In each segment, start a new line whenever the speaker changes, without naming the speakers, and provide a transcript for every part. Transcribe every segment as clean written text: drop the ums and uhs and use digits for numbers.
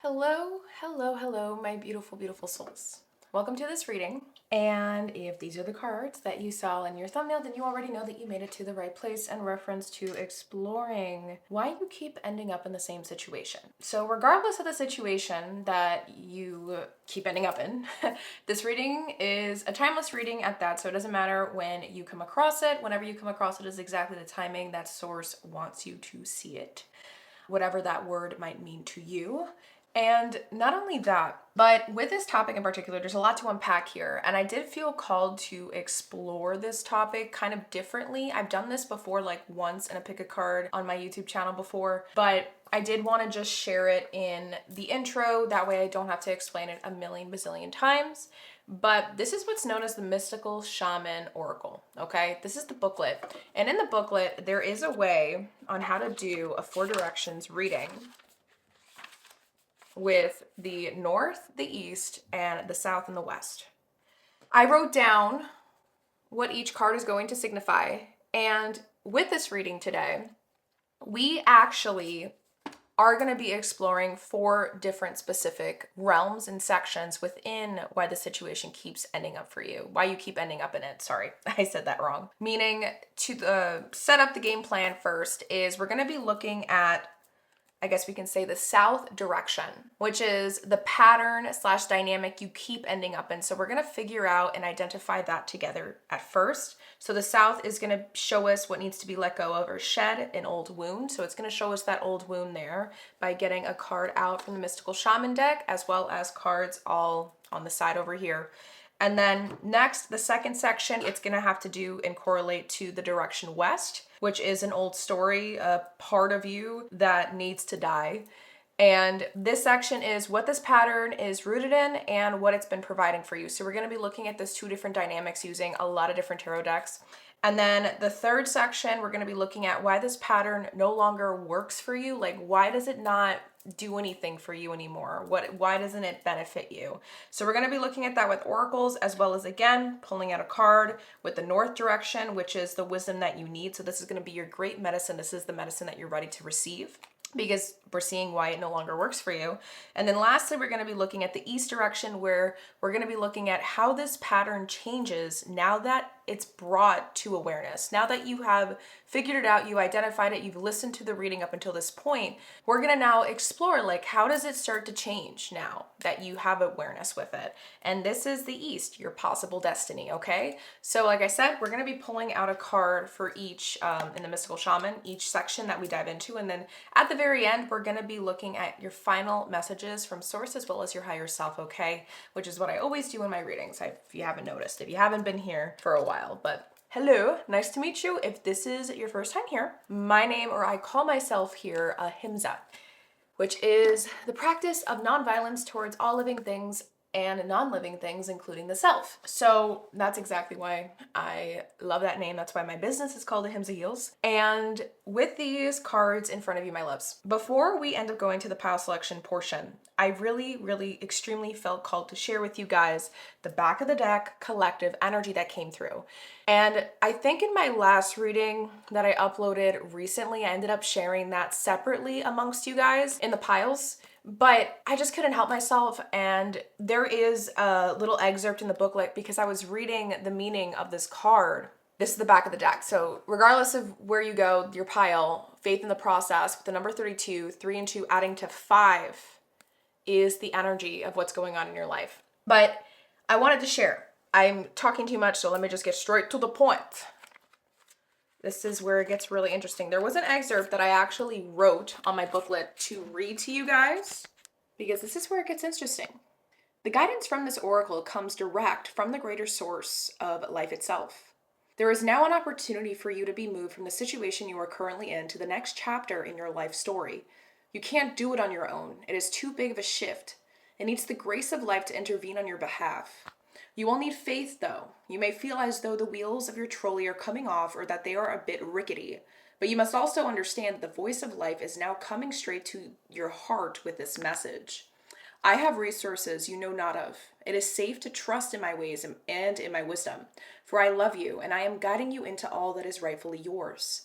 Hello, hello, hello, my beautiful, beautiful souls. Welcome to this reading. And if these are the cards that you saw in your thumbnail, then you already know that you made it to the right place in reference to exploring why you keep ending up in the same situation. So regardless of the situation that you keep ending up in, this reading is a timeless reading at that, so it doesn't matter when you come across it. Whenever you come across it is exactly the timing that source wants you to see it, whatever that word might mean to you. And not only that, but with this topic in particular, there's a lot to unpack here. And I did feel called to explore this topic kind of differently. I've done this before, like once in a pick a card on my YouTube channel before, but I did want to just share it in the intro. That way I don't have to explain it a million bazillion times. But this is what's known as the Mystical Shaman Oracle, okay? This is the booklet. And in the booklet, there is a way on how to do a 4 directions reading with the north, the east, and the south and the west. I wrote down what each card is going to signify, and with this reading today, we actually are going to be exploring 4 different specific realms and sections within why the situation keeps ending up for you, why you keep ending up in it. Sorry, I said that wrong. Meaning, to set up the game plan first is we're going to be looking at, I guess we can say, the south direction, which is the pattern / dynamic you keep ending up in. So we're going to figure out and identify that together at first. So the south is going to show us what needs to be let go of or shed, an old wound. So it's going to show us that old wound there by getting a card out from the Mystical Shaman deck, as well as cards all on the side over here. And then next, the second section, it's going to have to do and correlate to the direction west, which is an old story, a part of you that needs to die. And this section is what this pattern is rooted in and what it's been providing for you. So we're going to be looking at those 2 different dynamics using a lot of different tarot decks. And then the third section, we're going to be looking at why this pattern no longer works for you. Like, why does it not do anything for you anymore? Why doesn't it benefit you? So we're going to be looking at that with oracles, as well as, again, pulling out a card with the north direction, which is the wisdom that you need. So this is going to be your great medicine. This is the medicine that you're ready to receive, because we're seeing why it no longer works for you. And then lastly, we're going to be looking at the east direction, where we're going to be looking at how this pattern changes now that it's brought to awareness. Now that you have figured it out, you identified it, you've listened to the reading up until this point, we're going to now explore, like, how does it start to change now that you have awareness with it? And this is the east, your possible destiny, okay? So like I said, we're going to be pulling out a card for each in the Mystical Shaman, each section that we dive into. And then at the very end, we're going to be looking at your final messages from source, as well as your higher self, okay? Which is what I always do in my readings, if you haven't noticed, if you haven't been here for a while. But hello, nice to meet you. If this is your first time here, my name, or I call myself here, Ahimsa, which is the practice of nonviolence towards all living things and non-living things, including the self. So that's exactly why I love that name. That's why my business is called Ahimsa Heals. And with these cards in front of you, my loves, before we end up going to the pile selection portion, I really extremely felt called to share with you guys the back of the deck collective energy that came through. And I think in my last reading that I uploaded recently, I ended up sharing that separately amongst you guys in the piles, but I just couldn't help myself. And there is a little excerpt in the booklet because I was reading the meaning of this card. This is the back of the deck. So regardless of where you go, your pile, faith in the process, with the number 32, 3 and 2 adding to 5 is the energy of what's going on in your life. But I wanted to share. I'm talking too much, so let me just get straight to the point. This is where it gets really interesting. There was an excerpt that I actually wrote on my booklet to read to you guys, because this is where it gets interesting. The guidance from this oracle comes direct from the greater source of life itself. There is now an opportunity for you to be moved from the situation you are currently in to the next chapter in your life story. You can't do it on your own. It is too big of a shift. It needs the grace of life to intervene on your behalf. You will need faith, though. You may feel as though the wheels of your trolley are coming off, or that they are a bit rickety. But you must also understand that the voice of life is now coming straight to your heart with this message. I have resources you know not of. It is safe to trust in my ways and in my wisdom, for I love you, and I am guiding you into all that is rightfully yours.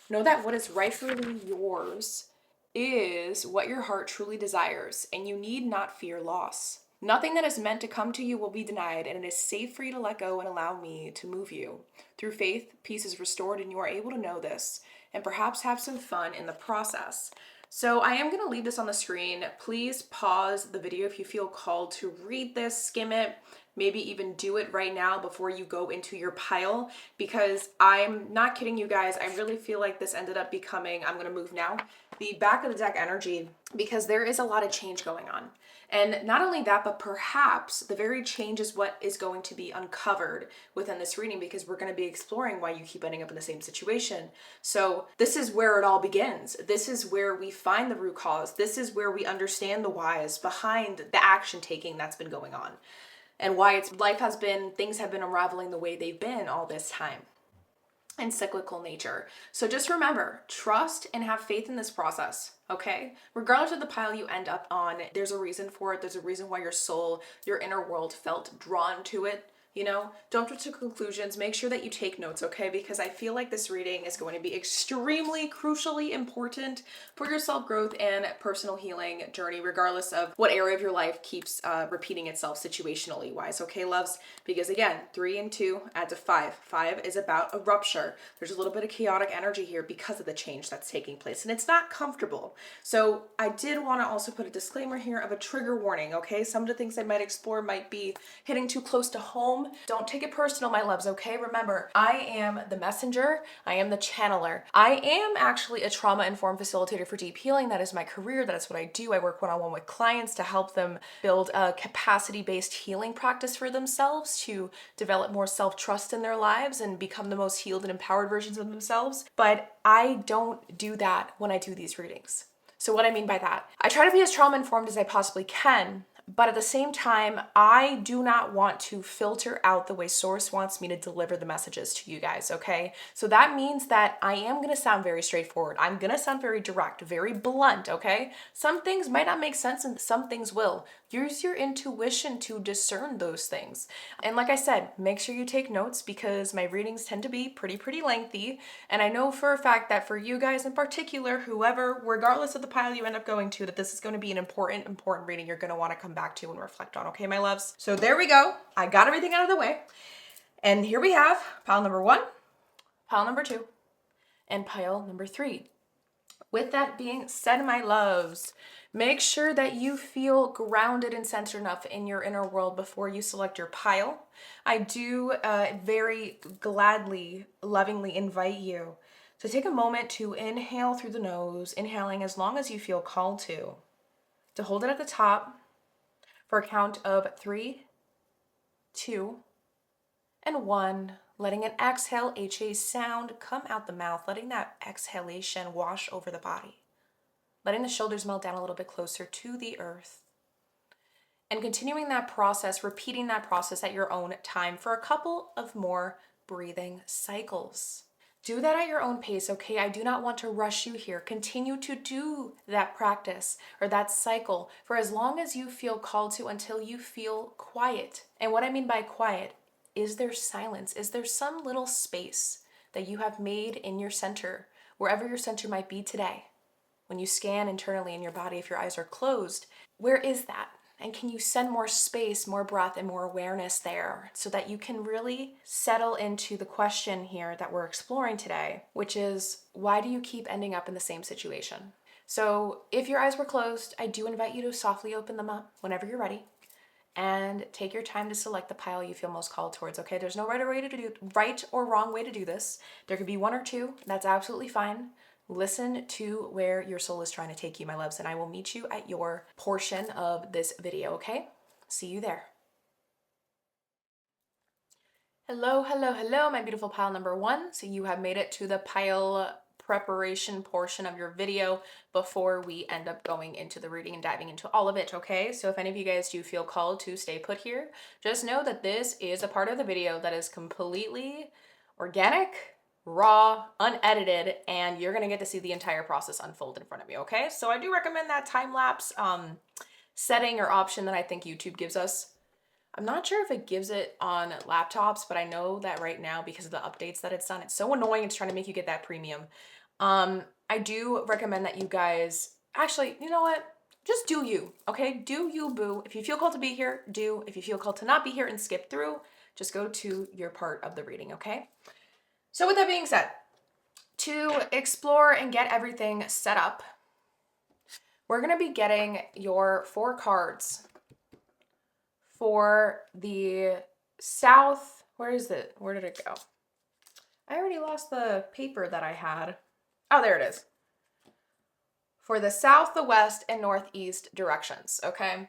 Know that what is rightfully yours is what your heart truly desires, and you need not fear loss. Nothing that is meant to come to you will be denied, and it is safe for you to let go and allow me to move you. Through faith, peace is restored, and you are able to know this, and perhaps have some fun in the process. So I am going to leave this on the screen. Please pause the video if you feel called to read this, skim it, maybe even do it right now before you go into your pile, because I'm not kidding you guys. I really feel like this ended up becoming, I'm going to move now, the back of the deck energy, because there is a lot of change going on. And not only that, but perhaps the very change is what is going to be uncovered within this reading, because we're going to be exploring why you keep ending up in the same situation. So this is where it all begins. This is where we find the root cause. This is where we understand the whys behind the action taking that's been going on, and why things have been unraveling the way they've been all this time, and cyclical nature. So just remember, trust and have faith in this process, okay? Regardless of the pile you end up on, there's a reason for it. There's a reason why your soul, your inner world felt drawn to it. Don't jump to conclusions. Make sure that you take notes, okay? Because I feel like this reading is going to be extremely crucially important for your self-growth and personal healing journey, regardless of what area of your life keeps repeating itself situationally wise, okay, loves? Because again, 3 and 2 add to 5. 5 is about a rupture. There's a little bit of chaotic energy here because of the change that's taking place, and it's not comfortable. So I did want to also put a disclaimer here of a trigger warning, okay? Some of the things I might explore might be hitting too close to home. Don't take it personal, my loves, okay? Remember, I am the messenger. I am the channeler. I am actually a trauma-informed facilitator for deep healing. That is my career. That is what I do. I work one-on-one with clients to help them build a capacity-based healing practice for themselves, to develop more self-trust in their lives and become the most healed and empowered versions of themselves. But I don't do that when I do these readings. So what I mean by that, I try to be as trauma-informed as I possibly can, but at the same time, I do not want to filter out the way Source wants me to deliver the messages to you guys, okay? So that means that I am going to sound very straightforward. I'm going to sound very direct, very blunt, okay? Some things might not make sense and some things will. Use your intuition to discern those things. And like I said, make sure you take notes, because my readings tend to be pretty lengthy. And I know for a fact that for you guys in particular, whoever, regardless of the pile you end up going to, that this is going to be an important reading you're going to want to come back to and reflect on, okay, my loves? So there we go. I got everything out of the way. And here we have pile number 1, pile number 2, and pile number 3. With that being said, my loves, make sure that you feel grounded and centered enough in your inner world before you select your pile. I do very gladly, lovingly invite you to take a moment to inhale through the nose, inhaling as long as you feel called to hold it at the top for a count of 3, 2, and 1. Letting an exhale, HA sound, come out the mouth, letting that exhalation wash over the body. Letting the shoulders melt down a little bit closer to the earth. And continuing that process, repeating that process at your own time for a couple of more breathing cycles. Do that at your own pace, okay? I do not want to rush you here. Continue to do that practice or that cycle for as long as you feel called to, until you feel quiet. And what I mean by quiet, is there silence? Is there some little space that you have made in your center, wherever your center might be today? When you scan internally in your body, if your eyes are closed, where is that? And can you send more space, more breath, and more awareness there, so that you can really settle into the question here that we're exploring today, which is, why do you keep ending up in the same situation? So if your eyes were closed, I do invite you to softly open them up whenever you're ready, and take your time to select the pile you feel most called towards, okay? There's no right or wrong way to do this. There could be 1 or 2. That's absolutely fine. Listen to where your soul is trying to take you, my loves, and I will meet you at your portion of this video, okay? See you there. Hello, my beautiful pile number 1. So you have made it to the pile preparation portion of your video before we end up going into the reading and diving into all of it, okay? So if any of you guys do feel called to stay put here, just know that this is a part of the video that is completely organic, raw, unedited, and you're gonna get to see the entire process unfold in front of you, okay? So I do recommend that time-lapse setting or option that I think YouTube gives us. I'm not sure if it gives it on laptops, but I know that right now, because of the updates that it's done, it's so annoying. It's trying to make you get that premium. I do recommend that you guys Actually, you know what? Just do you, okay? Do you, boo. If you feel called to be here, do. If you feel called to not be here and skip through, just go to your part of the reading, okay? So with that being said, to explore and get everything set up, we're going to be getting your 4 cards for the south. Where is it? Where did it go? I already lost the paper that I had. Oh, there it is. For the south, the west, and northeast directions, okay?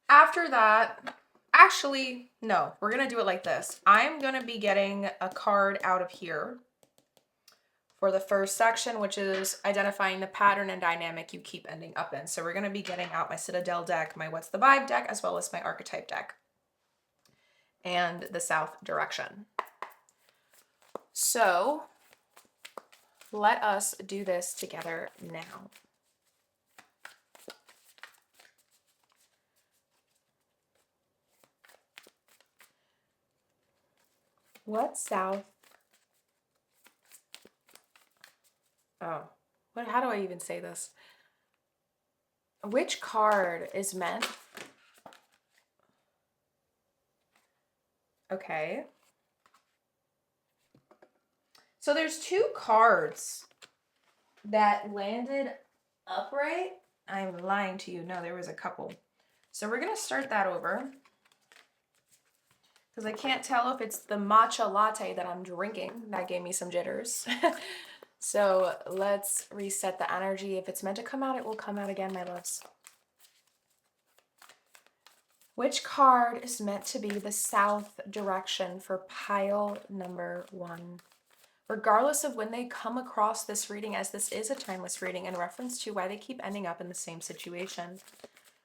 After that, actually, no, we're going to do it like this. I'm going to be getting a card out of here for the first section, which is identifying the pattern and dynamic you keep ending up in. So we're going to be getting out my Citadel deck, my What's the Vibe deck, as well as my Archetype deck, and the south direction. So let us do this together now. What south? Oh, how do I even say this? Which card is meant? Okay. So there's 2 cards that landed upright. I'm lying to you. No, there was a couple. So we're going to start that over, because I can't tell if it's the matcha latte that I'm drinking that gave me some jitters. So let's reset the energy. If it's meant to come out, it will come out again, my loves. Which card is meant to be the south direction for pile number 1? Regardless of when they come across this reading, as this is a timeless reading in reference to why they keep ending up in the same situation.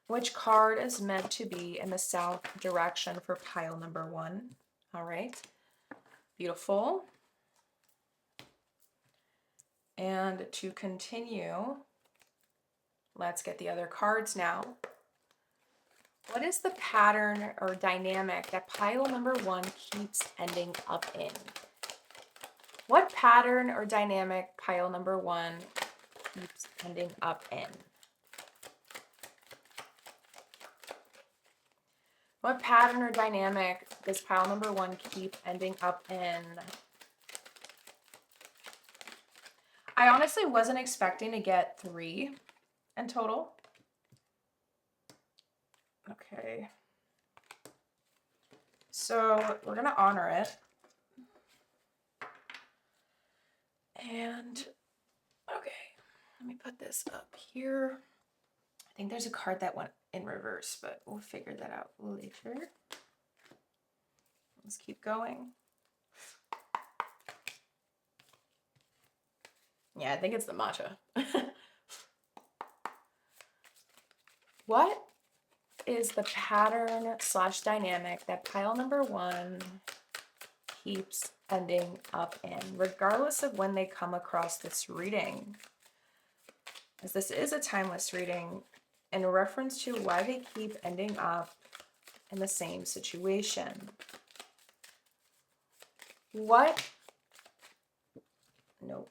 Which card is meant to be in the south direction for pile number 1? All right. Beautiful. And to continue, let's get the other cards now. What is the pattern or dynamic that pile number 1 keeps ending up in? What pattern or dynamic pile number 1 keeps ending up in? What pattern or dynamic does pile number 1 keep ending up in? I honestly wasn't expecting to get 3 in total. Okay. So we're going to honor it. And, okay, let me put this up here. I think there's a card that went in reverse, but we'll figure that out later. Let's keep going. Yeah, I think it's the matcha. What is the pattern / dynamic that pile number 1 keeps ending up in, regardless of when they come across this reading? As this is a timeless reading in reference to why they keep ending up in the same situation. What? Nope.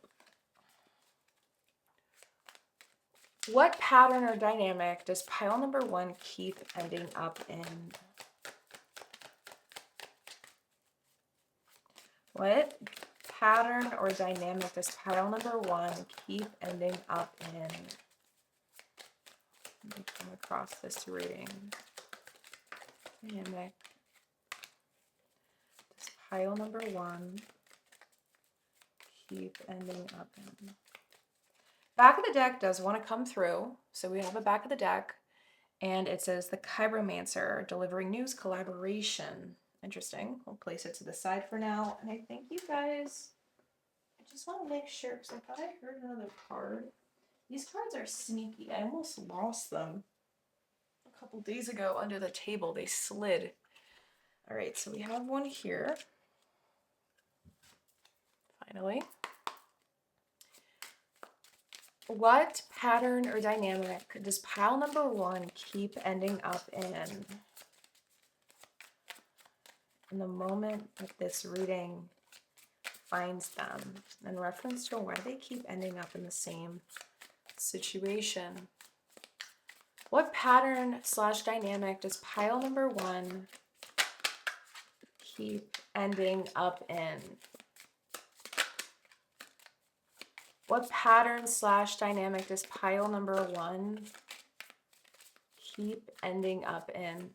What pattern or dynamic does pile number 1 keep ending up in? What pattern or dynamic does pile number 1 keep ending up in? Let me come across this reading. Dynamic. Does pile number 1 keep ending up in? Back of the deck does want to come through. So we have a back of the deck, and it says the Chiromancer, delivering news, collaboration. Interesting. We'll place it to the side for now. And I think you guys, I just want to make sure, because I thought I heard another card. These cards are sneaky. I almost lost them a couple days ago under the table. They slid. All right, so we have one here. Finally. What pattern or dynamic does pile number 1 keep ending up in the moment that this reading finds them, in reference to why they keep ending up in the same situation. What pattern slash dynamic does pile number 1 keep ending up in? What pattern slash dynamic does pile number 1 keep ending up in?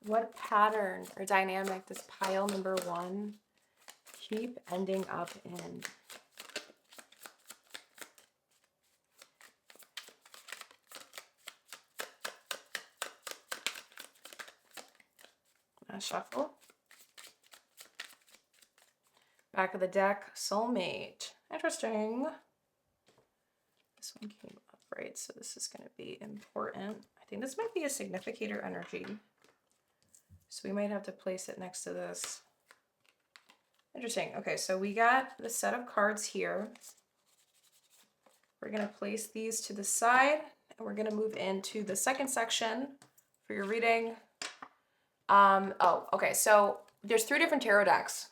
What pattern or dynamic does pile number 1 keep ending up in? Shuffle. Back of the deck, soulmate. Interesting. This one came up, right? So this is going to be important. I think this might be a significator energy. So we might have to place it next to this. Interesting. Okay, so we got the set of cards here. We're going to place these to the side, and we're going to move into the second section for your reading. Okay, so there's 3 different tarot decks.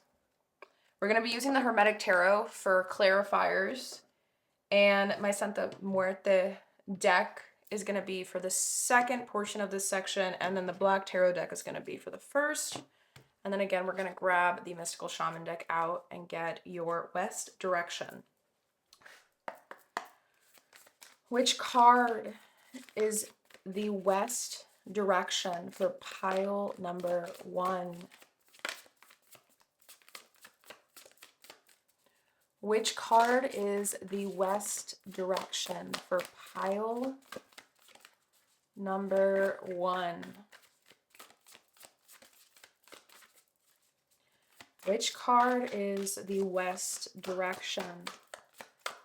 We're going to be using the Hermetic Tarot for clarifiers, and my Santa Muerte deck is going to be for the second portion of this section, and then the Black Tarot deck is going to be for the first. And then again, we're going to grab the Mystical Shaman deck out and get your West direction. Which card is the West direction for pile number 1? Which card is the West direction for pile number 1? Which card is the West direction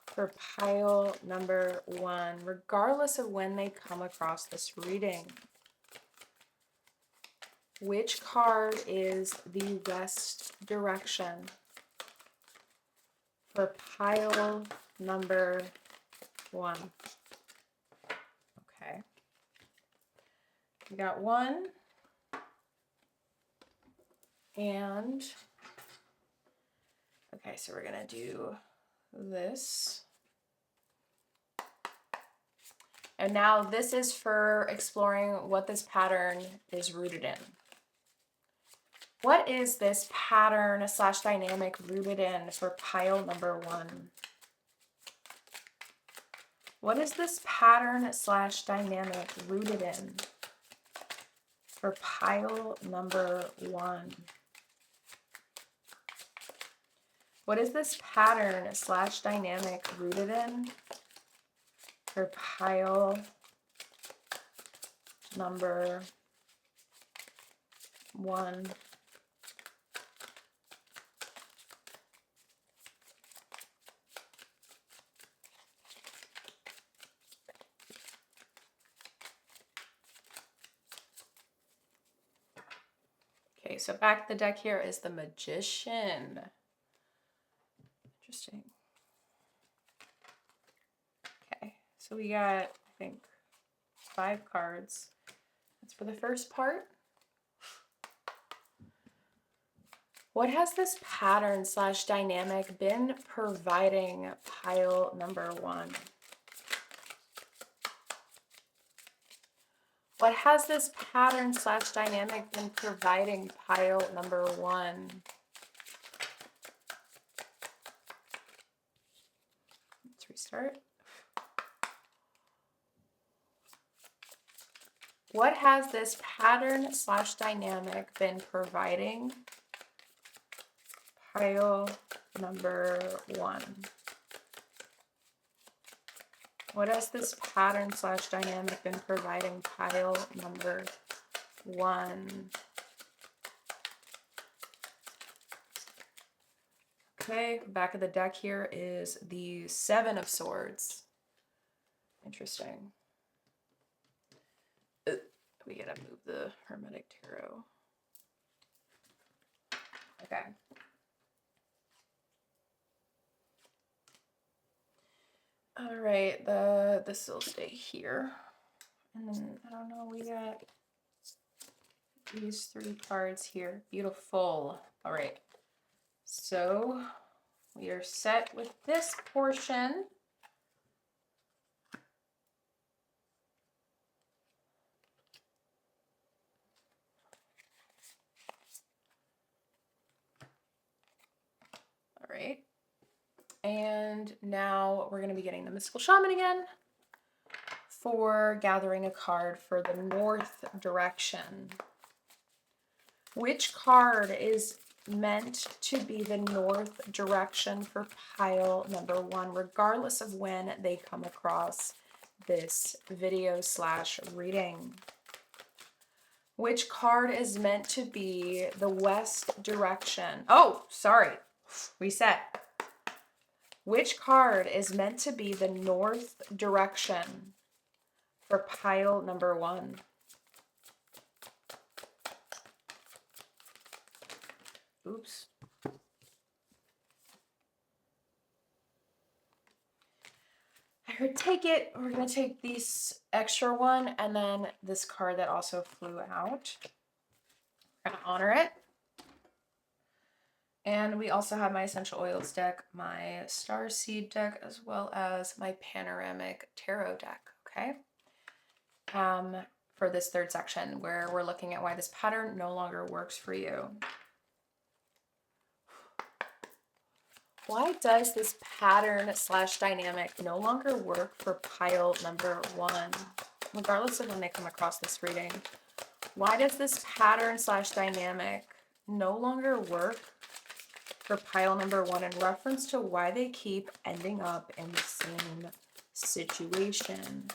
for pile number 1, regardless of when they come across this reading? Which card is the West direction for pile number 1? Okay. We got 1. And, okay, so we're going to do this. And now this is for exploring what this pattern is rooted in. What is this pattern slash dynamic rooted in for pile number 1? What is this pattern slash dynamic rooted in for pile number 1? What is this pattern slash dynamic rooted in for pile number 1? Okay, so back the deck here is the Magician. Interesting. Okay, so we got, I think, 5 cards. That's for the first part. What has this pattern slash dynamic been providing pile number 1? What has this pattern slash dynamic been providing pile number 1? Let's restart. What has this pattern slash dynamic been providing pile number 1? What has this pattern slash dynamic been providing pile number 1? Okay, back of the deck here is the 7 of Swords. Interesting. We gotta move the Hermetic Tarot. Okay. All right, this will stay here. And then, I don't know, we got these 3 cards here. Beautiful. All right. So We are set with this portion. All right. And now we're going to be getting the Mystical Shaman again for gathering a card for the north direction. Which card is meant to be the north direction for pile number 1, regardless of when they come across this video / reading? Which card is meant to be the west direction? Oh, sorry. Reset. Which card is meant to be the north direction for pile number 1? Oops. I heard take it. We're going to take this extra one and then this card that also flew out. We're going to honor it. And we also have my Essential Oils deck, my Star Seed deck, as well as my Panoramic Tarot deck, okay? For this third section where we're looking at why this pattern no longer works for you. Why does this pattern / dynamic no longer work for pile number 1, regardless of when they come across this reading? Why does this pattern / dynamic no longer work for pile number 1 in reference to why they keep ending up in the same situation?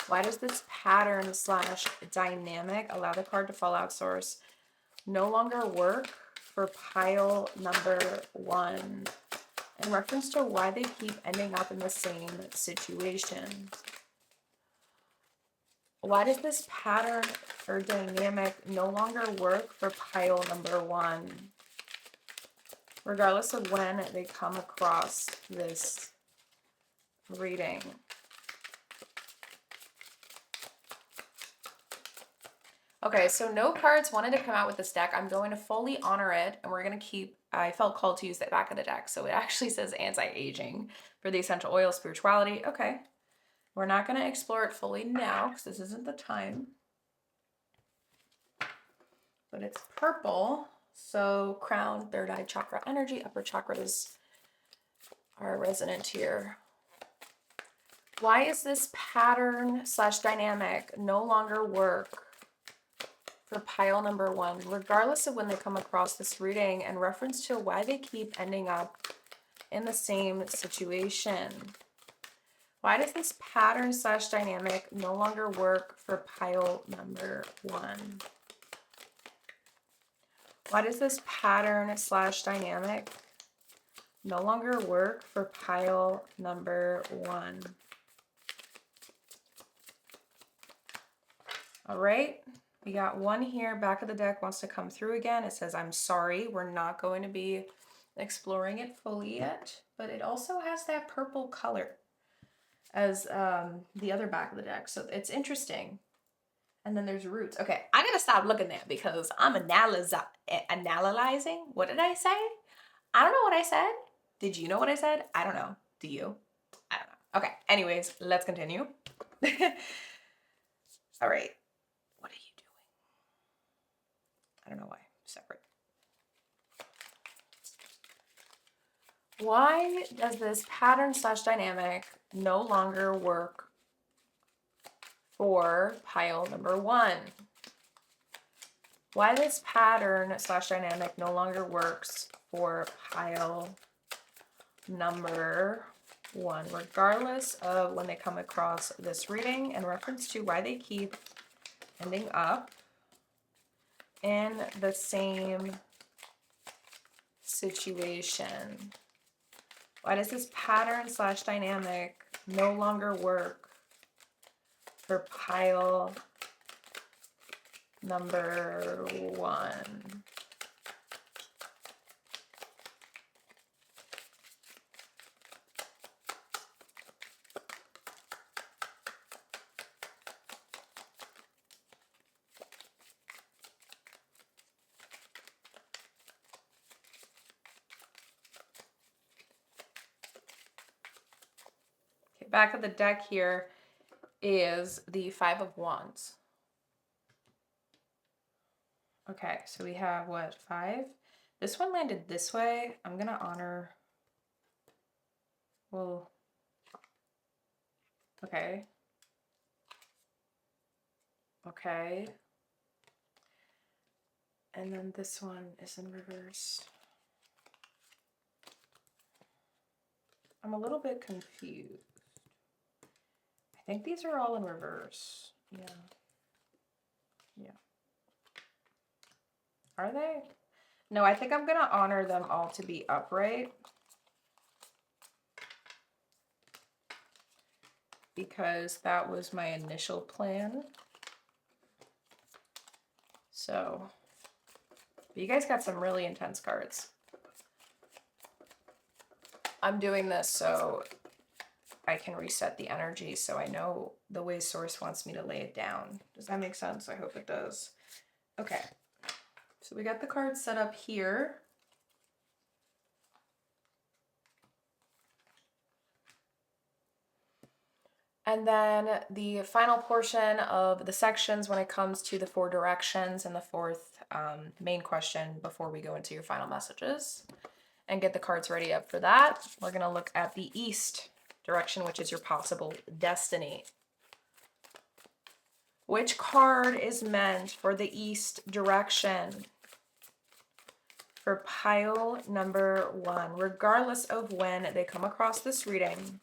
Why does this pattern / dynamic, allow the card to fall out, source, no longer work for pile number 1 in reference to why they keep ending up in the same situation? Why does this pattern or dynamic no longer work for pile number 1, regardless of when they come across this reading? Okay, so no cards wanted to come out with this deck. I'm going to fully honor it, and we're going to keep, I felt called to use the back of the deck. So it actually says anti-aging for the essential oil spirituality. Okay, we're not going to explore it fully now because this isn't the time. But it's purple, so crown, third eye chakra energy, upper chakras are resonant here. Why is this pattern / dynamic no longer work for pile number 1, regardless of when they come across this reading, in reference to why they keep ending up in the same situation? Why does this pattern / dynamic no longer work for pile number 1? Why does this pattern / dynamic no longer work for pile number 1? All right. We got one here, back of the deck wants to come through again. It says, I'm sorry, we're not going to be exploring it fully yet, but it also has that purple color as the other back of the deck. So it's interesting. And then there's roots. Okay, I gotta stop looking at because I'm analyzing. What did I say? I don't know what I said. Did you know what I said? I don't know. Do you? I don't know. Okay, anyways, let's continue. All right. What are you doing? I don't know why. Separate. Why does this pattern / dynamic no longer work for pile number 1? Why this pattern / dynamic no longer works for pile number 1, regardless of when they come across this reading, in reference to why they keep ending up in the same situation? Why does this pattern / dynamic no longer work for pile number 1? Back of the deck here is the Five of Wands. Okay, so we have what, 5? This one landed this way. I'm gonna honor, well, okay. Okay. And then this one is in reverse. I'm a little bit confused. I think these are all in reverse. Yeah. Yeah. Are they? No, I think I'm gonna honor them all to be upright. Because that was my initial plan. So, but you guys got some really intense cards. I'm doing this so I can reset the energy so I know the way Source wants me to lay it down. Does that make sense? I hope it does. Okay, so we got the cards set up here. And then the final portion of the sections when it comes to the 4 directions and the 4th main question before we go into your final messages and get the cards ready up for that. We're going to look at the East direction, which is your possible destiny. Which card is meant for the East direction? For pile number 1, regardless of when they come across this reading,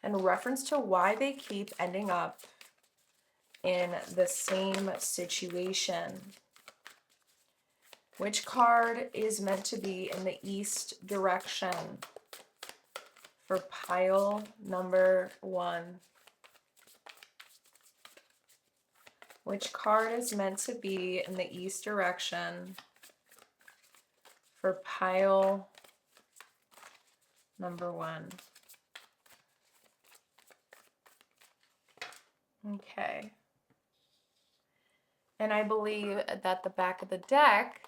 in reference to why they keep ending up in the same situation. Which card is meant to be in the East direction for pile number 1? Which card is meant to be in the East direction for pile number 1? Okay. And I believe that the back of the deck,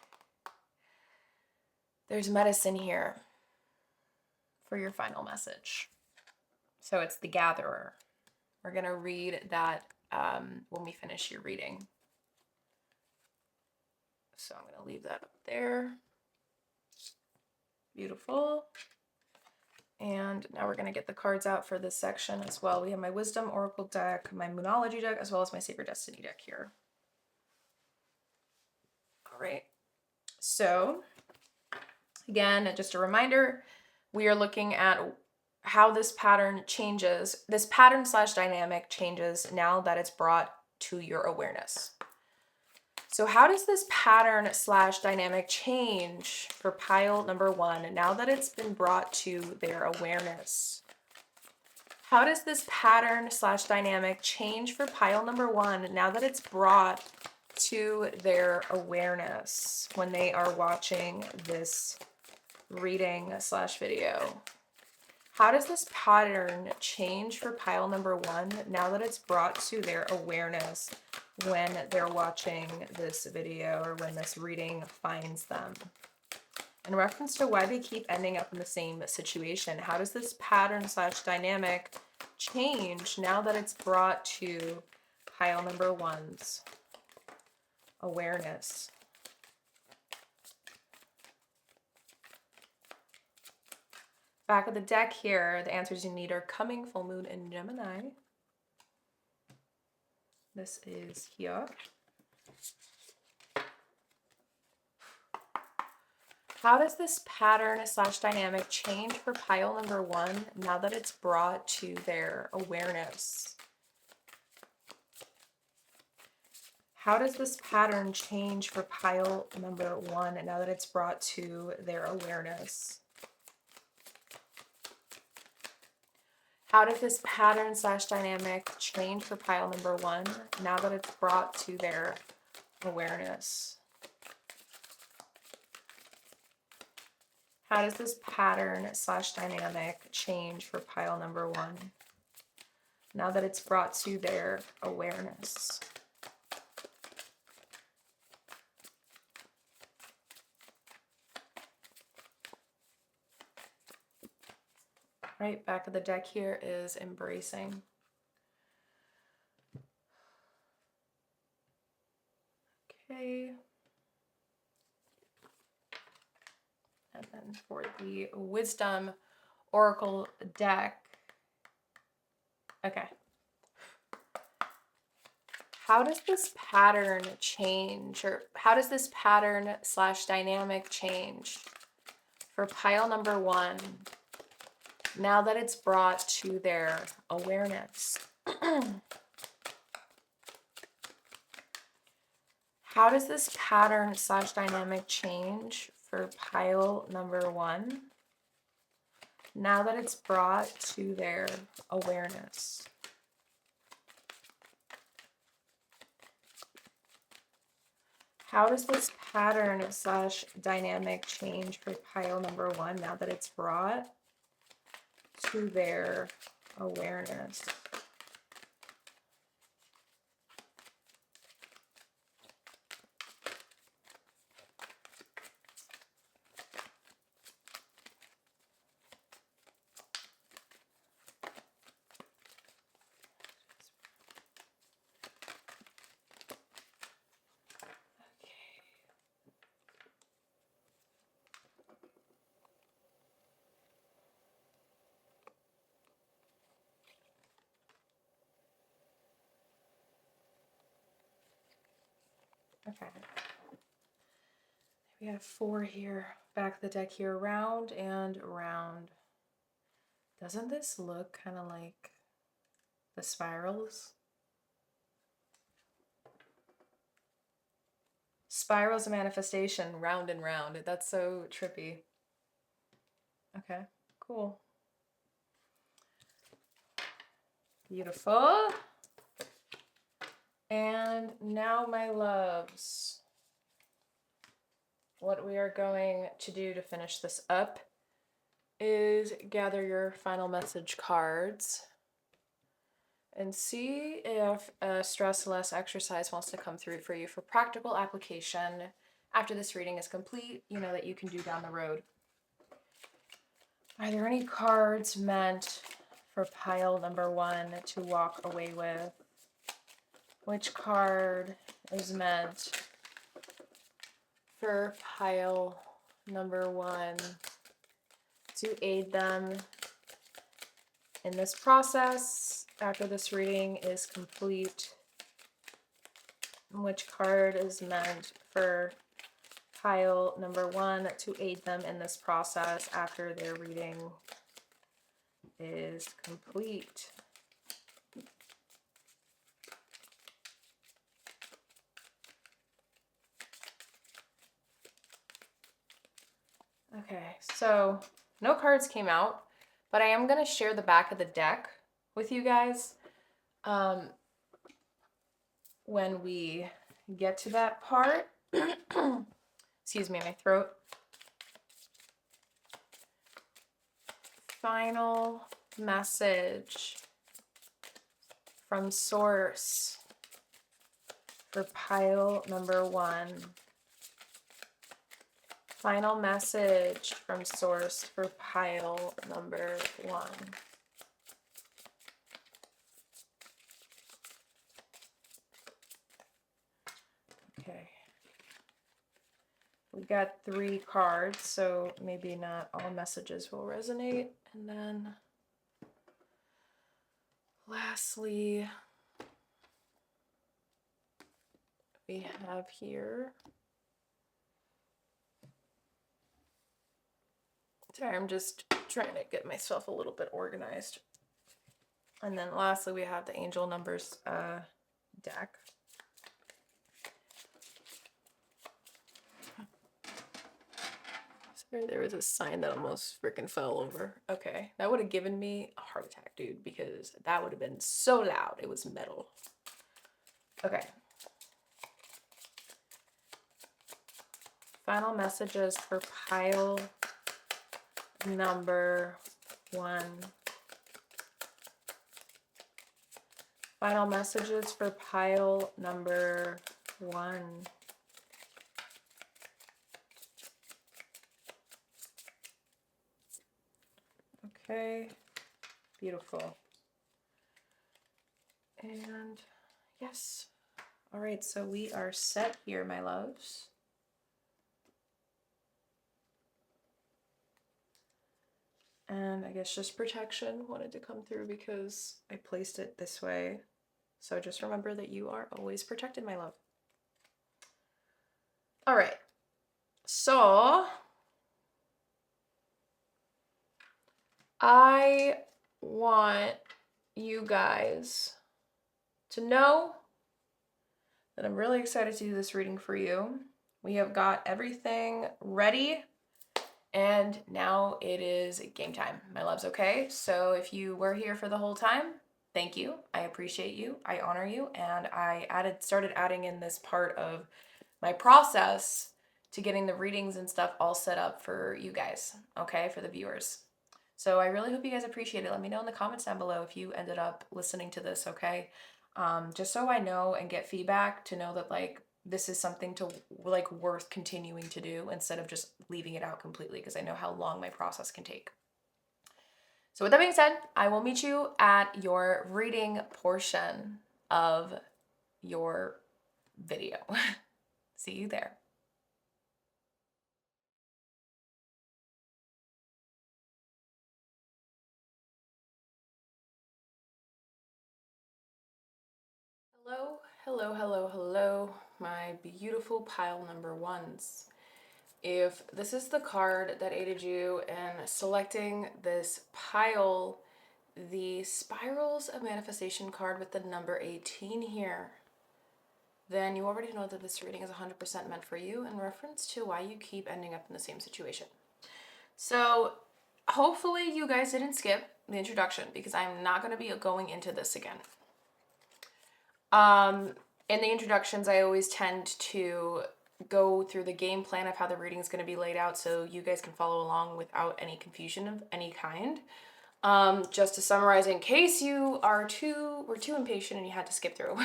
there's medicine here for your final message. So it's the Gatherer. We're going to read that when we finish your reading. So I'm going to leave that up there. Beautiful. And now we're going to get the cards out for this section as well. We have my Wisdom Oracle deck, my Moonology deck, as well as my Sacred Destiny deck here. All right. So again, just a reminder, we are looking at how this pattern changes, this pattern slash dynamic changes now that it's brought to your awareness. So how does this pattern slash dynamic change for pile number 1 now that it's been brought to their awareness? How does this pattern slash dynamic change for pile number 1 now that it's brought to their awareness when they are watching this reading slash video? How does this pattern change for pile number 1 now that it's brought to their awareness when they're watching this video or when this reading finds them? In reference to why they keep ending up in the same situation, how does this pattern slash dynamic change now that it's brought to pile number 1's awareness? Back of the deck here, the answers you need are coming, full moon, and Gemini. This is here. How does this pattern slash dynamic change for pile number 1 now that it's brought to their awareness? How does this pattern change for pile number 1 now that it's brought to their awareness? How does this pattern slash dynamic change for pile number 1 now that it's brought to their awareness? How does this pattern slash dynamic change for pile number 1 now that it's brought to their awareness? Right, back of the deck here is embracing. Okay. And then for the Wisdom Oracle deck, okay. How does this pattern change, or how does this pattern / dynamic change for pile number 1 now that it's brought to their awareness? How does this pattern / dynamic change for pile number 1 now that it's brought to their awareness? How does this pattern / dynamic change for pile number 1 now that it's brought to their awareness? Okay. We have 4 here, back of the deck here, round and round. Doesn't this look kind of like the spirals? Spirals of manifestation, round and round. That's so trippy. Okay, cool. Beautiful. And now, my loves, what we are going to do to finish this up is gather your final message cards and see if a stress less exercise wants to come through for you for practical application after this reading is complete, you know, that you can do down the road. Are there any cards meant for pile number 1 to walk away with? Which card is meant for pile number 1 to aid them in this process after this reading is complete? Which card is meant for pile number 1 to aid them in this process after their reading is complete? Okay, so no cards came out, but I am going to share the back of the deck with you guys when we get to that part. Excuse me, my throat. Final message from Source for pile number 1. Final message from Source for pile number 1. Okay. We got 3 cards, so maybe not all messages will resonate. And then lastly, we have here. Sorry, I'm just trying to get myself a little bit organized. And then lastly, we have the Angel Numbers deck. Sorry, there was a sign that almost freaking fell over. Okay, that would have given me a heart attack, dude, because that would have been so loud. It was metal. Okay. Final messages for pile number 1. Final messages for pile number 1. Okay, Beautiful. And yes. All right, so we are set here, my loves. And I guess just protection wanted to come through because I placed it this way. So just remember that you are always protected, my love. All right. So I want you guys to know that I'm really excited to do this reading for you. We have got everything ready, and now it is game time, my loves, okay? So if you were here for the whole time, thank you. I appreciate you. I honor you, and I started adding in this part of my process to getting the readings and stuff all set up for you guys, okay, for the viewers. So I really hope you guys appreciate it. Let me know in the comments down below if you ended up listening to this, okay? Just so I know and get feedback to know that like this is something to like worth continuing to do instead of just leaving it out completely, because I know how long my process can take. So with that being said, I will meet you at your reading portion of your video. See you there. Hello, hello, hello, hello, my beautiful pile number ones. If this is the card that aided you in selecting this pile, the Spirals of Manifestation card with the number 18 here, then you already know that this reading is 100% meant for you in reference to why you keep ending up in the same situation. So hopefully you guys didn't skip the introduction because I'm not going to be going into this again. In the introductions, I always tend to go through the game plan of how the reading is going to be laid out so you guys can follow along without any confusion of any kind. Just to summarize, in case you were too impatient and you had to skip through.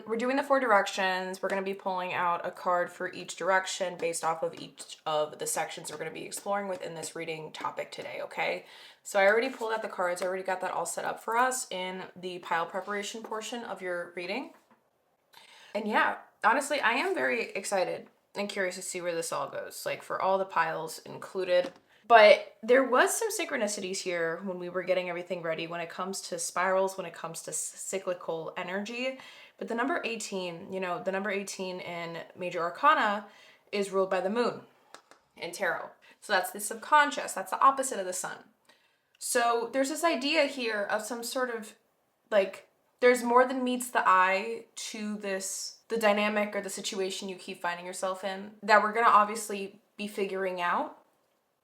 We're doing the 4 directions. We're going to be pulling out a card for each direction based off of each of the sections we're going to be exploring within this reading topic today, okay? So I already pulled out the cards. I already got that all set up for us in the pile preparation portion of your reading. And yeah, honestly, I am very excited and curious to see where this all goes, like for all the piles included. But there was some synchronicities here when we were getting everything ready when it comes to spirals, when it comes to cyclical energy. But the number 18, the number 18 in Major Arcana is ruled by the moon in tarot. So that's the subconscious. That's the opposite of the sun. So there's this idea here of some sort of like, there's more than meets the eye to the dynamic or the situation you keep finding yourself in that we're going to obviously be figuring out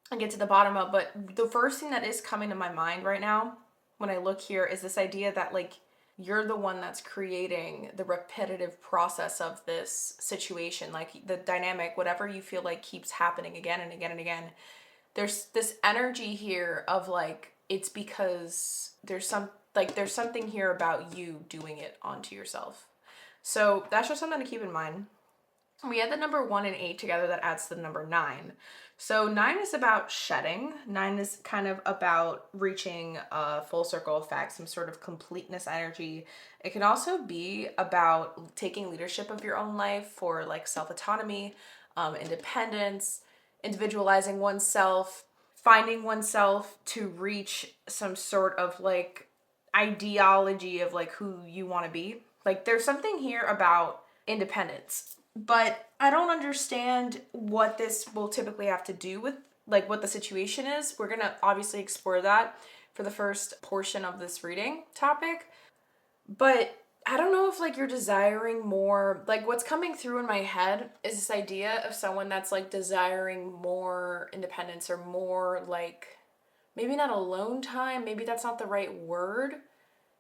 and get to the bottom of. But the first thing that is coming to my mind right now when I look here is this idea that like you're the one that's creating the repetitive process of this situation, like the dynamic, whatever you feel like keeps happening again and again and again. There's this energy here of like, it's because there's something here about you doing it onto yourself. So that's just something to keep in mind. We had the number 1 and 8 together, that adds to the number 9. So 9 is about shedding. 9 is kind of about reaching a full circle effect, some sort of completeness energy. It can also be about taking leadership of your own life for like self-autonomy, independence, individualizing oneself, finding oneself to reach some sort of like ideology of like who you want to be. Like there's something here about independence, but I don't understand what this will typically have to do with like what the situation is. We're going to obviously explore that for the first portion of this reading topic. But I don't know if like you're desiring more, like what's coming through in my head is this idea of someone that's like desiring more independence or more like, maybe not alone time, maybe that's not the right word,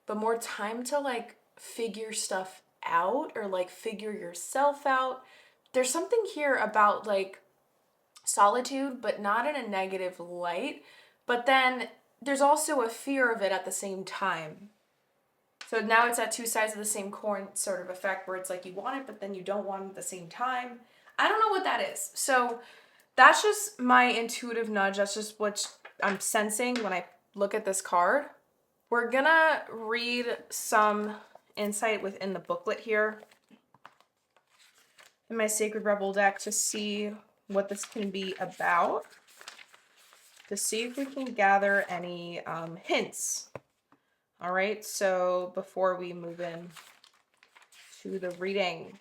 but more time to like figure stuff out or like figure yourself out. There's something here about like solitude, but not in a negative light. But then there's also a fear of it at the same time. So now it's at 2 sides of the same coin sort of effect where it's like you want it, but then you don't want it at the same time. I don't know what that is. So that's just my intuitive nudge. That's just what I'm sensing when I look at this card. We're gonna read some insight within the booklet here in my Sacred Rebel deck to see what this can be about, to see if we can gather any hints. All right, so before we move in to the reading.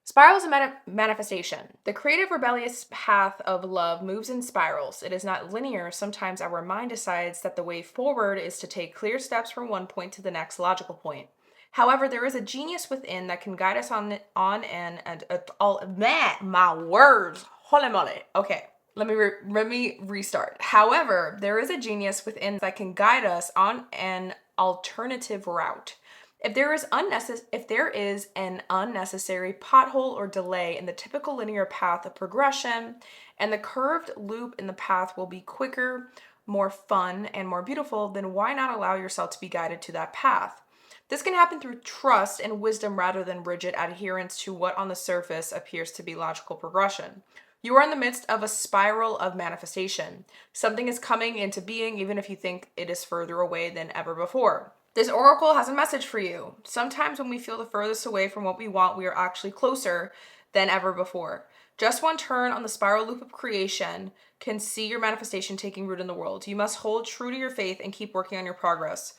Spiral is a manifestation. The creative, rebellious path of love moves in spirals. It is not linear. Sometimes our mind decides that the way forward is to take clear steps from one point to the next logical point. However, there is a genius within that can guide us on and all my words. Holy moly. Okay, let me restart. However, there is a genius within that can guide us on an alternative route. If there is an unnecessary pothole or delay in the typical linear path of progression, and the curved loop in the path will be quicker, more fun, and more beautiful, then why not allow yourself to be guided to that path? This can happen through trust and wisdom rather than rigid adherence to what on the surface appears to be logical progression. You are in the midst of a spiral of manifestation. Something is coming into being even if you think it is further away than ever before. This oracle has a message for you. Sometimes when we feel the furthest away from what we want, we are actually closer than ever before. Just one turn on the spiral loop of creation can see your manifestation taking root in the world. You must hold true to your faith and keep working on your progress.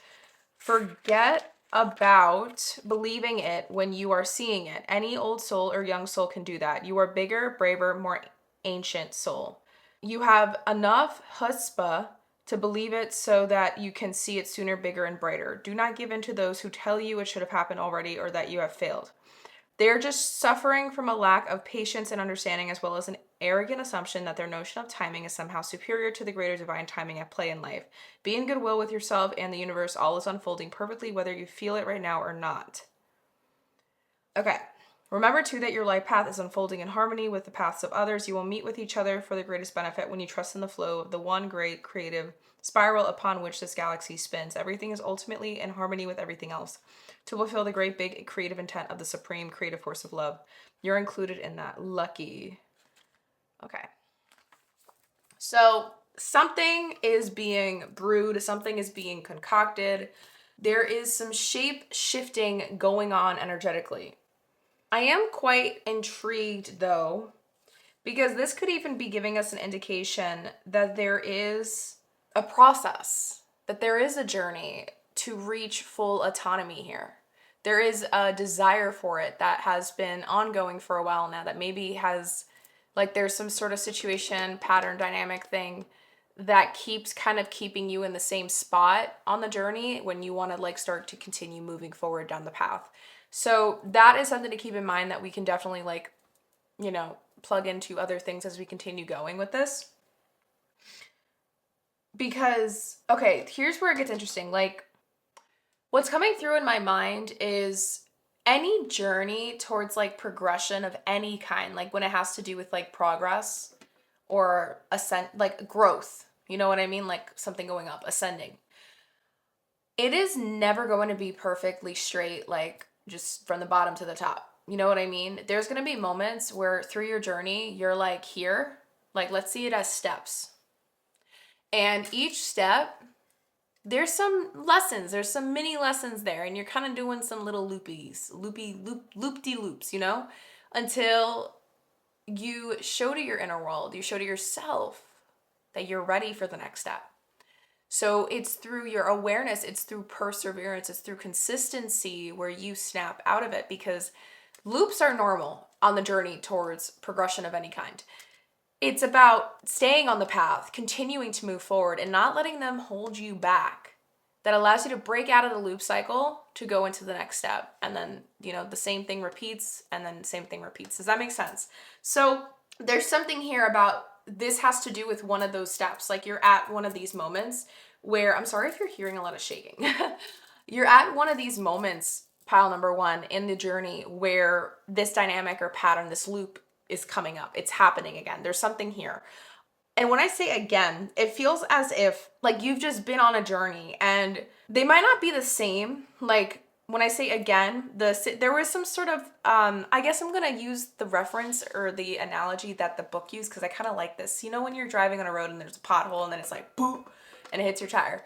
Forget about believing it when you are seeing it. Any old soul or young soul can do that. You are bigger, braver, more ancient soul. You have enough chutzpah to believe it so that you can see it sooner, bigger, and brighter. Do not give in to those who tell you it should have happened already or that you have failed. They're just suffering from a lack of patience and understanding, as well as an arrogant assumption that their notion of timing is somehow superior to the greater divine timing at play in life. Be in goodwill with yourself and the universe. All is unfolding perfectly, whether you feel it right now or not. Okay. Remember, too, that your life path is unfolding in harmony with the paths of others. You will meet with each other for the greatest benefit when you trust in the flow of the one great creative spiral upon which this galaxy spins. Everything is ultimately in harmony with everything else to fulfill the great big creative intent of the supreme creative force of love. You're included in that. Lucky. Okay. So something is being brewed, something is being concocted. There is some shape shifting going on energetically. I am quite intrigued though, because this could even be giving us an indication that there is a process, that there is a journey to reach full autonomy here. There is a desire for it that has been ongoing for a while now, that maybe has, like, there's some sort of situation, pattern, dynamic thing that keeps kind of keeping you in the same spot on the journey when you want to like start to continue moving forward down the path. So that is something to keep in mind, that we can definitely like, you know, plug into other things as we continue going with this. Because, okay, here's where it gets interesting. Like, what's coming through in my mind is any journey towards like progression of any kind, like when it has to do with like progress or ascent, like growth, you know what I mean? Like something going up, ascending. It is never going to be perfectly straight, like just from the bottom to the top. You know what I mean? There's going to be moments where through your journey, you're like here, like let's see it as steps. And each step, there's some lessons, there's some mini lessons there, and you're kind of doing some little loop-de-loops, you know, until you show to your inner world, you show to yourself that you're ready for the next step. So it's through your awareness, it's through perseverance, it's through consistency where you snap out of it, because loops are normal on the journey towards progression of any kind. It's about staying on the path, continuing to move forward, and not letting them hold you back. That allows you to break out of the loop cycle to go into the next step. And then, you know, the same thing repeats, and then the same thing repeats. Does that make sense? So there's something here about this has to do with one of those steps. Like you're at one of these moments where, I'm sorry if you're hearing a lot of shaking. You're at one of these moments, pile number one, in the journey where this dynamic or pattern, this loop is coming up. It's happening again. There's something here. And when I say again, it feels as if like you've just been on a journey and they might not be the same. Like when I say again, there was some sort of, I guess I'm going to use the reference or the analogy that the book used because I kind of like this. You know, when you're driving on a road and there's a pothole and then it's like, boop, and it hits your tire.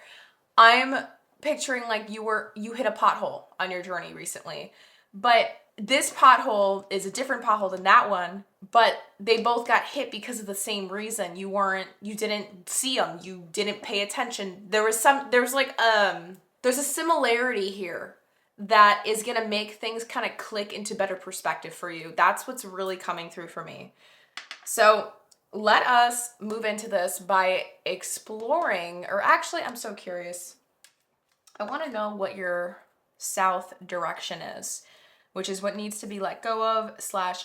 I'm picturing like you hit a pothole on your journey recently, but this pothole is a different pothole than that one, but they both got hit because of the same reason. You didn't see them, you didn't pay attention. There's a similarity here that is gonna make things kind of click into better perspective for you. That's what's really coming through for me. So let us move into this by exploring, or actually, I'm so curious. I want to know what your south direction is, which is what needs to be let go of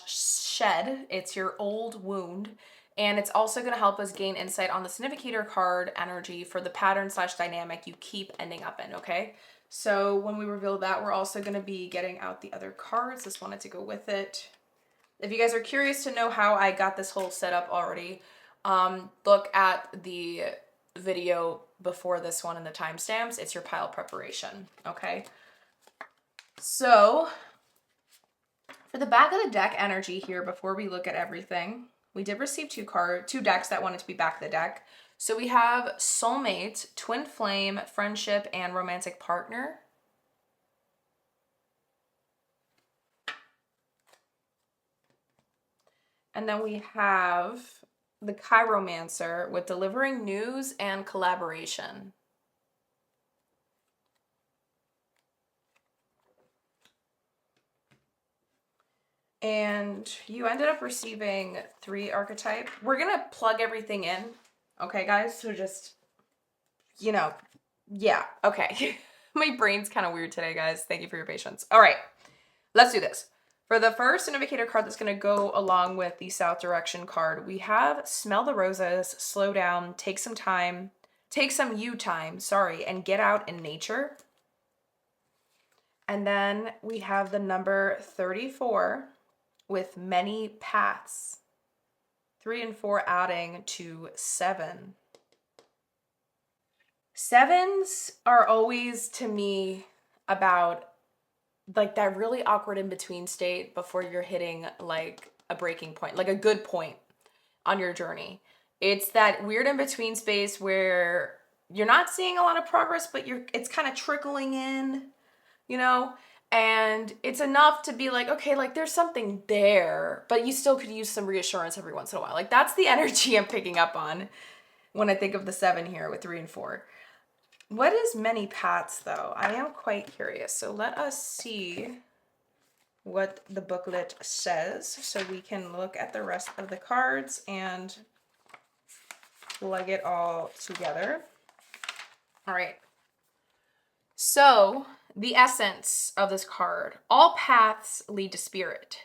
/ shed. It's your old wound. And it's also going to help us gain insight on the significator card energy for the pattern / dynamic you keep ending up in, okay? So when we reveal that, we're also going to be getting out the other cards. Just wanted to go with it. If you guys are curious to know how I got this whole setup already, look at the video before this one in the timestamps. It's your pile preparation, okay? So for the back of the deck energy here, before we look at everything, we did receive two decks that wanted to be back of the deck. So we have soulmate, twin flame, friendship, and romantic partner. And then we have the chiromancer with delivering news and collaboration. And you ended up receiving 3 archetype. We're going to plug everything in. Okay, guys? So just, yeah, okay. My brain's kind of weird today, guys. Thank you for your patience. All right, let's do this. For the first significator card that's going to go along with the South Direction card, we have Smell the Roses, Slow Down, Take some you time, and get out in nature. And then we have the number 34 with Many Paths. 3 and 4 adding to 7. 7s are always, to me, about like that really awkward in-between state before you're hitting like a breaking point, like a good point on your journey. It's that weird in-between space where you're not seeing a lot of progress, but it's kind of trickling in, and it's enough to be like, okay, like there's something there, but you still could use some reassurance every once in a while. Like that's the energy I'm picking up on when I think of the 7 here with 3 and 4. What is Many Paths, though? I am quite curious. So let us see what the booklet says so we can look at the rest of the cards and plug it all together. All right. So the essence of this card: all paths lead to spirit.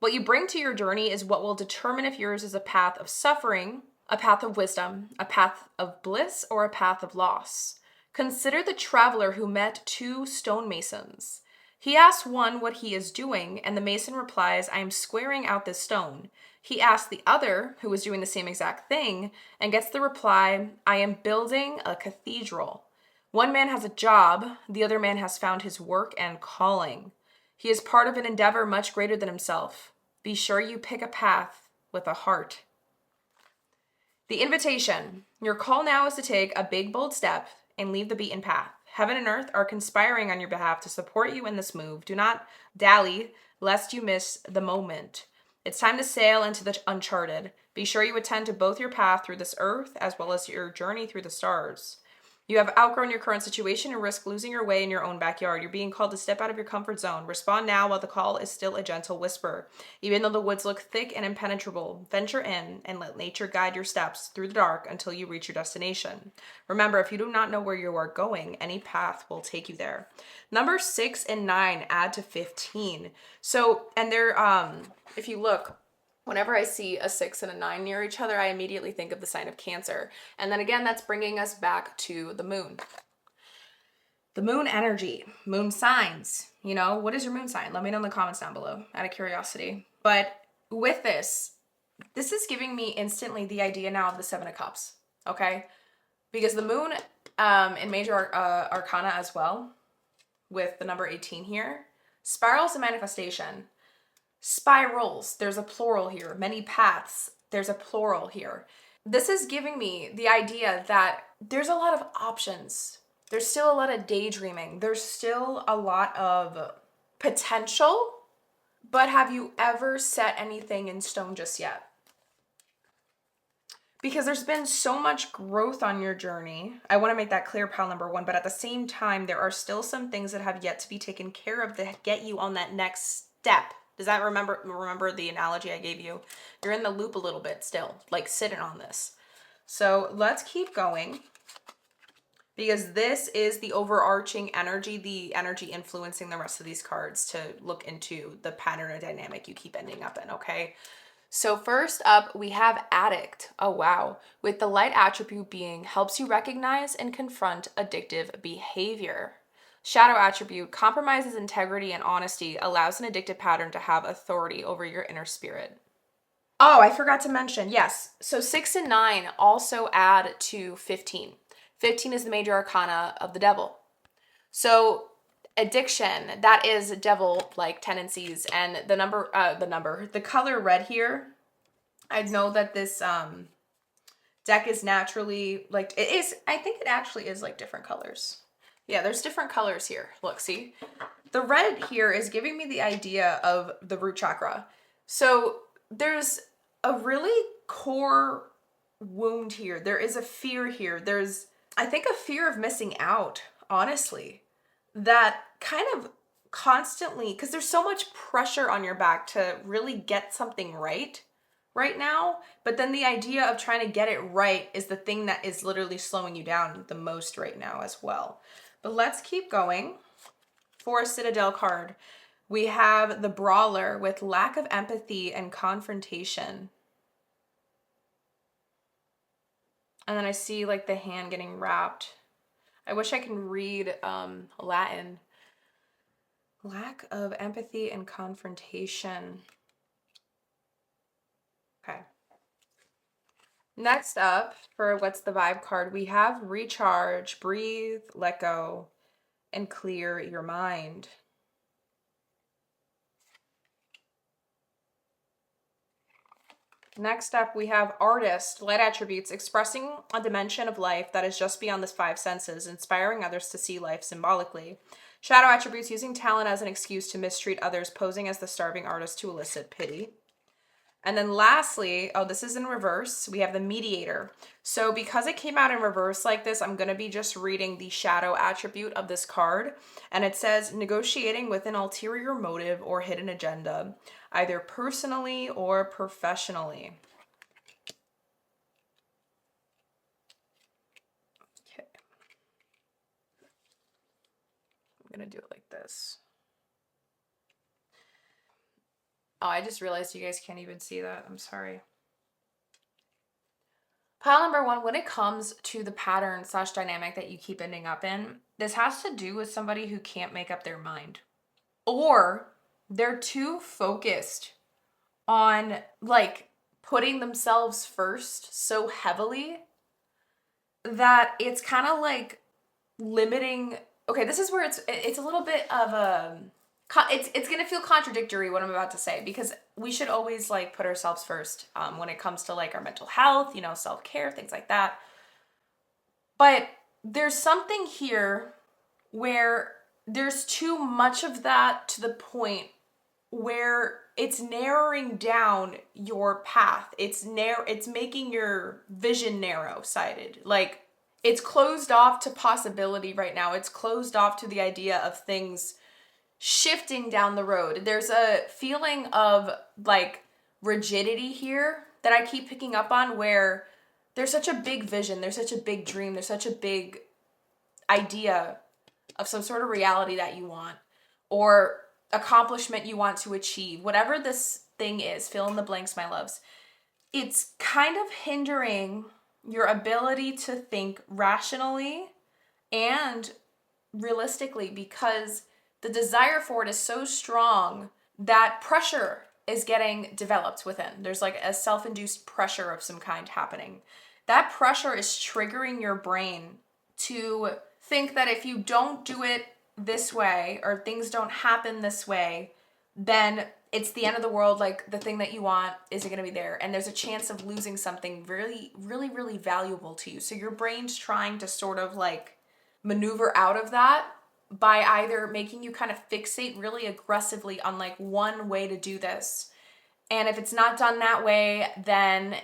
What you bring to your journey is what will determine if yours is a path of suffering, a path of wisdom, a path of bliss, or a path of loss. Consider the traveler who met 2 stonemasons. He asks one what he is doing, and the mason replies, I am squaring out this stone. He asks the other, who is doing the same exact thing, and gets the reply, I am building a cathedral. One man has a job, the other man has found his work and calling. He is part of an endeavor much greater than himself. Be sure you pick a path with a heart. The invitation. Your call now is to take a big, bold step and leave the beaten path. Heaven and earth are conspiring on your behalf to support you in this move. Do not dally, lest you miss the moment. It's time to sail into the uncharted. Be sure you attend to both your path through this earth as well as your journey through the stars. You have outgrown your current situation and risk losing your way in your own backyard. You're being called to step out of your comfort zone. Respond now while the call is still a gentle whisper. Even though the woods look thick and impenetrable, venture in and let nature guide your steps through the dark until you reach your destination. Remember, if you do not know where you are going, any path will take you there. Number 6 and 9 add to 15. So, and they're, if you look, whenever I see a 6 and a 9 near each other, I immediately think of the sign of Cancer. And then again, that's bringing us back to the moon. The moon energy, moon signs. What is your moon sign? Let me know in the comments down below, out of curiosity. But with this is giving me instantly the idea now of the 7 of Cups, okay? Because the moon in major arcana as well, with the number 18 here, spirals and manifestation. Spirals, there's a plural here. Many paths, there's a plural here. This is giving me the idea that there's a lot of options. There's still a lot of daydreaming. There's still a lot of potential, but have you ever set anything in stone just yet? Because there's been so much growth on your journey. I want to make that clear, pile number one, but at the same time, there are still some things that have yet to be taken care of that get you on that next step. Does that remember the analogy I gave you? You're in the loop a little bit still, like sitting on this. So let's keep going, because this is the overarching energy, the energy influencing the rest of these cards to look into the pattern or dynamic you keep ending up in, okay? So first up, we have addict. Oh, wow. With the light attribute being helps you recognize and confront addictive behavior. Shadow attribute compromises integrity and honesty, allows an addictive pattern to have authority over your inner spirit. Oh, I forgot to mention, yes. So 6 and 9 also add to 15. 15 is the major arcana of the devil. So addiction, that is devil-like tendencies, and the color red here, I know that this deck is naturally like, it is, I think it actually is like different colors. Yeah, there's different colors here. Look, see? The red here is giving me the idea of the root chakra. So there's a really core wound here. There is a fear here. There's, I think, a fear of missing out, honestly, that kind of constantly, because there's so much pressure on your back to really get something right now, but then the idea of trying to get it right is the thing that is literally slowing you down the most right now as well. But let's keep going. For a Citadel card, we have the Brawler with lack of empathy and confrontation. And then I see like the hand getting wrapped. I wish I can read Latin. Lack of empathy and confrontation. Okay. Next up, for what's the vibe card, we have recharge, breathe, let go, and clear your mind. Next up, we have artist, light attributes, expressing a dimension of life that is just beyond the five senses, inspiring others to see life symbolically. Shadow attributes, using talent as an excuse to mistreat others, posing as the starving artist to elicit pity. And then lastly, oh, this is in reverse, we have the mediator. So because it came out in reverse like this, I'm going to be just reading the shadow attribute of this card. And it says, negotiating with an ulterior motive or hidden agenda, either personally or professionally. Okay. I'm going to do it like this. Oh, I just realized you guys can't even see that. I'm sorry. Pile number one, when it comes to the pattern / dynamic that you keep ending up in, this has to do with somebody who can't make up their mind. Or they're too focused on like putting themselves first so heavily that it's kind of like limiting. Okay, this is where it's a little bit of a, it's going to feel contradictory what I'm about to say, because we should always like put ourselves first when it comes to like our mental health, you know, self-care, things like that. But there's something here where there's too much of that to the point where it's narrowing down your path. It's making your vision narrow-sided. Like, it's closed off to possibility right now. It's closed off to the idea of things shifting down the road. There's a feeling of like rigidity here that I keep picking up on, where there's such a big vision, there's such a big dream, there's such a big idea of some sort of reality that you want, or accomplishment you want to achieve, whatever this thing is, fill in the blanks, my loves. It's kind of hindering your ability to think rationally and realistically, because the desire for it is so strong that pressure is getting developed within. There's like a self-induced pressure of some kind happening. That pressure is triggering your brain to think that if you don't do it this way, or things don't happen this way, then it's the end of the world, like the thing that you want isn't going to be there, and there's a chance of losing something really, really, really valuable to you. So your brain's trying to sort of like maneuver out of that by either making you kind of fixate really aggressively on like one way to do this. And if it's not done that way, then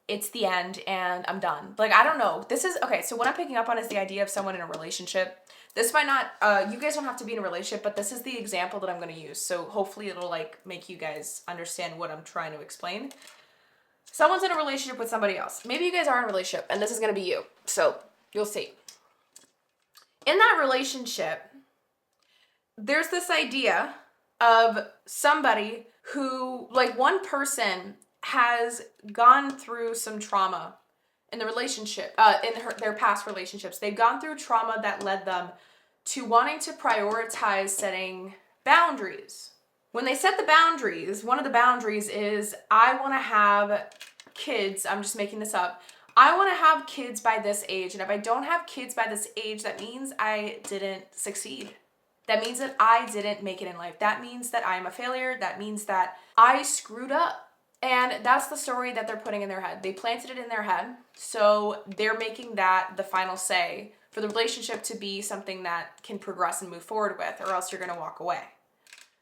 it's the end and I'm done. Like, I don't know. This is, okay, so what I'm picking up on is the idea of someone in a relationship. This might not, you guys don't have to be in a relationship, but this is the example that I'm going to use. So hopefully it'll like make you guys understand what I'm trying to explain. Someone's in a relationship with somebody else. Maybe you guys are in a relationship and this is going to be you. So you'll see. In that relationship, there's this idea of somebody who, like, one person has gone through some trauma in the relationship, their past relationships. They've gone through trauma that led them to wanting to prioritize setting boundaries. When they set the boundaries, one of the boundaries is, I want to have kids. I'm just making this up. I want to have kids by this age. And if I don't have kids by this age, that means I didn't succeed. That means that I didn't make it in life. That means that I'm a failure. That means that I screwed up. And that's the story that they're putting in their head. They planted it in their head. So they're making that the final say for the relationship to be something that can progress and move forward with, or else you're going to walk away.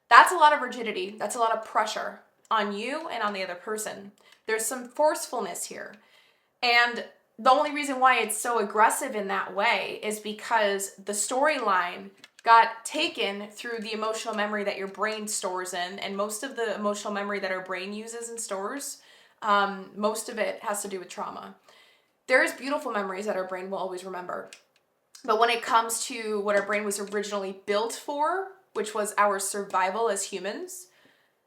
That's a lot of rigidity. That's a lot of pressure on you and on the other person. There's some forcefulness here. And the only reason why it's so aggressive in that way is because the storyline got taken through the emotional memory that your brain stores in. And most of the emotional memory that our brain uses and stores, most of it has to do with trauma. There's beautiful memories that our brain will always remember. But when it comes to what our brain was originally built for, which was our survival as humans,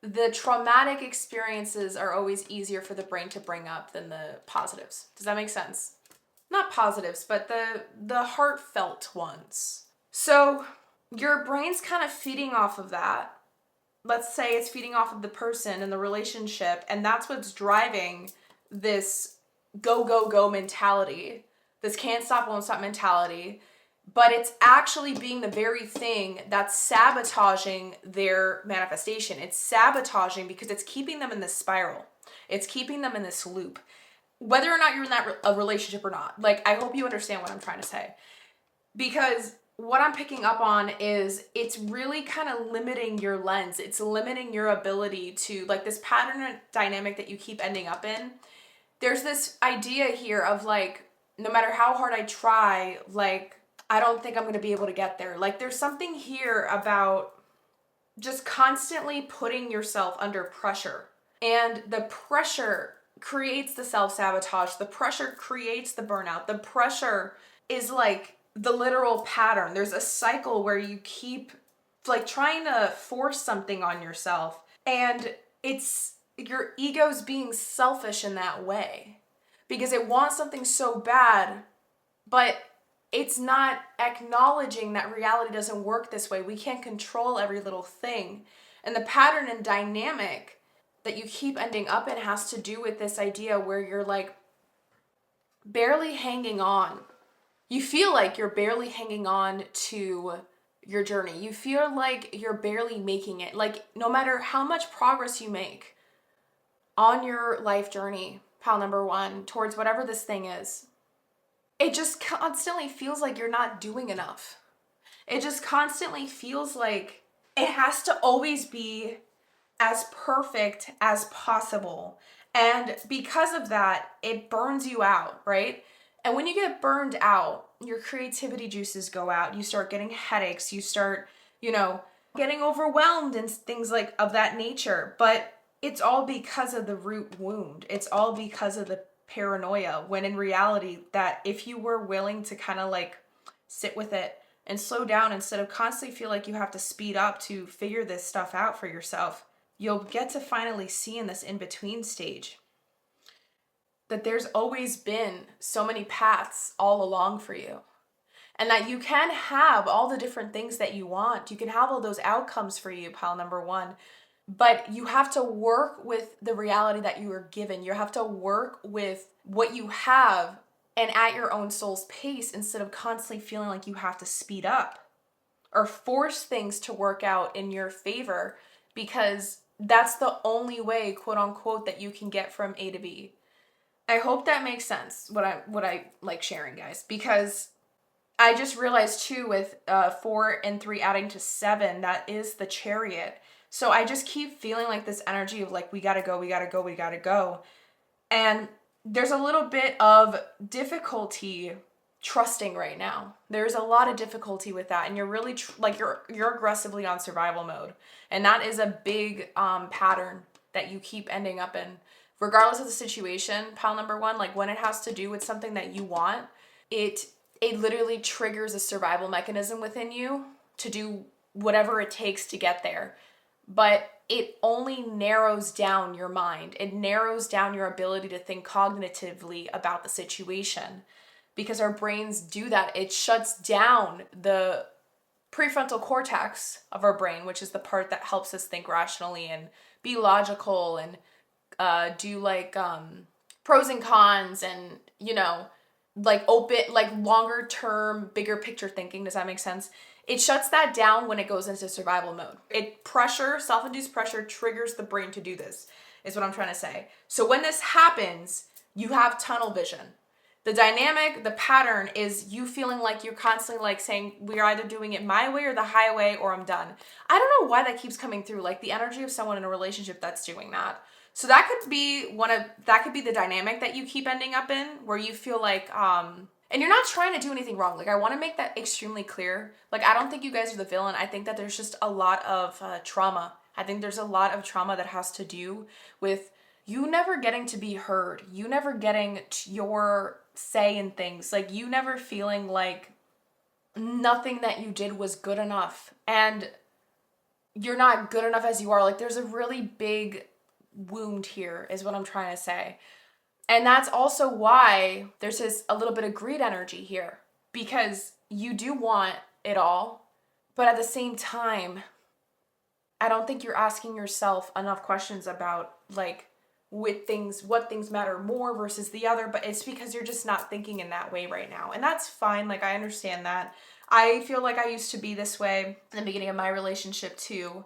the traumatic experiences are always easier for the brain to bring up than the positives. Does that make sense? Not positives, but the heartfelt ones. So your brain's kind of feeding off of that. Let's say it's feeding off of the person and the relationship, and that's what's driving this go, go, go mentality, this can't stop, won't stop mentality. But it's actually being the very thing that's sabotaging their manifestation. It's sabotaging because it's keeping them in this spiral. It's keeping them in this loop. Whether or not you're in a relationship or not. Like, I hope you understand what I'm trying to say. Because what I'm picking up on is it's really kind of limiting your lens. It's limiting your ability to, like, this pattern dynamic that you keep ending up in. There's this idea here of, like, no matter how hard I try, like, I don't think I'm going to be able to get there. Like, there's something here about just constantly putting yourself under pressure. And the pressure creates the self-sabotage. The pressure creates the burnout. The pressure is like the literal pattern. There's a cycle where you keep like trying to force something on yourself. And it's your ego's being selfish in that way. Because it wants something so bad, but it's not acknowledging that reality doesn't work this way. We can't control every little thing. And the pattern and dynamic that you keep ending up in has to do with this idea where you're like barely hanging on. You feel like you're barely hanging on to your journey. You feel like you're barely making it. Like, no matter how much progress you make on your life journey, pal number one, towards whatever this thing is, it just constantly feels like you're not doing enough. It just constantly feels like it has to always be as perfect as possible. And because of that, it burns you out, right? And when you get burned out, your creativity juices go out. You start getting headaches. You start, getting overwhelmed and things like of that nature. But it's all because of the root wound. It's all because of the paranoia, when in reality that if you were willing to kind of like sit with it and slow down instead of constantly feel like you have to speed up to figure this stuff out for yourself, you'll get to finally see in this in-between stage that there's always been so many paths all along for you, and that you can have all the different things that you want. You can have all those outcomes for you, pile number one. But you have to work with the reality that you are given. You have to work with what you have and at your own soul's pace instead of constantly feeling like you have to speed up or force things to work out in your favor, because that's the only way, quote unquote, that you can get from A to B. I hope that makes sense, what I like sharing, guys, because I just realized too with 4 and 3 adding to 7, that is the Chariot. So I just keep feeling like this energy of like, we gotta go, we gotta go, we gotta go. And there's a little bit of difficulty trusting right now. There's a lot of difficulty with that, and you're really like you're aggressively on survival mode, and that is a big pattern that you keep ending up in, regardless of the situation. Pile number one, like when it has to do with something that you want, it literally triggers a survival mechanism within you to do whatever it takes to get there. But it only narrows down your mind. It narrows down your ability to think cognitively about the situation, because our brains do that. It shuts down the prefrontal cortex of our brain, which is the part that helps us think rationally and be logical and do like pros and cons and, like open, like longer term, bigger picture thinking. Does that make sense? It shuts that down when it goes into survival mode. Self-induced pressure triggers the brain to do this, is what I'm trying to say. So when this happens, you have tunnel vision. The dynamic, the pattern is you feeling like you're constantly like saying, we're either doing it my way or the highway or I'm done. I don't know why that keeps coming through, like the energy of someone in a relationship that's doing that. So that could be the dynamic that you keep ending up in, where you feel like, and you're not trying to do anything wrong. Like, I want to make that extremely clear. Like, I don't think you guys are the villain. I think that there's just a lot of trauma. I think there's a lot of trauma that has to do with you never getting to be heard. You never getting your say in things. Like, you never feeling like nothing that you did was good enough. And you're not good enough as you are. Like, there's a really big wound here, is what I'm trying to say. And that's also why there's a little bit of greed energy here, because you do want it all, but at the same time, I don't think you're asking yourself enough questions about like what things matter more versus the other, but it's because you're just not thinking in that way right now. And that's fine. Like, I understand that. I feel like I used to be this way in the beginning of my relationship too,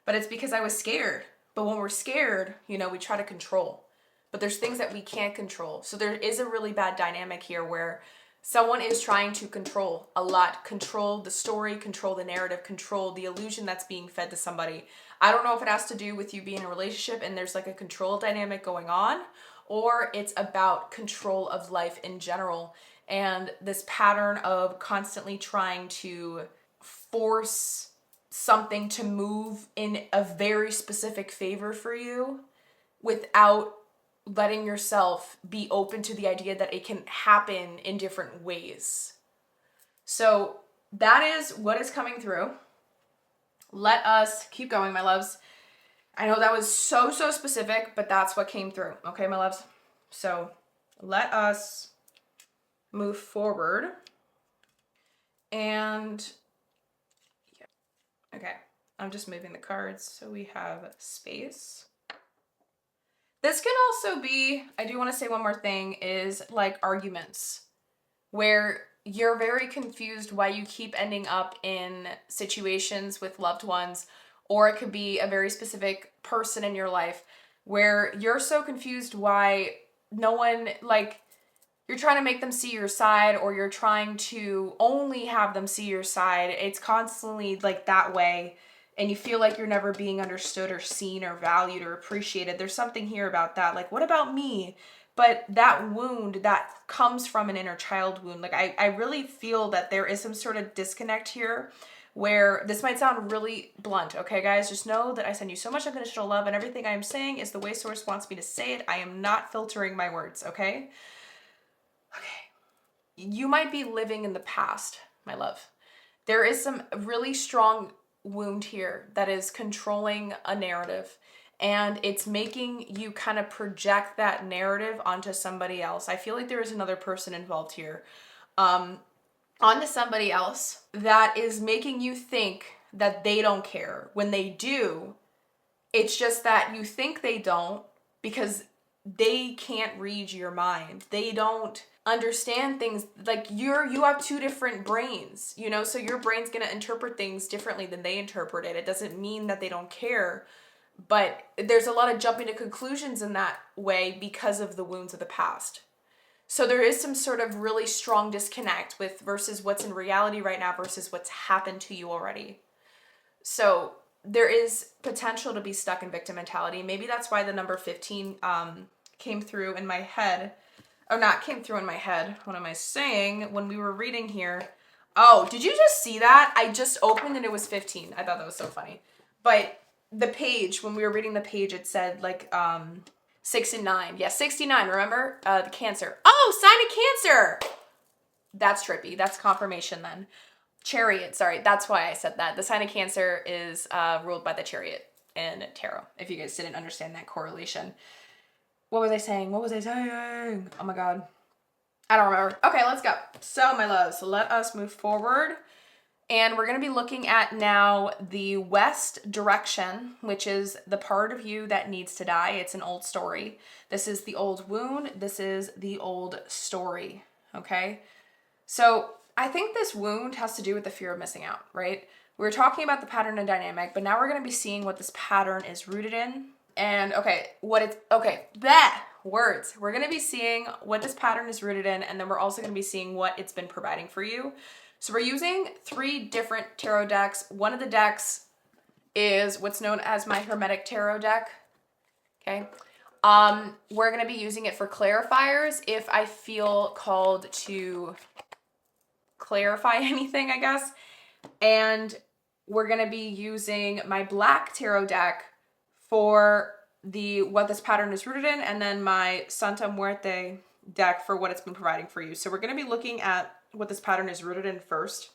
but it's because I was scared. But when we're scared, we try to control. But there's things that we can't control. So there is a really bad dynamic here where someone is trying to control a lot, control the story, control the narrative, control the illusion that's being fed to somebody. I don't know if it has to do with you being in a relationship and there's like a control dynamic going on, or it's about control of life in general and this pattern of constantly trying to force something to move in a very specific favor for you without letting yourself be open to the idea that it can happen in different ways. So that is what is coming through. Let us keep going, my loves. I know that was so specific, but that's what came through. Okay, my loves? So let us move forward. And yeah. Okay, I'm just moving the cards so we have space. This can also be, I do want to say one more thing, is like arguments where you're very confused why you keep ending up in situations with loved ones, or it could be a very specific person in your life where you're so confused why no one, like, you're trying to make them see your side, or you're trying to only have them see your side. It's constantly like that way. And you feel like you're never being understood or seen or valued or appreciated. There's something here about that. Like, what about me? But that wound, that comes from an inner child wound. Like, I really feel that there is some sort of disconnect here where this might sound really blunt. Okay, guys, just know that I send you so much unconditional love, and everything I am saying is the way Source wants me to say it. I am not filtering my words, okay? Okay. You might be living in the past, my love. There is some really strong wound here that is controlling a narrative, and it's making you kind of project that narrative onto somebody else. I feel like there is another person involved here, onto somebody else that is making you think that they don't care when they do. It's just that you think they don't because they can't read your mind. They don't understand things. Like, you have two different brains, so your brain's going to interpret things differently than they interpret it. It doesn't mean that they don't care, But there's a lot of jumping to conclusions in that way because of the wounds of the past. So there is some sort of really strong disconnect with versus what's in reality right now versus what's happened to you already. So there is potential to be stuck in victim mentality. Maybe that's why the number 15 came through in my head. Oh, not came through in my head. What am I saying? When we were reading here. Oh, did you just see that? I just opened and it was 15. I thought that was so funny. But the page, when we were reading the page, it said like 69. Yeah, 69, remember? The Cancer. Oh, sign of Cancer! That's trippy. That's confirmation then. Chariot, sorry. That's why I said that. The sign of Cancer is ruled by the Chariot in tarot, if you guys didn't understand that correlation. What was I saying? Oh my God. I don't remember. Okay, let's go. So, my loves, let us move forward. And we're going to be looking at now the west direction, which is the part of you that needs to die. It's an old story. This is the old wound. This is the old story. Okay? So, I think this wound has to do with the fear of missing out, right? We were talking about the pattern and dynamic, but now we're going to be seeing what this pattern is rooted in. And words. We're going to be seeing what this pattern is rooted in, and then we're also going to be seeing what it's been providing for you. So we're using 3 different tarot decks. One of the decks is what's known as my Hermetic Tarot deck. Okay. We're going to be using it for clarifiers if I feel called to clarify anything, I guess. And we're going to be using my Black Tarot deck for what this pattern is rooted in, and then my Santa Muerte deck for what it's been providing for you. So we're going to be looking at what this pattern is rooted in first.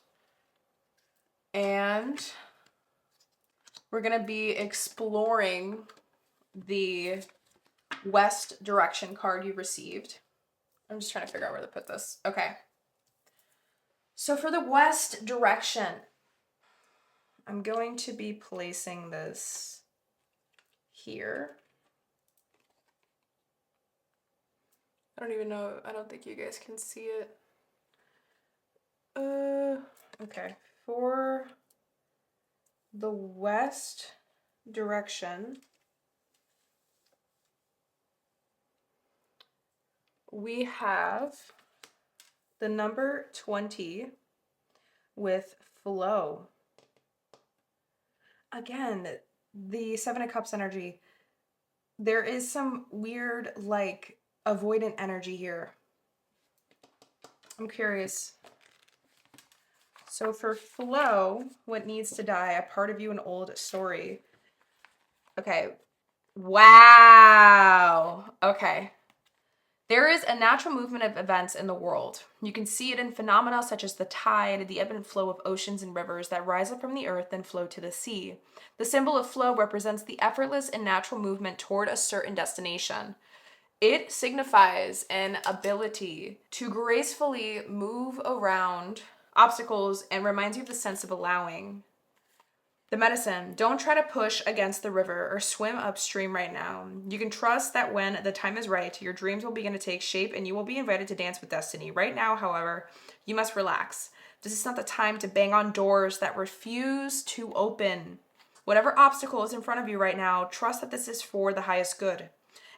And we're going to be exploring the west direction card you received. I'm just trying to figure out where to put this. Okay. So for the west direction, I'm going to be placing this here. I don't even know. I don't think you guys can see it. Okay. For the west direction, we have the number 20 with flow. Again, the 7 of Cups energy. There is some weird, like, avoidant energy here. I'm curious. So for flow, what needs to die? A part of you, an old story. Okay. Wow. Okay. There is a natural movement of events in the world. You can see it in phenomena such as the tide, the ebb and flow of oceans and rivers that rise up from the earth and flow to the sea. The symbol of flow represents the effortless and natural movement toward a certain destination. It signifies an ability to gracefully move around obstacles and reminds you of the sense of allowing. The medicine. Don't try to push against the river or swim upstream right now. You can trust that when the time is right, your dreams will begin to take shape and you will be invited to dance with destiny. Right now, however, you must relax. This is not the time to bang on doors that refuse to open. Whatever obstacle is in front of you right now, trust that this is for the highest good.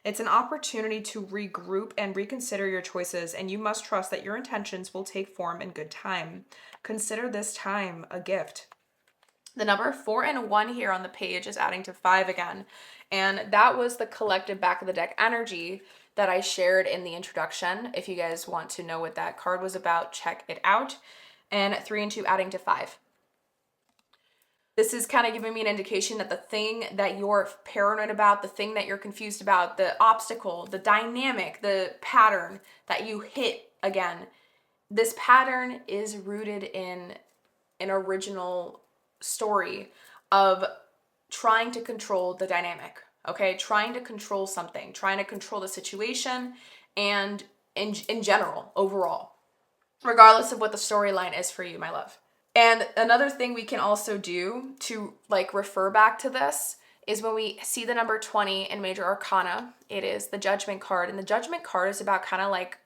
It's an opportunity to regroup and reconsider your choices, and you must trust that your intentions will take form in good time. Consider this time a gift. The number 4 and 1 here on the page is adding to 5 again. And that was the collective back of the deck energy that I shared in the introduction. If you guys want to know what that card was about, check it out. And 3 and 2 adding to 5. This is kind of giving me an indication that the thing that you're paranoid about, the thing that you're confused about, the obstacle, the dynamic, the pattern that you hit again, this pattern is rooted in an original story of trying to control the dynamic, okay? Trying to control something, trying to control the situation, and in general, overall, regardless of what the storyline is for you, my love. And another thing we can also do to like refer back to this is when we see the number 20 in Major Arcana, it is the Judgment card. And the Judgment card is about kind of like,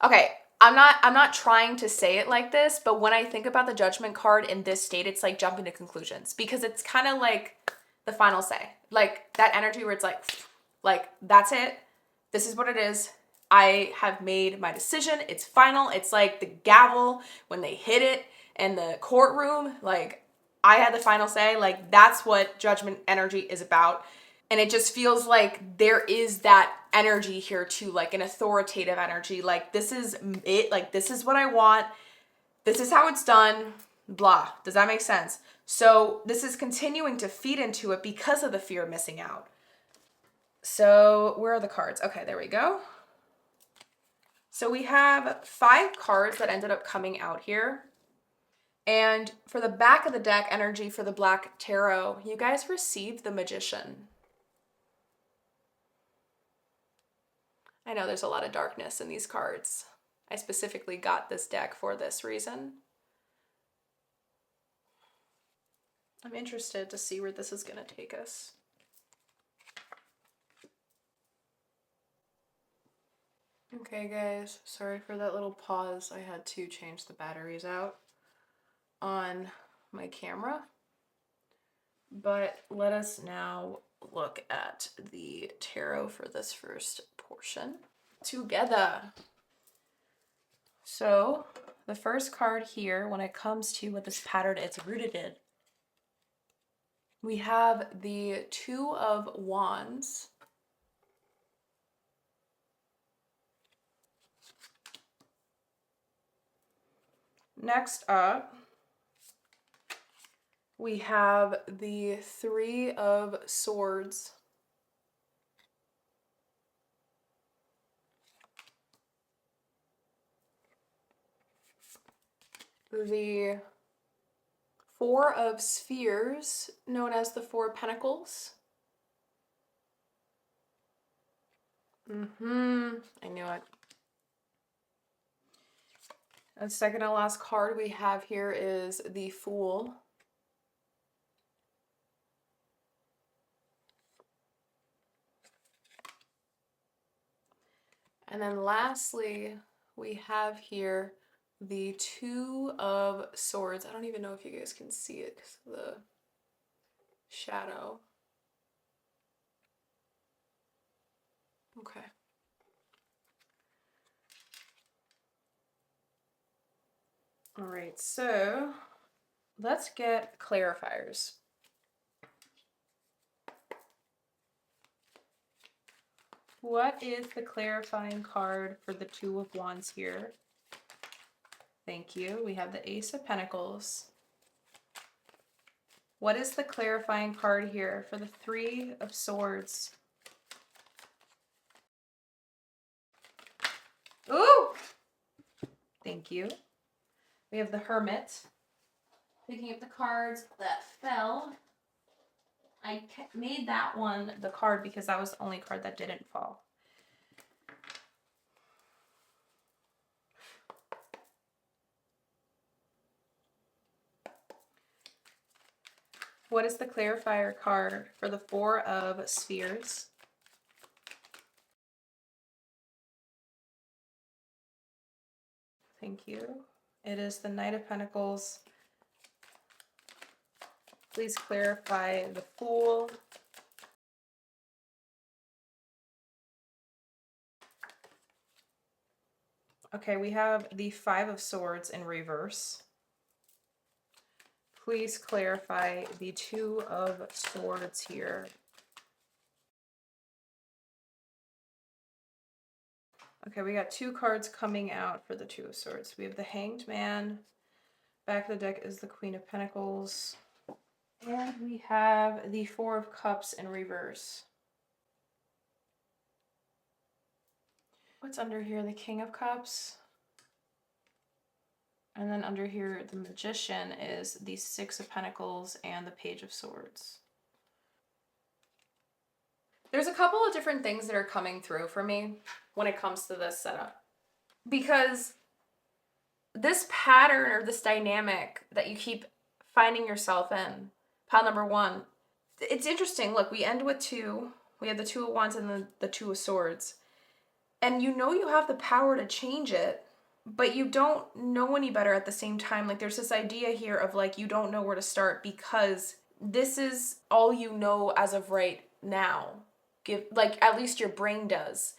okay, I'm not trying to say it like this, but when I think about the Judgment card in this state, it's like jumping to conclusions because it's kind of like the final say. Like that energy where it's like that's it. This is what it is. I have made my decision. It's final. It's like the gavel when they hit it in the courtroom. Like I had the final say. Like that's what judgment energy is about. And it just feels like there is that energy here too, like an authoritative energy. Like this is it. Like this is what I want. This is how it's done. Blah. Does that make sense? So this is continuing to feed into it because of the fear of missing out. So where are the cards? Okay, there we go. So we have 5 cards that ended up coming out here. And for the back of the deck energy for the Black Tarot, you guys received the Magician. I know there's a lot of darkness in these cards. I specifically got this deck for this reason. I'm interested to see where this is going to take us. Okay guys, sorry for that little pause. I had to change the batteries out on my camera. But let us now look at the tarot for this first portion together. So the first card here, when it comes to what this pattern is rooted in, we have the Two of Wands. Next up, we have the Three of Swords. The Four of Spheres, known as the Four of Pentacles. I knew it. The second to last card we have here is the Fool. And then lastly, we have here the Two of Swords. I don't even know if you guys can see it because of the shadow. Okay. All right, so let's get clarifiers. What is the clarifying card for the Two of Wands here? Thank you. We have the Ace of Pentacles. What is the clarifying card here for the Three of Swords? Ooh! Thank you. We have the Hermit. Picking up the cards that fell. I made that one the card because that was the only card that didn't fall. What is the clarifier card for the Four of Spheres? Thank you. It is the Knight of Pentacles. Please clarify the Fool. Okay, we have the Five of Swords in reverse. Please clarify the Two of Swords here. Okay, we got 2 cards coming out for the Two of Swords. We have the Hanged Man. Back of the deck is the Queen of Pentacles. And we have the Four of Cups in reverse. What's under here? The King of Cups. And then under here, the Magician is the Six of Pentacles and the Page of Swords. There's a couple of different things that are coming through for me when it comes to this setup. Because this pattern or this dynamic that you keep finding yourself in, pile number 1, it's interesting. Look, we end with 2. We have the Two of Wands and the Two of Swords. And you know you have the power to change it, but you don't know any better at the same time. Like there's this idea here of like you don't know where to start because this is all you know as of right now. At least your brain does.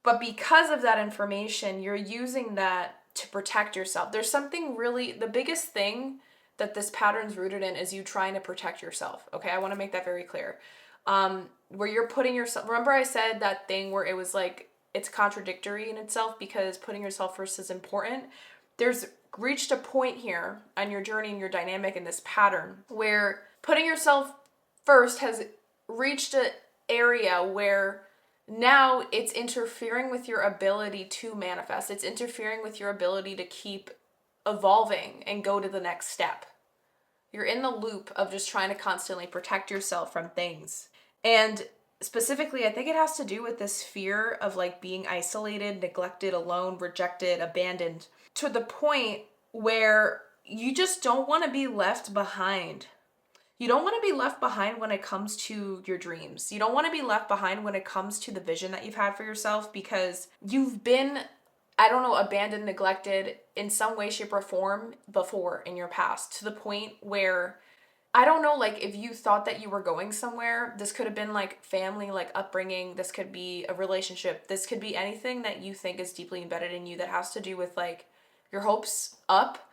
But because of that information, you're using that to protect yourself. There's something really, the biggest thing that this pattern's rooted in is you trying to protect yourself. Okay, I want to make that very clear. Where you're putting yourself, remember I said that thing where it was like, it's contradictory in itself because putting yourself first is important. There's reached a point here on your journey and your dynamic in this pattern where putting yourself first has reached an area where now it's interfering with your ability to manifest. It's interfering with your ability to keep evolving and go to the next step. You're in the loop of just trying to constantly protect yourself from things. And specifically, I think it has to do with this fear of like being isolated, neglected, alone, rejected, abandoned, to the point where you just don't want to be left behind. You don't want to be left behind when it comes to your dreams. You don't want to be left behind when it comes to the vision that you've had for yourself, because you've been, I don't know, abandoned, neglected in some way, shape, or form before in your past, to the point where, I don't know, like if you thought that you were going somewhere, this could have been like family, like upbringing, this could be a relationship, this could be anything that you think is deeply embedded in you that has to do with like your hopes up,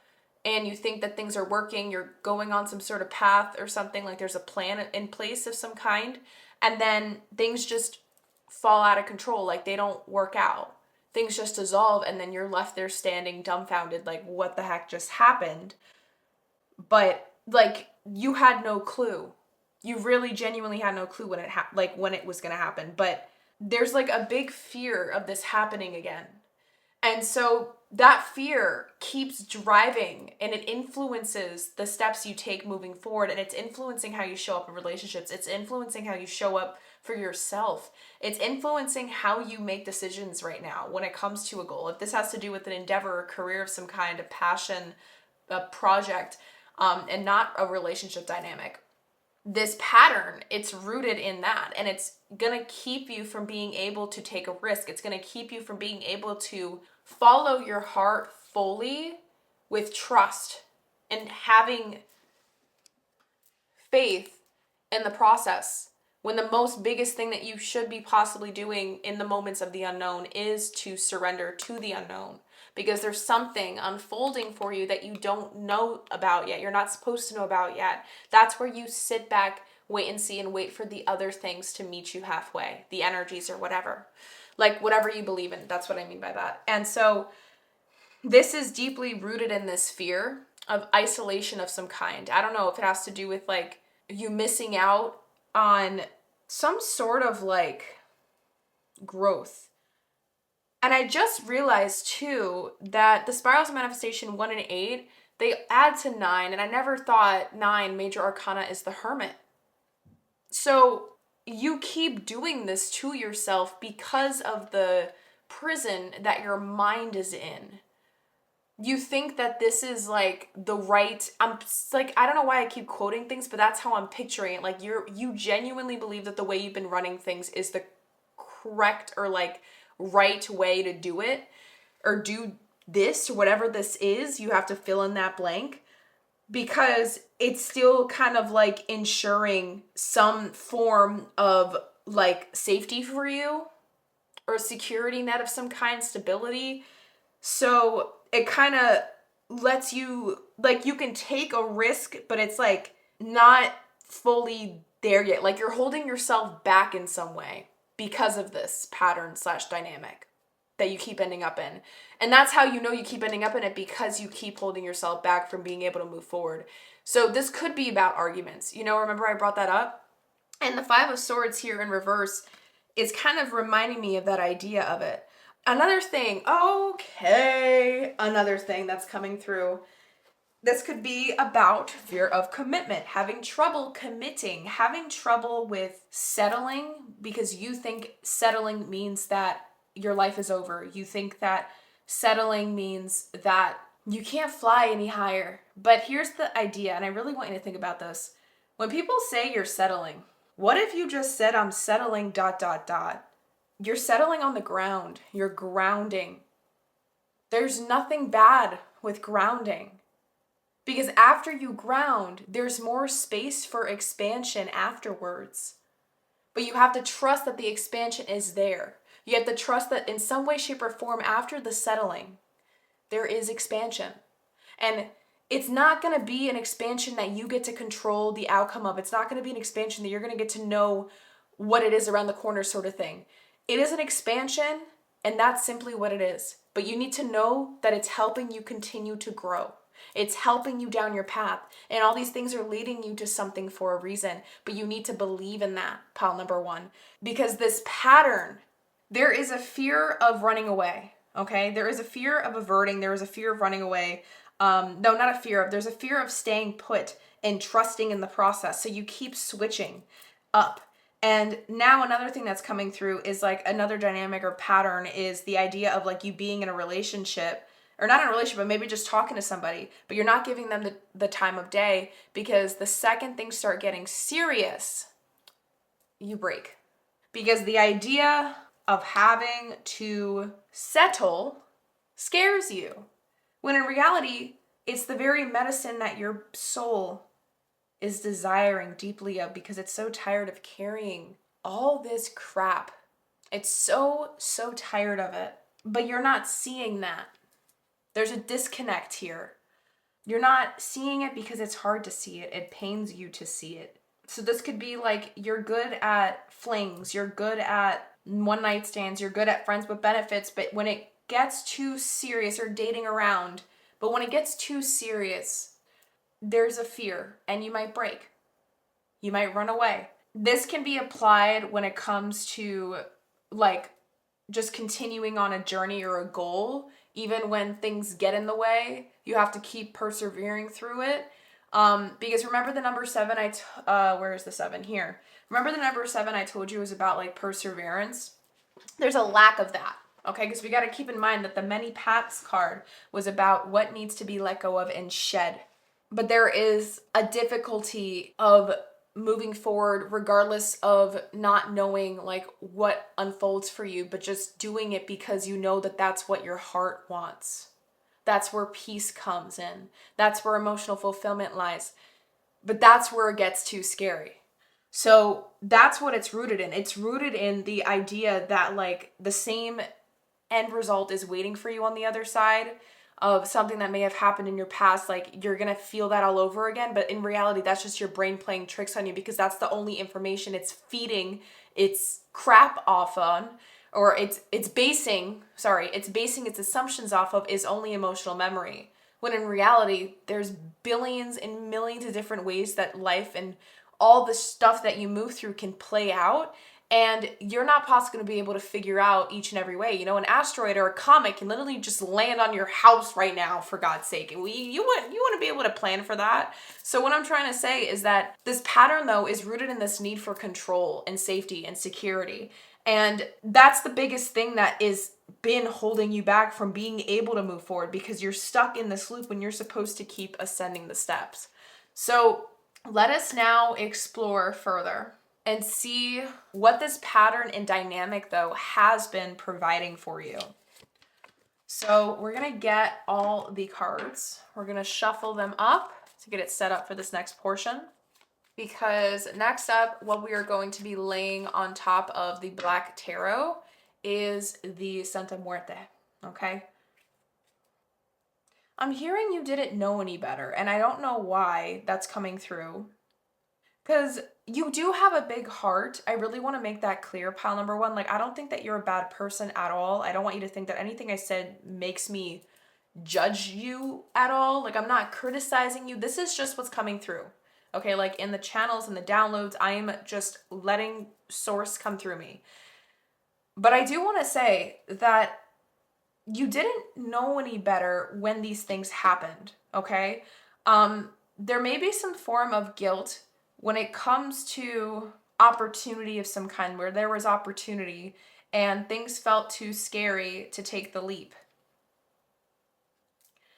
and you think that things are working, you're going on some sort of path or something, like there's a plan in place of some kind, and then things just fall out of control, like they don't work out. Things just dissolve, and then you're left there standing dumbfounded, like what the heck just happened? But like you had no clue. You really genuinely had no clue when when it was going to happen. But there's like a big fear of this happening again. And so that fear keeps driving, and it influences the steps you take moving forward, and it's influencing how you show up in relationships. It's influencing how you show up for yourself. It's influencing how you make decisions right now when it comes to a goal. If this has to do with an endeavor, a career of some kind, a passion, a project, and not a relationship dynamic. This pattern, it's rooted in that, and it's gonna keep you from being able to take a risk. It's gonna keep you from being able to follow your heart fully with trust and having faith in the process, when the most biggest thing that you should be possibly doing in the moments of the unknown is to surrender to the unknown, because there's something unfolding for you that you don't know about yet. You're not supposed to know about yet. That's where you sit back, wait and see, and wait for the other things to meet you halfway, the energies or whatever. Like whatever you believe in, that's what I mean by that. And so this is deeply rooted in this fear of isolation of some kind. I don't know if it has to do with like you missing out on some sort of like growth. And I just realized too that the spirals of manifestation 1 and 8, they add to 9, and I never thought 9, major arcana, is the Hermit. So you keep doing this to yourself because of the prison that your mind is in. You think that this is like the right, I'm like, I don't know why I keep quoting things, but that's how I'm picturing it. Like you genuinely believe that the way you've been running things is the correct or like right way to do it, or do this, or whatever this is. You have to fill in that blank, because it's still kind of like ensuring some form of like safety for you, or a security net of some kind, stability. So it kind of lets you, like, you can take a risk, but it's like not fully there yet. Like you're holding yourself back in some way because of this pattern / dynamic that you keep ending up in. And that's how you know you keep ending up in it, because you keep holding yourself back from being able to move forward. So this could be about arguments. You know, remember I brought that up? And the 5 of Swords here in reverse is kind of reminding me of that idea of it. Another thing that's coming through, this could be about fear of commitment, having trouble committing, having trouble with settling, because you think settling means that your life is over. You think that settling means that you can't fly any higher. But here's the idea, and I really want you to think about this. When people say you're settling, what if you just said, I'm settling ... You're settling on the ground. You're grounding. There's nothing bad with grounding, Because after you ground, there's more space for expansion afterwards. But you have to trust that the expansion is there. You have to trust that in some way, shape, or form, after the settling, there is expansion. And it's not going to be an expansion that you get to control the outcome of. It's not going to be an expansion that you're going to get to know what it is around the corner sort of thing. It is an expansion, and that's simply what it is. But you need to know that it's helping you continue to grow. It's helping you down your path. And all these things are leading you to something for a reason. But you need to believe in that, pile number one. Because this pattern, there is a fear of running away. Okay? There is a fear of averting. There is a fear of running away. No, not a fear of. There's a fear of staying put and trusting in the process. So you keep switching up. And now another thing that's coming through is like another dynamic or pattern is the idea of like you being in a relationship, or not in a relationship, but maybe just talking to somebody, but you're not giving them the time of day, because the second things start getting serious, you break. Because the idea of having to settle scares you. When in reality, it's the very medicine that your soul is desiring deeply of, because it's so tired of carrying all this crap. It's so tired of it. But you're not seeing that. There's a disconnect here. You're not seeing it because it's hard to see it. It pains you to see it. So this could be like you're good at flings, you're good at one night stands, you're good at friends with benefits, but when it gets too serious, or dating around, but when it gets too serious, there's a fear and you might break. You might run away. This can be applied when it comes to like just continuing on a journey or a goal. Even when things get in the way, you have to keep persevering through it. Because remember the number 7, where is the 7? Here. Remember the number 7 I told you was about like perseverance? There's a lack of that. Okay, because we got to keep in mind that the many paths card was about what needs to be let go of and shed. But there is a difficulty of moving forward regardless of not knowing like what unfolds for you, but just doing it because you know that that's what your heart wants. That's where peace comes in. That's where emotional fulfillment lies. But that's where it gets too scary. So that's what it's rooted in. It's rooted in the idea that like the same end result is waiting for you on the other side of something that may have happened in your past. Like you're gonna feel that all over again, but in reality that's just your brain playing tricks on you, because that's the only information it's feeding its crap off on, or it's basing its assumptions off of, is only emotional memory, when in reality there's billions and millions of different ways that life and all the stuff that you move through can play out. And you're not possibly going to be able to figure out each and every way. You know, an asteroid or a comet can literally just land on your house right now, for God's sake. And you want to be able to plan for that. So what I'm trying to say is that this pattern, though, is rooted in this need for control and safety and security. And that's the biggest thing that is been holding you back from being able to move forward, because you're stuck in this loop when you're supposed to keep ascending the steps. So let us now explore further and see what this pattern and dynamic, though, has been providing for you. So we're going to get all the cards. We're going to shuffle them up to get it set up for this next portion. Because next up, what we are going to be laying on top of the Black Tarot is the Santa Muerte, okay? I'm hearing you didn't know any better, and I don't know why that's coming through. Because you do have a big heart. I really want to make that clear, pile number 1. Like, I don't think that you're a bad person at all. I don't want you to think that anything I said makes me judge you at all. Like, I'm not criticizing you. This is just what's coming through. Okay, like in the channels and the downloads, I'm just letting source come through me. But I do want to say that you didn't know any better when these things happened, okay? There may be some form of guilt when it comes to opportunity of some kind, where there was opportunity and things felt too scary to take the leap.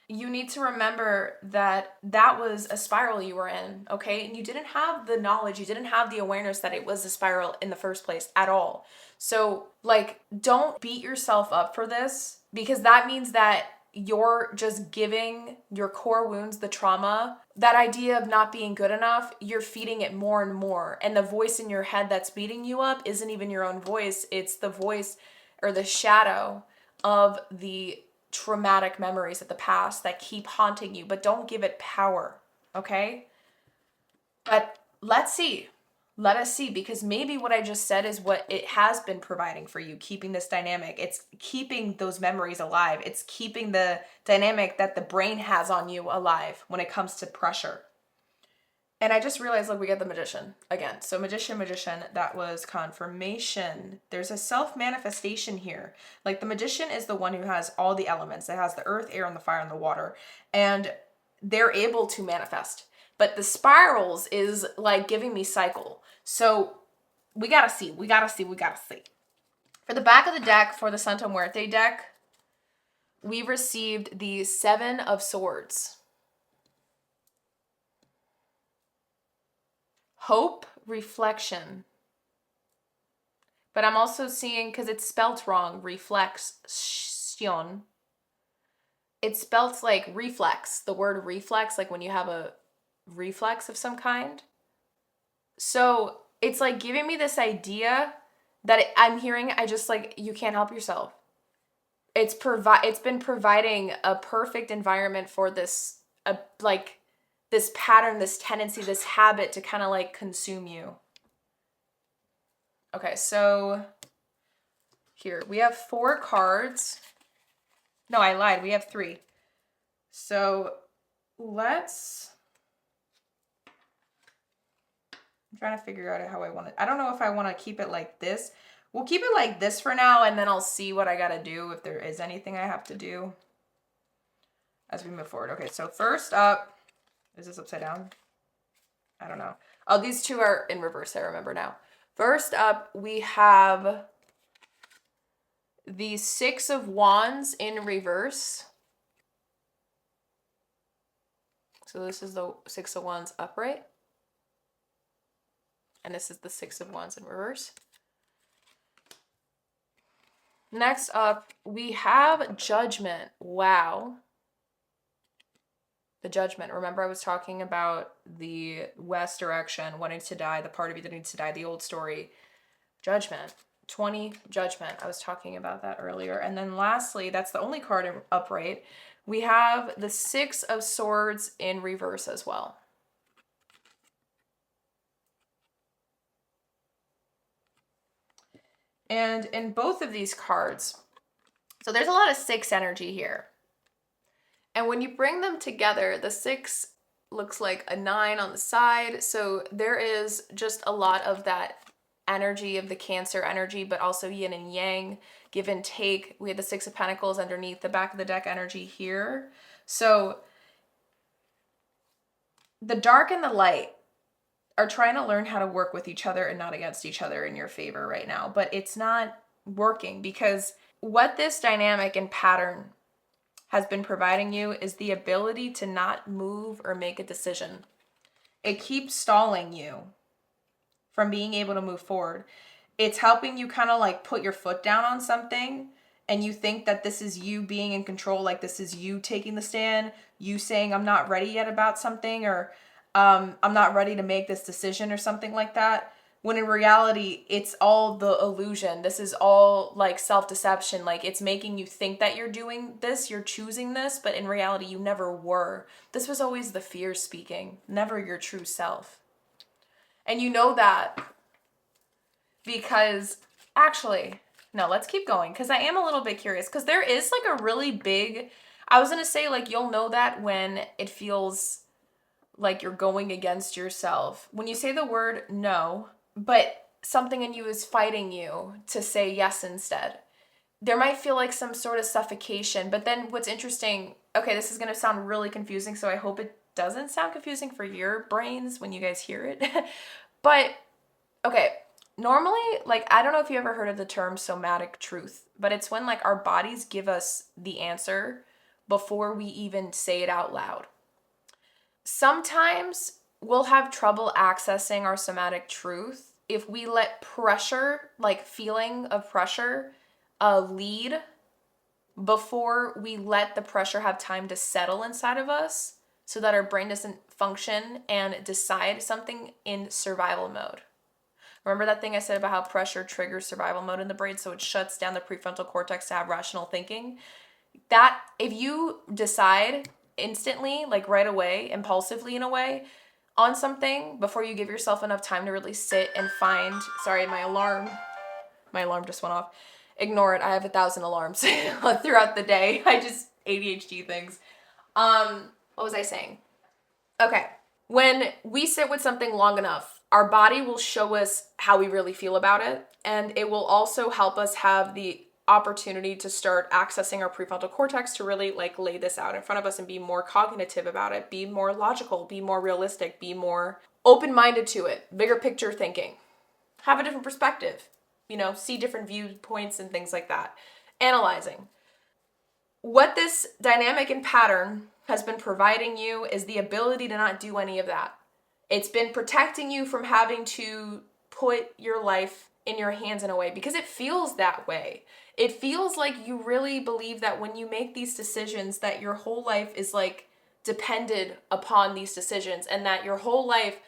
You need to remember that that was a spiral you were in, okay? And you didn't have the knowledge, you didn't have the awareness that it was a spiral in the first place at all. So, like, don't beat yourself up for this, because that means that you're just giving your core wounds, the trauma, that idea of not being good enough, you're feeding it more and more. And the voice in your head that's beating you up isn't even your own voice. It's the voice or the shadow of the traumatic memories of the past that keep haunting you. But don't give it power, okay? But let's see. Let us see, because maybe what I just said is what it has been providing for you, keeping this dynamic. It's keeping those memories alive. It's keeping the dynamic that the brain has on you alive when it comes to pressure. And I just realized, look, we get the magician again. So magician, that was confirmation. There's a self-manifestation here. Like the magician is the one who has all the elements. It has the earth, air, and the fire, and the water. And they're able to manifest. But the spirals is like giving me cycle. So we gotta see. For the back of the deck, for the Santa Muerte deck, we received the 7 of Swords. Hope, reflection. But I'm also seeing, because it's spelt wrong, reflexion. It's spelt like reflex, the word reflex, like when you have a reflex of some kind. So it's like giving me this idea that I'm hearing, you can't help yourself. It's been providing a perfect environment for this, this pattern, this tendency, this habit to kind of like consume you. Okay, so here we have 4 cards. No, I lied. We have 3. So I'm trying to figure out how I want it. I don't know if I want to keep it like this. We'll keep it like this for now, and then I'll see what I got to do, if there is anything I have to do as we move forward. Okay, so first up, is this upside down? I don't know. Oh, these 2 are in reverse, I remember now. First up, we have the 6 of Wands in reverse. So this is the 6 of Wands upright. And this is the 6 of Wands in reverse. Next up, we have Judgment. Wow. The Judgment. Remember I was talking about the West direction, wanting to die, the part of you that needs to die, the old story. Judgment. 20, Judgment. I was talking about that earlier. And then lastly, that's the only card in upright, we have the 6 of Swords in reverse as well. And in both of these cards, so there's a lot of 6 energy here. And when you bring them together, the 6 looks like a 9 on the side. So there is just a lot of that energy of the Cancer energy, but also yin and yang, give and take. We have the 6 of Pentacles underneath the back of the deck energy here. So the dark and the light are trying to learn how to work with each other and not against each other in your favor right now. But it's not working, because what this dynamic and pattern has been providing you is the ability to not move or make a decision. It keeps stalling you from being able to move forward. It's helping you kind of like put your foot down on something, and you think that this is you being in control, like this is you taking the stand, you saying I'm not ready yet about something, or I'm not ready to make this decision or something like that. When in reality, it's all the illusion. This is all like self-deception. Like it's making you think that you're doing this, you're choosing this, but in reality, you never were. This was always the fear speaking, never your true self. And you know that because actually, no, let's keep going, because I am a little bit curious, because there is like a really big, I was going to say like you'll know that when it feels like you're going against yourself. When you say the word no, but something in you is fighting you to say yes instead. There might feel like some sort of suffocation, but then what's interesting, okay, this is going to sound really confusing, so I hope it doesn't sound confusing for your brains when you guys hear it. But, okay, normally, like, I don't know if you ever heard of the term somatic truth, but it's when, like, our bodies give us the answer before we even say it out loud. Sometimes we'll have trouble accessing our somatic truth if we let pressure, like feeling of pressure, lead before we let the pressure have time to settle inside of us so that our brain doesn't function and decide something in survival mode. Remember that thing I said about how pressure triggers survival mode in the brain, so it shuts down the prefrontal cortex to have rational thinking? That, if you decide instantly, like right away, impulsively in a way, on something before you give yourself enough time to really sit and find, sorry, my alarm just went off. Ignore it. I have 1,000 alarms throughout the day. I just ADHD things. What was I saying? Okay. When we sit with something long enough, our body will show us how we really feel about it. And it will also help us have the opportunity to start accessing our prefrontal cortex to really like lay this out in front of us and be more cognitive about it, be more logical, be more realistic, be more open-minded to it, bigger picture thinking, have a different perspective, see different viewpoints and things like that. Analyzing. What this dynamic and pattern has been providing you is the ability to not do any of that. It's been protecting you from having to put your life in your hands in a way, because it feels that way. It feels like you really believe that when you make these decisions that your whole life is like depended upon these decisions, and that your whole life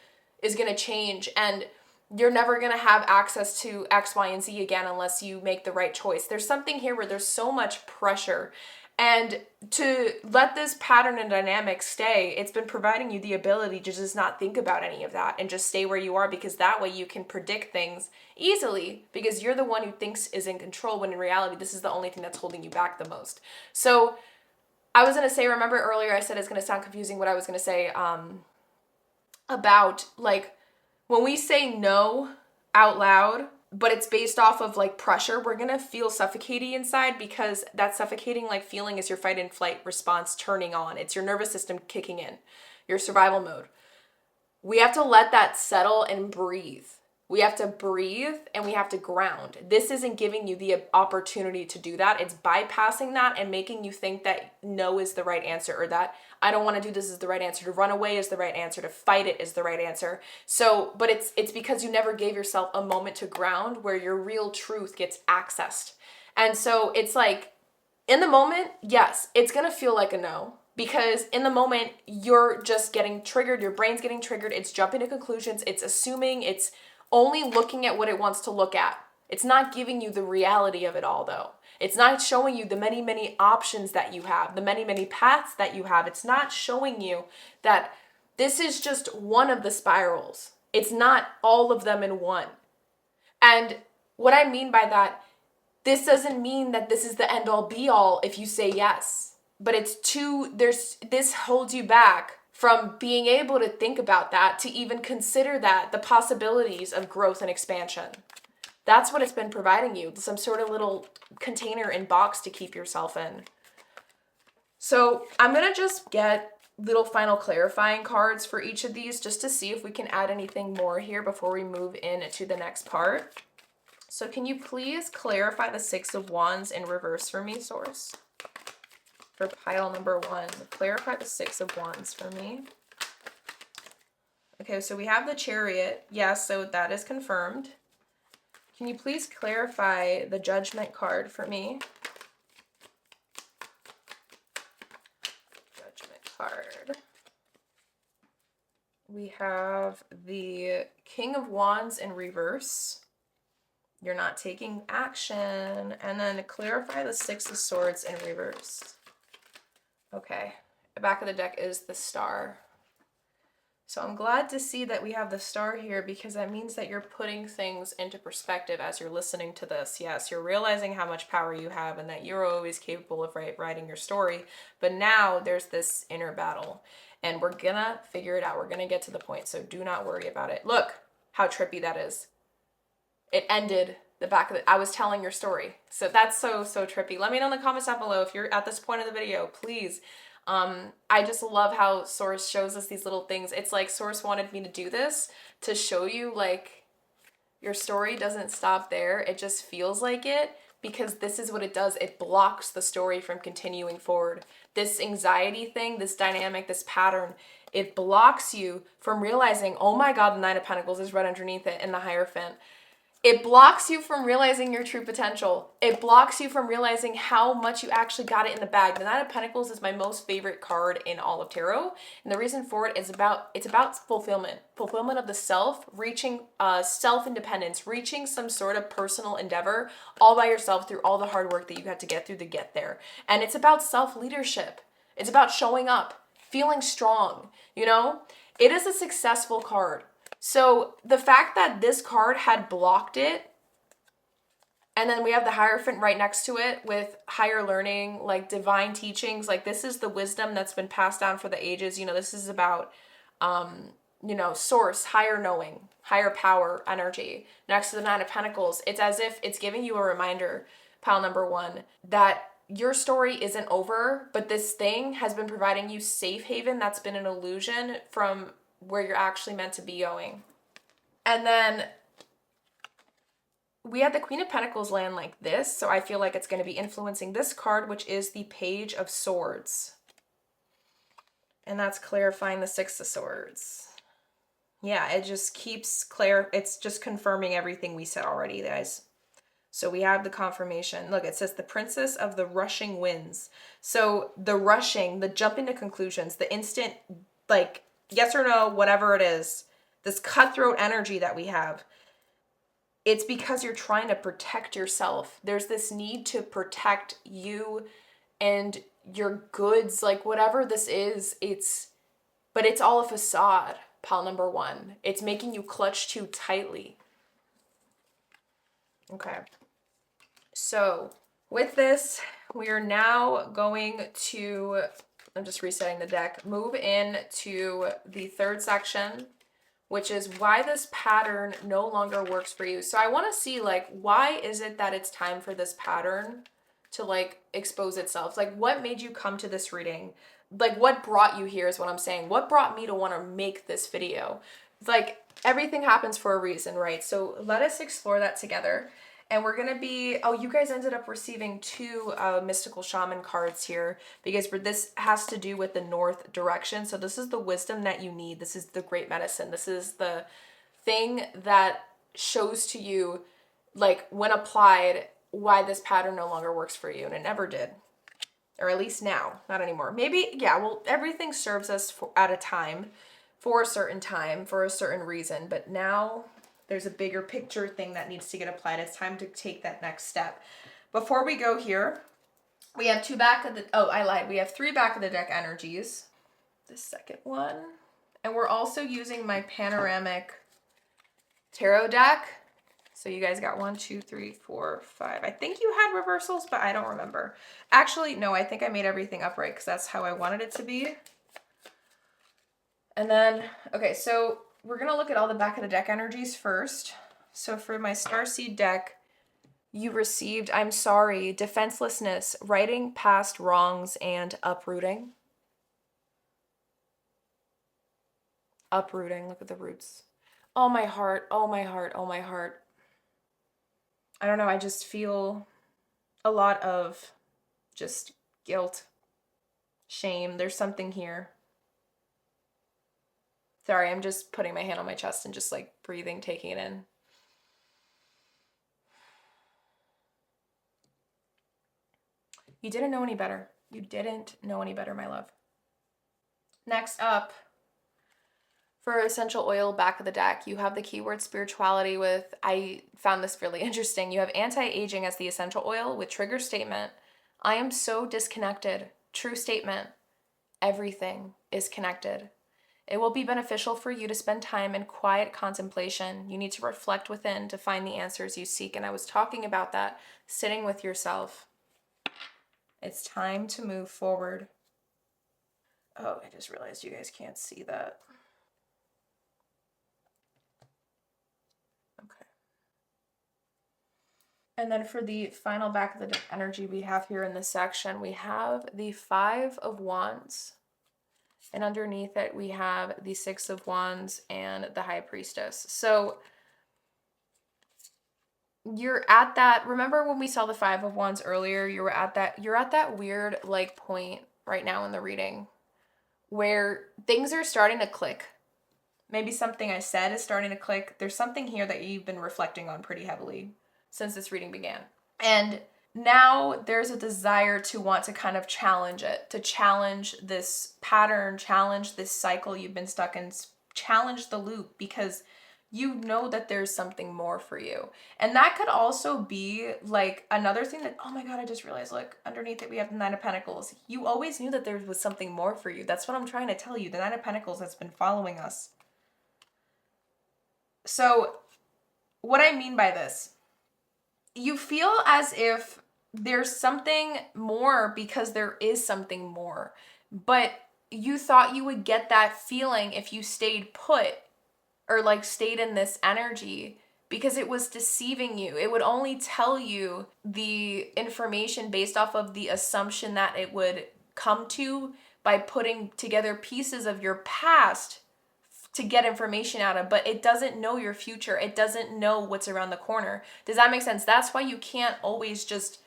is going to change and you're never going to have access to X, Y, and Z again unless you make the right choice. There's something here where there's so much pressure. And to let this pattern and dynamic stay, it's been providing you the ability to just not think about any of that and just stay where you are, because that way you can predict things easily, because you're the one who thinks is in control, when in reality, this is the only thing that's holding you back the most. So I was going to say, remember earlier I said it's going to sound confusing what I was going to say about like when we say no out loud, but it's based off of like pressure, we're gonna feel suffocating inside, because that suffocating like feeling is your fight and flight response turning on. It's your nervous system kicking in, your survival mode. We have to let that settle and breathe. We have to breathe and we have to ground. This isn't giving you the opportunity to do that. It's bypassing that and making you think that no is the right answer, or that I don't want to do this is the right answer, to run away is the right answer, to fight it is the right answer. So, but it's because you never gave yourself a moment to ground where your real truth gets accessed. And so it's like, in the moment, yes, it's going to feel like a no. Because in the moment, you're just getting triggered, your brain's getting triggered, it's jumping to conclusions, it's assuming, it's only looking at what it wants to look at. It's not giving you the reality of it all, though. It's not showing you the many, many options that you have, the many, many paths that you have. It's not showing you that this is just one of the spirals. It's not all of them in one. And what I mean by that, this doesn't mean that this is the end all be all if you say yes. But this holds you back from being able to think about that, to even consider that, the possibilities of growth and expansion. That's what it's been providing you, some sort of little container and box to keep yourself in. So I'm going to just get little final clarifying cards for each of these, just to see if we can add anything more here before we move into the next part. So can you please clarify the Six of Wands in reverse for me, Source? For pile number 1, clarify the Six of Wands for me. Okay, so we have the Chariot. Yes, so that is confirmed. Can you please clarify the Judgment card for me? Judgment card. We have the King of Wands in reverse. You're not taking action. And then clarify the Six of Swords in reverse. Okay, the back of the deck is the Star. So I'm glad to see that we have the Star here, because that means that you're putting things into perspective as you're listening to this. Yes, you're realizing how much power you have and that you're always capable of writing your story. But now there's this inner battle, and we're gonna figure it out. We're gonna get to the point, so do not worry about it. Look how trippy that is. It ended the back of it. I was telling your story. So that's so trippy. Let me know in the comments down below if you're at this point of the video, please. I just love how Source shows us these little things. It's like Source wanted me to do this to show you, like, your story doesn't stop there. It just feels like it, because this is what it does. It blocks the story from continuing forward. This anxiety thing, this dynamic, this pattern, it blocks you from realizing, oh my God, the Nine of Pentacles is right underneath it in the Hierophant. It blocks you from realizing your true potential. It blocks you from realizing how much you actually got it in the bag. The Nine of Pentacles is my most favorite card in all of tarot. And the reason for it is it's about fulfillment. Fulfillment of the self, reaching self-independence, reaching some sort of personal endeavor all by yourself through all the hard work that you had to get through to get there. And it's about self-leadership. It's about showing up, feeling strong, you know? It is a successful card. So the fact that this card had blocked it, and then we have the Hierophant right next to it with higher learning, like divine teachings, like this is the wisdom that's been passed down for the ages. You know, this is about, source, higher knowing, higher power, energy. Next to the Nine of Pentacles, it's as if it's giving you a reminder, pile number one, that your story isn't over, but this thing has been providing you safe haven that's been an illusion from where you're actually meant to be going. And then we had the Queen of Pentacles land like this, so I feel like it's going to be influencing this card, which is the Page of Swords. And that's clarifying the Six of Swords. Yeah, it just keeps it's just confirming everything we said already, guys. So we have the confirmation. Look, it says the Princess of the Rushing Winds. So the rushing, the jumping to conclusions, the instant, like, yes or no, whatever it is, this cutthroat energy that we have, it's because you're trying to protect yourself. There's this need to protect you and your goods, like whatever this is, but it's all a facade, pile number one. It's making you clutch too tightly. Okay. So with this, we are now going to, I'm just resetting the deck, move into the third section, which is why this pattern no longer works for you. So I want to see, like, why is it that it's time for this pattern to, like, expose itself? Like, what made you come to this reading? Like, what brought you here is what I'm saying. What brought me to want to make this video? It's like, everything happens for a reason, right? So let us explore that together. And we're going to be, oh, you guys ended up receiving two mystical shaman cards here because this has to do with the north direction. So this is the wisdom that you need. This is the great medicine. This is the thing that shows to you, like, when applied, why this pattern no longer works for you. And it never did. Or at least now, not anymore. Maybe, yeah, well, everything serves us at a time, for a certain time, for a certain reason. But now there's a bigger picture thing that needs to get applied. It's time to take that next step. Before we go here, we have I lied. We have 3 back of the deck energies. The second one. And we're also using my panoramic tarot deck. So you guys got 1, 2, 3, 4, 5. I think you had reversals, but I don't remember. Actually, no, I think I made everything upright because that's how I wanted it to be. And then, okay, so we're going to look at all the back of the deck energies first. So for my Starseed deck, you received, I'm sorry, defenselessness, righting past wrongs, and uprooting. Uprooting, look at the roots. Oh, my heart, oh, my heart, oh, my heart. I don't know, I just feel a lot of just guilt, shame. There's something here. Sorry, I'm just putting my hand on my chest and just like breathing, taking it in. You didn't know any better. You didn't know any better, my love. Next up, for essential oil back of the deck, you have the keyword spirituality with, I found this really interesting. You have anti-aging as the essential oil with trigger statement. I am so disconnected. True statement. Everything is connected. It will be beneficial for you to spend time in quiet contemplation. You need to reflect within to find the answers you seek. And I was talking about that, sitting with yourself. It's time to move forward. Oh, I just realized you guys can't see that. Okay. And then for the final back of the energy we have here in this section, we have the 5 of Wands. And underneath it, we have the 6 of Wands and the High Priestess. So you're at that, remember when we saw the 5 of Wands earlier, you're at that weird like point right now in the reading where things are starting to click. Maybe something I said is starting to click. There's something here that you've been reflecting on pretty heavily since this reading began. And now there's a desire to want to kind of challenge it, to challenge this pattern, challenge this cycle you've been stuck in, challenge the loop, because you know that there's something more for you. And that could also be like another thing that, oh my God, I just realized, look, underneath it, we have the Nine of Pentacles. You always knew that there was something more for you. That's what I'm trying to tell you. The Nine of Pentacles has been following us. So what I mean by this, you feel as if there's something more because there is something more, but you thought you would get that feeling if you stayed put or like stayed in this energy, because it was deceiving you. It would only tell you the information based off of the assumption that it would come to by putting together pieces of your past to get information out of, but it doesn't know your future. It doesn't know what's around the corner. Does that make sense? That's why you can't always just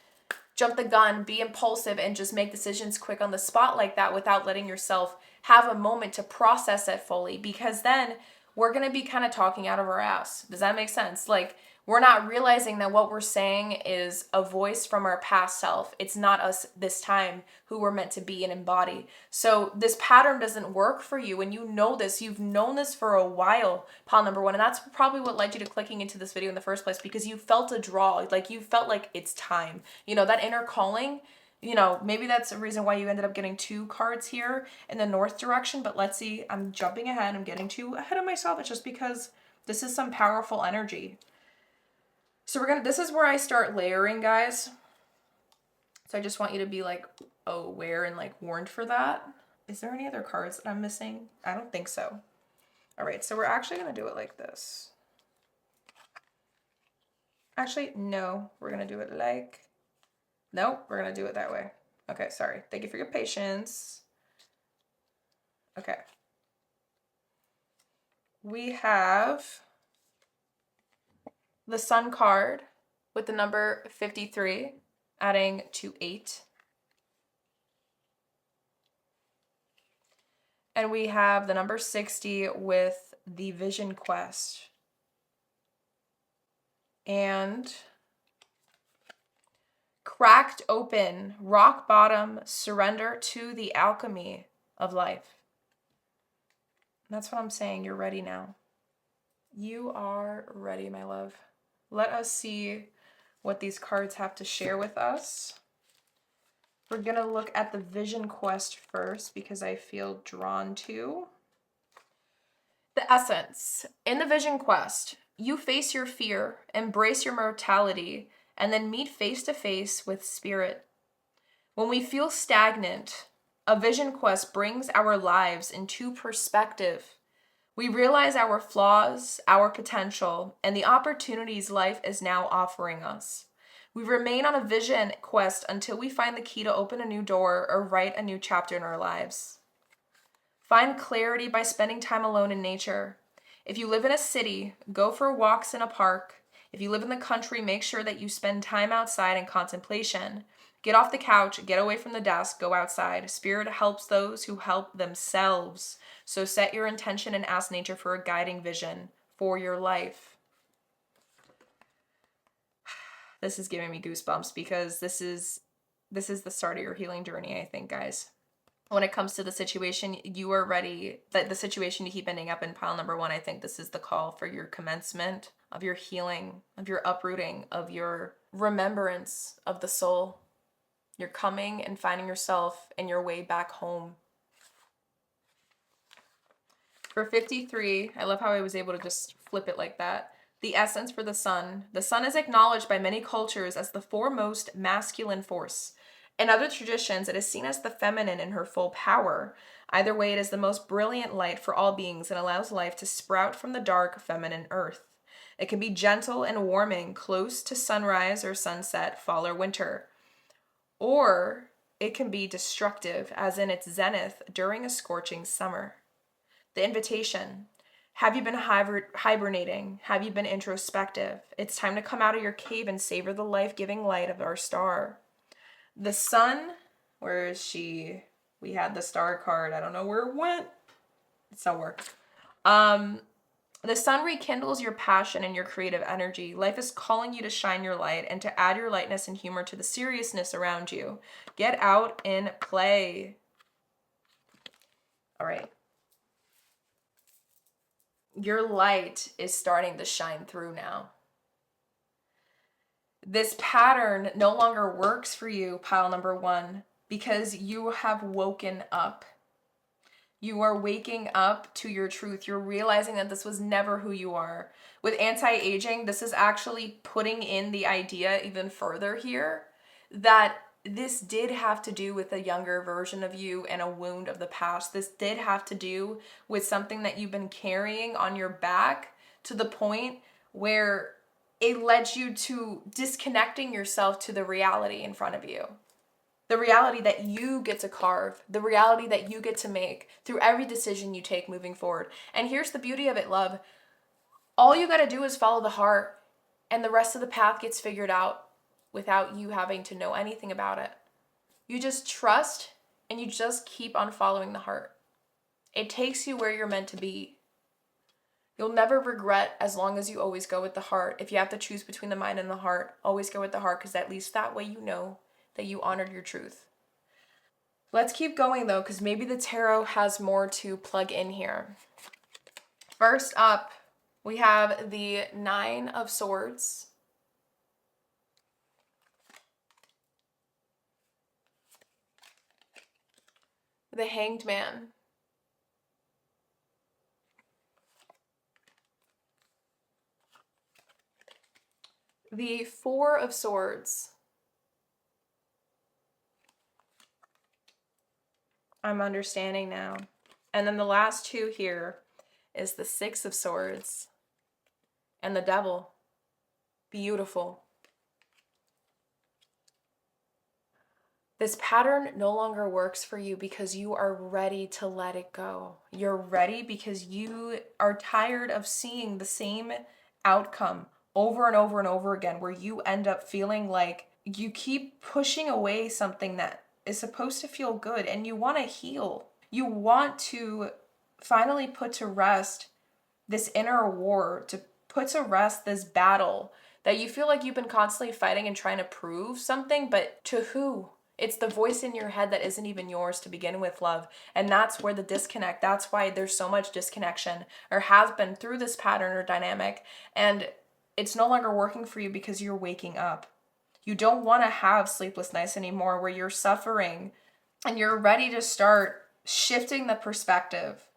jump the gun, be impulsive, and just make decisions quick on the spot like that without letting yourself have a moment to process it fully, because then we're going to be kind of talking out of our ass. Does that make sense? Like, we're not realizing that what we're saying is a voice from our past self. It's not us this time who we're meant to be and embody. So this pattern doesn't work for you, and you know this. You've known this for a while, pile number one, and that's probably what led you to clicking into this video in the first place, because you felt a draw. Like, you felt like it's time. You know, that inner calling. You know, maybe that's a reason why you ended up getting 2 cards here in the north direction, but let's see. I'm jumping ahead. I'm getting too ahead of myself. It's just because this is some powerful energy. So this is where I start layering, guys. So I just want you to be like aware and like warned for that. Is there any other cards that I'm missing? I don't think so. All right, so we're actually going to do it like this. Actually, no, we're going to do it like, nope, we're going to do it that way. Okay, sorry. Thank you for your patience. Okay. We have the Sun card with the number 53, adding to 8. And we have the number 60 with the Vision Quest. And cracked open, rock bottom, surrender to the alchemy of life. That's what I'm saying. You're ready now. You are ready, my love. Let us see what these cards have to share with us. We're going to look at the Vision Quest first because I feel drawn to. The essence. In the Vision Quest, you face your fear, embrace your mortality, and then meet face to face with spirit. When we feel stagnant, a Vision Quest brings our lives into perspective. We realize our flaws, our potential, and the opportunities life is now offering us. We remain on a vision quest until we find the key to open a new door or write a new chapter in our lives. Find clarity by spending time alone in nature. If you live in a city, go for walks in a park. If you live in the country, make sure that you spend time outside in contemplation. Get off the couch, get away from the desk, go outside. Spirit helps those who help themselves. So set your intention and ask nature for a guiding vision for your life. This is giving me goosebumps because this is the start of your healing journey, I think, guys. When it comes to the situation, you are ready. The situation you keep ending up in pile number 1, I think this is the call for your commencement of your healing, of your uprooting, of your remembrance of the soul. You're coming and finding yourself and your way back home. For 53, I love how I was able to just flip it like that. The essence for the sun. The sun is acknowledged by many cultures as the foremost masculine force. In other traditions, it is seen as the feminine in her full power. Either way, it is the most brilliant light for all beings and allows life to sprout from the dark, feminine earth. It can be gentle and warming, close to sunrise or sunset, fall or winter. Or it can be destructive, as in its zenith during a scorching summer. The invitation. Have you been hibernating? Have you been introspective? It's time to come out of your cave and savor the life-giving light of our star. The sun, where is she? We had the star card. I don't know where it went. It's somewhere. The sun rekindles your passion and your creative energy. Life is calling you to shine your light and to add your lightness and humor to the seriousness around you. Get out and play. All right. Your light is starting to shine through now. This pattern no longer works for you, pile number 1, because you have woken up. You are waking up to your truth. You're realizing that this was never who you are. With anti-aging, this is actually putting in the idea even further here that this did have to do with a younger version of you and a wound of the past. This did have to do with something that you've been carrying on your back to the point where it led you to disconnecting yourself to the reality in front of you. The reality that you get to carve, the reality that you get to make through every decision you take moving forward. And here's the beauty of it, love. All you got to do is follow the heart, and the rest of the path gets figured out without you having to know anything about it. You just trust and you just keep on following the heart. It takes you where you're meant to be. You'll never regret as long as you always go with the heart. If you have to choose between the mind and the heart, always go with the heart, because at least that way you know that you honored your truth. Let's keep going though, because maybe the tarot has more to plug in here. First up, we have the 9 of Swords, the Hanged Man, the 4 of Swords. I'm understanding now. And then the last 2 here is the 6 of Swords and the Devil. Beautiful. This pattern no longer works for you because you are ready to let it go. You're ready because you are tired of seeing the same outcome over and over and over again, where you end up feeling like you keep pushing away something that is supposed to feel good, and you want to heal. You want to finally put to rest this inner war, to put to rest this battle that you feel like you've been constantly fighting and trying to prove something, but to who? It's the voice in your head that isn't even yours to begin with, love. And that's where the disconnect, that's why there's so much disconnection, or has been, through this pattern or dynamic. And it's no longer working for you because you're waking up. You don't want to have sleepless nights anymore where you're suffering, and you're ready to start shifting the perspective.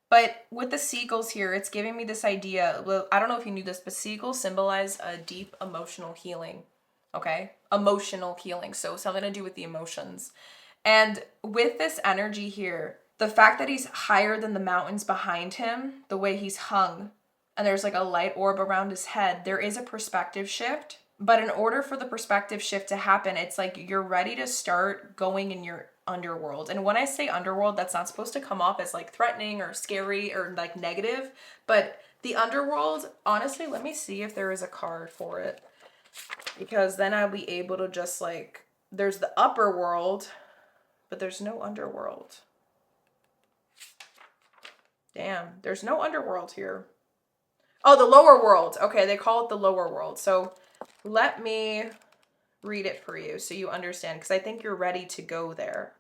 But with the seagulls here, it's giving me this idea. Well, I don't know if you knew this, but seagulls symbolize a deep emotional healing. Okay? Emotional healing. So something to do with the emotions. And with this energy here, the fact that he's higher than the mountains behind him, the way he's hung, and there's like a light orb around his head, there is a perspective shift. But in order for the perspective shift to happen, it's like you're ready to start going in your underworld. And when I say underworld, that's not supposed to come off as like threatening or scary or like negative. But the underworld, honestly, let me see if there is a card for it. Because then I'll be able to just like, there's the upper world, but there's no underworld. Damn, there's no underworld here. Oh, the lower world. Okay, they call it the lower world. So let me read it for you so you understand, because I think you're ready to go there.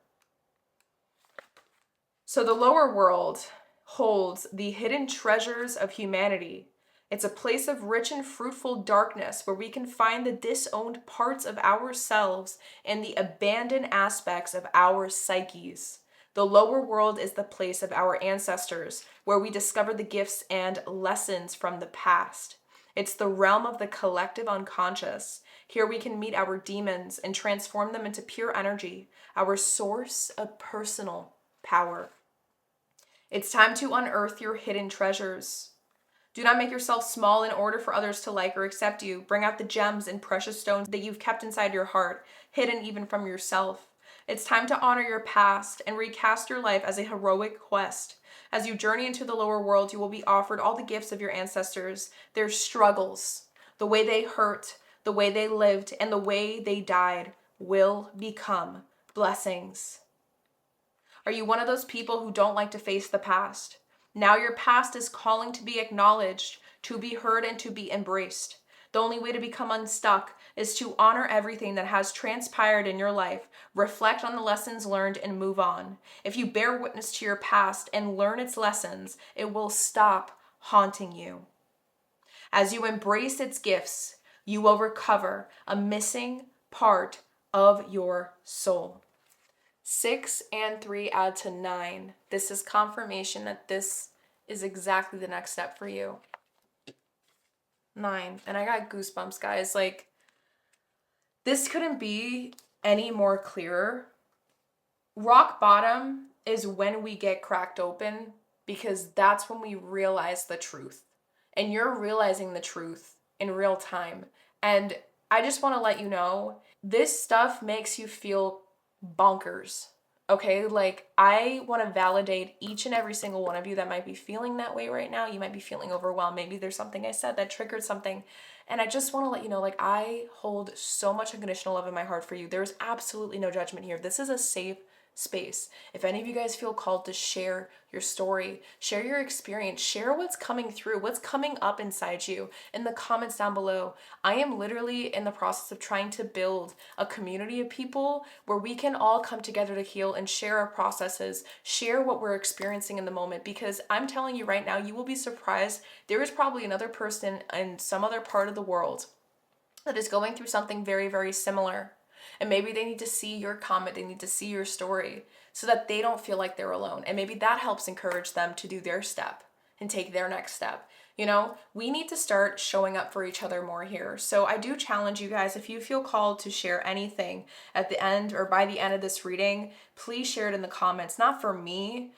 So the lower world holds the hidden treasures of humanity. It's a place of rich and fruitful darkness where we can find the disowned parts of ourselves and the abandoned aspects of our psyches. The lower world is the place of our ancestors, where we discover the gifts and lessons from the past. It's the realm of the collective unconscious. Here we can meet our demons and transform them into pure energy, our source of personal power. It's time to unearth your hidden treasures. Do not make yourself small in order for others to like or accept you. Bring out the gems and precious stones that you've kept inside your heart, hidden even from yourself. It's time to honor your past and recast your life as a heroic quest. As you journey into the lower world, you will be offered all the gifts of your ancestors, their struggles, the way they hurt, the way they lived, and the way they died will become blessings. Are you one of those people who don't like to face the past? Now your past is calling to be acknowledged, to be heard, and to be embraced. The only way to become unstuck is to honor everything that has transpired in your life, reflect on the lessons learned, and move on. If you bear witness to your past and learn its lessons, it will stop haunting you. As you embrace its gifts, you will recover a missing part of your soul. 6 and 3 add to 9. This is confirmation that this is exactly the next step for you. 9. And I got goosebumps, guys. Like, this couldn't be any more clearer. Rock bottom is when we get cracked open, because that's when we realize the truth. And you're realizing the truth in real time. And I just want to let you know, this stuff makes you feel bonkers. Okay, like, I want to validate each and every single one of you that might be feeling that way right now. You might be feeling overwhelmed. Maybe there's something I said that triggered something. And I just want to let you know, like, I hold so much unconditional love in my heart for you. There's absolutely no judgment here. This is a safe space. If any of you guys feel called to share your story, share your experience, share what's coming through, what's coming up inside you in the comments down below. I am literally in the process of trying to build a community of people where we can all come together to heal and share our processes, share what we're experiencing in the moment, because I'm telling you right now, you will be surprised. There is probably another person in some other part of the world that is going through something very, very similar. And maybe they need to see your comment, they need to see your story so that they don't feel like they're alone. And maybe that helps encourage them to do their step and take their next step. You know, we need to start showing up for each other more here. So I do challenge you guys, if you feel called to share anything at the end or by the end of this reading, please share it in the comments. Not for me,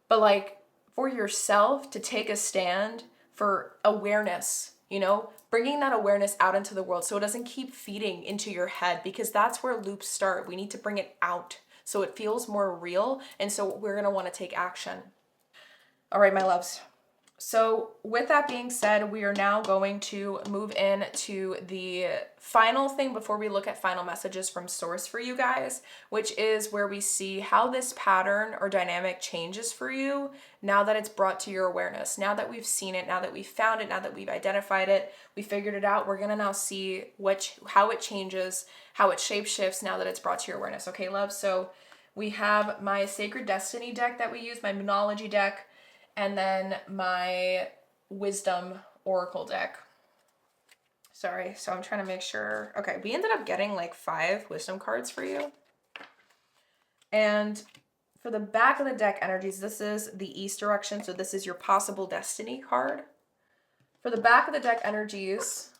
but like for yourself, to take a stand for awareness, you know, bringing that awareness out into the world so it doesn't keep feeding into your head, because that's where loops start. We need to bring it out so it feels more real, and so we're going to want to take action. All right, my loves. So with that being said, we are now going to move in to the final thing before we look at final messages from source for you guys, which is where we see how this pattern or dynamic changes for you now that it's brought to your awareness. Now that we've seen it, now that we've found it, now that we've identified it, we figured it out, we're going to now see how it changes, how it shapeshifts now that it's brought to your awareness. Okay, love? So we have my Sacred Destiny deck that we use, my Monology deck, and then my Wisdom Oracle deck. Sorry, so I'm trying to make sure. Okay, we ended up getting like 5 wisdom cards for you. And for the back of the deck energies, this is the East direction, so this is your possible destiny card. For the back of the deck energies,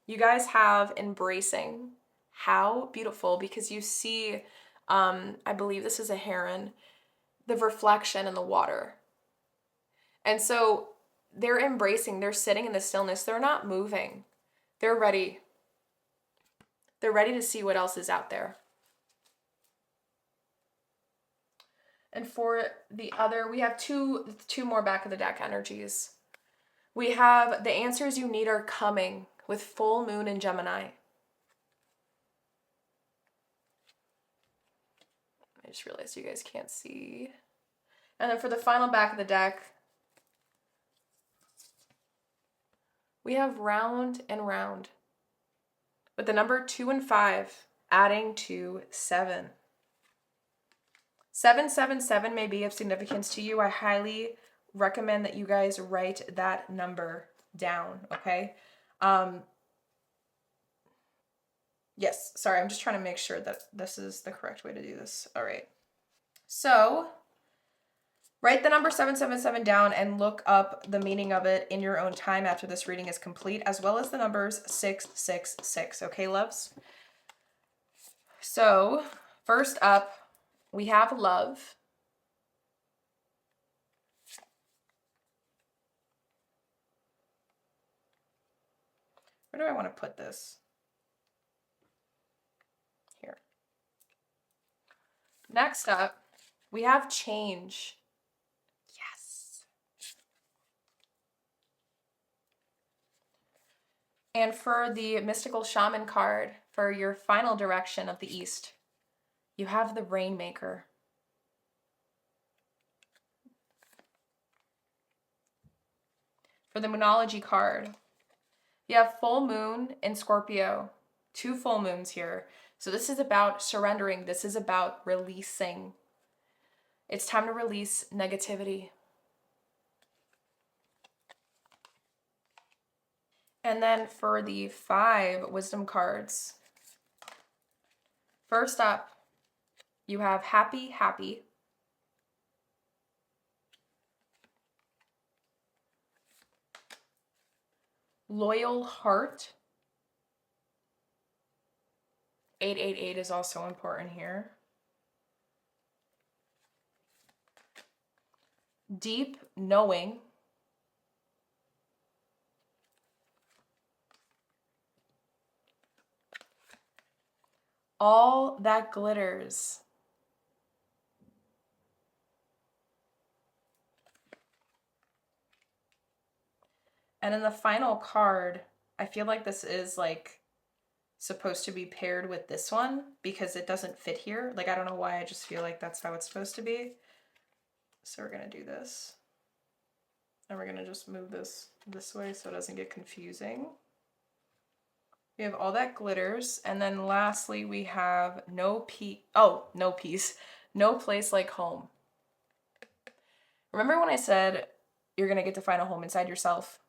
you guys have embracing. How beautiful, because you see, I believe this is a heron, the reflection in the water. And so they're embracing, they're sitting in the stillness, they're not moving. They're ready. They're ready to see what else is out there. And for the other, we have two more back of the deck energies. We have the answers you need are coming with full moon in Gemini. I just realized you guys can't see. And then for the final back of the deck, we have round and round, with the number 2 and 5 adding to 7. 777 may be of significance to you. I highly recommend that you guys write that number down, okay? Yes, sorry, I'm just trying to make sure that this is the correct way to do this. All right. So write the number 777 down and look up the meaning of it in your own time after this reading is complete, as well as the numbers 666. Okay, loves? So first up, we have love. Where do I want to put this? Here. Next up, we have change. Yes. And for the mystical shaman card, for your final direction of the East, you have the Rainmaker. For the Moonology card, you have full moon in Scorpio. 2 full moons here. So this is about surrendering. This is about releasing. It's time to release negativity. And then for the 5 wisdom cards, first up, you have happy, happy. Loyal heart. 888 is also important here. Deep knowing. All that glitters. And in the final card, I feel like this is like supposed to be paired with this one because it doesn't fit here. Like, I don't know why, I just feel like that's how it's supposed to be. So we're gonna do this. And we're gonna just move this way so it doesn't get confusing. We have all that glitters. And then lastly, we have no peace, no place like home. Remember when I said you're gonna get to find a home inside yourself?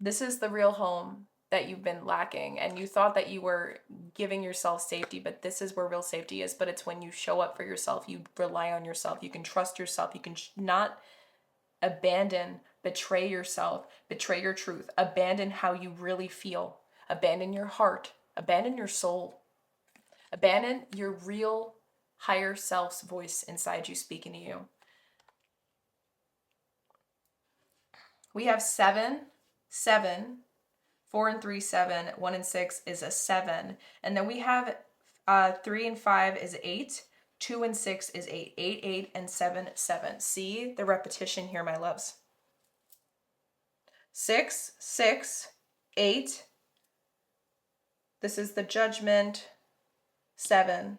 This is the real home that you've been lacking, and you thought that you were giving yourself safety, but this is where real safety is. But it's when you show up for yourself, you rely on yourself, you can trust yourself, you can not abandon, betray yourself, betray your truth, abandon how you really feel, abandon your heart, abandon your soul, abandon your real higher self's voice inside you speaking to you. We have 7, 7, 4 and 3, 7, 1 and 6 is a 7. And then we have 3 and 5 is 8, 2 and 6 is 8, 8, 8, and 7, 7. See the repetition here, my loves. 6, 6, 8. This is the Judgment, 7.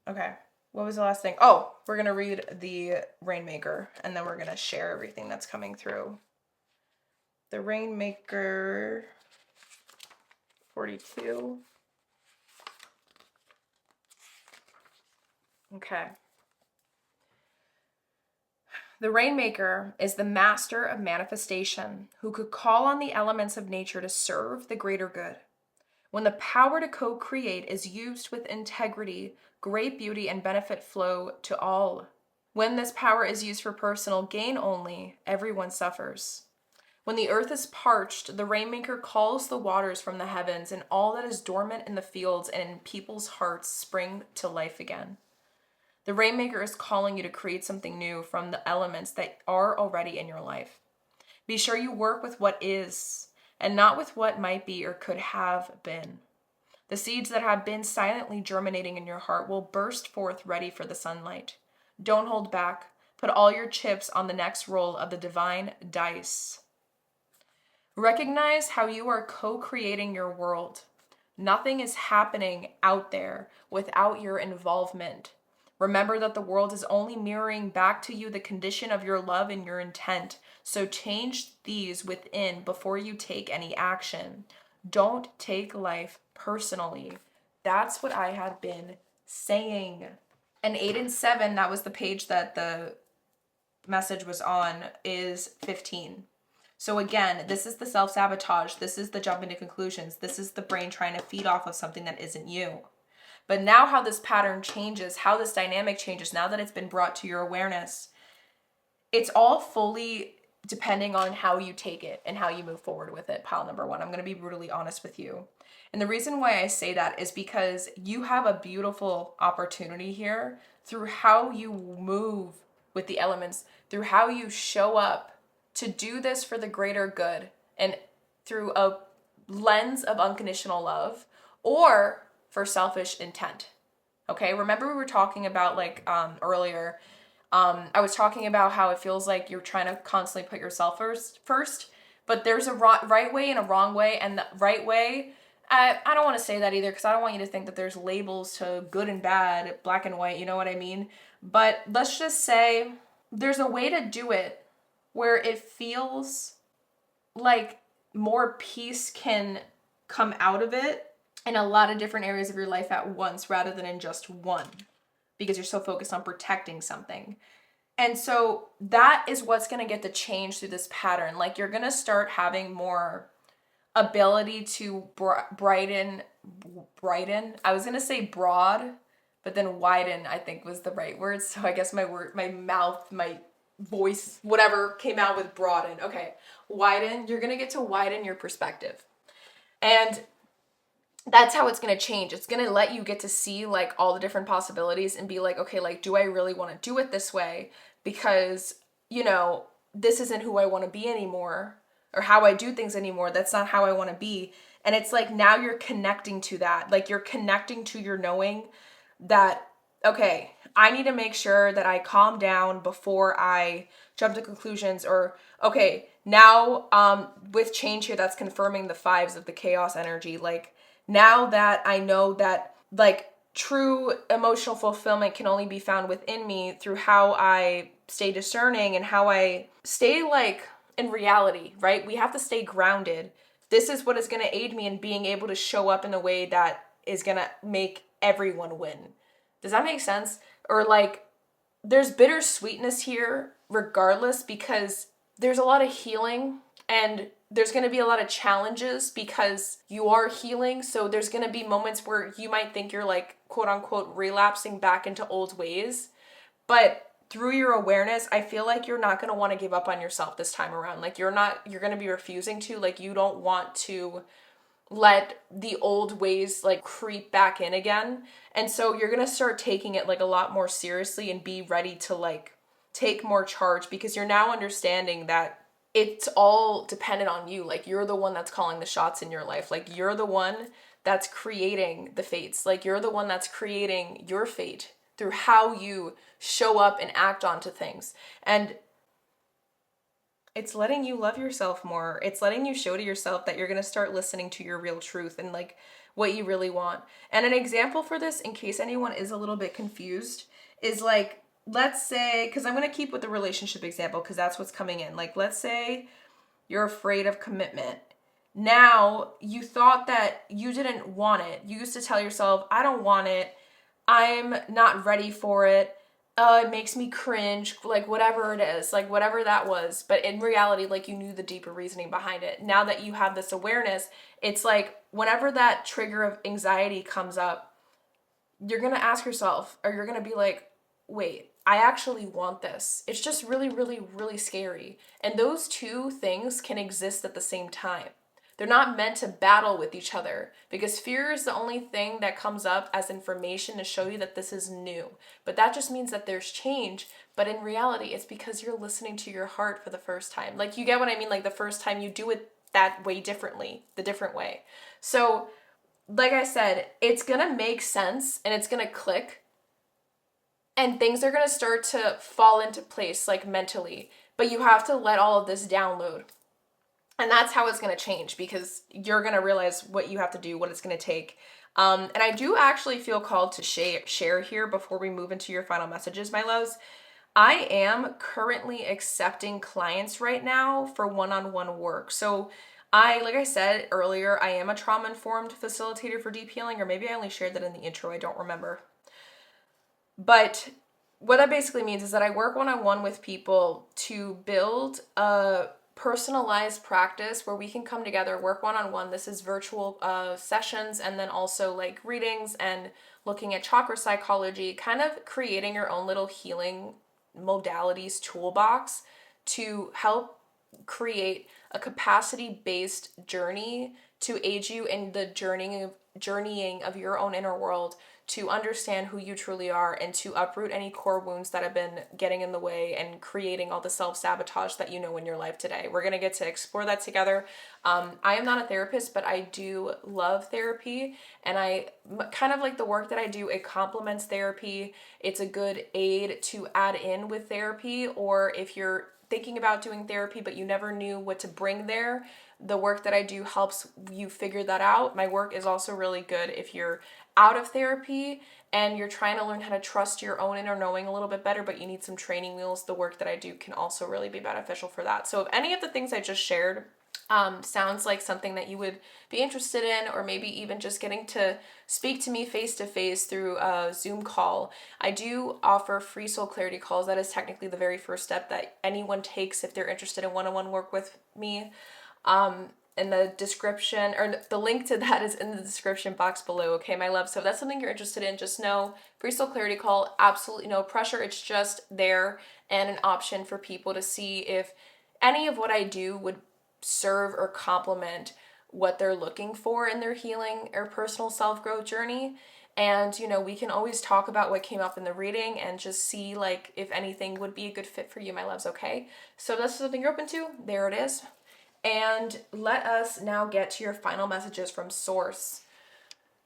Okay, what was the last thing? Oh, we're going to read the Rainmaker, and then we're going to share everything that's coming through. The Rainmaker, 42. Okay. The Rainmaker is the master of manifestation who could call on the elements of nature to serve the greater good. When the power to co-create is used with integrity, great beauty and benefit flow to all. When this power is used for personal gain only, everyone suffers. When the earth is parched, the Rainmaker calls the waters from the heavens, and all that is dormant in the fields and in people's hearts spring to life again. The Rainmaker is calling you to create something new from the elements that are already in your life. Be sure you work with what is, and not with what might be or could have been. The seeds that have been silently germinating in your heart will burst forth ready for the sunlight. Don't hold back. Put all your chips on the next roll of the divine dice. Recognize how you are co-creating your world. Nothing is happening out there without your involvement. Remember that the world is only mirroring back to you the condition of your love and your intent. So change these within before you take any action. Don't take life personally. That's what I had been saying. And 8 and 7, that was the page that the message was on, is 15. So again, this is the self-sabotage. This is the jumping to conclusions. This is the brain trying to feed off of something that isn't you. But now how this pattern changes, how this dynamic changes, now that it's been brought to your awareness, it's all fully depending on how you take it and how you move forward with it, pile number 1. I'm going to be brutally honest with you. And the reason why I say that is because you have a beautiful opportunity here through how you move with the elements, through how you show up to do this for the greater good and through a lens of unconditional love or for selfish intent. Okay, remember we were talking about earlier, I was talking about how it feels like you're trying to constantly put yourself first, but there's a right way and a wrong way, and the right way, I don't want to say that either because I don't want you to think that there's labels to good and bad, black and white, you know what I mean? But let's just say there's a way to do it where it feels like more peace can come out of it in a lot of different areas of your life at once rather than in just one, because you're so focused on protecting something. And so that is what's going to get the change through this pattern. Like, you're going to start having more ability to brighten. I was going to say broad, but then widen, I think, was the right word. So I guess my mouth, my voice, whatever came out with broaden. Okay, widen. You're going to get to widen your perspective. And that's how it's going to change. It's going to let you get to see like all the different possibilities and be like, okay, like, do I really want to do it this way? Because, you know, this isn't who I want to be anymore, or how I do things anymore. That's not how I want to be. And it's like, now you're connecting to that. Like, you're connecting to your knowing that, okay, I need to make sure that I calm down before I jump to conclusions. Or, okay, now with change here, that's confirming the fives of the chaos energy. Like, now that I know that, like, true emotional fulfillment can only be found within me through how I stay discerning and how I stay, like, in reality, right? We have to stay grounded. This is what is going to aid me in being able to show up in a way that is going to make everyone win. Does that make sense? Or, like, there's bittersweetness here regardless, because there's a lot of healing and there's going to be a lot of challenges because you are healing. So there's going to be moments where you might think you're, like, quote unquote relapsing back into old ways. But through your awareness, I feel like you're not going to want to give up on yourself this time around. Like, you're going to be refusing to, like, you don't want to let the old ways, like, creep back in again. And so you're going to start taking it, like, a lot more seriously and be ready to, like, take more charge, because you're now understanding that it's all dependent on you. Like, you're the one that's calling the shots in your life. Like, you're the one that's creating the fates. Like, you're the one that's creating your fate through how you show up and act onto things. And it's letting you love yourself more. It's letting you show to yourself that you're going to start listening to your real truth and, like, what you really want. And an example for this, in case anyone is a little bit confused, is, like, let's say, because I'm going to keep with the relationship example because that's what's coming in. Like, let's say you're afraid of commitment. Now, you thought that you didn't want it. You used to tell yourself, I don't want it. I'm not ready for it. It makes me cringe, like, whatever it is, like, whatever that was. But in reality, like, you knew the deeper reasoning behind it. Now that you have this awareness, it's like, whenever that trigger of anxiety comes up, you're going to ask yourself, or you're going to be like, wait, I actually want this. It's just really, really, really scary. And those two things can exist at the same time. They're not meant to battle with each other, because fear is the only thing that comes up as information to show you that this is new. But that just means that there's change. But in reality, it's because you're listening to your heart for the first time. Like, you get what I mean? Like, the first time you do it that way differently, the different way. So, like I said, it's going to make sense and it's going to click. And things are going to start to fall into place, like, mentally. But you have to let all of this download. And that's how it's going to change, because you're going to realize what you have to do, what it's going to take. And I do actually feel called to share here before we move into your final messages, my loves. I am currently accepting clients right now for one-on-one work. So like I said earlier, I am a trauma-informed facilitator for deep healing, or maybe I only shared that in the intro. I don't remember. But what that basically means is that I work one-on-one with people to build a personalized practice where we can come together, work one-on-one. This is virtual sessions, and then also, like, readings and looking at chakra psychology, kind of creating your own little healing modalities toolbox to help create a capacity-based journey to aid you in the journeying of your own inner world, to understand who you truly are and to uproot any core wounds that have been getting in the way and creating all the self-sabotage that you know in your life today. We're going to get to explore that together. I am not a therapist, but I do love therapy, and I kind of like the work that I do. It complements therapy. It's a good aid to add in with therapy, or if you're thinking about doing therapy but you never knew what to bring there, the work that I do helps you figure that out. My work is also really good if you're out of therapy and you're trying to learn how to trust your own inner knowing a little bit better, but you need some training wheels. The work that I do can also really be beneficial for that. So if any of the things I just shared sounds like something that you would be interested in, or maybe even just getting to speak to me face to face through a Zoom call, I do offer free soul clarity calls. That is technically the very first step that anyone takes if they're interested in one-on-one work with me. In the description, or the link to that is in the description box below, okay, my love? So if that's something you're interested in, just know, free soul clarity call, absolutely no pressure. It's just there and an option for people to see if any of what I do would serve or complement what they're looking for in their healing or personal self-growth journey. And we can always talk about what came up in the reading and just see like if anything would be a good fit for you, my loves, okay? So if that's something you're open to, there it is. And let us now get to your final messages from Source.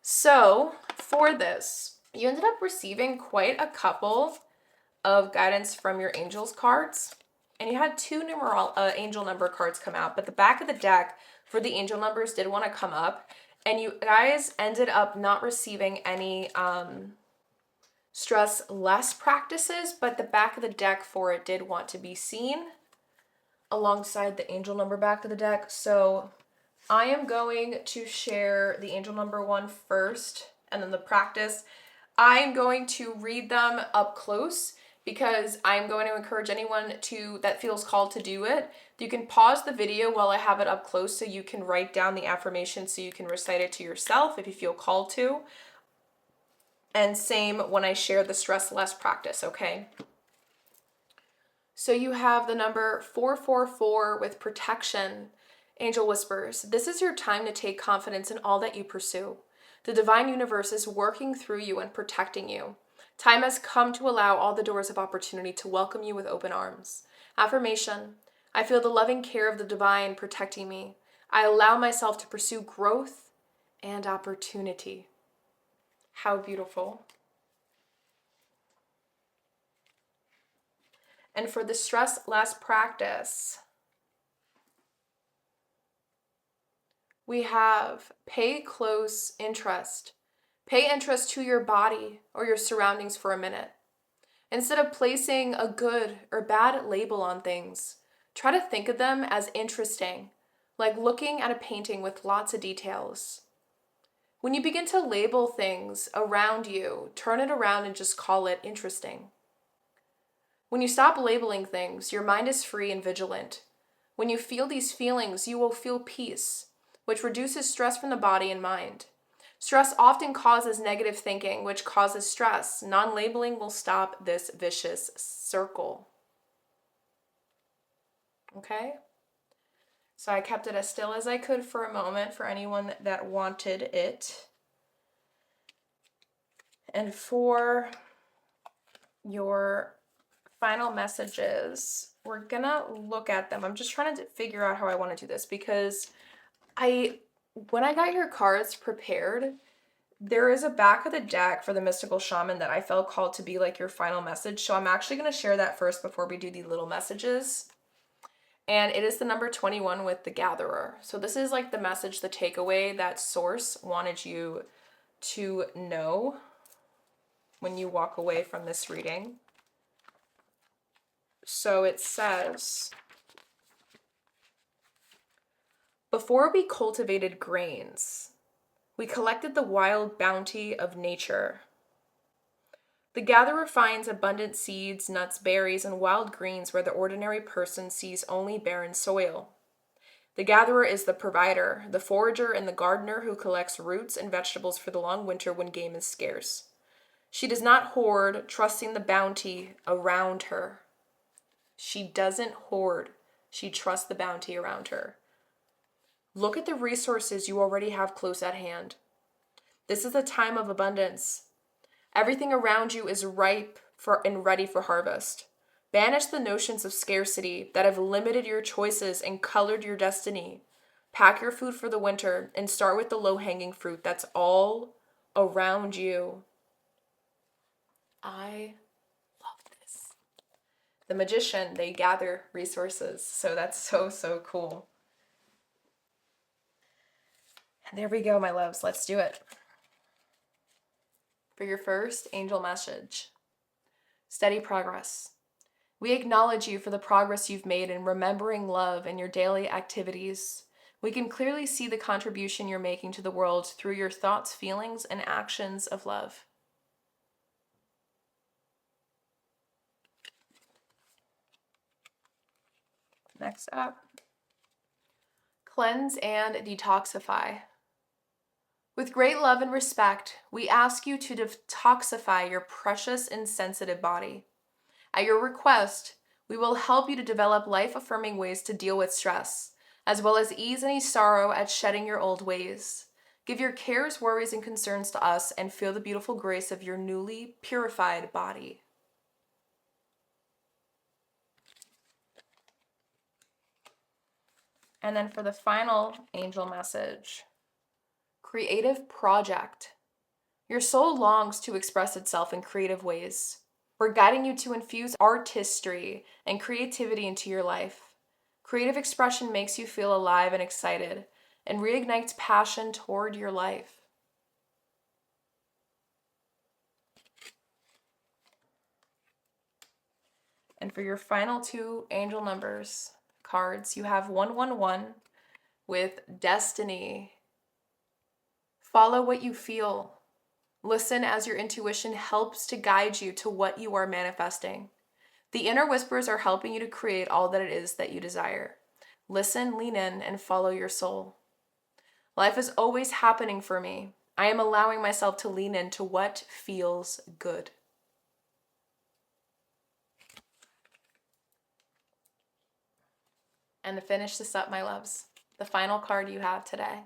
So for this, you ended up receiving quite a couple of guidance from your angels cards. And you had two angel number cards come out, but the back of the deck for the angel numbers did want to come up. And you guys ended up not receiving any stress less practices, but the back of the deck for it did want to be seen alongside the angel number back of the deck. So I am going to share the angel number one first and then the practice. I'm going to read them up close because I'm going to encourage anyone that feels called to do it. You can pause the video while I have it up close so you can write down the affirmation so you can recite it to yourself if you feel called to. And same when I share the stress less practice, okay? So you have the number 444 with protection. Angel whispers, this is your time to take confidence in all that you pursue. The divine universe is working through you and protecting you. Time has come to allow all the doors of opportunity to welcome you with open arms. Affirmation, I feel the loving care of the divine protecting me. I allow myself to pursue growth and opportunity. How beautiful. And for the stress less practice, we have pay close interest. Pay interest to your body or your surroundings for a minute. Instead of placing a good or bad label on things, try to think of them as interesting, like looking at a painting with lots of details. When you begin to label things around you, turn it around and just call it interesting. When you stop labeling things, your mind is free and vigilant. When you feel these feelings, you will feel peace, which reduces stress from the body and mind. Stress often causes negative thinking, which causes stress. Non-labeling will stop this vicious circle. Okay? So I kept it as still as I could for a moment for anyone that wanted it. And for your final messages, we're gonna look at them. I'm just trying to figure out how I want to do this because when I got your cards prepared, there is a back of the deck for the mystical shaman that I felt called to be like your final message. So I'm actually going to share that first before we do the little messages. And it is the number 21 with the gatherer. So this is like the message, the takeaway that Source wanted you to know when you walk away from this reading. So it says, before we cultivated grains, we collected the wild bounty of nature. The gatherer finds abundant seeds, nuts, berries, and wild greens where the ordinary person sees only barren soil. The gatherer is the provider, the forager, and the gardener who collects roots and vegetables for the long winter when game is scarce. She does not hoard, trusting the bounty around her. She doesn't hoard. She trusts the bounty around her. Look at the resources you already have close at hand. This is a time of abundance. Everything around you is ripe and ready for harvest. Banish the notions of scarcity that have limited your choices and colored your destiny. Pack your food for the winter and start with the low-hanging fruit that's all around you. I love this. The magician, they gather resources. So that's so, so cool. There we go, my loves. Let's do it. For your first angel message, steady progress. We acknowledge you for the progress you've made in remembering love in your daily activities. We can clearly see the contribution you're making to the world through your thoughts, feelings, and actions of love. Next up, cleanse and detoxify. With great love and respect, we ask you to detoxify your precious and sensitive body. At your request, we will help you to develop life-affirming ways to deal with stress, as well as ease any sorrow at shedding your old ways. Give your cares, worries, and concerns to us and feel the beautiful grace of your newly purified body. And then for the final angel message, creative project. Your soul longs to express itself in creative ways. We're guiding you to infuse artistry and creativity into your life. Creative expression makes you feel alive and excited and reignites passion toward your life. And for your final two angel numbers cards, you have 111 with destiny. Follow what you feel. Listen as your intuition helps to guide you to what you are manifesting. The inner whispers are helping you to create all that it is that you desire. Listen, lean in, and follow your soul. Life is always happening for me. I am allowing myself to lean into what feels good. And to finish this up, my loves, the final card you have today.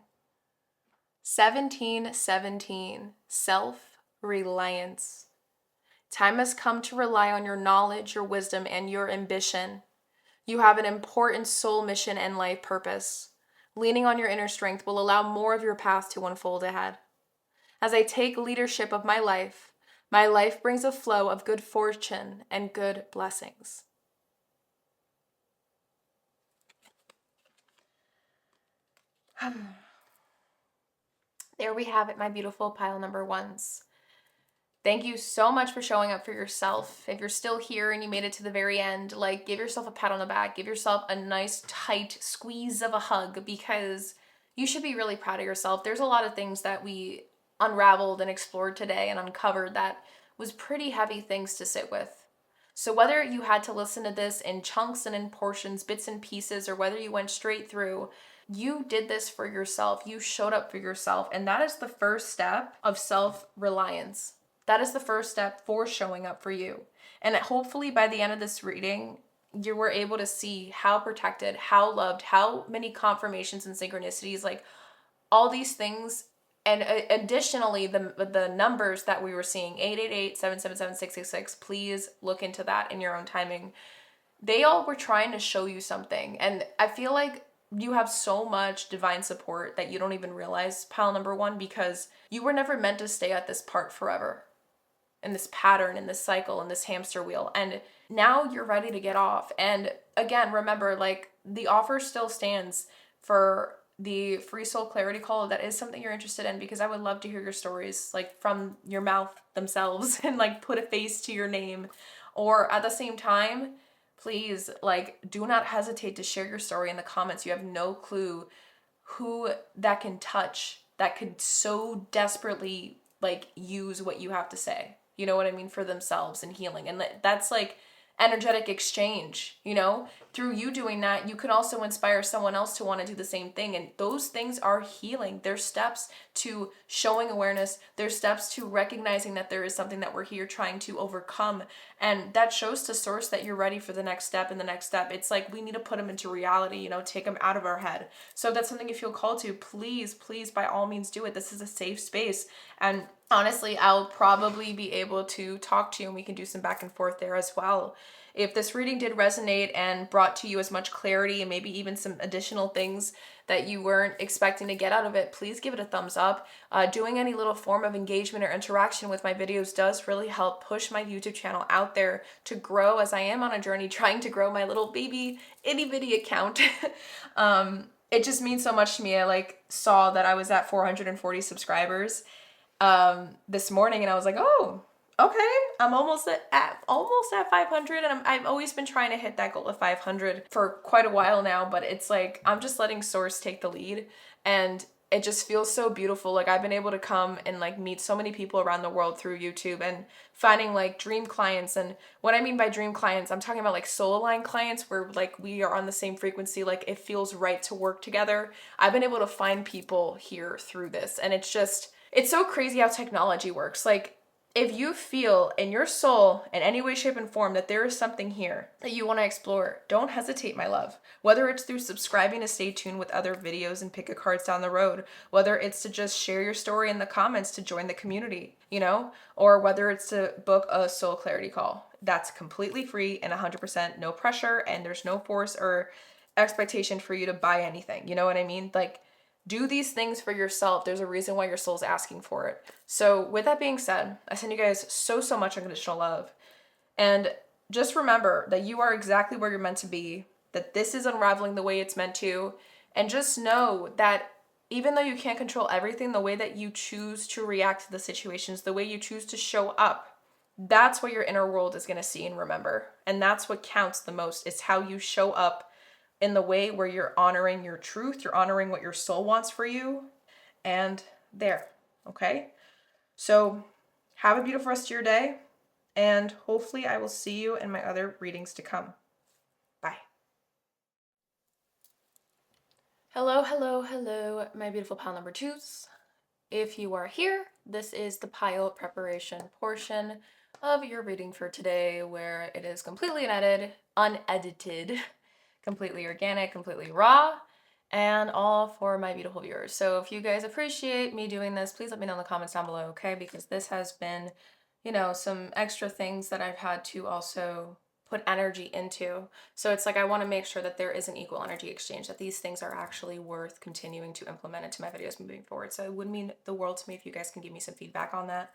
1717, self-reliance. Time has come to rely on your knowledge, your wisdom, and your ambition. You have an important soul mission and life purpose. Leaning on your inner strength will allow more of your path to unfold ahead. As I take leadership of my life brings a flow of good fortune and good blessings. There we have it, my beautiful pile number ones. Thank you so much for showing up for yourself. If you're still here and you made it to the very end, like, give yourself a pat on the back, give yourself a nice tight squeeze of a hug, because you should be really proud of yourself. There's a lot of things that we unraveled and explored today and uncovered that was pretty heavy things to sit with. So whether you had to listen to this in chunks and in portions, bits and pieces, or whether you went straight through, you did this for yourself. You showed up for yourself. And that is the first step of self-reliance. That is the first step for showing up for you. And hopefully by the end of this reading, you were able to see how protected, how loved, how many confirmations and synchronicities, like all these things. And additionally, the numbers that we were seeing, 888-777-666, please look into that in your own timing. They all were trying to show you something. And I feel like you have so much divine support that you don't even realize, pile number one, because you were never meant to stay at this part forever, in this pattern, in this cycle, in this hamster wheel. And now you're ready to get off. And again, remember, like, the offer still stands for the free soul clarity call. That is something you're interested in, because I would love to hear your stories, like, from your mouth themselves, and like put a face to your name. Or at the same time, please, like, do not hesitate to share your story in the comments. You have no clue who that can touch, that could so desperately, like, use what you have to say, you know what I mean, for themselves and healing. And that's like energetic exchange, you know? Through you doing that, you can also inspire someone else to want to do the same thing. And those things are healing. They're steps to showing awareness. They're steps to recognizing that there is something that we're here trying to overcome. And that shows to source that you're ready for the next step and the next step. It's like we need to put them into reality, you know, take them out of our head. So if that's something you feel called to, please, please, by all means do it. This is a safe space. And honestly, I'll probably be able to talk to you and we can do some back and forth there as well. If this reading did resonate and brought to you as much clarity and maybe even some additional things that you weren't expecting to get out of it, please give it a thumbs up. Doing any little form of engagement or interaction with my videos does really help push my YouTube channel out there to grow, as I am on a journey trying to grow my little baby itty bitty account. it just means so much to me. I like saw that I was at 440 subscribers this morning, and I was like, oh, okay, I'm almost at 500, and I've always been trying to hit that goal of 500 for quite a while now, but it's like I'm just letting Source take the lead, and it just feels so beautiful. Like I've been able to come and like meet so many people around the world through YouTube and finding like dream clients. And what I mean by dream clients, I'm talking about like soul aligned clients where like we are on the same frequency, like it feels right to work together. I've been able to find people here through this, and it's so crazy how technology works. Like if you feel in your soul in any way, shape, and form that there is something here that you want to explore, don't hesitate, my love. Whether it's through subscribing to stay tuned with other videos and pick a cards down the road, whether it's to just share your story in the comments to join the community, you know, or whether it's to book a soul clarity call. That's completely free and 100% no pressure, and there's no force or expectation for you to buy anything. You know what I mean? Like, do these things for yourself. There's a reason why your soul's asking for it. So with that being said, I send you guys so much unconditional love. And just remember that you are exactly where you're meant to be, that this is unraveling the way it's meant to. And just know that even though you can't control everything, the way that you choose to react to the situations, the way you choose to show up, that's what your inner world is going to see and remember. And that's what counts the most. It's how you show up in the way where you're honoring your truth, you're honoring what your soul wants for you, and there, okay? So have a beautiful rest of your day, and hopefully I will see you in my other readings to come. Bye. Hello, my beautiful pile number twos. If you are here, this is the pile preparation portion of your reading for today, where it is completely unedited, completely organic, completely raw, and all for my beautiful viewers. So if you guys appreciate me doing this, please let me know in the comments down below, okay? Because this has been, you know, some extra things that I've had to also put energy into. So it's like I want to make sure that there is an equal energy exchange, that these things are actually worth continuing to implement into my videos moving forward. So it would mean the world to me if you guys can give me some feedback on that.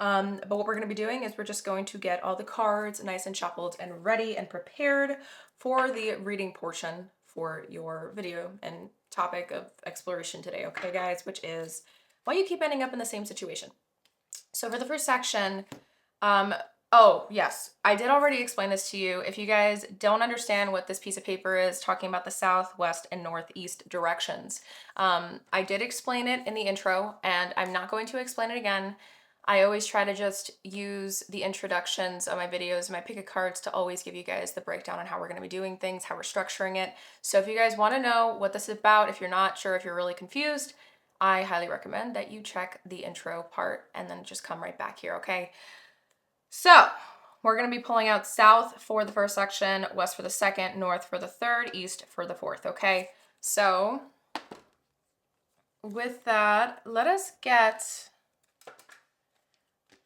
But what we're going to be doing is we're just going to get all the cards nice and shuffled and ready and prepared for the reading portion for your video and topic of exploration today, okay guys, which is why you keep ending up in the same situation. So for the first section, oh yes, I did already explain this to you. If you guys don't understand what this piece of paper is talking about, the south, west, and northeast directions, I did explain it in the intro, and I'm not going to explain it again. I always try to just use the introductions of my videos, my pick of cards, to always give you guys the breakdown on how we're going to be doing things, how we're structuring it. So if you guys want to know what this is about, if you're not sure, if you're really confused, I highly recommend that you check the intro part and then just come right back here, okay? So we're going to be pulling out south for the first section, west for the second, north for the third, east for the fourth, okay? So with that, let us get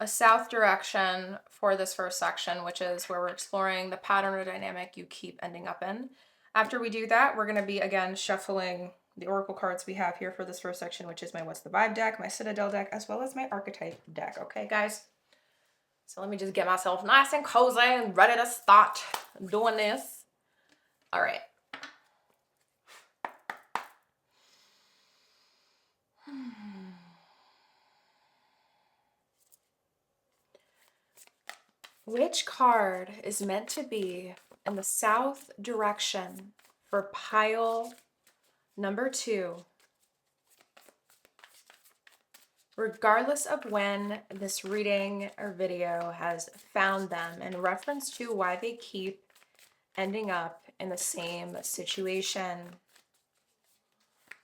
a south direction for this first section, which is where we're exploring the pattern or dynamic you keep ending up in. After we do that, we're going to be again shuffling the oracle cards we have here for this first section, which is my What's the Vibe deck, my Citadel deck, as well as my Archetype deck. Okay, guys? So let me just get myself nice and cozy and ready to start doing this. All right. Which card is meant to be in the south direction for pile number 2? Regardless of when this reading or video has found them, in reference to why they keep ending up in the same situation.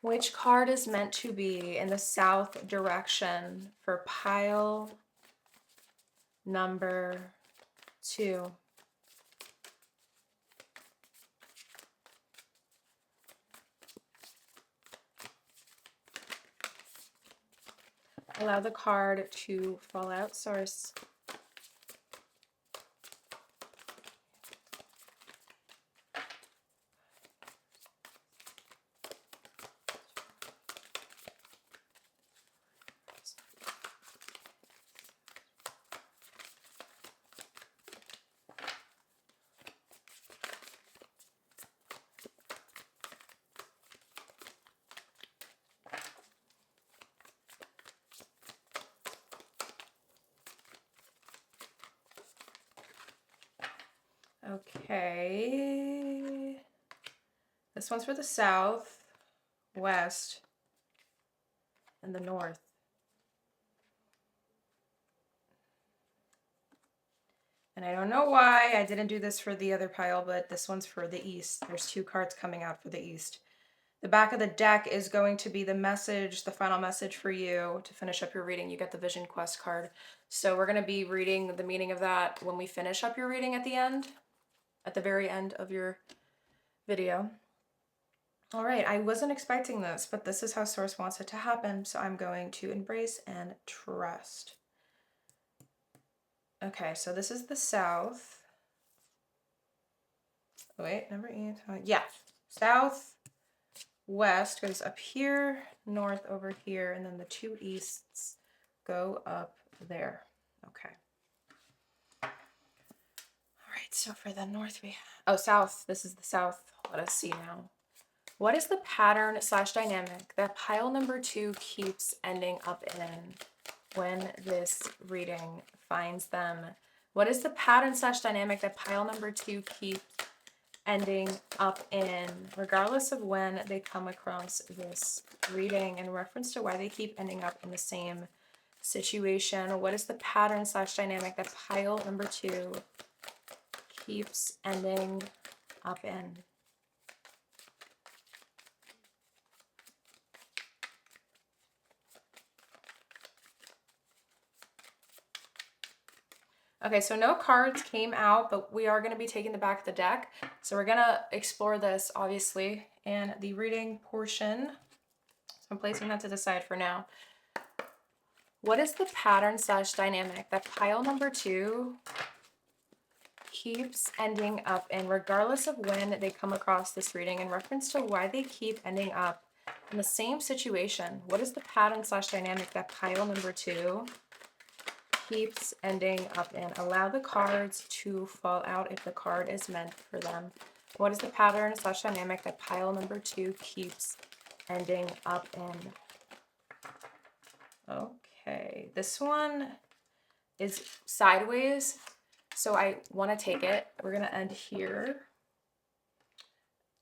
Which card is meant to be in the south direction for pile number 2? Allow the card to fall out, Source. Okay. This one's for the south, west, and the north. And I don't know why I didn't do this for the other pile, but this one's for the east. There's 2 cards coming out for the east. The back of the deck is going to be the message, the final message for you to finish up your reading. You get the Vision Quest card. So we're going to be reading the meaning of that when we finish up your reading at the end, at the very end of your video. All right, I wasn't expecting this, but this is how Source wants it to happen. So I'm going to embrace and trust. Okay, so this is the south. Wait, number 8. Yeah, south, west goes up here, north over here, and then the 2 easts go up there. Okay. All right, so for the north we have, south. This is the south. Let us see now. What is the pattern / dynamic that pile number 2 keeps ending up in when this reading finds them? What is the pattern / dynamic that pile number 2 keeps ending up in, regardless of when they come across this reading, in reference to why they keep ending up in the same situation? What is the pattern / dynamic that pile number 2 keeps ending up in? Okay, so no cards came out, but we are going to be taking the back of the deck. So we're going to explore this, obviously, in the reading portion. So I'm placing that to the side for now. What is the pattern / dynamic that pile number 2 keeps ending up in, regardless of when they come across this reading, in reference to why they keep ending up in the same situation? What is the pattern / dynamic that pile number 2 keeps ending up in? Allow the cards to fall out if the card is meant for them. What is the pattern / dynamic that pile number 2 keeps ending up in? Okay, this one is sideways, so I want to take it. We're going to end here.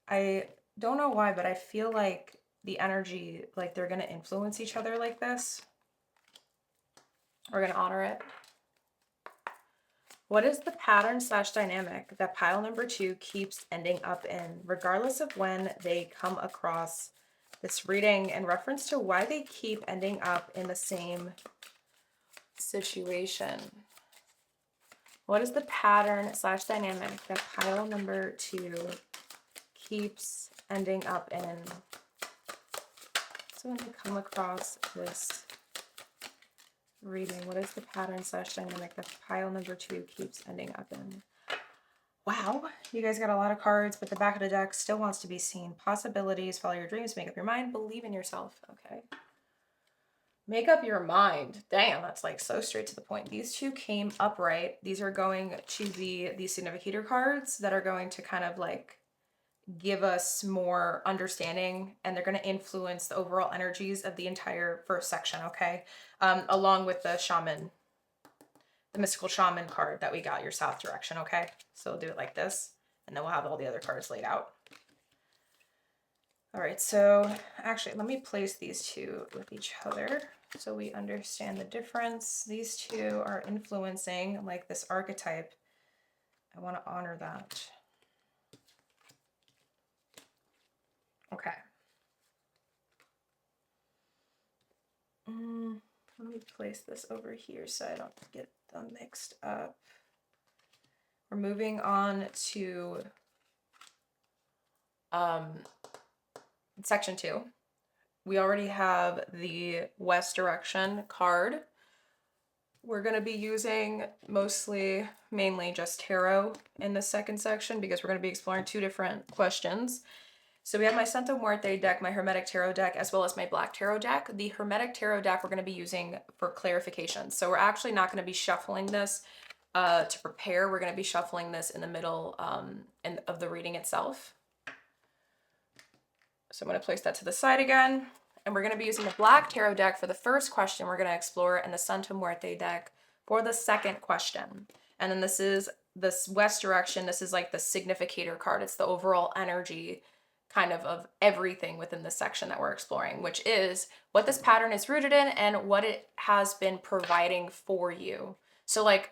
I don't know why, but I feel like the energy, like they're going to influence each other like this. We're going to honor it. What is the pattern / dynamic that pile number 2 keeps ending up in, regardless of when they come across this reading, in reference to why they keep ending up in the same situation? What is the pattern / dynamic that pile number 2 keeps ending up in? So when they come across this reading, what is the pattern / dynamic that pile number 2 keeps ending up in? Wow, you guys got a lot of cards, but the back of the deck still wants to be seen. Possibilities, follow your dreams, make up your mind, believe in yourself. Okay. Make up your mind. Damn, that's like so straight to the point. These 2 came upright. These are going to be the significator cards that are going to kind of like give us more understanding, and they're going to influence the overall energies of the entire first section, okay? Along with the shaman, the mystical shaman card that we got, your south direction, okay? So we'll do it like this, and then we'll have all the other cards laid out. All right, so actually, let me place these 2 with each other so we understand the difference. These 2 are influencing like this archetype. I want to honor that. Okay. Let me place this over here so I don't get them mixed up. We're moving on to section 2. We already have the west direction card. We're going to be using mainly just tarot in the second section, because we're going to be exploring 2 different questions. So we have my Santo Muerte deck, my Hermetic Tarot deck, as well as my Black Tarot deck. The Hermetic Tarot deck we're going to be using for clarification. So we're actually not going to be shuffling this to prepare. We're going to be shuffling this in the middle of the reading itself. So I'm going to place that to the side again. And we're going to be using the Black Tarot deck for the first question we're going to explore, and the Santo Muerte deck for the second question. And then this is this west direction, this is like the significator card. It's the overall energy kind of everything within the section that we're exploring, which is what this pattern is rooted in and what it has been providing for you. So like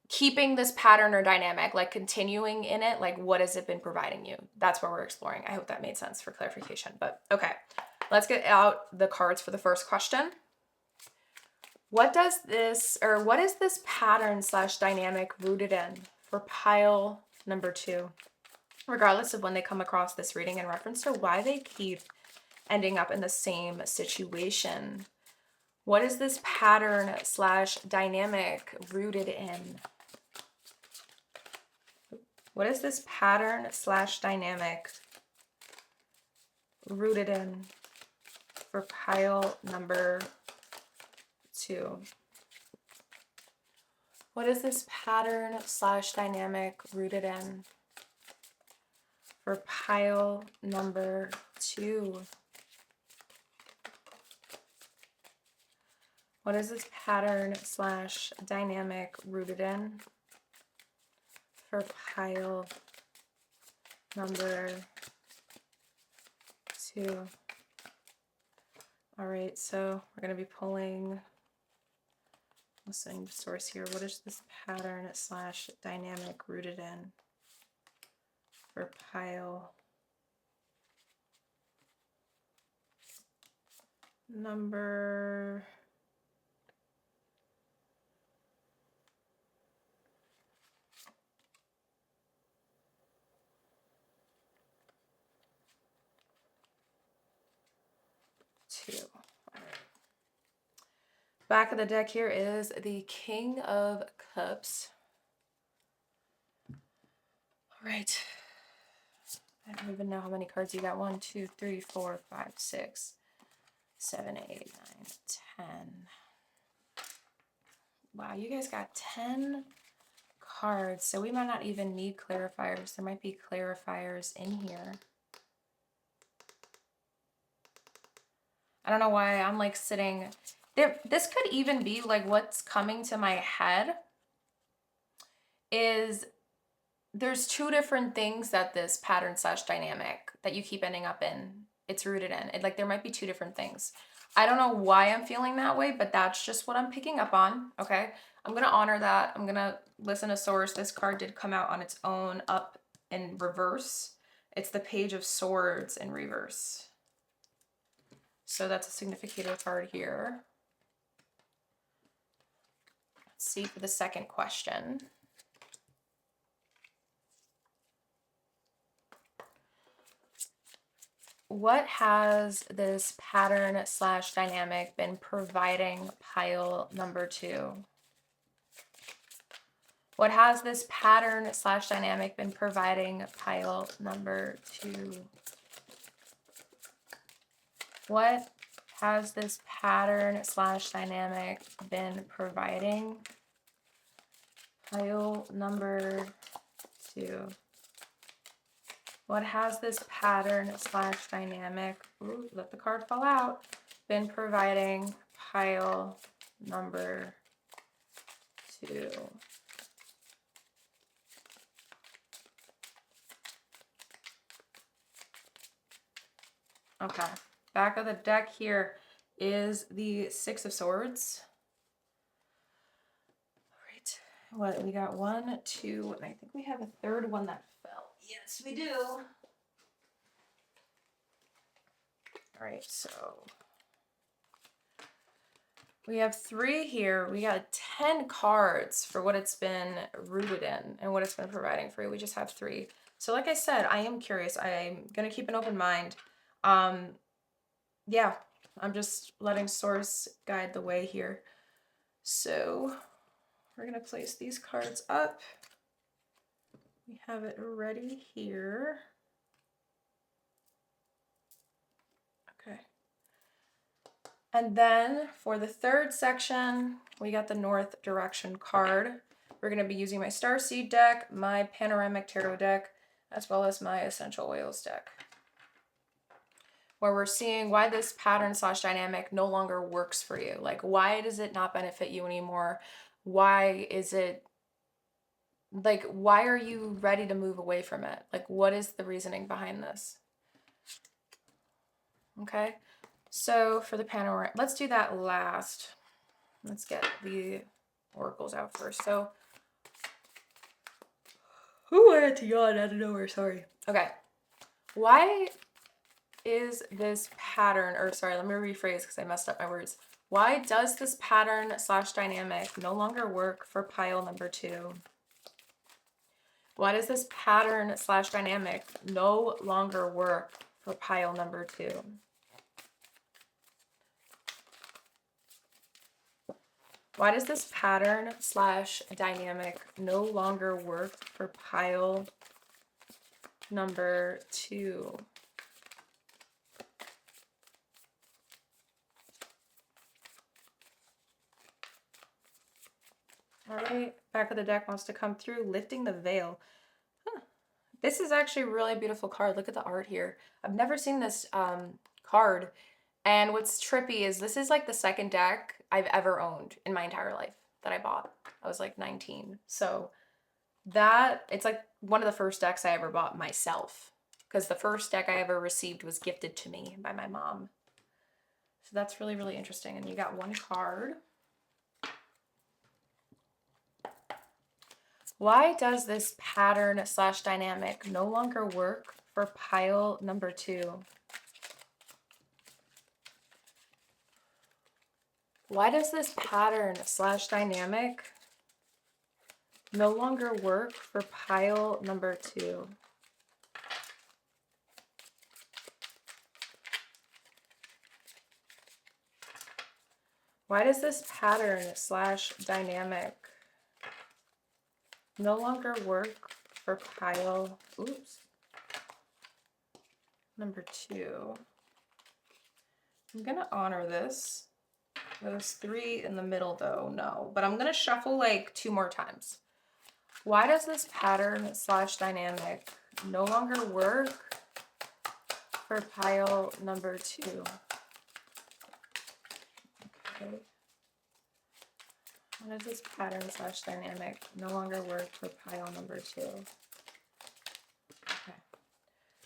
keeping this pattern or dynamic, like continuing in it, like what has it been providing you? That's what we're exploring. I hope that made sense for clarification. But okay, let's get out the cards for the first question. What is this pattern / dynamic rooted in for pile number 2? Regardless of when they come across this reading in reference to why they keep ending up in the same situation. What is this pattern / dynamic rooted in? What is this pattern / dynamic rooted in for pile number 2? What is this pattern / dynamic rooted in for pile number 2? What is this pattern / dynamic rooted in for pile number 2? All right, so we're going to be pulling, listening to source here. What is this pattern / dynamic rooted in for pile number 2? Back of the deck here is the King of Cups. All right. I don't even know how many cards you got. 1, 2, 3, 4, 5, 6, 7, 8, 9, 10. Wow, you guys got 10 cards. So we might not even need clarifiers. There might be clarifiers in here. I don't know why I'm like sitting there. This could even be like what's coming to my head is there's 2 different things that this pattern / dynamic that you keep ending up in, it's rooted in. Like there might be 2 different things. I don't know why I'm feeling that way, but that's just what I'm picking up on. Okay. I'm going to honor that. I'm going to listen to source. This card did come out on its own up in reverse. It's the Page of Swords in reverse. So that's a significator card here. Let's see for the second question. What has this pattern / dynamic been providing pile number 2? What has this pattern / dynamic been providing pile number 2? What has this pattern / dynamic been providing pile number 2? What has this pattern / dynamic, ooh, let the card fall out, been providing pile number 2? Okay, back of the deck here is the 6 of Swords. All right, what we got 1, 2, and I think we have a third one that fell. Yes, we do. All right, so we have 3 here. We got 10 cards for what it's been rooted in and what it's been providing for you. We just have 3. So like I said, I am curious. I'm going to keep an open mind. Yeah, I'm just letting source guide the way here. So we're going to place these cards up. We have it ready here. Okay. And then for the third section, we got the North Direction card. We're going to be using my Starseed deck, my Panoramic Tarot deck, as well as my Essential Oils deck, where we're seeing why this pattern / dynamic no longer works for you. Like, why does it not benefit you anymore? Why is it Like, why are you ready to move away from it? Like, what is the reasoning behind this? Okay, so for the panorama, let's do that last. Let's get the oracles out first. So, who I had to yawn out of nowhere, sorry. Okay, why is this pattern, or sorry, let me rephrase because I messed up my words. Why does this pattern / dynamic no longer work for pile number 2? Why does this pattern / dynamic no longer work for pile number 2? Why does this pattern / dynamic no longer work for pile number 2? All right, back of the deck wants to come through, lifting the veil. Huh. This is actually a really beautiful card. Look at the art here. I've never seen this card. And what's trippy is this is like the second deck I've ever owned in my entire life that I bought. I was like 19. So it's like one of the first decks I ever bought myself, because the first deck I ever received was gifted to me by my mom. So that's really, really interesting. And you got one card. Why does this pattern / dynamic no longer work for pile number 2? Why does this pattern / dynamic no longer work for pile number 2? Why does this pattern / dynamic no longer work for pile, number 2? I'm gonna honor this. Those 3 in the middle though, no. But I'm gonna shuffle like 2 more times. Why does this pattern / dynamic no longer work for pile number 2? Okay. Why does this pattern / dynamic no longer work for pile number 2? Okay.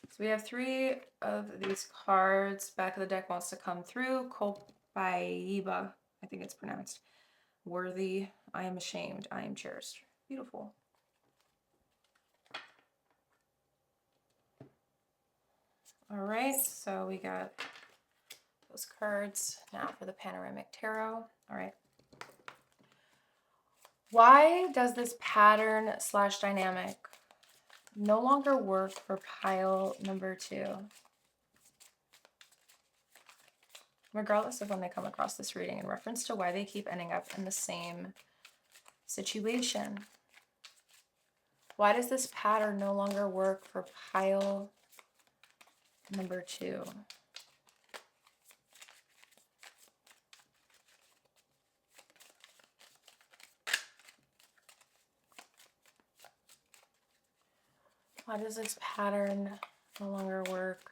So we have 3 of these cards. Back of the deck wants to come through. Kolpaiba, I think it's pronounced. Worthy, I am ashamed, I am cherished. Beautiful. All right, so we got those cards. Now for the panoramic tarot. All right. Why does this pattern / dynamic no longer work for pile number 2? Regardless of when they come across this reading, in reference to why they keep ending up in the same situation. Why does this pattern no longer work for pile number 2? Why does this pattern no longer work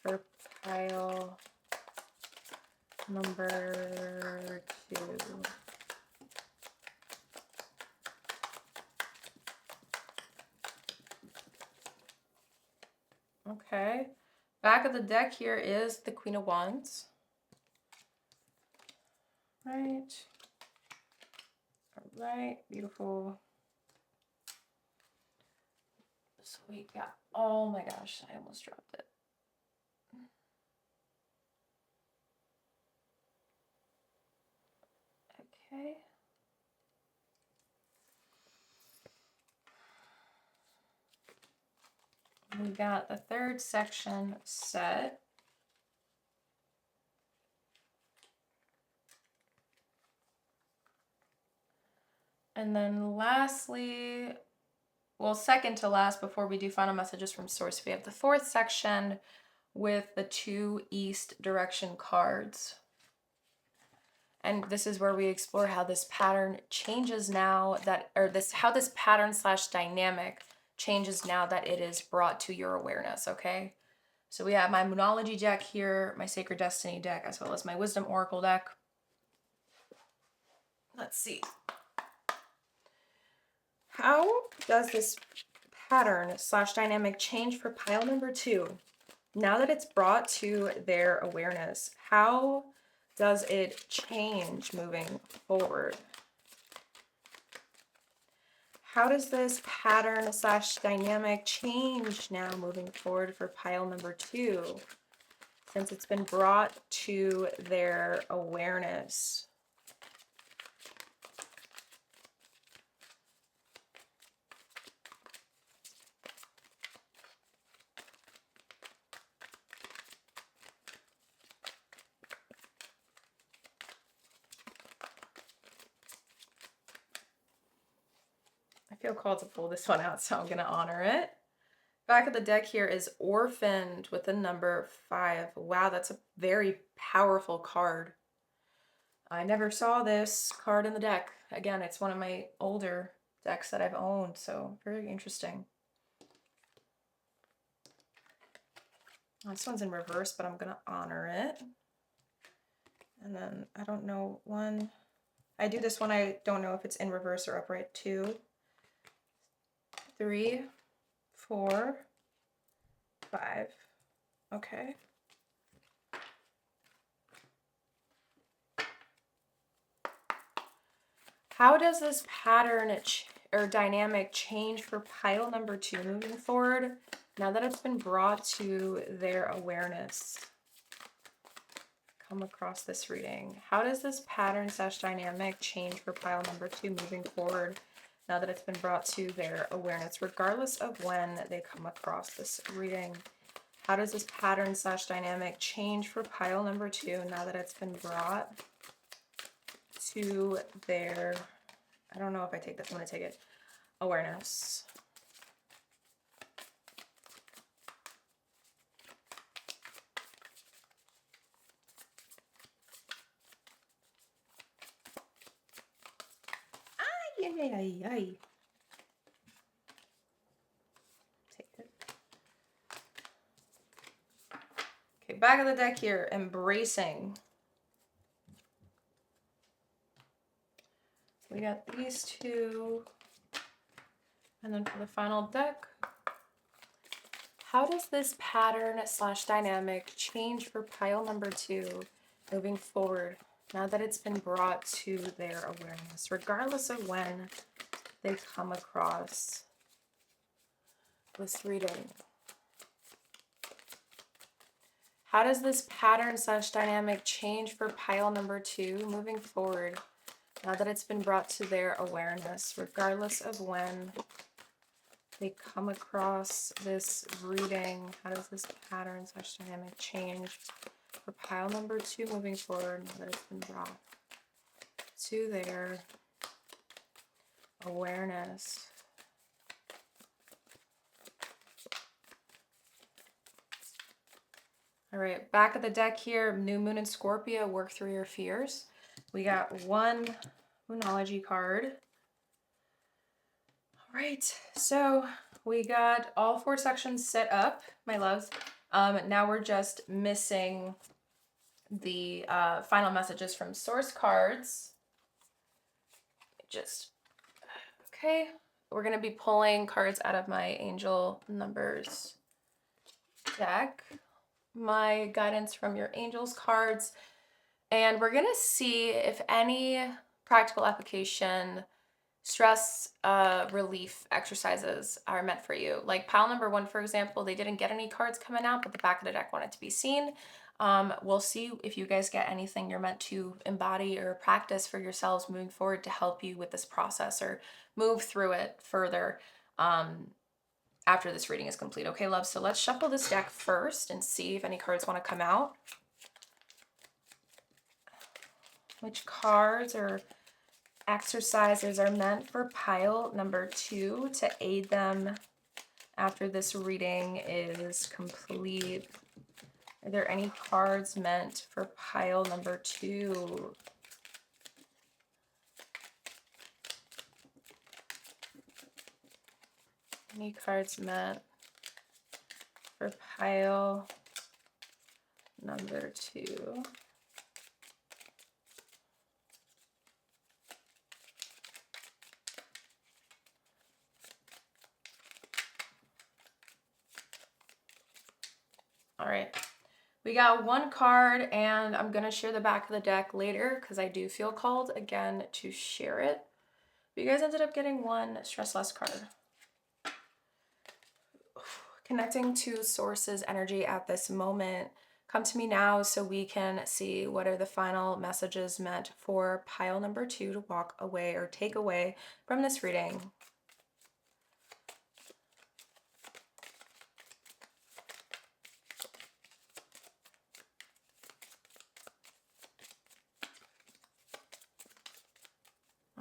for pile number 2? Okay. Back of the deck here is the Queen of Wands. Right. All right. Beautiful. So we got, oh my gosh, I almost dropped it. Okay. We got the third section set. And then lastly, well, second to last before we do final messages from source, we have the fourth section with the 2 east direction cards. And this is where we explore how this pattern changes now that, or this, how this pattern / dynamic changes now that it is brought to your awareness, okay? So we have my Moonology deck here, my Sacred Destiny deck, as well as my Wisdom Oracle deck. Let's see. How does this pattern / dynamic change for pile number 2 now that it's brought to their awareness? How does it change moving forward? How does this pattern / dynamic change now moving forward for pile number 2 since it's been brought to their awareness? I feel called to pull this one out, so I'm going to honor it. Back of the deck here is orphaned with the number 5. Wow, that's a very powerful card. I never saw this card in the deck. Again, it's one of my older decks that I've owned, so very interesting. This one's in reverse, but I'm going to honor it. And then I don't know, one. I do this one, I don't know if it's in reverse or upright. 2, 3, 4, 5. Okay. How does this pattern or dynamic change for pile number 2 moving forward now that it's been brought to their awareness? Come across this reading. How does this pattern / dynamic change for pile number 2 moving forward now that it's been brought to their awareness, regardless of when they come across this reading? How does this pattern / dynamic change for pile number 2 now that it's been brought to their, I don't know if I take this, I'm going to take it, awareness? Ay. Take it. Okay, back of the deck here, embracing. We got these two. And then for the final deck, how does this pattern / dynamic change for pile number 2 moving forward now that it's been brought to their awareness, regardless of when they come across this reading? How does this pattern / dynamic change for pile number 2 moving forward now that it's been brought to their awareness, regardless of when they come across this reading? How does this pattern / dynamic change for pile number 2 moving forward now that it's been brought to their awareness? All right, back of the deck here, New Moon and Scorpio, work through your fears. We got one Moonology card. All right, so we got all 4 sections set up, my loves. Now we're just missing the final messages from source cards. Okay, we're going to be pulling cards out of my Angel Numbers deck, my guidance from your angels cards, and we're going to see if any practical application stress relief exercises are meant for you. Like pile number 1, for example, they didn't get any cards coming out, but the back of the deck wanted to be seen. We'll see if you guys get anything you're meant to embody or practice for yourselves moving forward to help you with this process or move through it further after this reading is complete. Okay, love, so let's shuffle this deck first and see if any cards want to come out. Which cards or exercises are meant for pile number 2 to aid them after this reading is complete? Are there any cards meant for pile number 2? Any cards meant for pile number 2? All right. We got one card, and I'm going to share the back of the deck later because I do feel called again to share it. But you guys ended up getting one stress less card. Connecting to Source's energy at this moment. Come to me now so we can see what are the final messages meant for pile number 2 to walk away or take away from this reading.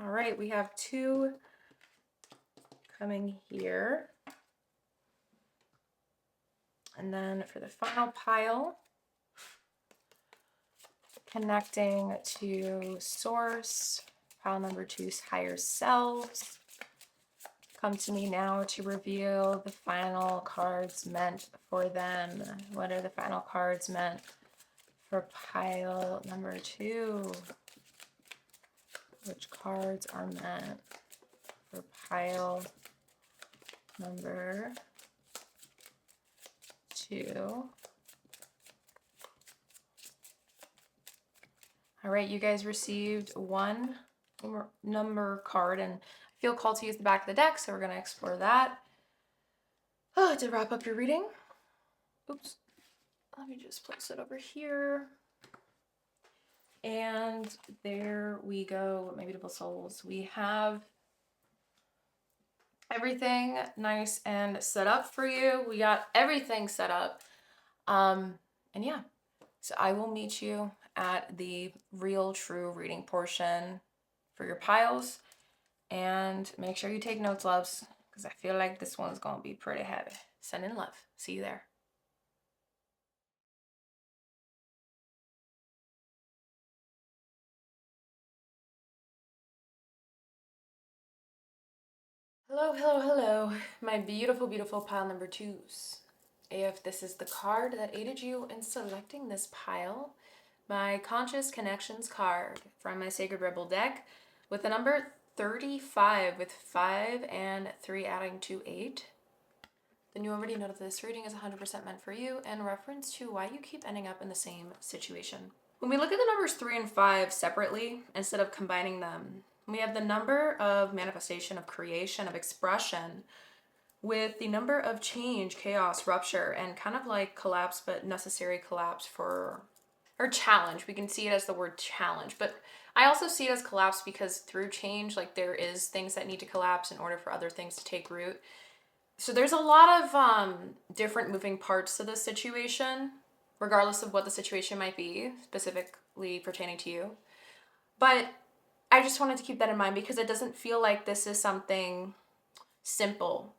All right, we have 2 coming here. And then for the final pile, connecting to Source, pile number 2's higher selves. Come to me now to reveal the final cards meant for them. What are the final cards meant for pile number 2? Which cards are meant for pile number 2? All right, you guys received one number card, and I feel called to use the back of the deck, so we're going to explore that. To wrap up your reading. Oops. Let me just place it over here. And there we go, my beautiful souls. We have everything nice and set up for you. We got everything set up. And yeah, so I will meet you at the real true reading portion for your piles. And make sure you take notes, loves, because I feel like this one's going to be pretty heavy. Sending love. See you there. Hello, hello, hello, my beautiful, beautiful pile number 2s. If this is the card that aided you in selecting this pile, my Conscious Connections card from my Sacred Rebel deck with the number 35 with 5 and 3 adding to 8, then you already know that this reading is 100% meant for you in reference to why you keep ending up in the same situation. When we look at the numbers 3 and 5 separately, instead of combining them, we have the number of manifestation, of creation, of expression, with the number of change, chaos, rupture, and kind of like collapse, but necessary collapse or challenge. We can see it as the word challenge, but I also see it as collapse because through change, like there is things that need to collapse in order for other things to take root. So there's a lot of different moving parts to this situation, regardless of what the situation might be, specifically pertaining to you. But I just wanted to keep that in mind because it doesn't feel like this is something simple.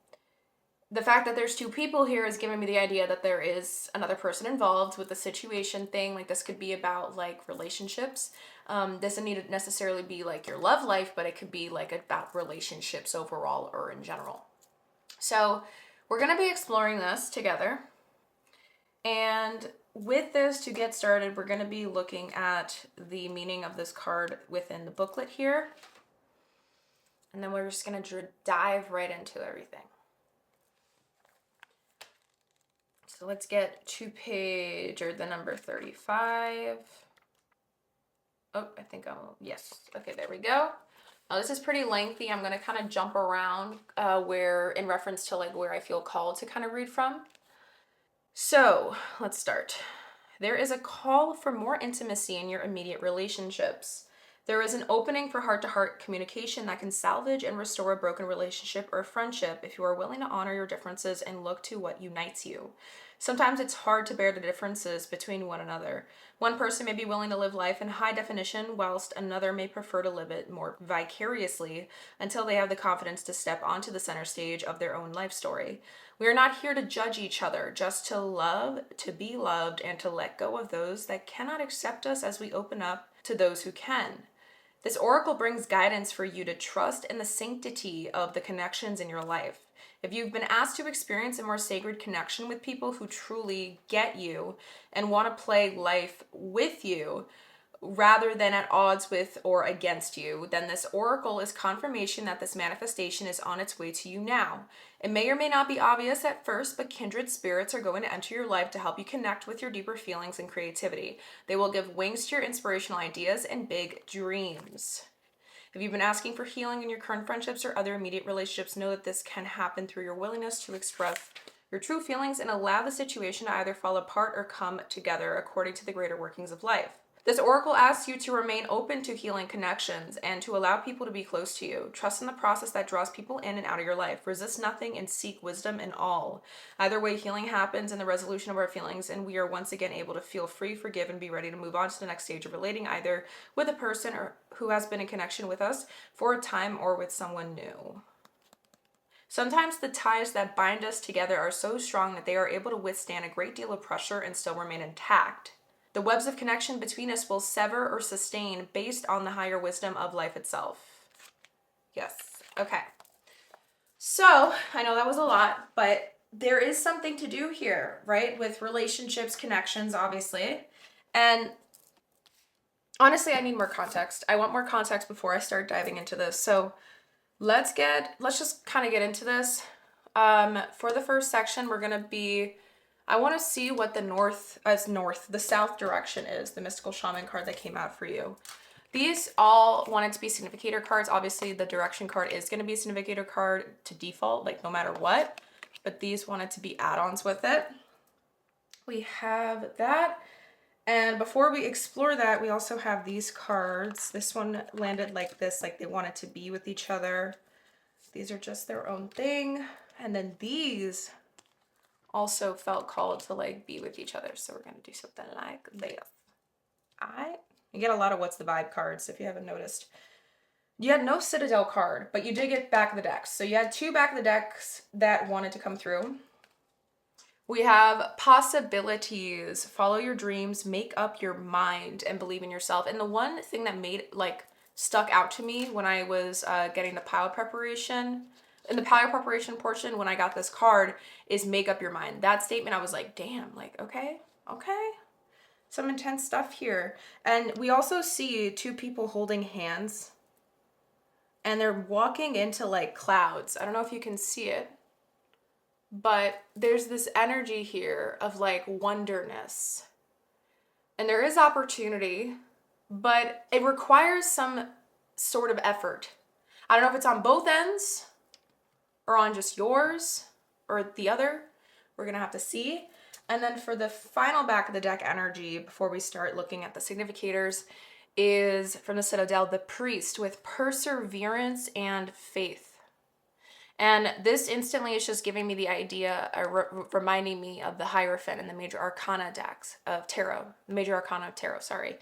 The fact that there's 2 people here is giving me the idea that there is another person involved with the situation thing. Like this could be about like relationships. Doesn't need to necessarily be like your love life, but it could be like about relationships overall or in general. So we're going to be exploring this together. And with this, to get started, we're going to be looking at the meaning of this card within the booklet here. And then we're just going to dive right into everything. So let's get to the number 35. Oh, I think yes. Okay, there we go. Now this is pretty lengthy. I'm going to kind of jump around where in reference to like where I feel called to kind of read from. So let's start. There is a call for more intimacy in your immediate relationships. There is an opening for heart-to-heart communication that can salvage and restore a broken relationship or friendship if you are willing to honor your differences and look to what unites you. Sometimes it's hard to bear the differences between one another. One person may be willing to live life in high definition, whilst another may prefer to live it more vicariously until they have the confidence to step onto the center stage of their own life story. We are not here to judge each other, just to love, to be loved, and to let go of those that cannot accept us as we open up to those who can. This oracle brings guidance for you to trust in the sanctity of the connections in your life. If you've been asked to experience a more sacred connection with people who truly get you and want to play life with you, rather than at odds with or against you, then this oracle is confirmation that this manifestation is on its way to you now. It may or may not be obvious at first, but kindred spirits are going to enter your life to help you connect with your deeper feelings and creativity. They will give wings to your inspirational ideas and big dreams. If you've been asking for healing in your current friendships or other immediate relationships, know that this can happen through your willingness to express your true feelings and allow the situation to either fall apart or come together according to the greater workings of life. This oracle asks you to remain open to healing connections and to allow people to be close to you. Trust in the process that draws people in and out of your life. Resist nothing and seek wisdom in all. Either way, healing happens in the resolution of our feelings, and we are once again able to feel free, forgive, and be ready to move on to the next stage of relating, either with a person or who has been in connection with us for a time or with someone new. Sometimes the ties that bind us together are so strong that they are able to withstand a great deal of pressure and still remain intact. The webs of connection between us will sever or sustain based on the higher wisdom of life itself. Yes. Okay. So, I know that was a lot, but there is something to do here, right? With relationships, connections, obviously. And honestly, I need more context. I want more context before I start diving into this. So, let's just kind of get into this. For the first section, I want to see what the south direction is, the mystical shaman card that came out for you. These all wanted to be significator cards. Obviously, the direction card is going to be a significator card to default, like no matter what, but these wanted to be add-ons with it. We have that. And before we explore that, we also have these cards. This one landed like this, like they wanted to be with each other. These are just their own thing. And then these also felt called to like be with each other. So we're going to do something like this. You get a lot of what's the vibe cards if you haven't noticed. You had no Citadel card, but you did get back of the decks. So you had 2 back of the decks that wanted to come through. We have possibilities, follow your dreams, make up your mind, and believe in yourself. And the one thing that stuck out to me when I was getting the pile preparation, in the pile preparation portion, when I got this card, is make up your mind. That statement, I was like, damn, like, okay. Some intense stuff here. And we also see 2 people holding hands, and they're walking into like clouds. I don't know if you can see it, but there's this energy here of like wonderness. And there is opportunity, but it requires some sort of effort. I don't know if it's on both ends or on just yours or the other. We're going to have to see. And then for the final back of the deck energy, before we start looking at the significators, is from the Citadel, the Priest, with perseverance and faith. And this instantly is just giving me the idea, reminding me of the Hierophant and the Major Arcana decks of Tarot, Major Arcana of Tarot, sorry.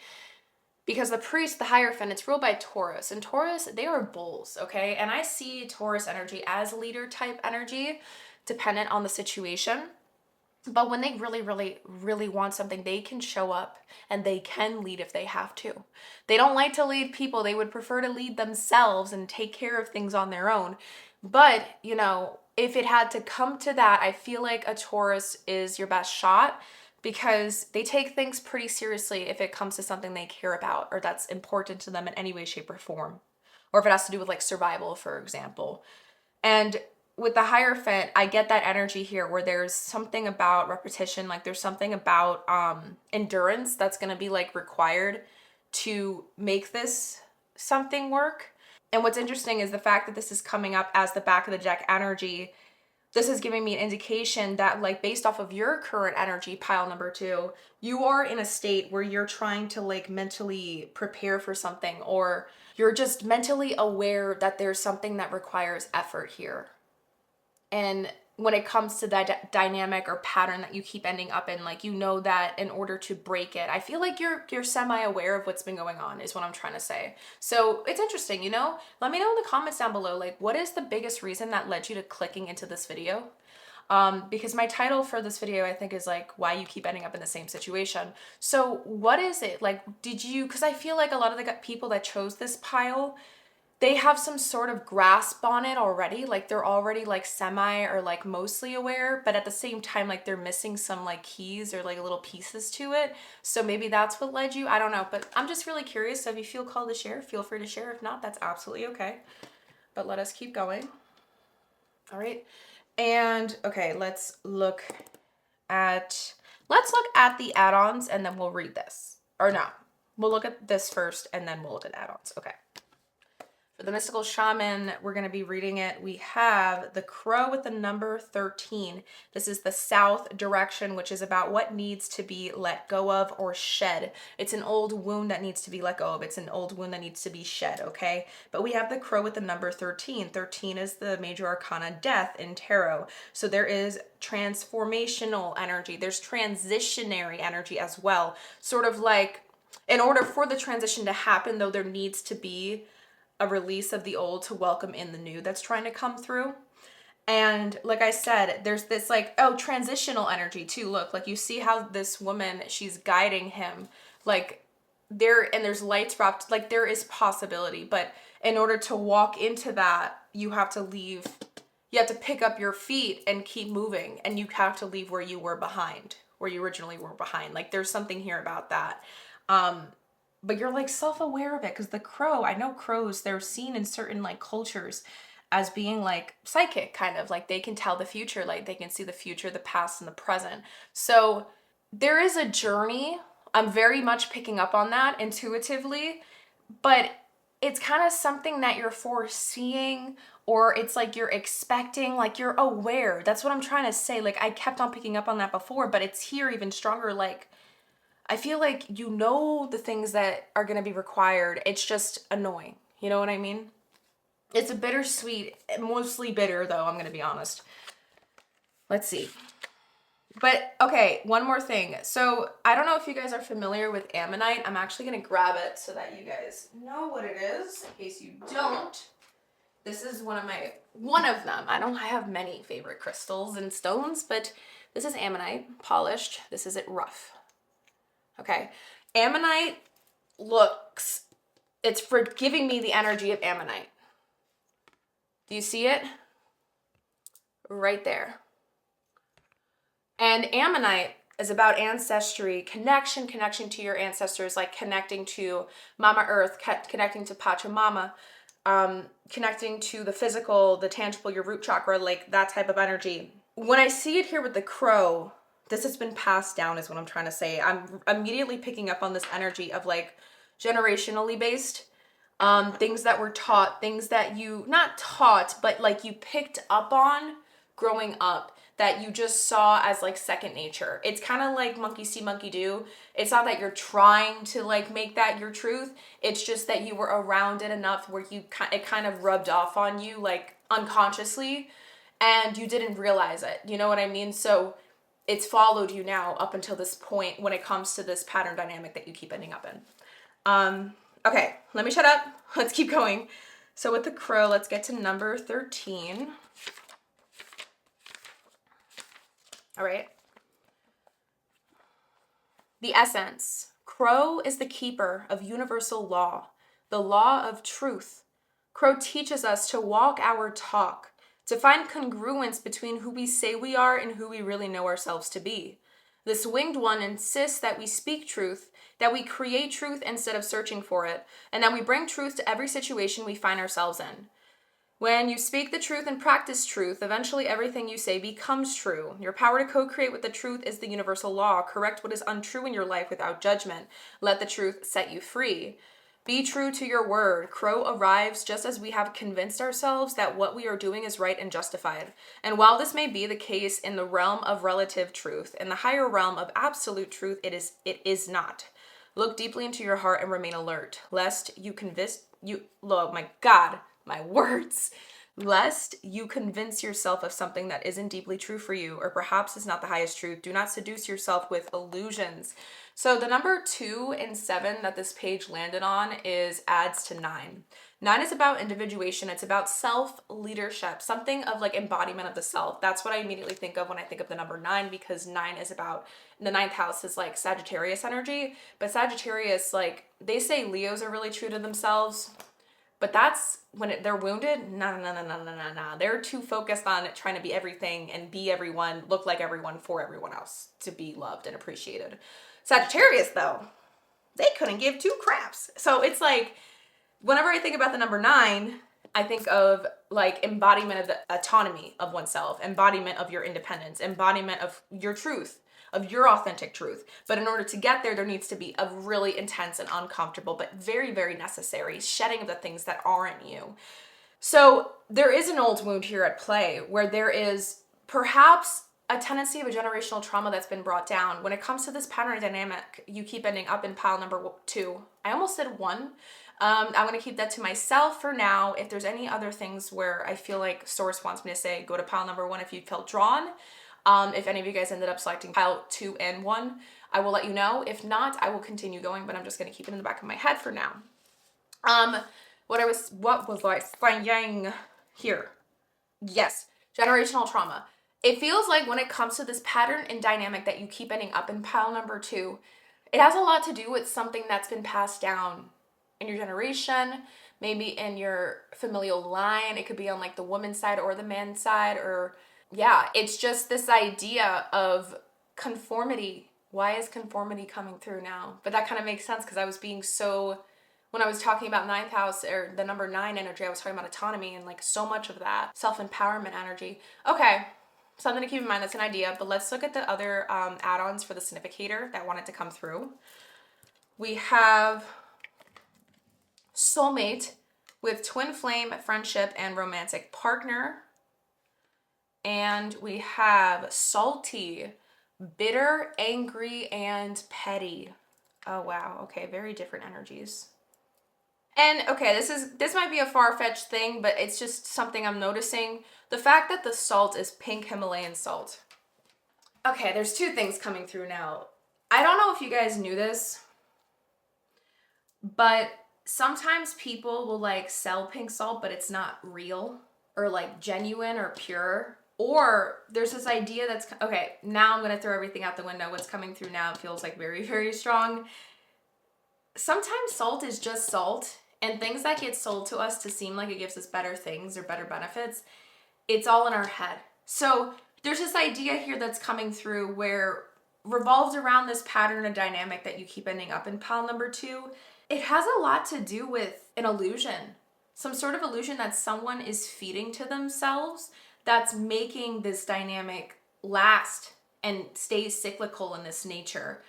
Because the Priest, the Hierophant, it's ruled by Taurus. And Taurus, they are bulls, okay? And I see Taurus energy as leader type energy, dependent on the situation. But when they really, really, really want something, they can show up and they can lead if they have to. They don't like to lead people. They would prefer to lead themselves and take care of things on their own. But, you know, if it had to come to that, I feel like a Taurus is your best shot because they take things pretty seriously if it comes to something they care about or that's important to them in any way, shape, or form. Or if it has to do with like survival, for example. And with the Hierophant, I get that energy here where there's something about repetition, like there's something about endurance that's going to be like required to make this something work. And what's interesting is the fact that this is coming up as the back of the deck energy. This is giving me an indication that like based off of your current energy, pile number 2, you are in a state where you're trying to like mentally prepare for something, or you're just mentally aware that there's something that requires effort here. And when it comes to that dynamic or pattern that you keep ending up in, like, you know that in order to break it, I feel like you're semi-aware of what's been going on is what I'm trying to say. So it's interesting, you know? Let me know in the comments down below, like, what is the biggest reason that led you to clicking into this video? Because my title for this video, I think, is like, why you keep ending up in the same situation. So what is it? Like, because I feel like a lot of the people that chose this pile, they have some sort of grasp on it already. Like they're already like semi or like mostly aware, but at the same time, like they're missing some like keys or like little pieces to it. So maybe that's what led you. I don't know, but I'm just really curious. So if you feel called to share, feel free to share. If not, that's absolutely okay. But let us keep going. All right. And okay, let's look at the add-ons and then we'll read this. Or no, we'll look at this first and then we'll look at add-ons. Okay. For the mystical shaman, we're going to be reading it. We have the crow with the number 13. This is the south direction, which is about what needs to be let go of or shed. It's an old wound that needs to be let go of. It's an old wound that needs to be shed, okay? But we have the crow with the number 13. 13 is the major arcana death in tarot. So there is transformational energy. There's transitionary energy as well. Sort of like, in order for the transition to happen, though, there needs to be a release of the old to welcome in the new that's trying to come through. And like I said, there's this like, oh, transitional energy too. Look, like you see how this woman, she's guiding him, like there's lights wrapped, like there is possibility, but in order to walk into that, you have to pick up your feet and keep moving, and you have to leave where you originally were behind. Like there's something here about that. But you're like self-aware of it, because the crow, I know crows, they're seen in certain like cultures as being like psychic, kind of like they can tell the future, like they can see the future, the past, and the present. So there is a journey. I'm very much picking up on that intuitively, but it's kind of something that you're foreseeing, or it's like you're expecting, like you're aware. That's what I'm trying to say. Like I kept on picking up on that before, but it's here even stronger. Like I feel like you know the things that are going to be required. It's just annoying. You know what I mean? It's a bittersweet, mostly bitter though, I'm going to be honest. Let's see. But okay, one more thing. So I don't know if you guys are familiar with ammonite. I'm actually going to grab it so that you guys know what it is, in case you don't. This is one of them. I have many favorite crystals and stones, but this is ammonite, polished. This is it rough. Okay, ammonite it's for giving me the energy of ammonite. Do you see it? Right there. And ammonite is about ancestry, connection to your ancestors, like connecting to Mama Earth, connecting to Pachamama, connecting to the physical, the tangible, your root chakra, like that type of energy. When I see it here with the crow, this has been passed down is what I'm trying to say. I'm immediately picking up on this energy of like generationally based things that were taught, things that you, not taught, but like you picked up on growing up that you just saw as like second nature. It's kind of like monkey see, monkey do. It's not that you're trying to like make that your truth. It's just that you were around it enough where it kind of rubbed off on you like unconsciously, and you didn't realize it. You know what I mean? So it's followed you now up until this point when it comes to this pattern dynamic that you keep ending up in. Okay, let me shut up. Let's keep going. So with the crow, let's get to number 13. All right. The essence. Crow is the keeper of universal law, the law of truth. Crow teaches us to walk our talk, to find congruence between who we say we are and who we really know ourselves to be. This winged one insists that we speak truth, that we create truth instead of searching for it, and that we bring truth to every situation we find ourselves in. When you speak the truth and practice truth, eventually everything you say becomes true. Your power to co-create with the truth is the universal law. Correct what is untrue in your life without judgment. Let the truth set you free. Be true to your word. Crow arrives just as we have convinced ourselves that what we are doing is right and justified. And while this may be the case in the realm of relative truth, in the higher realm of absolute truth, it is not. Look deeply into your heart and remain alert, lest oh my God, my words, lest you convince yourself of something that isn't deeply true for you, or perhaps is not the highest truth. Do not seduce yourself with illusions. So the number 2 and 7 that this page landed on adds to 9. 9 is about individuation. It's about self-leadership, something of like embodiment of the self. That's what I immediately think of when I think of the number 9, because 9 is about, the 9th house is like Sagittarius energy, but Sagittarius, like they say Leos are really true to themselves. But that's when they're wounded. No, no, no, no, no, no, no. They're too focused on trying to be everything and be everyone, look like everyone for everyone else to be loved and appreciated. Sagittarius, though, they couldn't give two craps. So it's like, whenever I think about the number 9, I think of like embodiment of the autonomy of oneself, embodiment of your independence, embodiment of your truth, of your authentic truth. But in order to get there, there needs to be a really intense and uncomfortable, but very, very necessary shedding of the things that aren't you. So there is an old wound here at play where there is perhaps a tendency of a generational trauma that's been brought down. When it comes to this pattern dynamic, you keep ending up in pile number 2. I almost said 1. I'm going to keep that to myself for now. If there's any other things where I feel like source wants me to say, go to pile number 1 if you felt drawn. If any of you guys ended up selecting pile 2 and 1, I will let you know. If not, I will continue going, but I'm just going to keep it in the back of my head for now. What was I saying here? Yes, generational trauma. It feels like when it comes to this pattern and dynamic that you keep ending up in pile number 2, it has a lot to do with something that's been passed down in your generation, maybe in your familial line. It could be on like the woman's side or the man's side, or yeah, it's just this idea of conformity. Why is conformity coming through now? But that kind of makes sense because I was being so, when I was talking about 9th house or the number 9 energy, I was talking about autonomy and like so much of that self-empowerment energy. Okay, something to keep in mind. That's an idea, but let's look at the other add-ons for the significator that wanted to come through. We have soulmate with twin flame, friendship, and romantic partner. And we have salty, bitter, angry, and petty. Oh wow, okay, very different energies. And okay, this might be a far-fetched thing, but it's just something I'm noticing. The fact that the salt is pink Himalayan salt. Okay, there's 2 things coming through now. I don't know if you guys knew this, but sometimes people will like sell pink salt, but it's not real or like genuine or pure. Or there's this idea that's, okay, now I'm going to throw everything out the window. What's coming through now feels like very, very strong. Sometimes salt is just salt, and things that get sold to us to seem like it gives us better things or better benefits, it's all in our head. So there's this idea here that's coming through where revolves around this pattern and dynamic that you keep ending up in pile number 2. It has a lot to do with an illusion, some sort of illusion that someone is feeding to themselves that's making this dynamic last and stay cyclical in this nature.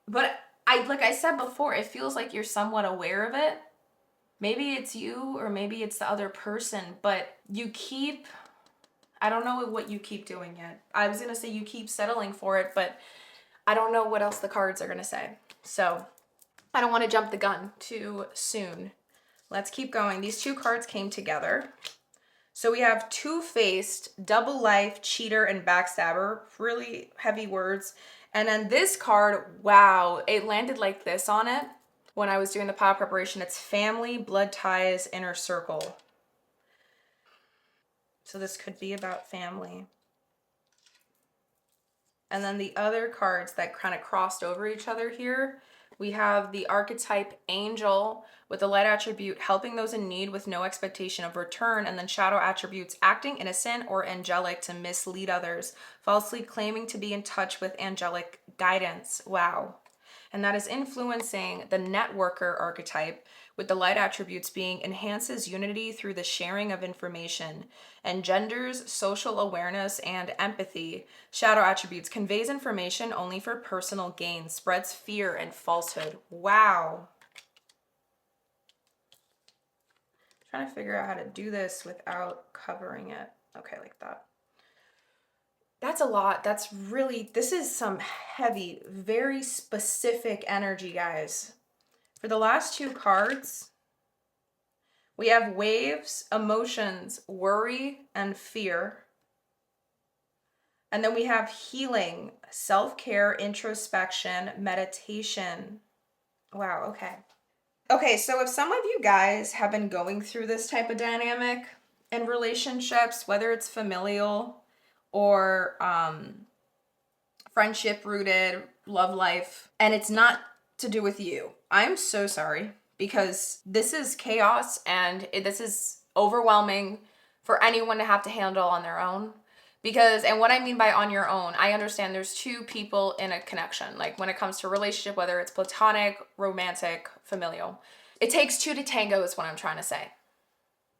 But like I said before, it feels like you're somewhat aware of it. Maybe it's you or maybe it's the other person, but I don't know what you keep doing yet. I was going to say you keep settling for it, but I don't know what else the cards are going to say. So I don't want to jump the gun too soon. Let's keep going. These 2 cards came together. So we have two-faced, double life, cheater, and backstabber. Really heavy words. And then this card, wow, it landed like this on it when I was doing the pile preparation. It's family, blood ties, inner circle. So this could be about family. And then the other cards that kind of crossed over each other here, we have the archetype angel with the light attribute helping those in need with no expectation of return, and then shadow attributes acting innocent or angelic to mislead others, falsely claiming to be in touch with angelic guidance. Wow. And that is influencing the networker archetype with the light attributes being enhances unity through the sharing of information, engenders social awareness and empathy. Shadow attributes conveys information only for personal gain, spreads fear and falsehood. Wow. I'm trying to figure out how to do this without covering it. Okay, like that. That's a lot. This is some heavy, very specific energy, guys. For the last 2 cards, we have waves, emotions, worry, and fear. And then we have healing, self-care, introspection, meditation. Wow, okay. Okay, so if some of you guys have been going through this type of dynamic in relationships, whether it's familial or friendship rooted, love life, and it's not to do with you, I'm so sorry. because this is chaos and this is overwhelming for anyone to have to handle on their own. Because, and what I mean by on your own, I understand there's two people in a connection. Like when it comes to a relationship, whether it's platonic, romantic, familial, it takes two to tango is what I'm trying to say.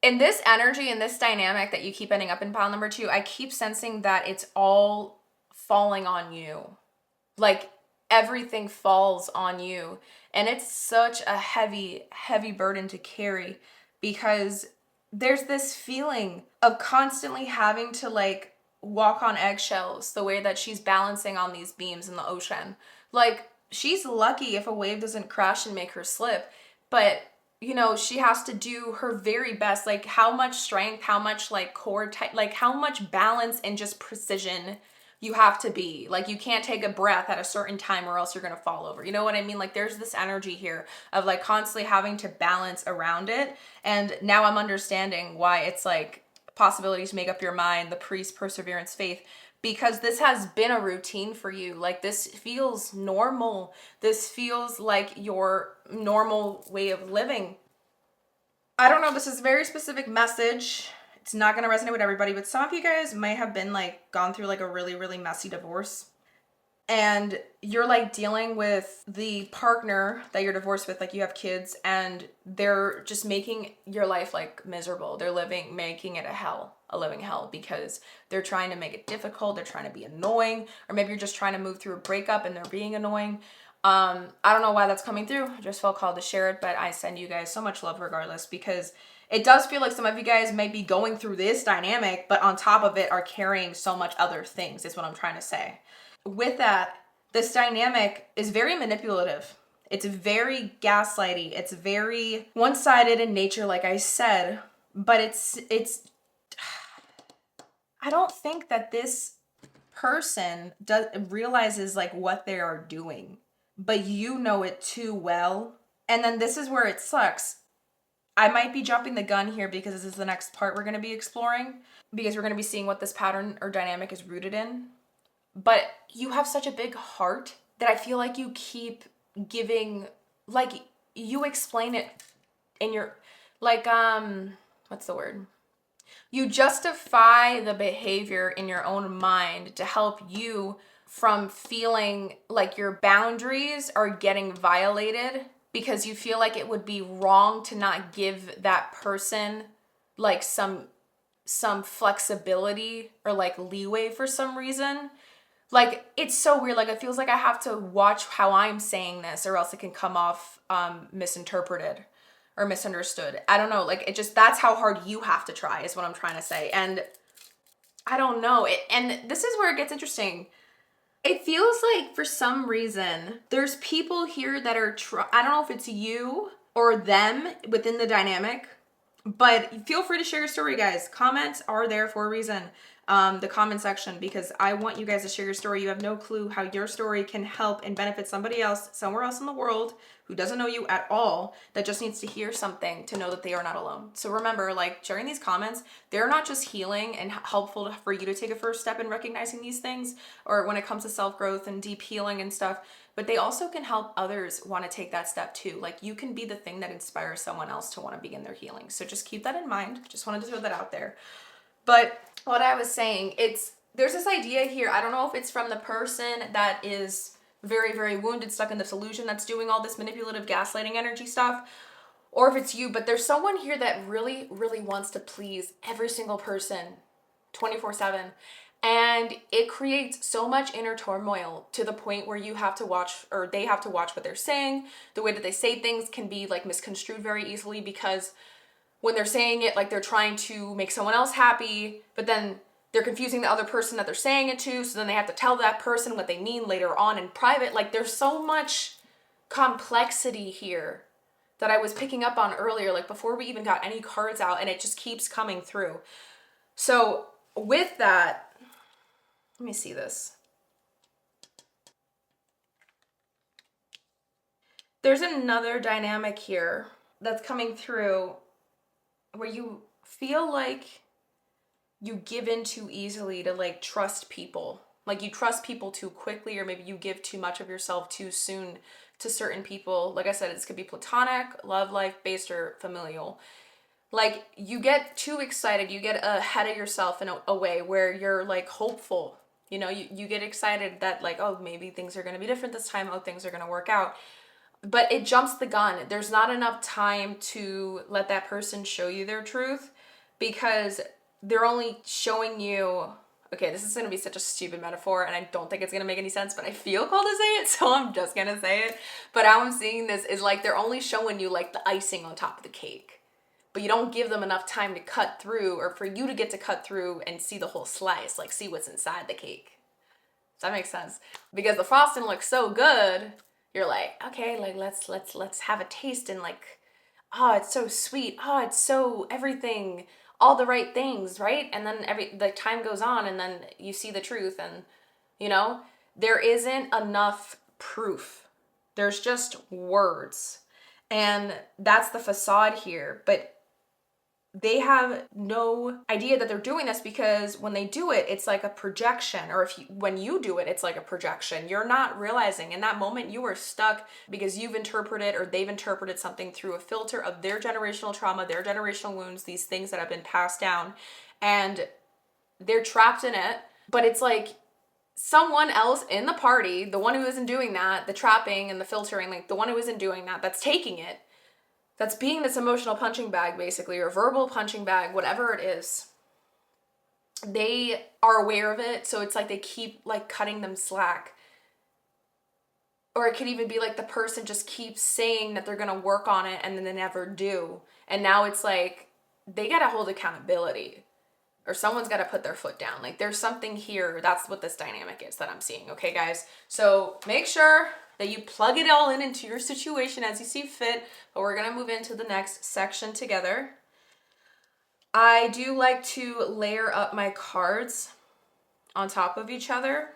In this energy, in this dynamic that you keep ending up in pile number 2, I keep sensing that it's all falling on you. Like everything falls on you. And it's such a heavy, heavy burden to carry because there's this feeling of constantly having to like walk on eggshells the way that she's balancing on these beams in the ocean. Like she's lucky if a wave doesn't crash and make her slip, but you know, she has to do her very best. Like how much strength, how much like core tight, like how much balance and just precision you have to be. Like you can't take a breath at a certain time or else you're going to fall over. You know what I mean? Like there's this energy here of like constantly having to balance around it. And now I'm understanding why it's like possibilities make up your mind, the priest, perseverance, faith, because this has been a routine for you. Like this feels normal. This feels like your normal way of living. I don't know, this is a very specific message. It's not going to resonate with everybody, but some of you guys may have been like gone through like a really, really messy divorce. And you're like dealing with the partner that you're divorced with, like you have kids, and they're just making your life like miserable. They're making it a living hell, because they're trying to make it difficult. They're trying to be annoying, or maybe you're just trying to move through a breakup and they're being annoying. I don't know why that's coming through. I just felt called to share it, but I send you guys so much love regardless, because it does feel like some of you guys might be going through this dynamic, but on top of it are carrying so much other things, is what I'm trying to say. With that, this dynamic is very manipulative. It's very gaslighty. It's very one-sided in nature, like I said, but it's I don't think that this person realizes like what they are doing, but you know it too well. And then this is where it sucks. I might be jumping the gun here because this is the next part we're going to be exploring, because we're going to be seeing what this pattern or dynamic is rooted in. But you have such a big heart that I feel like you keep giving, like you explain it in your, like, what's the word? You justify the behavior in your own mind to help you from feeling like your boundaries are getting violated, because you feel like it would be wrong to not give that person like some flexibility or like leeway for some reason. Like, it's so weird. Like, it feels like I have to watch how I'm saying this or else it can come off misinterpreted or misunderstood. I don't know. Like, it just, that's how hard you have to try is what I'm trying to say. And I don't know. And this is where it gets interesting. It feels like for some reason, there's people here that are, I don't know if it's you or them within the dynamic, but feel free to share your story, guys. Comments are there for a reason. The comment section, because I want you guys to share your story. You have no clue how your story can help and benefit somebody else somewhere else in the world who doesn't know you at all, that just needs to hear something to know that they are not alone. So remember, like, sharing these comments, they're not just healing and helpful for you to take a first step in recognizing these things, or when it comes to self-growth and deep healing and stuff, but they also can help others want to take that step too. Like, you can be the thing that inspires someone else to want to begin their healing. So just keep that in mind. Just wanted to throw that out there. But what I was saying, there's this idea here. I don't know if it's from the person that is very, very wounded, stuck in this illusion, that's doing all this manipulative gaslighting energy stuff, or if it's you, but there's someone here that really, really wants to please every single person 24/7. And it creates so much inner turmoil to the point where you have to watch, or they have to watch what they're saying. The way that they say things can be like misconstrued very easily, because when they're saying it, like they're trying to make someone else happy, but then they're confusing the other person that they're saying it to, so then they have to tell that person what they mean later on in private. Like, there's so much complexity here that I was picking up on earlier, like before we even got any cards out, and it just keeps coming through. So with that, let me see this. There's another dynamic here that's coming through where you feel like you give in too easily to like trust people. Like you trust people too quickly, or maybe you give too much of yourself too soon to certain people. Like I said, this could be platonic, love life based, or familial. Like, you get too excited, you get ahead of yourself in a way where you're like hopeful. You know, you get excited that like, oh, maybe things are going to be different this time, oh, things are going to work out. But it jumps the gun. There's not enough time to let that person show you their truth, because they're only showing you, okay, this is going to be such a stupid metaphor and I don't think it's going to make any sense, but I feel called to say it, so I'm just going to say it. But how I'm seeing this is like they're only showing you like the icing on top of the cake, but you don't give them enough time to cut through, or for you to get to cut through and see the whole slice, like see what's inside the cake. Does that make sense? Because the frosting looks so good, you're like, okay, like let's have a taste, and like, oh, it's so sweet. Oh, it's so everything, all the right things, right? And then the time goes on, and then you see the truth, and you know, there isn't enough proof. There's just words. And that's the facade here. But they have no idea that they're doing this, because when they do it, it's like a projection. Or when you do it, it's like a projection. You're not realizing in that moment you are stuck because you've interpreted, or they've interpreted something through a filter of their generational trauma, their generational wounds, these things that have been passed down, and they're trapped in it. But it's like someone else in the party, the one who isn't doing that, the trapping and the filtering, like the one who isn't doing that, that's taking it, that's being this emotional punching bag, basically, or verbal punching bag, whatever it is. They are aware of it, so it's like they keep like cutting them slack. Or it could even be like the person just keeps saying that they're gonna work on it and then they never do. And now it's like they gotta hold accountability, or someone's gotta put their foot down. Like there's something here. That's what this dynamic is that I'm seeing. Okay, guys? So make sure that you plug it all in into your situation as you see fit, but we're gonna move into the next section together. I do like to layer up my cards on top of each other.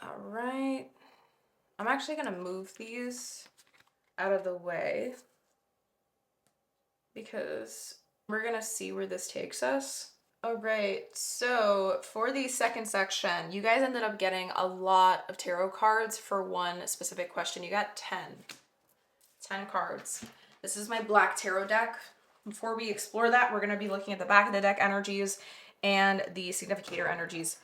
All right. I'm actually gonna move these out of the way because we're gonna see where this takes us. All right, so for the second section, you guys ended up getting a lot of tarot cards for one specific question. You got 10 cards. This is my black tarot deck. Before we explore that, we're going to be looking at the back of the deck energies and the significator energies.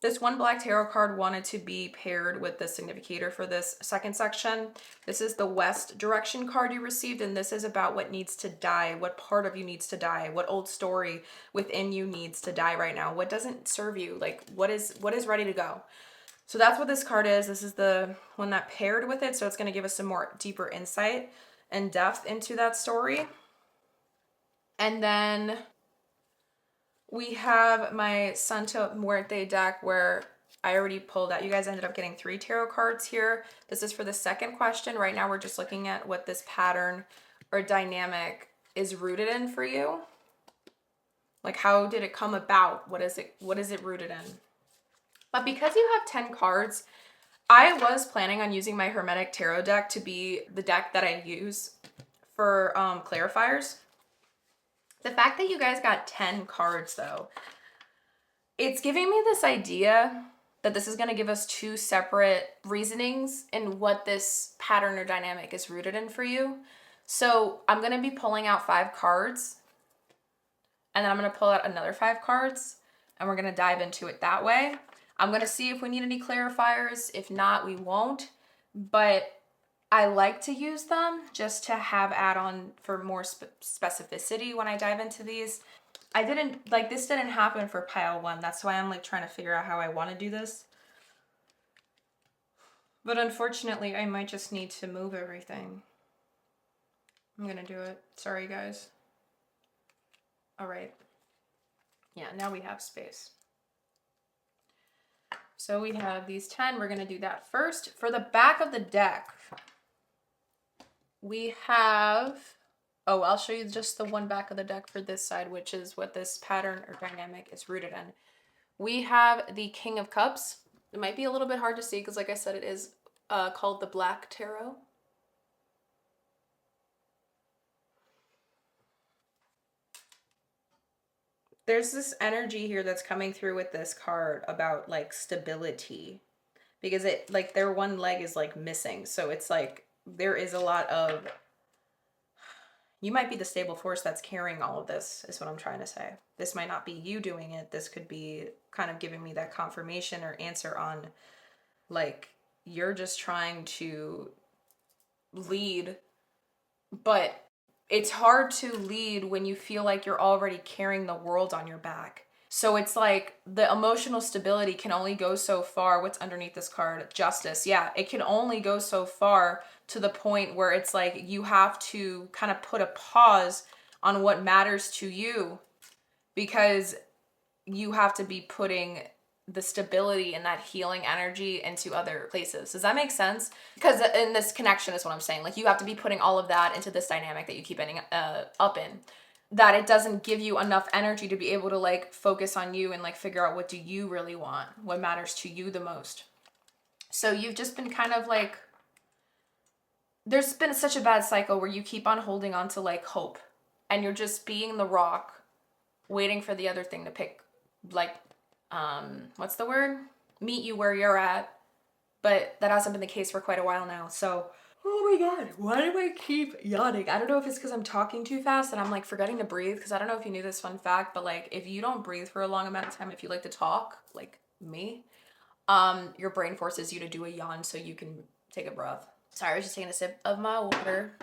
This one black tarot card wanted to be paired with the significator for this second section. This is the West direction card you received, and this is about what needs to die, what part of you needs to die, what old story within you needs to die right now, what doesn't serve you, like what is ready to go. So that's what this card is. This is the one that paired with it, so it's going to give us some more deeper insight and depth into that story. And then we have my Santa Muerte deck, where I already pulled out. You guys ended up getting 3 tarot cards here. This is for the second question. Right now we're just looking at what this pattern or dynamic is rooted in for you. Like, how did it come about? What is it rooted in? But because you have 10 cards, I was planning on using my Hermetic Tarot deck to be the deck that I use for clarifiers. The fact that you guys got 10 cards, though, it's giving me this idea that this is going to give us 2 separate reasonings in what this pattern or dynamic is rooted in for you. So I'm going to be pulling out 5 cards, and then I'm going to pull out another 5 cards, and we're going to dive into it that way. I'm going to see if we need any clarifiers. If not, we won't. But I like to use them just to have add-on for more specificity when I dive into these. This didn't happen for pile 1. That's why I'm like trying to figure out how I want to do this. But unfortunately, I might just need to move everything. I'm going to do it. Sorry, guys. All right. Yeah, now we have space. So we have these 10. We're going to do that first. For the back of the deck, we have... Oh, I'll show you just the one back of the deck for this side, which is what this pattern or dynamic is rooted in. We have the King of Cups. It might be a little bit hard to see because, like I said, it is called the Black Tarot. There's this energy here that's coming through with this card about like stability, because it like their one leg is like missing. So it's like there is a lot of, you might be the stable force that's carrying all of this, is what I'm trying to say. This might not be you doing it. This could be kind of giving me that confirmation or answer on like you're just trying to lead, but it's hard to lead when you feel like you're already carrying the world on your back. So it's like the emotional stability can only go so far. What's underneath this card? Justice. Yeah, it can only go so far, to the point where it's like you have to kind of put a pause on what matters to you, because you have to be putting the stability and that healing energy into other places. Does that make sense? Because in this connection is what I'm saying. Like you have to be putting all of that into this dynamic that you keep ending up in. That it doesn't give you enough energy to be able to like focus on you and like figure out what do you really want, what matters to you the most. So you've just been kind of like, there's been such a bad cycle where you keep on holding on to like hope, and you're just being the rock, waiting for the other thing to pick, like what's the word? Meet you where you're at. But that hasn't been the case for quite a while now. So, oh my God, why do I keep yawning? I don't know if it's because I'm talking too fast and I'm like forgetting to breathe. Because I don't know if you knew this fun fact, but like if you don't breathe for a long amount of time, if you like to talk, like me, your brain forces you to do a yawn so you can take a breath. Sorry, I was just taking a sip of my water.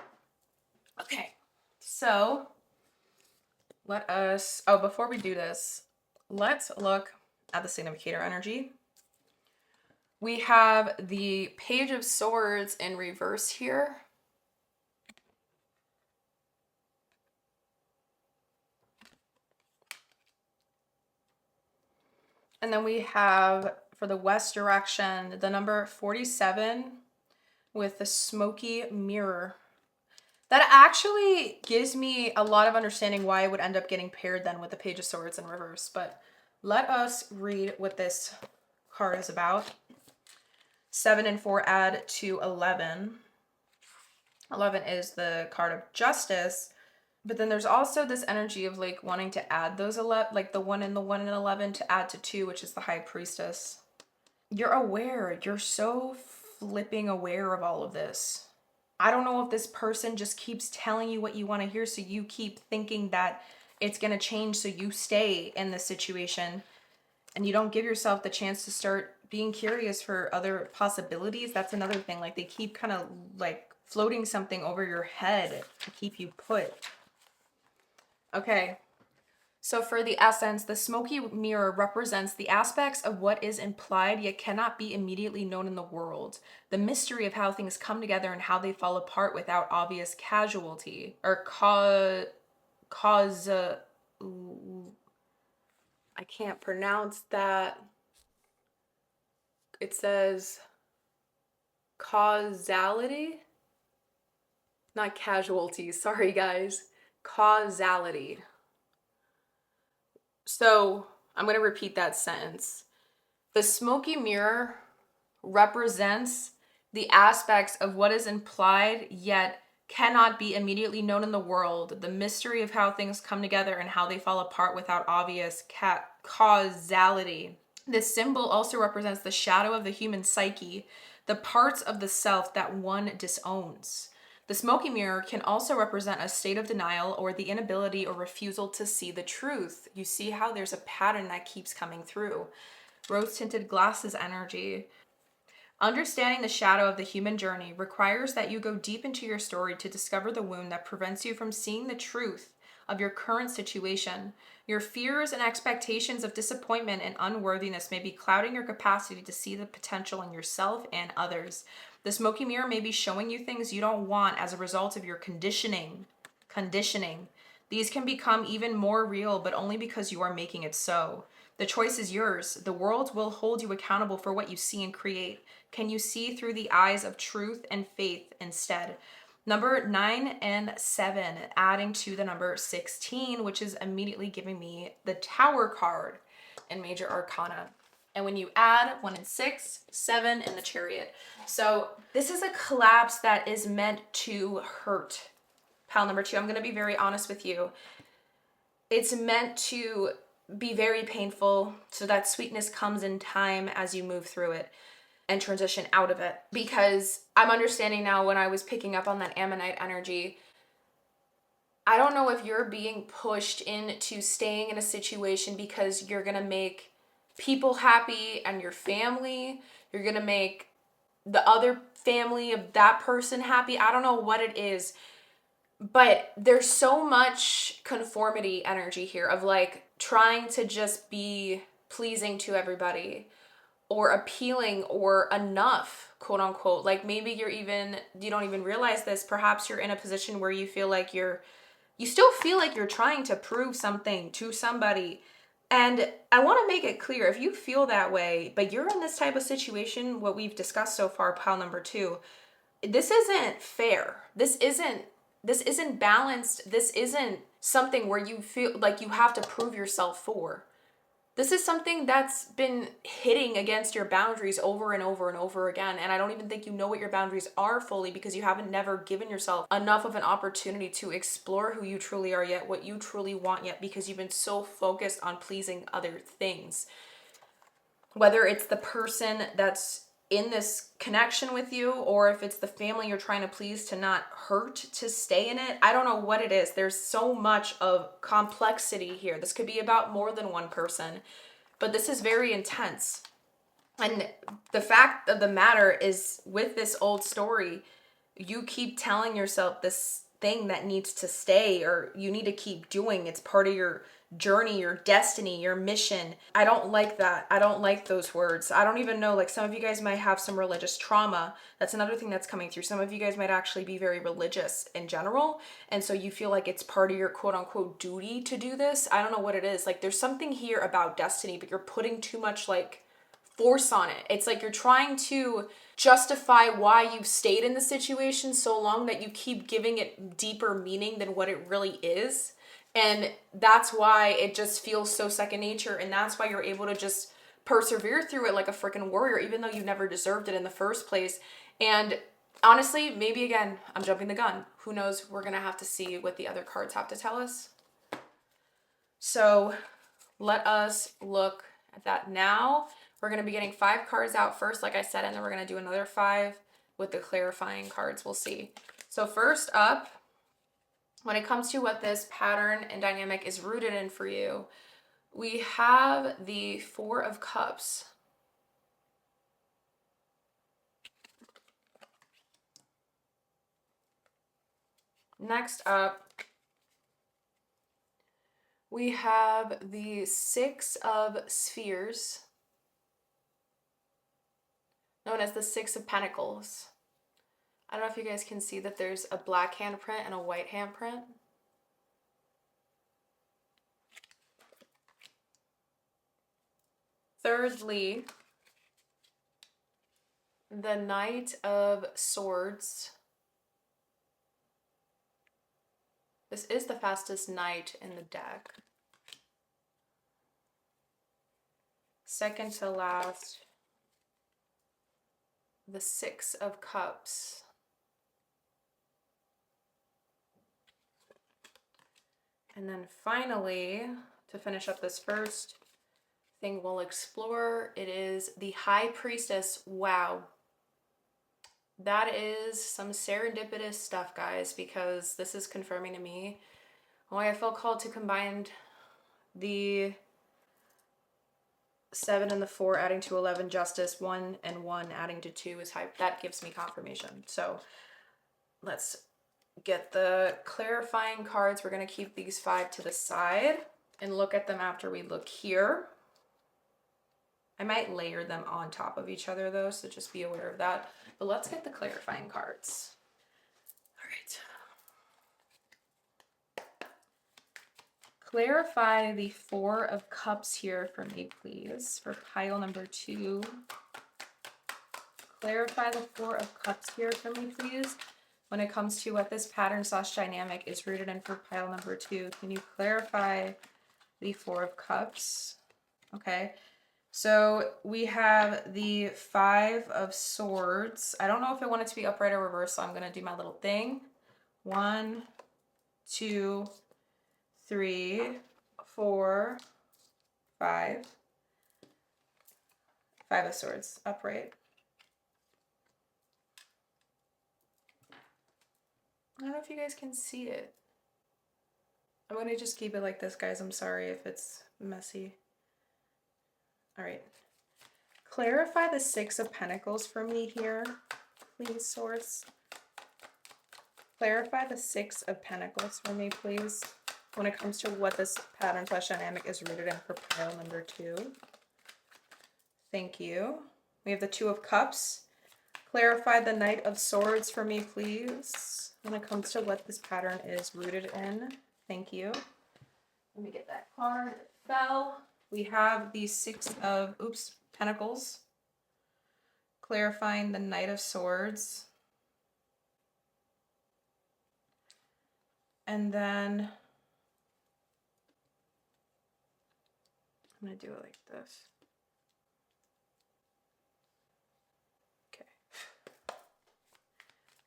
Okay, so before we do this, let's look at the significator energy. We have the Page of Swords in reverse here. And then we have, for the west direction, the number 47 with the smoky mirror. That actually gives me a lot of understanding why it would end up getting paired then with the Page of Swords in reverse. But let us read what this card is about. 7 and 4 add to 11. 11 is the card of justice. But then there's also this energy of like wanting to add those 11, like the 1 and 11 to add to 2, which is the High Priestess. You're aware. You're so flipping aware of all of this. I don't know if this person just keeps telling you what you want to hear, so you keep thinking that it's going to change, so you stay in this situation and you don't give yourself the chance to start being curious for other possibilities. That's another thing. Like they keep kind of like floating something over your head to keep you put. Okay. So for the essence, the smoky mirror represents the aspects of what is implied yet cannot be immediately known in the world. The mystery of how things come together and how they fall apart without obvious casualty or cause. I can't pronounce that. It says causality, not casualty. Sorry, guys. Causality. So I'm going to repeat that sentence. The smoky mirror represents the aspects of what is implied yet cannot be immediately known in the world, the mystery of how things come together and how they fall apart without obvious causality. This symbol also represents the shadow of the human psyche, the parts of the self that one disowns. The smoky mirror can also represent a state of denial or the inability or refusal to see the truth. You see how there's a pattern that keeps coming through. Rose-tinted glasses energy. Understanding the shadow of the human journey requires that you go deep into your story to discover the wound that prevents you from seeing the truth of your current situation. Your fears and expectations of disappointment and unworthiness may be clouding your capacity to see the potential in yourself and others. The smoky mirror may be showing you things you don't want as a result of your conditioning. These can become even more real, but only because you are making it so. The choice is yours. The world will hold you accountable for what you see and create. Can you see through the eyes of truth and faith instead? Number 9 and 7, adding to the number 16, which is immediately giving me the Tower card in Major Arcana. And when you add 1 and 6, 7, and the Chariot. So this is a collapse that is meant to hurt. Pile number 2, I'm going to be very honest with you. It's meant to be very painful, so that sweetness comes in time as you move through it and transition out of it. Because I'm understanding now, when I was picking up on that Ammonite energy, I don't know if you're being pushed into staying in a situation because you're gonna make people happy and your family, you're gonna make the other family of that person happy. I don't know what it is, but there's so much conformity energy here of like trying to just be pleasing to everybody or appealing or enough, quote unquote. Like maybe you don't even realize this. Perhaps you're in a position where you feel like you still feel like you're trying to prove something to somebody. And I want to make it clear, if you feel that way, but you're in this type of situation, what we've discussed so far, pile number 2, this isn't fair. This isn't balanced. This isn't something where you feel like you have to prove yourself for. This is something that's been hitting against your boundaries over and over and over again. And I don't even think you know what your boundaries are fully, because you haven't never given yourself enough of an opportunity to explore who you truly are yet, what you truly want yet, because you've been so focused on pleasing other things. Whether it's the person that's in this connection with you, or if it's the family you're trying to please to not hurt, to stay in it. I don't know what it is. There's so much of complexity here. This could be about more than one person, but this is very intense. And the fact of the matter is, with this old story, you keep telling yourself this thing that needs to stay, or you need to keep doing. It's part of your journey, your destiny, your mission. I don't like that. I don't like those words. I don't even know, like, some of you guys might have some religious trauma. That's another thing that's coming through. Some of you guys might actually be very religious in general, and so you feel like it's part of your quote unquote duty to do this. I don't know what it is. Like, there's something here about destiny, but you're putting too much like force on it. It's like you're trying to justify why you've stayed in the situation so long that you keep giving it deeper meaning than what it really is. And that's why it just feels so second nature. And that's why you're able to just persevere through it like a freaking warrior, even though you never deserved it in the first place. And honestly, maybe again, I'm jumping the gun. Who knows? We're going to have to see what the other cards have to tell us. So let us look at that now. We're going to be getting 5 cards out first, like I said, and then we're going to do another 5 with the clarifying cards. We'll see. So first up, when it comes to what this pattern and dynamic is rooted in for you, we have the 4 of Cups. Next up, we have the 6 of Spheres, known as the 6 of Pentacles. I don't know if you guys can see that there's a black handprint and a white handprint. Thirdly, the Knight of Swords. This is the fastest knight in the deck. Second to last, the 6 of Cups. And then finally, to finish up this first thing we'll explore, it is the High Priestess. Wow. That is some serendipitous stuff, guys, because this is confirming to me why I felt called to combine the 7 and the 4 adding to 11, Justice, 1 and 1 adding to 2 is high. That gives me confirmation. So let's get the clarifying cards. We're going to keep these 5 to the side and look at them after we look here. I might layer them on top of each other though, so just be aware of that. But let's get the clarifying cards. All right. Clarify the 4 of Cups here for me, please, for pile number 2. Clarify the 4 of Cups here for me, please, when it comes to what this pattern / dynamic is rooted in for pile number 2. Can you clarify the 4 of Cups? Okay. So we have the 5 of Swords. I don't know if I want it to be upright or reverse, so I'm going to do my little thing. 1, 2, 3, 4, 5 of Swords, upright. I don't know if you guys can see it. I'm going to just keep it like this, guys. I'm sorry if it's messy. All right. Clarify the 6 of Pentacles for me here, please, Source. Clarify the 6 of Pentacles for me, please, when it comes to what this pattern / dynamic is rooted in for pile number 2. Thank you. We have the 2 of Cups. Clarify the Knight of Swords for me, please, when it comes to what this pattern is rooted in. Thank you. Let me get that card. It fell. We have the 6 of Pentacles. Clarifying the Knight of Swords. And then I'm going to do it like this. Okay.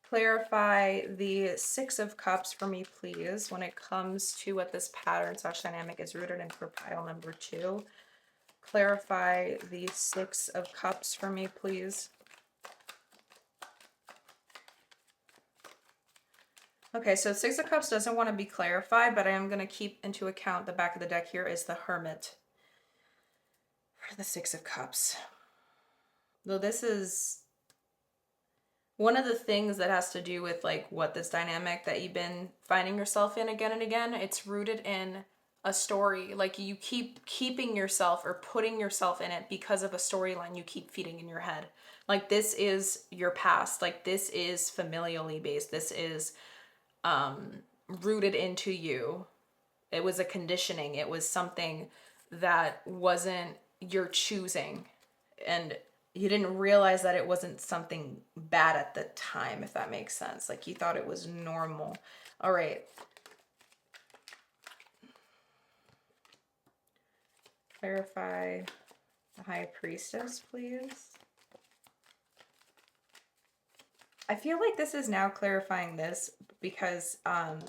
Clarify the 6 of Cups for me, please, when it comes to what this pattern / dynamic is rooted in for pile number 2. Clarify the 6 of Cups for me, please. Okay, so 6 of Cups doesn't want to be clarified, but I am going to keep into account the back of the deck here is the Hermit for the 6 of Cups. Though this is one of the things that has to do with like what this dynamic that you've been finding yourself in again and again, it's rooted in a story. Like you keep keeping yourself or putting yourself in it because of a storyline you keep feeding in your head. Like this is your past. Like this is familially based. This is rooted into you. It was a conditioning. It was something that wasn't your choosing. And you didn't realize that it wasn't something bad at the time, if that makes sense. Like you thought it was normal. All right. Clarify the High Priestess, please. I feel like this is now clarifying this because I'm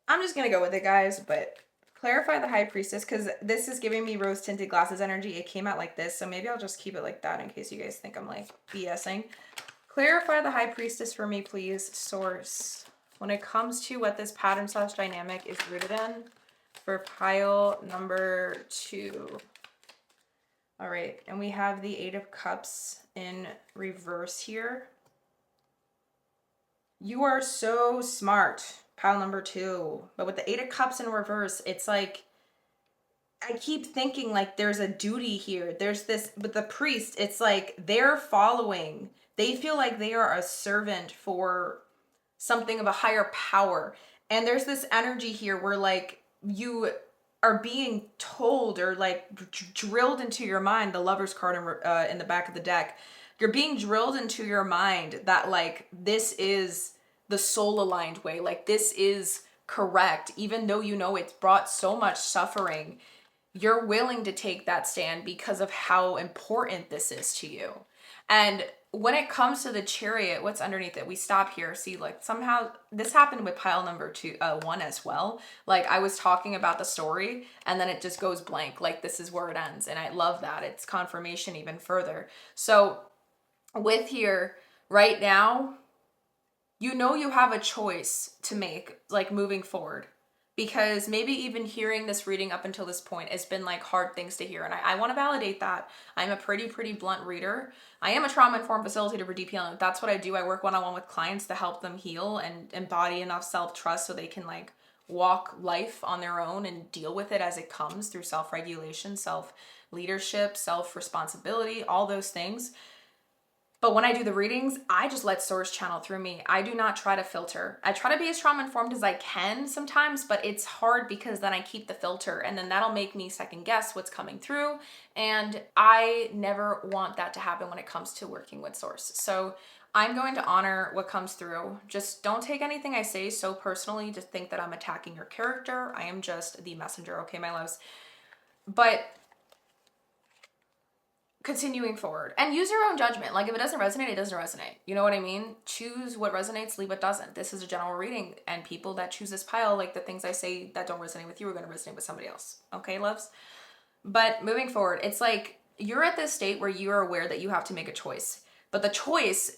just going to go with it, guys, but clarify the High Priestess because this is giving me rose tinted glasses energy. It came out like this, so maybe I'll just keep it like that in case you guys think I'm like BSing. Clarify the High Priestess for me, please, Source, when it comes to what this pattern / dynamic is rooted in for pile number 2. All right, and we have the 8 of Cups in reverse here. You are so smart, pile number 2. But with the 8 of Cups in reverse, it's like, I keep thinking like there's a duty here. There's this, with the priest, it's like they're following. They feel like they are a servant for something of a higher power. And there's this energy here where like you are being told or like drilled into your mind, the Lover's card in the back of the deck. You're being drilled into your mind that like this is the soul aligned way. Like this is correct. Even though you know it's brought so much suffering, you're willing to take that stand because of how important this is to you. And when it comes to the Chariot, what's underneath it? We stop here. See, like somehow this happened with pile number 1 as well. Like I was talking about the story and then it just goes blank. Like this is where it ends. And I love that. It's confirmation even further. So with here right now, you know you have a choice to make like moving forward. Because maybe even hearing this reading up until this point has been like hard things to hear. And I want to validate that. I'm a pretty blunt reader. I am a trauma-informed facilitator for DPL. That's what I do. I work one-on-one with clients to help them heal and embody enough self-trust so they can like walk life on their own and deal with it as it comes through self-regulation, self-leadership, self-responsibility, all those things. But when I do the readings, I just let Source channel through me. I do not try to filter. I try to be as trauma-informed as I can sometimes, but it's hard because then I keep the filter and then that'll make me second guess what's coming through. And I never want that to happen when it comes to working with Source. So I'm going to honor what comes through. Just don't take anything I say so personally to think that I'm attacking your character. I am just the messenger, okay, my loves? But continuing forward and use your own judgment. Like if it doesn't resonate, it doesn't resonate. You know what I mean? Choose what resonates, leave what doesn't. This is a general reading and people that choose this pile, like the things I say that don't resonate with you are going to resonate with somebody else. Okay, loves? But moving forward, it's like you're at this state where you are aware that you have to make a choice. But the choice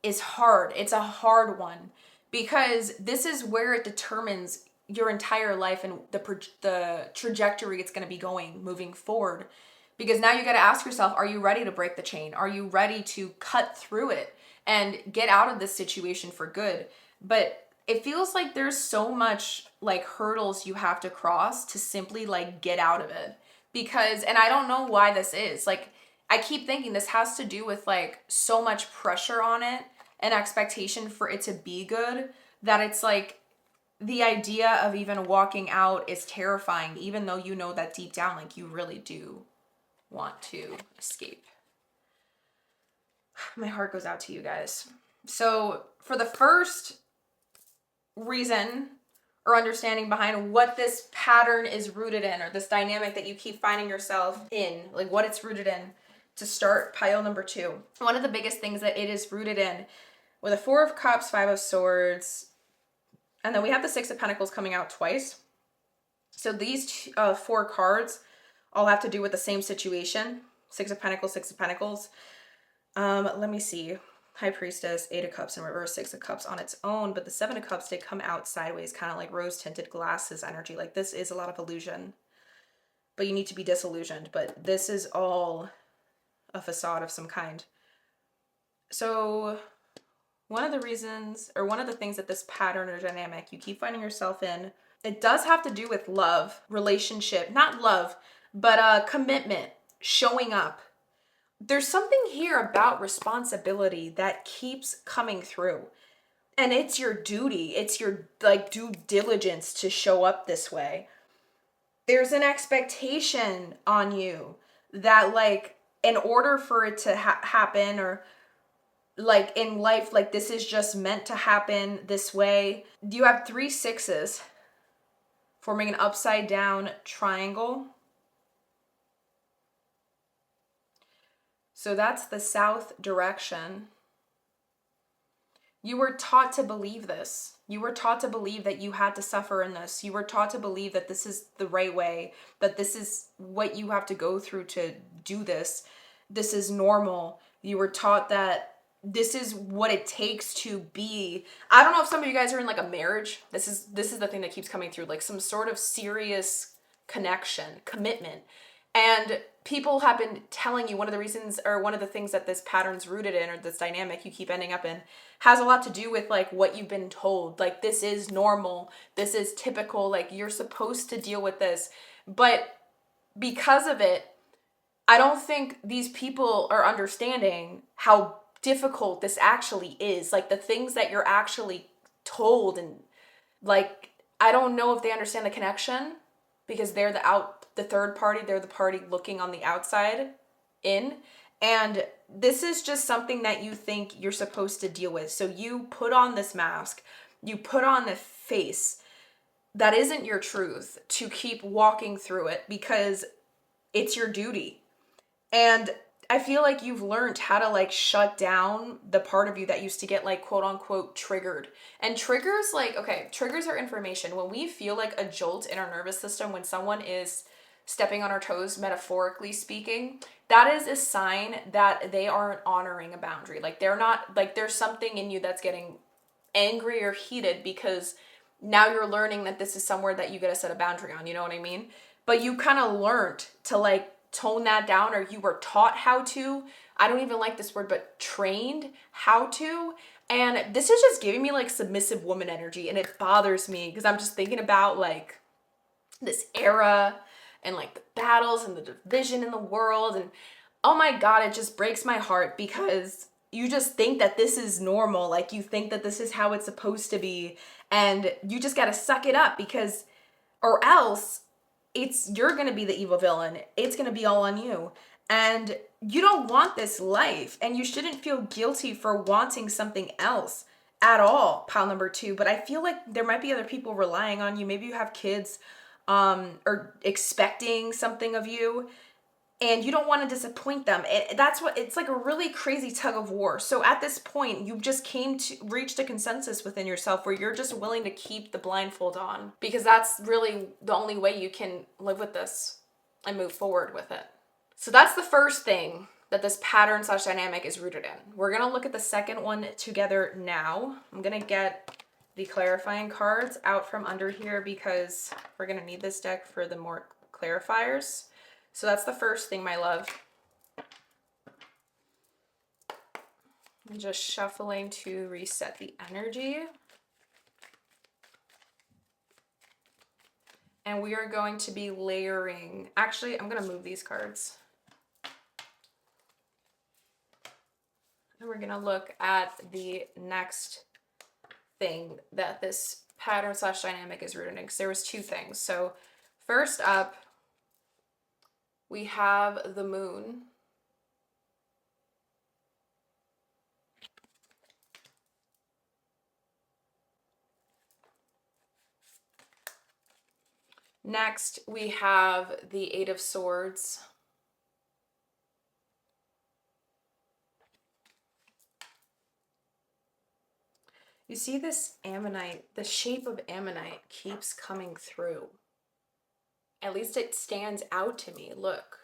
is hard. It's a hard one because this is where it determines your entire life and the trajectory it's going to be going moving forward. Because now you got to ask yourself, are you ready to break the chain? Are you ready to cut through it and get out of this situation for good? But it feels like there's so much like hurdles you have to cross to simply like get out of it. Because, and I don't know why this is. Like, I keep thinking this has to do with like so much pressure on it and expectation for it to be good that it's like the idea of even walking out is terrifying, even though you know that deep down, like you really do want to escape. My heart goes out to you guys. So, for the first reason or understanding behind what this pattern is rooted in, or this dynamic that you keep finding yourself in, like what it's rooted in, to start pile number 2. One of the biggest things that it is rooted in, with a 4 of Cups, 5 of Swords, and then we have the 6 of Pentacles coming out twice. So these 4 cards all have to do with the same situation. 6 of Pentacles, 6 of Pentacles. Let me see. High Priestess, 8 of Cups in reverse, 6 of Cups on its own, but the 7 of Cups did come out sideways, kind of like rose-tinted glasses energy. Like this is a lot of illusion, but you need to be disillusioned. But this is all a facade of some kind. So one of the reasons, or one of the things that this pattern or dynamic you keep finding yourself in, it does have to do with love, relationship, not love, but commitment, showing up. There's something here about responsibility that keeps coming through. And it's your duty. It's your like due diligence to show up this way. There's an expectation on you that like in order for it to happen, or like in life, like this is just meant to happen this way. You have 3 sixes forming an upside down triangle. So that's the south direction. You were taught to believe this. You were taught to believe that you had to suffer in this. You were taught to believe that this is the right way, that this is what you have to go through to do this. This is normal. You were taught that this is what it takes to be. I don't know if some of you guys are in like a marriage. This is the thing that keeps coming through, like some sort of serious connection, commitment. And people have been telling you one of the reasons, or one of the things that this pattern's rooted in, or this dynamic you keep ending up in, has a lot to do with like what you've been told. Like this is normal, this is typical, like you're supposed to deal with this. But because of it, I don't think these people are understanding how difficult this actually is. Like the things that you're actually told, and like I don't know if they understand the connection, because they're the third party, they're the party looking on the outside in. And this is just something that you think you're supposed to deal with. So you put on this mask, you put on the face that isn't your truth to keep walking through it because it's your duty. And I feel like you've learned how to like shut down the part of you that used to get like quote unquote triggered. And triggers, like, okay, triggers are information. When we feel like a jolt in our nervous system, when someone is stepping on our toes, metaphorically speaking, that is a sign that they aren't honoring a boundary. Like they're not, like there's something in you that's getting angry or heated because now you're learning that this is somewhere that you gotta set a boundary on, you know what I mean? But you kind of learned to like tone that down, or you were taught how to, I don't even like this word, but trained how to. And this is just giving me like submissive woman energy, and it bothers me because I'm just thinking about like this era and like the battles and the division in the world, and oh my god, it just breaks my heart because you just think that this is normal, like you think that this is how it's supposed to be, and you just got to suck it up, because or else you're going to be the evil villain. It's going to be all on you. And you don't want this life, and you shouldn't feel guilty for wanting something else at all, pile number 2. But I feel like there might be other people relying on you. Maybe you have kids or expecting something of you, and you don't want to disappoint them. That's what it's like, a really crazy tug of war. So at this point, you just reached a consensus within yourself where you're just willing to keep the blindfold on, because that's really the only way you can live with this. and move forward with it. So that's the first thing that this pattern / dynamic is rooted in. We're going to look at the second one together now. I'm going to get the clarifying cards out from under here because we're going to need this deck for the more clarifiers. So that's the first thing, my love. I'm just shuffling to reset the energy. And we are going to be layering. Actually, I'm going to move these cards. And we're going to look at the next thing that this pattern / dynamic is rooted in, because there was two things. So first up, we have the moon. Next, we have the Eight of Swords. You see this ammonite, the shape of ammonite keeps coming through. At least it stands out to me, look.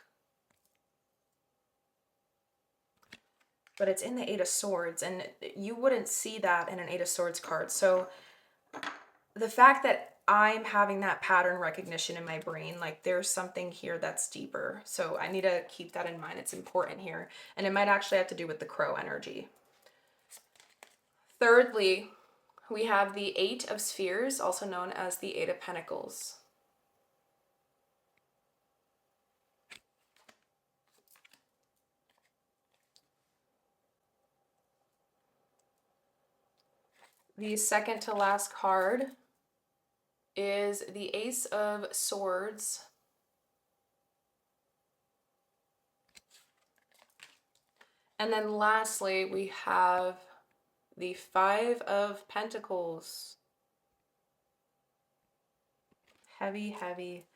But it's in the Eight of Swords, and you wouldn't see that in an Eight of Swords card. So the fact that I'm having that pattern recognition in my brain, like there's something here that's deeper. So I need to keep that in mind. It's important here. And it might actually have to do with the crow energy. Thirdly, we have the Eight of Spheres, also known as the Eight of Pentacles. The second to last card is the Ace of Swords. And then lastly, we have the Five of Pentacles. Heavy, heavy.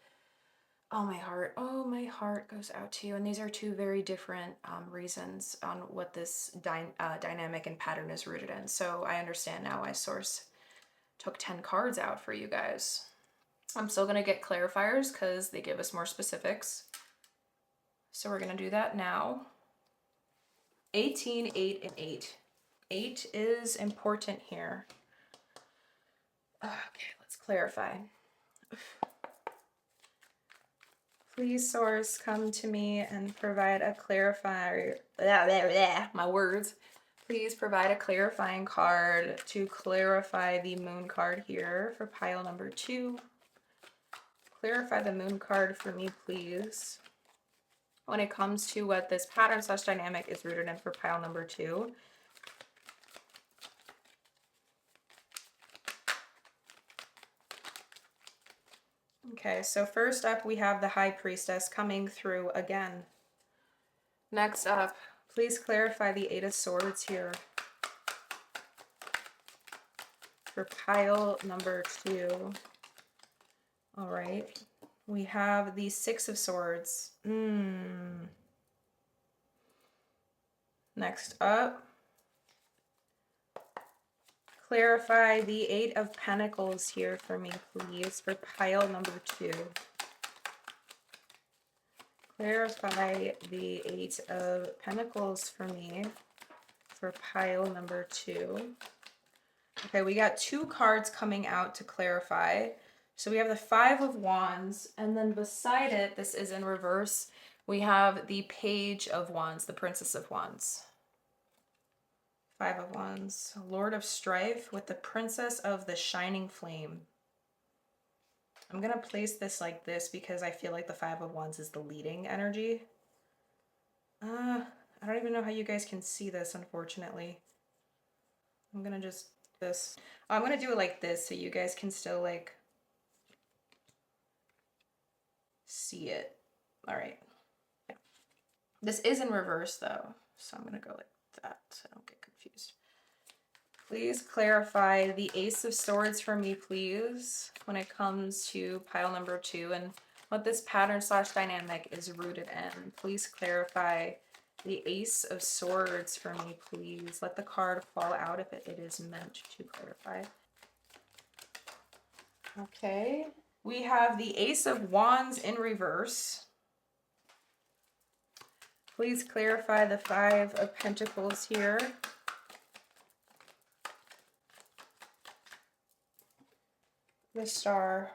Oh, my heart goes out to you. And these are two very different reasons on what this dynamic and pattern is rooted in. So I understand now why Source took 10 cards out for you guys. I'm still going to get clarifiers because they give us more specifics. So we're going to do that now. 18, 8, and 8. 8 is important here. Okay, let's clarify. Please, Source, come to me and provide a clarifier. My words. Please provide a clarifying card to clarify the moon card here for pile number 2. Clarify the moon card for me, please. When it comes to what this pattern / dynamic is rooted in for pile number 2. Okay, so first up we have the High Priestess coming through again. Next up, please clarify the Eight of Swords here for pile number 2. All right, we have the Six of Swords. Next up, clarify the Eight of Pentacles here for me, please, for pile number 2. Clarify the Eight of Pentacles for me for pile number 2. Okay, we got 2 cards coming out to clarify. So we have the Five of Wands, and then beside it, this is in reverse, we have the Page of Wands, the Princess of Wands. Five of Wands, Lord of Strife with the Princess of the Shining Flame. I'm going to place this like this because I feel like the Five of Wands is the leading energy. I don't even know how you guys can see this, unfortunately. I'm going to just this. I'm going to do it like this so you guys can still like see it. All right. Yeah. This is in reverse though, so I'm going to go like that so I don't get confused. Please clarify the Ace of Swords for me, please, when it comes to pile number 2 and what this pattern / dynamic is rooted in. Please clarify the Ace of Swords for me, please. Let the card fall out if it is meant to clarify. Okay. We have the Ace of Wands in reverse. Please clarify the Five of Pentacles here. The Star.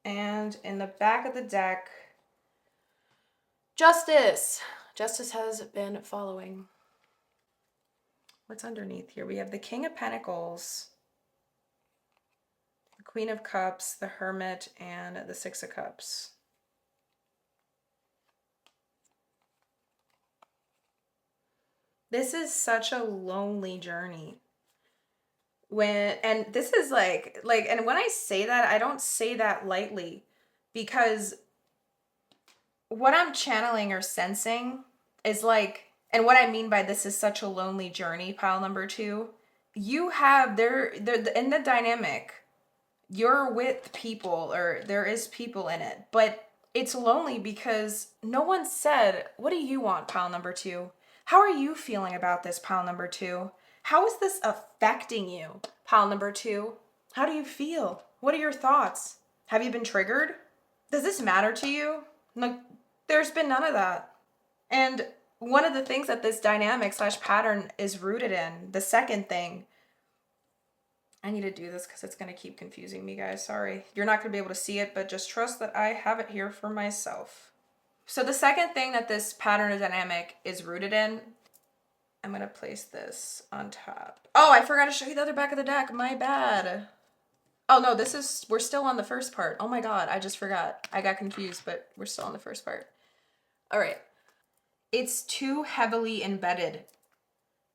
And in the back of the deck, Justice. Justice has been following. What's underneath here? We have the King of Pentacles, the Queen of Cups, the Hermit, and the Six of Cups. This is such a lonely journey. And this is and when I say that, I don't say that lightly, because what I'm channeling or sensing is like, and what I mean by this is such a lonely journey, pile number 2, you have there in the dynamic, you're with people, or there is people in it, but it's lonely because no one said, what do you want, pile number 2? How are you feeling about this, pile number 2? How is this affecting you, pile number 2? How do you feel? What are your thoughts? Have you been triggered? Does this matter to you? Like, there's been none of that. And one of the things that this dynamic / pattern is rooted in, the second thing, I need to do this because it's going to keep confusing me, guys. Sorry. You're not going to be able to see it, but just trust that I have it here for myself. So the second thing that this pattern or dynamic is rooted in, I'm going to place this on top. Oh, I forgot to show you the other back of the deck. My bad. Oh, no, we're still on the first part. Oh my God, I just forgot. I got confused, but we're still on the first part. All right. It's too heavily embedded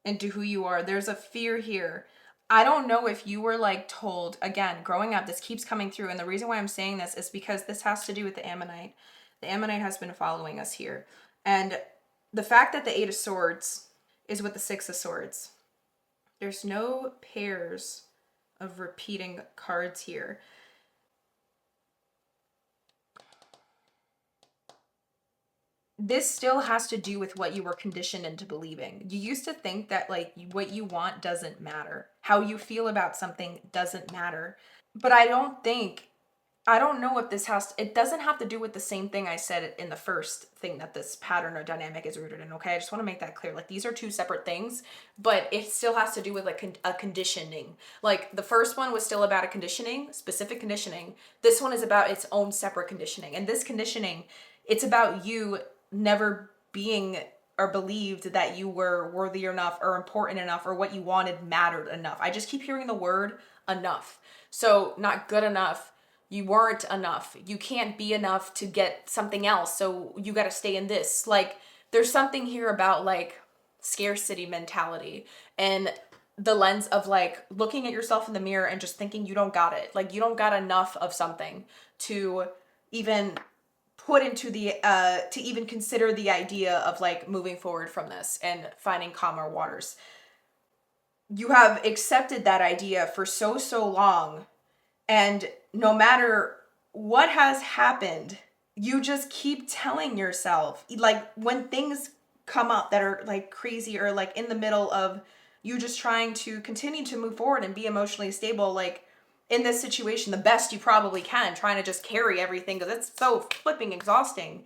into who you are. There's a fear here. I don't know if you were like told, again, growing up, this keeps coming through. And the reason why I'm saying this is because this has to do with the Ammonite. The Ammonite has been following us here. And the fact that the Eight of Swords is with the Six of Swords, there's no pairs of repeating cards here. This still has to do with what you were conditioned into believing. You used to think that like what you want doesn't matter. How you feel about something doesn't matter. But I don't know if it doesn't have to do with the same thing I said in the first thing that this pattern or dynamic is rooted in, okay? I just want to make that clear. Like, these are two separate things, but it still has to do with like a conditioning. Like, the first one was still about a conditioning, specific conditioning. This one is about its own separate conditioning. And this conditioning, it's about you never being or believed that you were worthy enough or important enough or what you wanted mattered enough. I just keep hearing the word enough. So not good enough. You weren't enough. You can't be enough to get something else. So you got to stay in this. Like, there's something here about like scarcity mentality and the lens of like looking at yourself in the mirror and just thinking you don't got it. Like, you don't got enough of something to even put into the to even consider the idea of like moving forward from this and finding calmer waters. You have accepted that idea for so long, and no matter what has happened, you just keep telling yourself, like, when things come up that are like crazy or like in the middle of you just trying to continue to move forward and be emotionally stable, like in this situation, the best you probably can, trying to just carry everything because it's so flipping exhausting.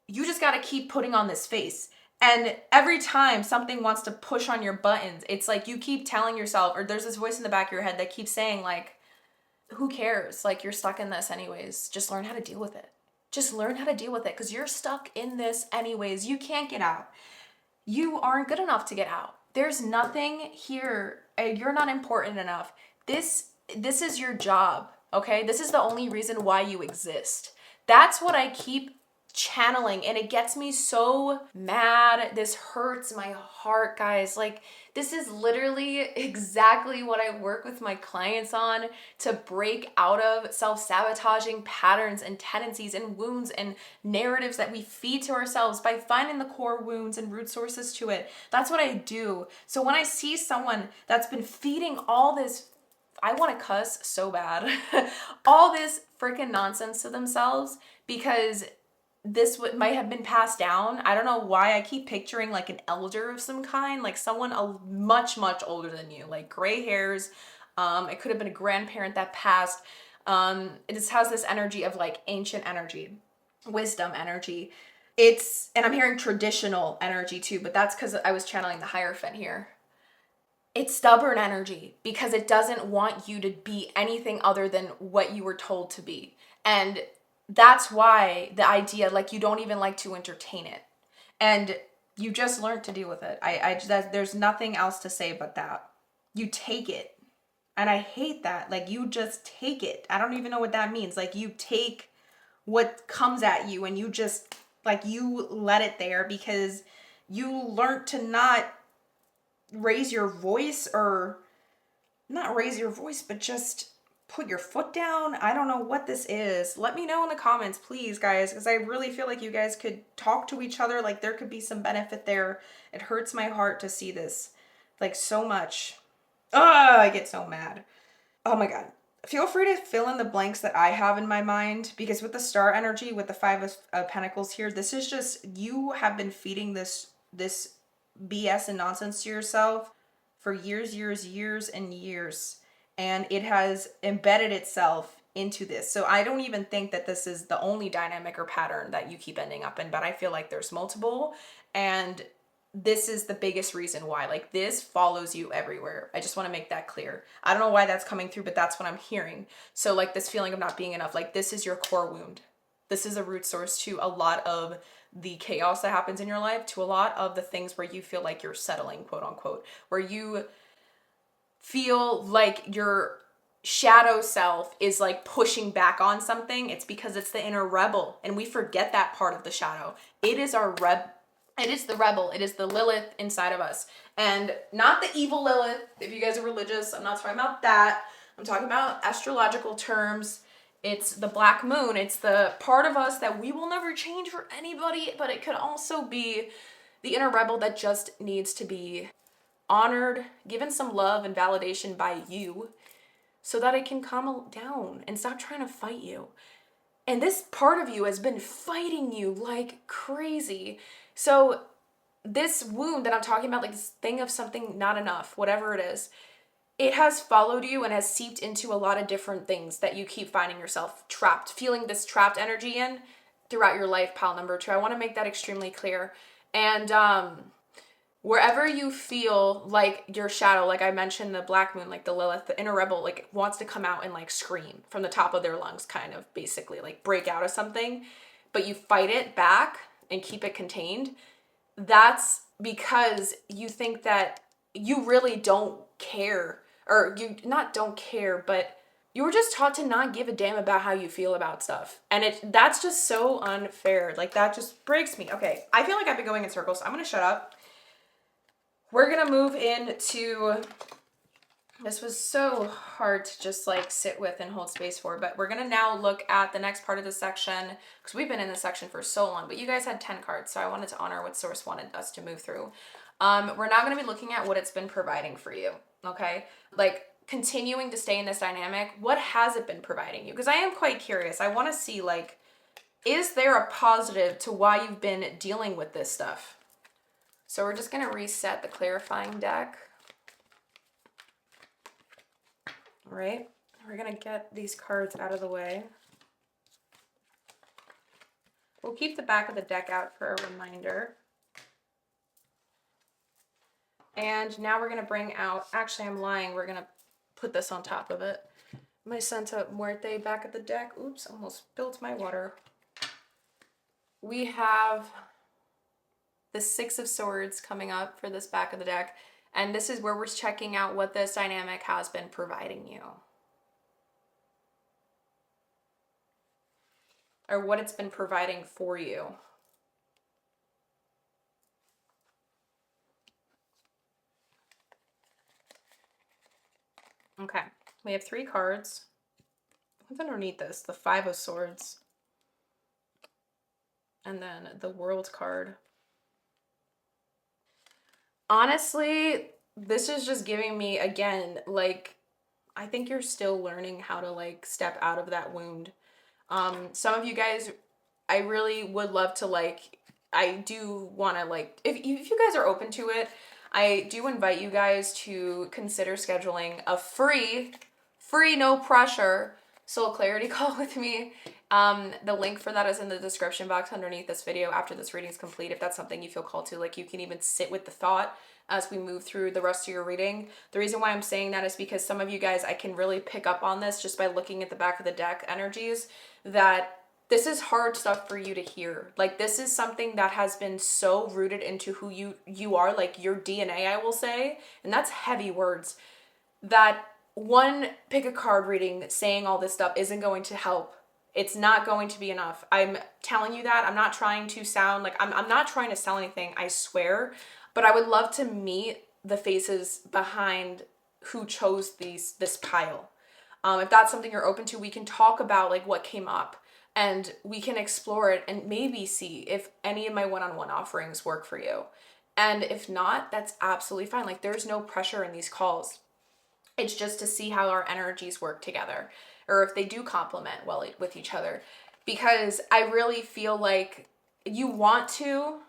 You just got to keep putting on this face. And every time something wants to push on your buttons, it's like you keep telling yourself, or there's this voice in the back of your head that keeps saying like, who cares? Like, you're stuck in this anyways. Just learn how to deal with it. Just learn how to deal with it because you're stuck in this anyways. You can't get out. You aren't good enough to get out. There's nothing here. You're not important enough. This is your job, okay? This is the only reason why you exist. That's what I keep channeling, and it gets me so mad. This hurts my heart, guys. Like, this is literally exactly what I work with my clients on, to break out of self-sabotaging patterns and tendencies and wounds and narratives that we feed to ourselves by finding the core wounds and root sources to it. That's what I do. So when I see someone that's been feeding all this, I want to cuss so bad, all this freaking nonsense to themselves because this might have been passed down. I don't know why I keep picturing like an elder of some kind, like someone much older than you, like gray hairs. It could have been a grandparent that passed. It just has this energy of like ancient energy, wisdom energy. And I'm hearing traditional energy too, but that's because I was channeling the Hierophant here. It's stubborn energy because it doesn't want you to be anything other than what you were told to be. And that's why the idea, like, you don't even like to entertain it. And you just learned to deal with it. There's nothing else to say but that. You take it. And I hate that. Like, you just take it. I don't even know what that means. Like, you take what comes at you and you just, like, you let it there because you learned to not raise your voice, or not raise your voice, but just put your foot down. I don't know what this is. Let me know in the comments, please, guys, because I really feel like you guys could talk to each other. Like, there could be some benefit there. It hurts my heart to see this, like, so much. I get so mad. Oh my God. Feel free to fill in the blanks that I have in my mind, because with the star energy, with the Five of Pentacles here, this is just, you have been feeding this BS and nonsense to yourself for years and years. And it has embedded itself into this. So I don't even think that this is the only dynamic or pattern that you keep ending up in, but I feel like there's multiple. And this is the biggest reason why. Like, this follows you everywhere. I just want to make that clear. I don't know why that's coming through, but that's what I'm hearing. So, like, this feeling of not being enough, like, this is your core wound. This is a root source to a lot of the chaos that happens in your life, to a lot of the things where you feel like you're settling, quote unquote, where you feel like your shadow self is like pushing back on something. It's because it's the inner rebel, and we forget that part of the shadow. It is it is the rebel. It is the Lilith inside of us. And not the evil Lilith. If you guys are religious, I'm not talking about that. I'm talking about astrological terms. It's the black moon. It's the part of us that we will never change for anybody, but it could also be the inner rebel that just needs to be honored, given some love and validation by you so that it can calm down and stop trying to fight you. And this part of you has been fighting you like crazy. So this wound that I'm talking about, like this thing of something not enough, whatever it is, it has followed you and has seeped into a lot of different things that you keep finding yourself trapped, feeling this trapped energy in throughout your life, pile number 2. I want to make that extremely clear. And wherever you feel like your shadow, like I mentioned, the black moon, like the Lilith, the inner rebel, like wants to come out and like scream from the top of their lungs, kind of basically like break out of something, but you fight it back and keep it contained. That's because you think that you really don't care, or you not don't care, but you were just taught to not give a damn about how you feel about stuff. And that's just so unfair. Like, that just breaks me. Okay, I feel like I've been going in circles, so I'm gonna shut up. We're gonna move into, this was so hard to just like sit with and hold space for, but we're gonna now look at the next part of the section, because we've been in this section for so long, but you guys had 10 cards, so I wanted to honor what Source wanted us to move through. We're now gonna be looking at what it's been providing for you, okay? Like, continuing to stay in this dynamic, what has it been providing you? Because I am quite curious. I wanna see, like, is there a positive to why you've been dealing with this stuff? So we're just gonna reset the clarifying deck. All right, we're gonna get these cards out of the way. We'll keep the back of the deck out for a reminder. And now we're gonna bring out, actually I'm lying, we're gonna put this on top of it. My Santa Muerte back of the deck. Oops, almost spilled my water. We have the Six of Swords coming up for this back of the deck. And this is where we're checking out what this dynamic has been providing you. Or what it's been providing for you. Okay, we have 3 cards. What's underneath this? The Five of Swords. And then the World card. Honestly, this is just giving me, again, like, I think you're still learning how to, like, step out of that wound. Some of you guys, I really would love to, like, I do want to, like, if you guys are open to it, I do invite you guys to consider scheduling a free, no pressure soul clarity call with me. The link for that is in the description box underneath this video after this reading is complete, if that's something you feel called to. Like, you can even sit with the thought as we move through the rest of your reading. The reason why I'm saying that is because some of you guys, I can really pick up on this just by looking at the back of the deck energies, that this is hard stuff for you to hear. Like, this is something that has been so rooted into who you are, like your DNA, I will say, and that's heavy words, that one pick a card reading saying all this stuff isn't going to help. It's not going to be enough. I'm telling you that. I'm not trying to sound like, I'm not trying to sell anything, I swear, but I would love to meet the faces behind who chose this pile. If that's something you're open to, we can talk about like what came up, and we can explore it and maybe see if any of my one-on-one offerings work for you. And if not, that's absolutely fine. Like, there's no pressure in these calls. It's just to see how our energies work together, or if they do complement well with each other. Because I really feel like you want to,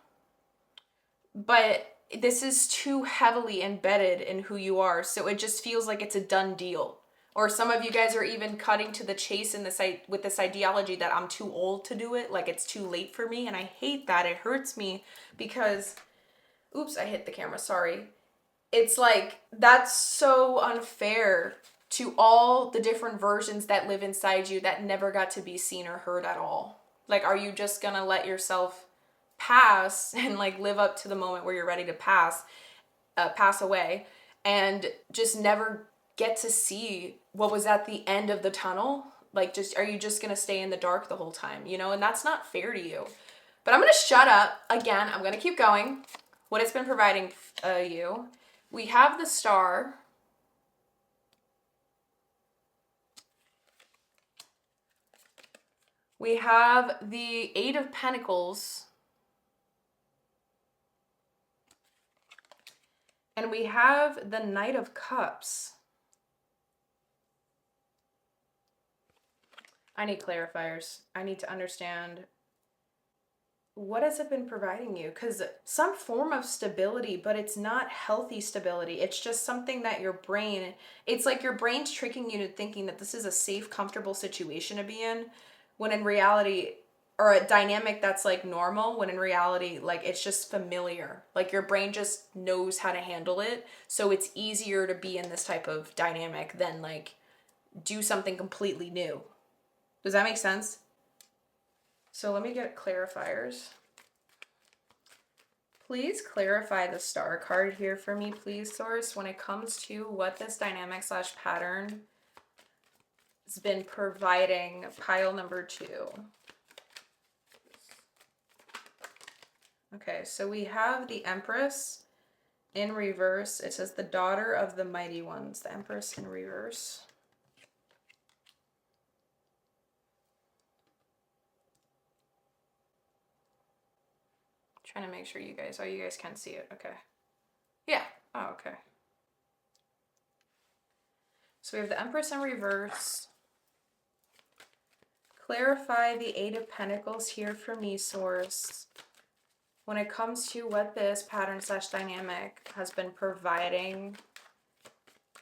but this is too heavily embedded in who you are. So it just feels like it's a done deal. Or some of you guys are even cutting to the chase in this with this ideology that I'm too old to do it. Like, it's too late for me. And I hate that. It hurts me because, oops, I hit the camera. Sorry. It's like, that's so unfair to all the different versions that live inside you that never got to be seen or heard at all. Like, are you just gonna let yourself pass and like live up to the moment where you're ready to pass away, and just never get to see what was at the end of the tunnel? Like, just, are you just gonna stay in the dark the whole time, you know? And that's not fair to you. But I'm gonna shut up. Again, I'm gonna keep going. What it's been providing you. We have the Star. We have the Eight of Pentacles. And we have the Knight of Cups. I need clarifiers. I need to understand, what has it been providing you? Because some form of stability, but it's not healthy stability. It's just something that your brain, it's like your brain's tricking you to thinking that this is a safe, comfortable situation to be in, when in reality, or a dynamic that's like normal, when in reality, like, it's just familiar. Like, your brain just knows how to handle it. So it's easier to be in this type of dynamic than like do something completely new. Does that make sense? So let me get clarifiers. Please clarify the Star card here for me, please, Source, when it comes to what this dynamic / pattern has been providing pile number 2. Okay, so we have the Empress in reverse. It says the daughter of the mighty ones, the Empress in reverse. Trying to make sure you guys, oh, you guys can see it. Okay. Yeah. Oh, okay. So we have the Empress in reverse. Clarify the Eight of Pentacles here for me, Source, when it comes to what this pattern / dynamic has been providing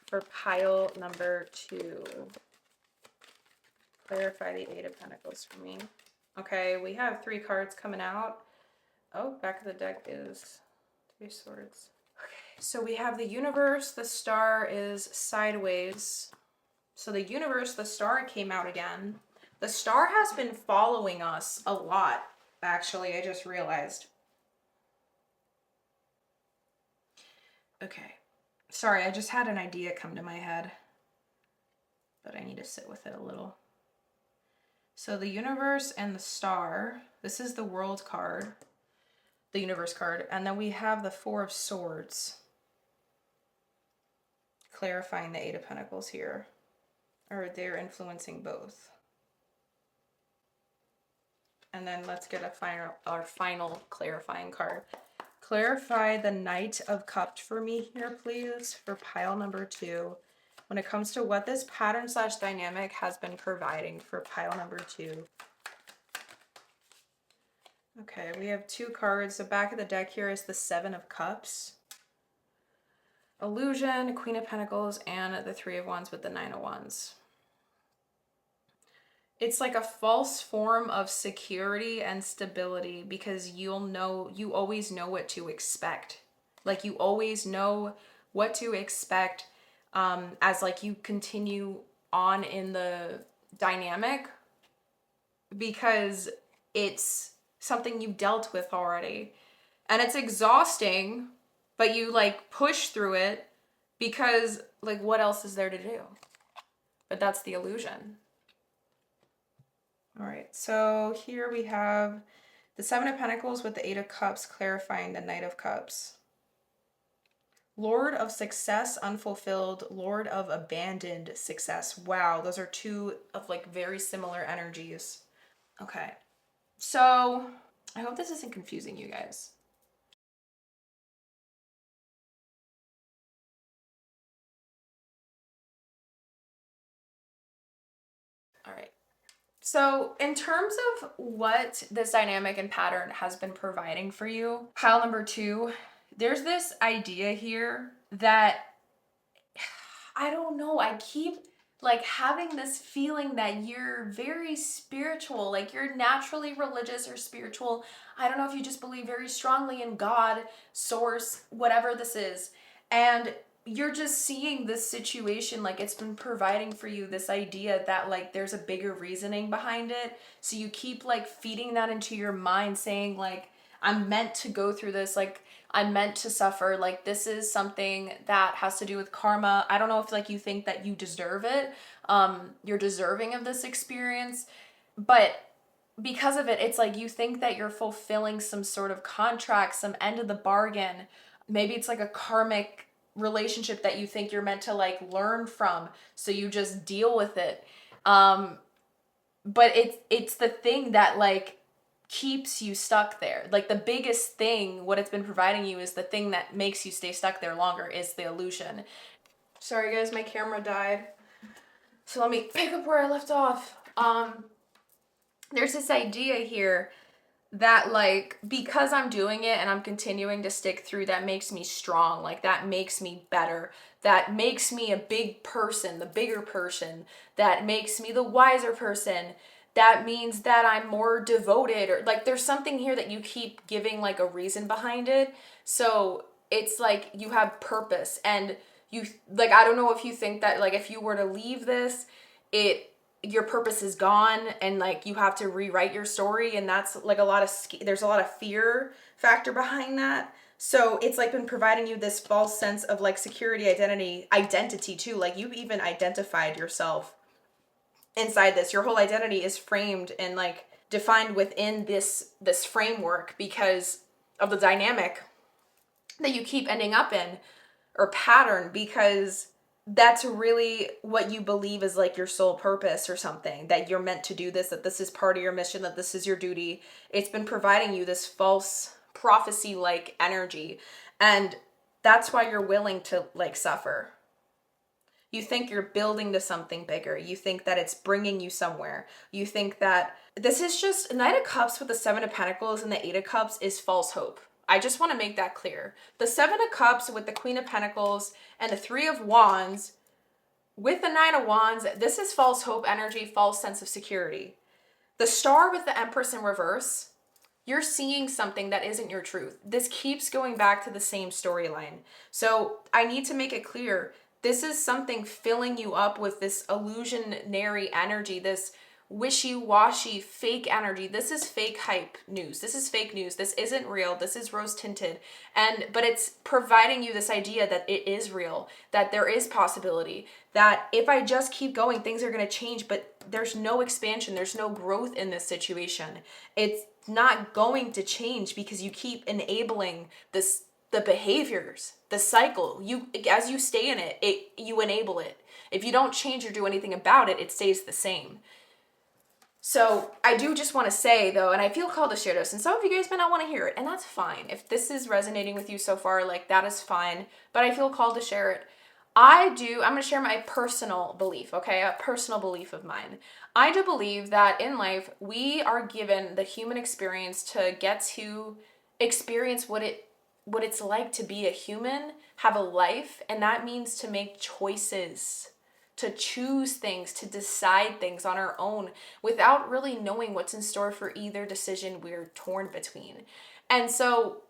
for pile number 2. Clarify the Eight of Pentacles for me. Okay, we have 3 cards coming out. Oh, back of the deck is 3 swords. Okay, so we have the Universe. The Star is sideways. So the Universe, the Star came out again. The Star has been following us a lot, actually. I just realized. Okay. Sorry, I just had an idea come to my head, but I need to sit with it a little. So the Universe and the Star. This is the World card. The Universe card, and then we have the Four of Swords, clarifying the Eight of Pentacles here, or they're influencing both. And then let's get our final clarifying card. Clarify the Knight of Cups for me here, please, for pile number 2, when it comes to what this pattern / dynamic has been providing for pile number 2. Okay, we have 2 cards. The back of the deck here is the Seven of Cups. Illusion, Queen of Pentacles, and the Three of Wands with the Nine of Wands. It's like a false form of security and stability because you always know what to expect. Like you always know what to expect as like you continue on in the dynamic because it's something you dealt with already. And it's exhausting, but you like push through it because like what else is there to do? But that's the illusion. All right, so here we have the Seven of Pentacles with the Eight of Cups clarifying the Knight of Cups. Lord of Success Unfulfilled, Lord of Abandoned Success. Wow, those are two of like very similar energies. Okay, so I hope this isn't confusing you guys. All right. So, in terms of what this dynamic and pattern has been providing for you, pile number two, there's this idea here that I don't know, I keep like having this feeling that you're very spiritual, like you're naturally religious or spiritual. I don't know if you just believe very strongly in God, source, whatever this is. And you're just seeing this situation like it's been providing for you this idea that like there's a bigger reasoning behind it. So you keep like feeding that into your mind saying like I'm meant to go through this, like I'm meant to suffer, like this is something that has to do with karma. I don't know if like you think that you deserve it. You're deserving of this experience, but because of it, it's like you think that you're fulfilling some sort of contract, some end of the bargain. Maybe it's like a karmic relationship that you think you're meant to like learn from, so you just deal with it. But it's the thing that like keeps you stuck there. Like the biggest thing, what it's been providing you is the thing that makes you stay stuck there longer is the illusion. Sorry guys, my camera died. So let me pick up where I left off. There's this idea here that like because I'm doing it and I'm continuing to stick through, that makes me strong, like that makes me better, that makes me a big person, the bigger person, that makes me the wiser person, that means that I'm more devoted, or like there's something here that you keep giving like a reason behind it. So it's like you have purpose, and you like I don't know if you think that like if you were to leave this, it your purpose is gone and like you have to rewrite your story, and that's like a lot of there's a lot of fear factor behind that. So it's like been providing you this false sense of like security, identity too. Like you've even identified yourself inside this. Your whole identity is framed and like defined within this framework because of the dynamic that you keep ending up in, or pattern, because that's really what you believe is like your sole purpose or something, that you're meant to do this, that this is part of your mission, that this is your duty. It's been providing you this false prophecy like energy, and that's why you're willing to like suffer. You think you're building to something bigger. You think that it's bringing you somewhere. You think that this is just Knight of Cups with the Seven of Pentacles and the Eight of Cups is false hope. I just want to make that clear. The Seven of Cups with the Queen of Pentacles and the Three of Wands with the Nine of Wands, this is false hope energy, false sense of security. The Star with the Empress in reverse, you're seeing something that isn't your truth. This keeps going back to the same storyline. So I need to make it clear. This is something filling you up with this illusionary energy, this wishy-washy fake energy. This is fake hype news. This is fake news. This isn't real. This is rose tinted. But it's providing you this idea that it is real, that there is possibility, that if I just keep going, things are going to change, but there's no expansion. There's no growth in this situation. It's not going to change because you keep enabling the behaviors, the cycle. You, as you stay in it, you enable it. If you don't change or do anything about it, it stays the same. So I do just want to say though, and I feel called to share this, and some of you guys may not want to hear it, and that's fine. If this is resonating with you so far, like that is fine, but I feel called to share it. I'm going to share my personal belief, okay? A personal belief of mine. I do believe that in life, we are given the human experience to get to experience what it's like to be a human, have a life, and that means to make choices, to choose things, to decide things on our own without really knowing what's in store for either decision we're torn between. And so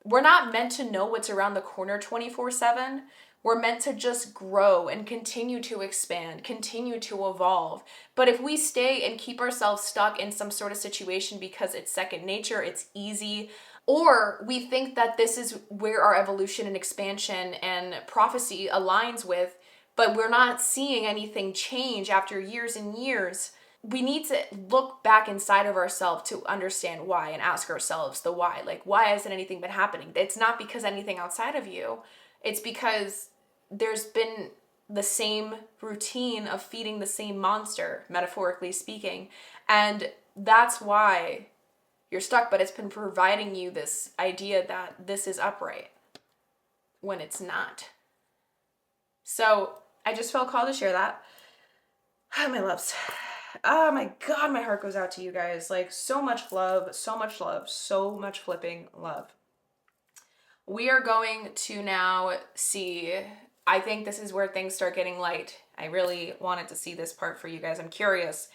we're not meant to know what's around the corner 24/7. We're meant to just grow and continue to expand, continue to evolve. But if we stay and keep ourselves stuck in some sort of situation because it's second nature, it's easy, or we think that this is where our evolution and expansion and prophecy aligns with, but we're not seeing anything change after years and years, we need to look back inside of ourselves to understand why and ask ourselves the why. Like, why hasn't anything been happening? It's not because anything outside of you. It's because there's been the same routine of feeding the same monster, metaphorically speaking. And that's why you're stuck, but it's been providing you this idea that this is upright when it's not. So I just felt called to share that. Oh, my loves. Oh my God, my heart goes out to you guys. Like, so much love, so much love, so much flipping love. We are going to now see, I think this is where things start getting light. I really wanted to see this part for you guys. I'm curious.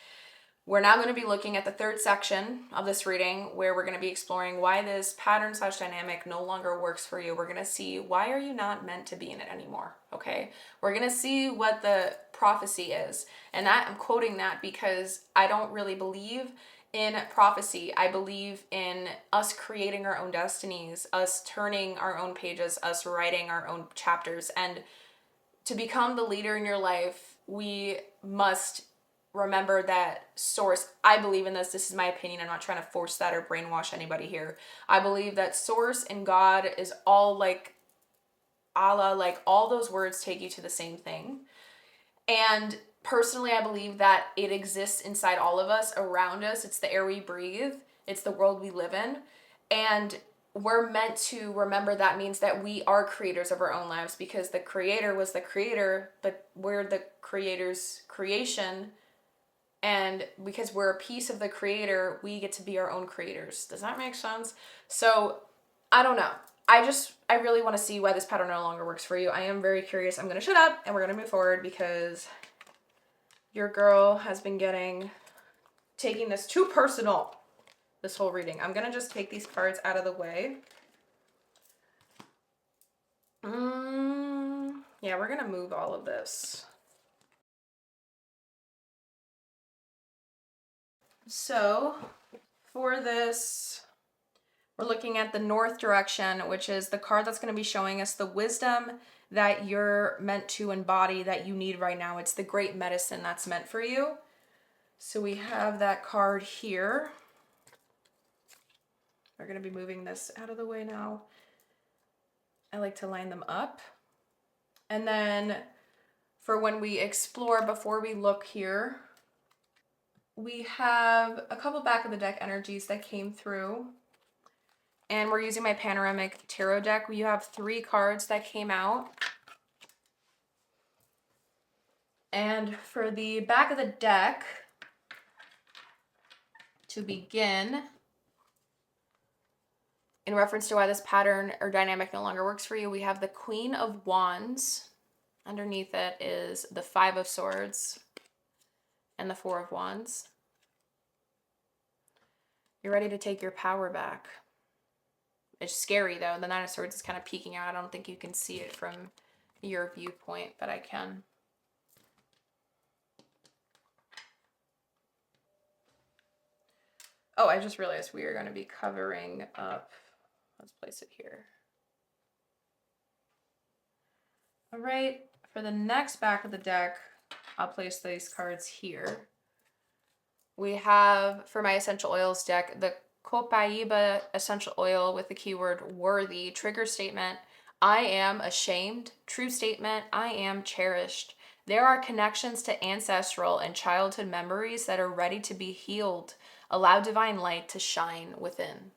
We're now going to be looking at the third section of this reading where we're going to be exploring why this pattern / dynamic no longer works for you. We're going to see why are you not meant to be in it anymore, okay? We're going to see what the prophecy is. And that I'm quoting that because I don't really believe in prophecy. I believe in us creating our own destinies, us turning our own pages, us writing our own chapters. And to become the leader in your life, we must remember that source. I believe in this. This is my opinion. I'm not trying to force that or brainwash anybody here. I believe that source and God is all like Allah, like all those words take you to the same thing. And personally, I believe that it exists inside all of us, around us. It's the air we breathe. It's the world we live in. And we're meant to remember that means that we are creators of our own lives because the creator was the creator, but we're the creator's creation. And because we're a piece of the creator, we get to be our own creators. Does that make sense? So, I don't know. I really want to see why this pattern no longer works for you. I am very curious. I'm going to shut up and we're going to move forward because your girl has been taking this too personal, this whole reading. I'm going to just take these cards out of the way. Yeah, we're going to move all of this. So, for this, we're looking at the north direction, which is the card that's going to be showing us the wisdom that you're meant to embody, that you need right now. It's the great medicine that's meant for you. So we have that card here. We're going to be moving this out of the way now. I like to line them up. And then for when we explore, before we look here, we have a couple back of the deck energies that came through. And we're using my panoramic tarot deck. You have 3 cards that came out. And for the back of the deck, to begin, in reference to why this pattern or dynamic no longer works for you, we have the Queen of Wands. Underneath it is the 5 of Swords and the 4 of Wands. You're ready to take your power back. It's scary though. The 9 of Swords is kind of peeking out. I don't think you can see it from your viewpoint, but I can. Oh, I just realized we are going to be covering up. Let's place it here. All right, for the next back of the deck, I'll place these cards here. We have, for my essential oils deck, the Copaiba essential oil with the keyword worthy. Trigger statement: I am ashamed. True statement: I am cherished. There are connections to ancestral and childhood memories that are ready to be healed. Allow divine light to shine within.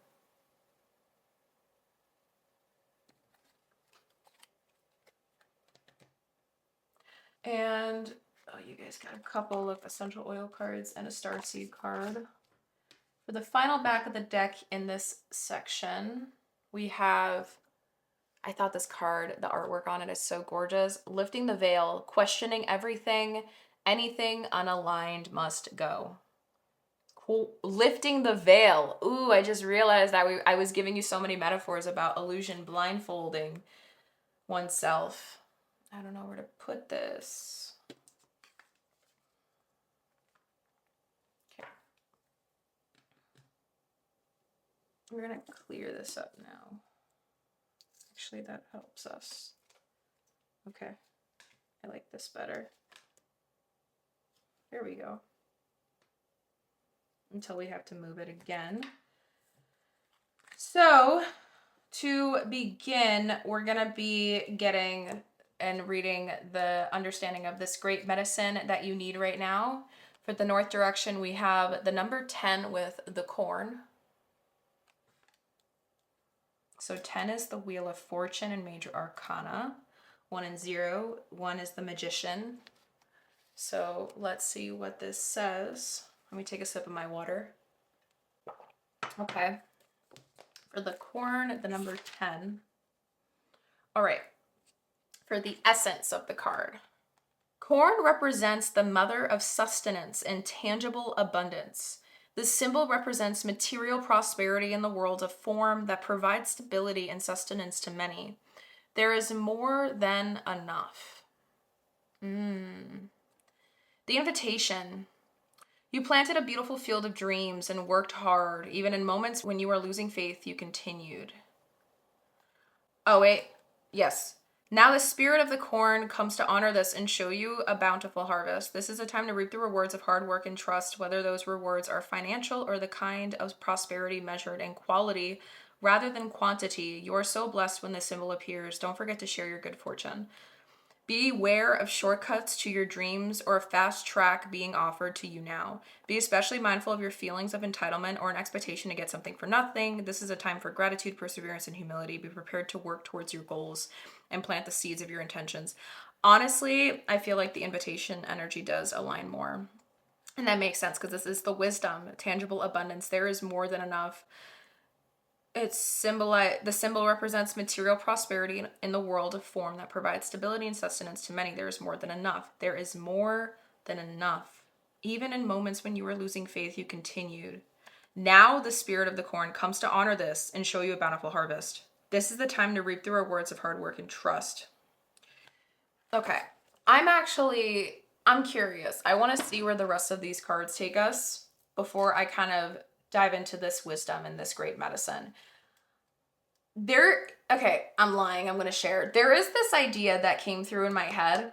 And, oh, you guys got a couple of essential oil cards and a starseed card. For the final back of the deck in this section, we have I thought this card, the artwork on it is so gorgeous. Lifting the veil, questioning everything, anything unaligned must go. Cool. Lifting the veil. Ooh, I just realized that I was giving you so many metaphors about illusion, blindfolding oneself. I don't know where to put this. Okay. We're gonna clear this up now. Actually, that helps us. Okay. I like this better. There we go. Until we have to move it again. So, to begin, we're gonna be getting and reading the understanding of this great medicine that you need right now. For the north direction, we have the number 10 with the corn. So 10 is the Wheel of Fortune and Major Arcana. 1 and 0. 1 is the Magician. So let's see what this says. Let me take a sip of my water. Okay. For the corn, the number 10. All right. For the essence of the card. Corn represents the mother of sustenance and tangible abundance. This symbol represents material prosperity in the world of form that provides stability and sustenance to many. There is more than enough. The invitation. You planted a beautiful field of dreams and worked hard. Even in moments when you were losing faith, you continued. Oh, wait. Yes. Now the spirit of the corn comes to honor this and show you a bountiful harvest. This is a time to reap the rewards of hard work and trust, whether those rewards are financial or the kind of prosperity measured in quality rather than quantity. You are so blessed when this symbol appears. Don't forget to share your good fortune. Beware of shortcuts to your dreams or a fast track being offered to you now. Be especially mindful of your feelings of entitlement or an expectation to get something for nothing. This is a time for gratitude, perseverance, and humility. Be prepared to work towards your goals and plant the seeds of your intentions. Honestly, I feel like the invitation energy does align more. And that makes sense because this is the wisdom, tangible abundance. There is more than enough. The symbol represents material prosperity in the world of form that provides stability and sustenance to many. There is more than enough. There is more than enough. Even in moments when you were losing faith, you continued. Now the spirit of the corn comes to honor this and show you a bountiful harvest. This is the time to reap the rewards of hard work and trust. Okay. I'm curious. I want to see where the rest of these cards take us before I kind of dive into this wisdom and this great medicine. I'm lying. I'm going to share. There is this idea that came through in my head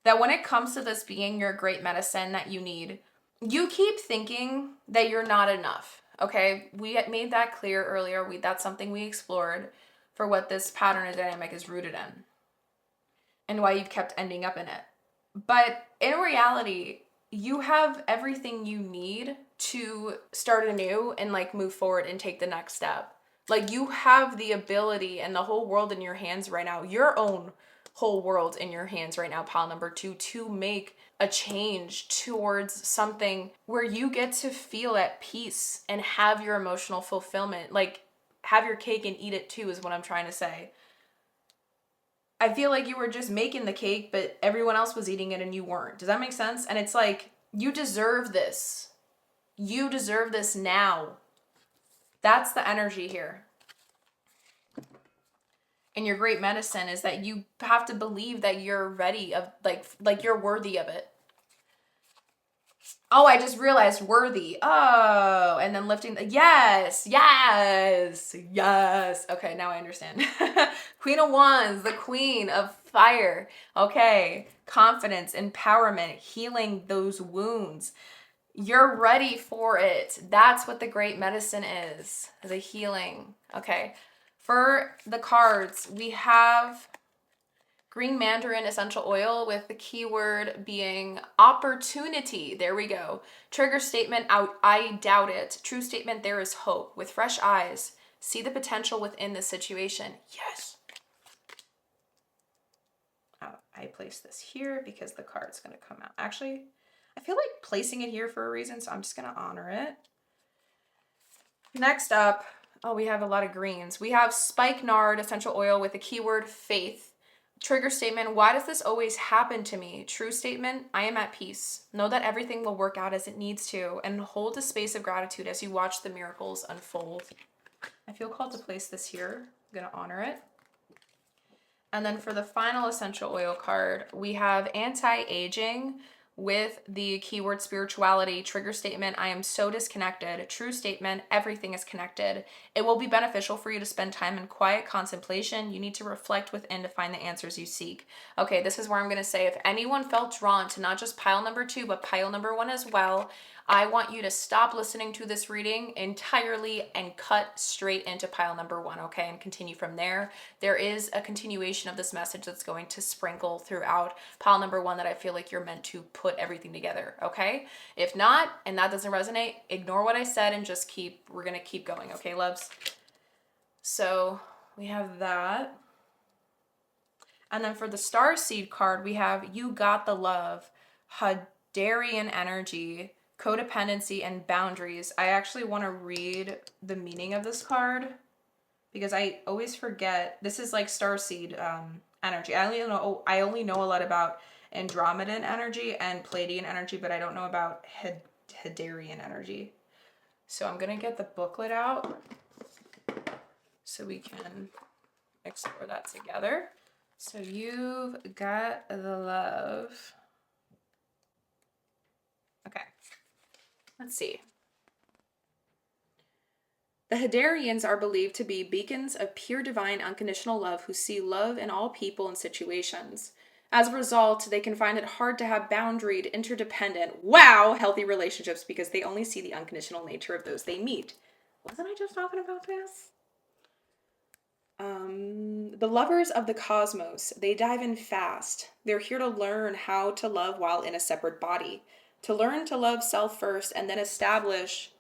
that when it comes to this being your great medicine that you need, you keep thinking that you're not enough. Okay. We had made that clear earlier. That's something we explored for what this pattern and dynamic is rooted in and why you've kept ending up in it. But in reality, you have everything you need to start anew and like move forward and take the next step. Like you have the ability and the whole world in your hands right now, your own whole world in your hands right now, pile number 2, to make a change towards something where you get to feel at peace and have your emotional fulfillment. Like have your cake and eat it too is what I'm trying to say. I feel like you were just making the cake, but everyone else was eating it and you weren't. Does that make sense? And it's like, you deserve this. You deserve this now. That's the energy here. And your great medicine is that you have to believe that you're ready of like you're worthy of it. Oh, I just realized worthy. Oh, and then lifting yes. Okay, now I understand. Queen of Wands, the queen of fire. Okay, confidence, empowerment, healing those wounds. You're ready for it. That's what the great medicine is, the healing. Okay, for the cards, we have green mandarin essential oil with the keyword being opportunity. There we go. Trigger statement, I doubt it. True statement, there is hope. With fresh eyes, see the potential within the situation. Yes. I place this here because the card's going to come out. Actually, I feel like placing it here for a reason, so I'm just going to honor it. Next up, Oh, we have a lot of greens. We have spikenard essential oil with the keyword faith. Trigger statement, why does this always happen to me? True statement, I am at peace. Know that everything will work out as it needs to, and hold a space of gratitude as you watch the miracles unfold. I feel called to place this here. I'm going to honor it. And then for the final essential oil card, we have anti-aging with the keyword spirituality. Trigger statement, I am so disconnected. True statement, everything is connected. It will be beneficial for you to spend time in quiet contemplation. You need to reflect within to find the answers you seek. Okay, this is where I'm going to say, if anyone felt drawn to not just pile number 2, but pile number 1 as well, I want you to stop listening to this reading entirely and cut straight into pile number 1, okay? And continue from there. There is a continuation of this message that's going to sprinkle throughout pile number 1 that I feel like you're meant to put everything together, okay? If not, and that doesn't resonate, ignore what I said and just we're gonna keep going, okay, loves? So we have that. And then for the star seed card, we have You Got the Love, Hadarian Energy, Codependency, and Boundaries. I actually want to read the meaning of this card because I always forget. This is like star seed energy. I only know a lot about Andromedan energy and Pleiadian energy, but I don't know about Hadarian energy. So I'm going to get the booklet out so we can explore that together. So You've Got the Love. Okay, let's see. The Hadarians are believed to be beacons of pure divine unconditional love who see love in all people and situations. As a result, they can find it hard to have boundaried, interdependent, healthy relationships because they only see the unconditional nature of those they meet. Wasn't I just talking about this? The lovers of the cosmos, they dive in fast. They're here to learn how to love while in a separate body, to learn to love self first and then establish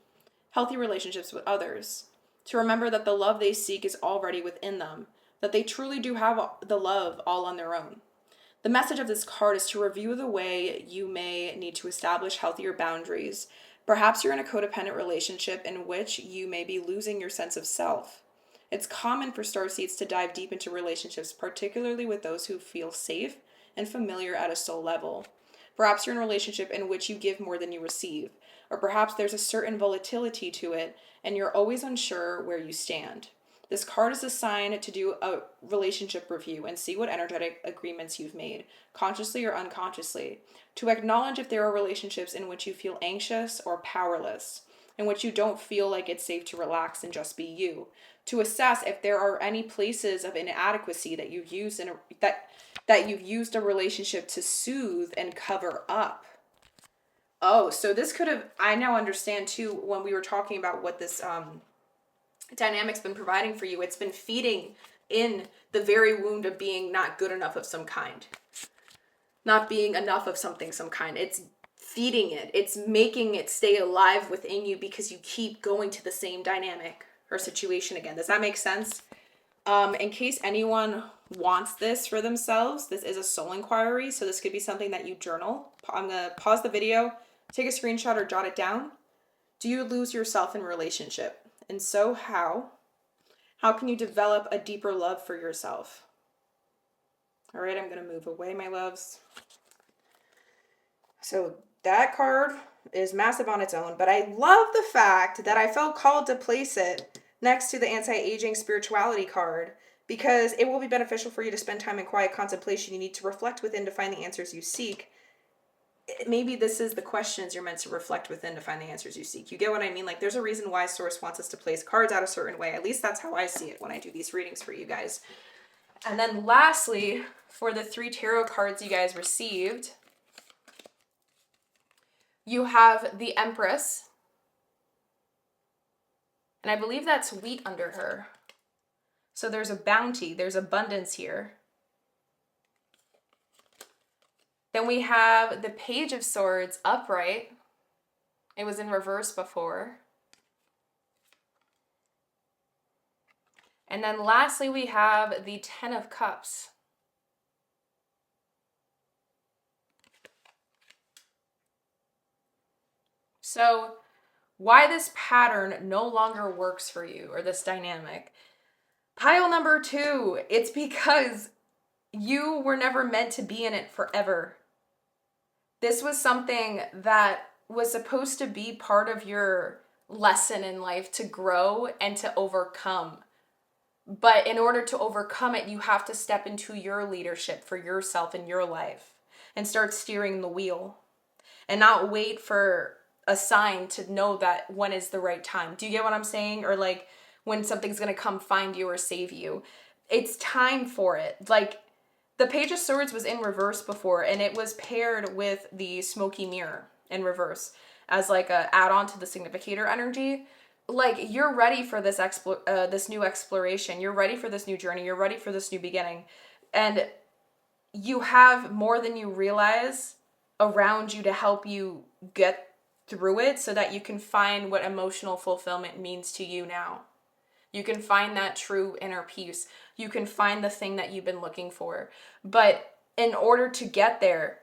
healthy relationships with others, to remember that the love they seek is already within them, that they truly do have the love all on their own. The message of this card is to review the way you may need to establish healthier boundaries. Perhaps you're in a codependent relationship in which you may be losing your sense of self. It's common for starseeds to dive deep into relationships, particularly with those who feel safe and familiar at a soul level. Perhaps you're in a relationship in which you give more than you receive, or perhaps there's a certain volatility to it and you're always unsure where you stand. This card is a sign to do a relationship review and see what energetic agreements you've made, consciously or unconsciously. To acknowledge if there are relationships in which you feel anxious or powerless, in which you don't feel like it's safe to relax and just be you. To assess if there are any places of inadequacy that you've used that you've used a relationship to soothe and cover up. Oh, so this could have, I now understand too, when we were talking about what this dynamic's been providing for you, it's been feeding in the very wound of being not good enough of some kind. Not being enough of something, some kind. It's feeding it. It's making it stay alive within you because you keep going to the same dynamic or situation again. Does that make sense? In case anyone wants this for themselves, this is a soul inquiry, so this could be something that you journal. I'm going to pause the video, take a screenshot or jot it down. Do you lose yourself in relationship? And so how? How can you develop a deeper love for yourself? All right, I'm going to move away, my loves. So that card is massive on its own, but I love the fact that I felt called to place it next to the anti-aging spirituality card because it will be beneficial for you to spend time in quiet contemplation. You need to reflect within to find the answers you seek. Maybe this is the questions you're meant to reflect within to find the answers you seek. You get what I mean? Like, there's a reason why Source wants us to place cards out a certain way. At least that's how I see it when I do these readings for you guys. And then lastly, for the 3 tarot cards you guys received, you have the Empress. And I believe that's wheat under her. So there's a bounty, there's abundance here. Then we have the Page of Swords upright. It was in reverse before. And then lastly, we have the 10 of Cups. So why this pattern no longer works for you, or this dynamic. Pile number 2, it's because you were never meant to be in it forever. This was something that was supposed to be part of your lesson in life to grow and to overcome. But in order to overcome it, you have to step into your leadership for yourself in your life and start steering the wheel and not wait for a sign to know that when is the right time. Do you get what I'm saying? Or like when something's going to come find you or save you. It's time for it. Like the Page of Swords was in reverse before, and it was paired with the Smoky Mirror in reverse as like a add-on to the Significator energy. Like you're ready for this this new exploration. You're ready for this new journey. You're ready for this new beginning. And you have more than you realize around you to help you get through it so that you can find what emotional fulfillment means to you now. You can find that true inner peace. You can find the thing that you've been looking for. But in order to get there,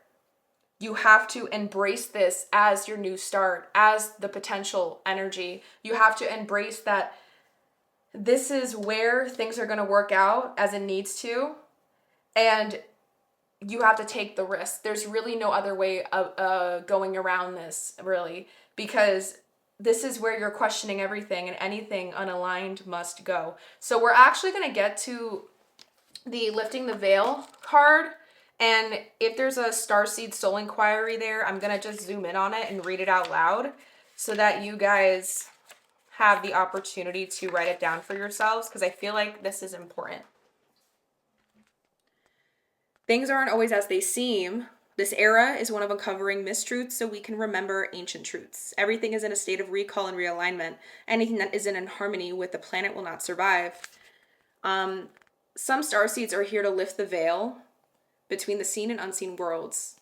you have to embrace this as your new start, as the potential energy. You have to embrace that this is where things are going to work out as it needs to. And you have to take the risk. There's really no other way of going around this, really, because this is where you're questioning everything, and anything unaligned must go. So we're actually going to get to the Lifting the Veil card, and if there's a Starseed Soul Inquiry there, I'm going to just zoom in on it and read it out loud so that you guys have the opportunity to write it down for yourselves, because I feel like this is important. Things aren't always as they seem. This era is one of uncovering mistruths so we can remember ancient truths. Everything is in a state of recall and realignment. Anything that isn't in harmony with the planet will not survive. Some starseeds are here to lift the veil between the seen and unseen worlds.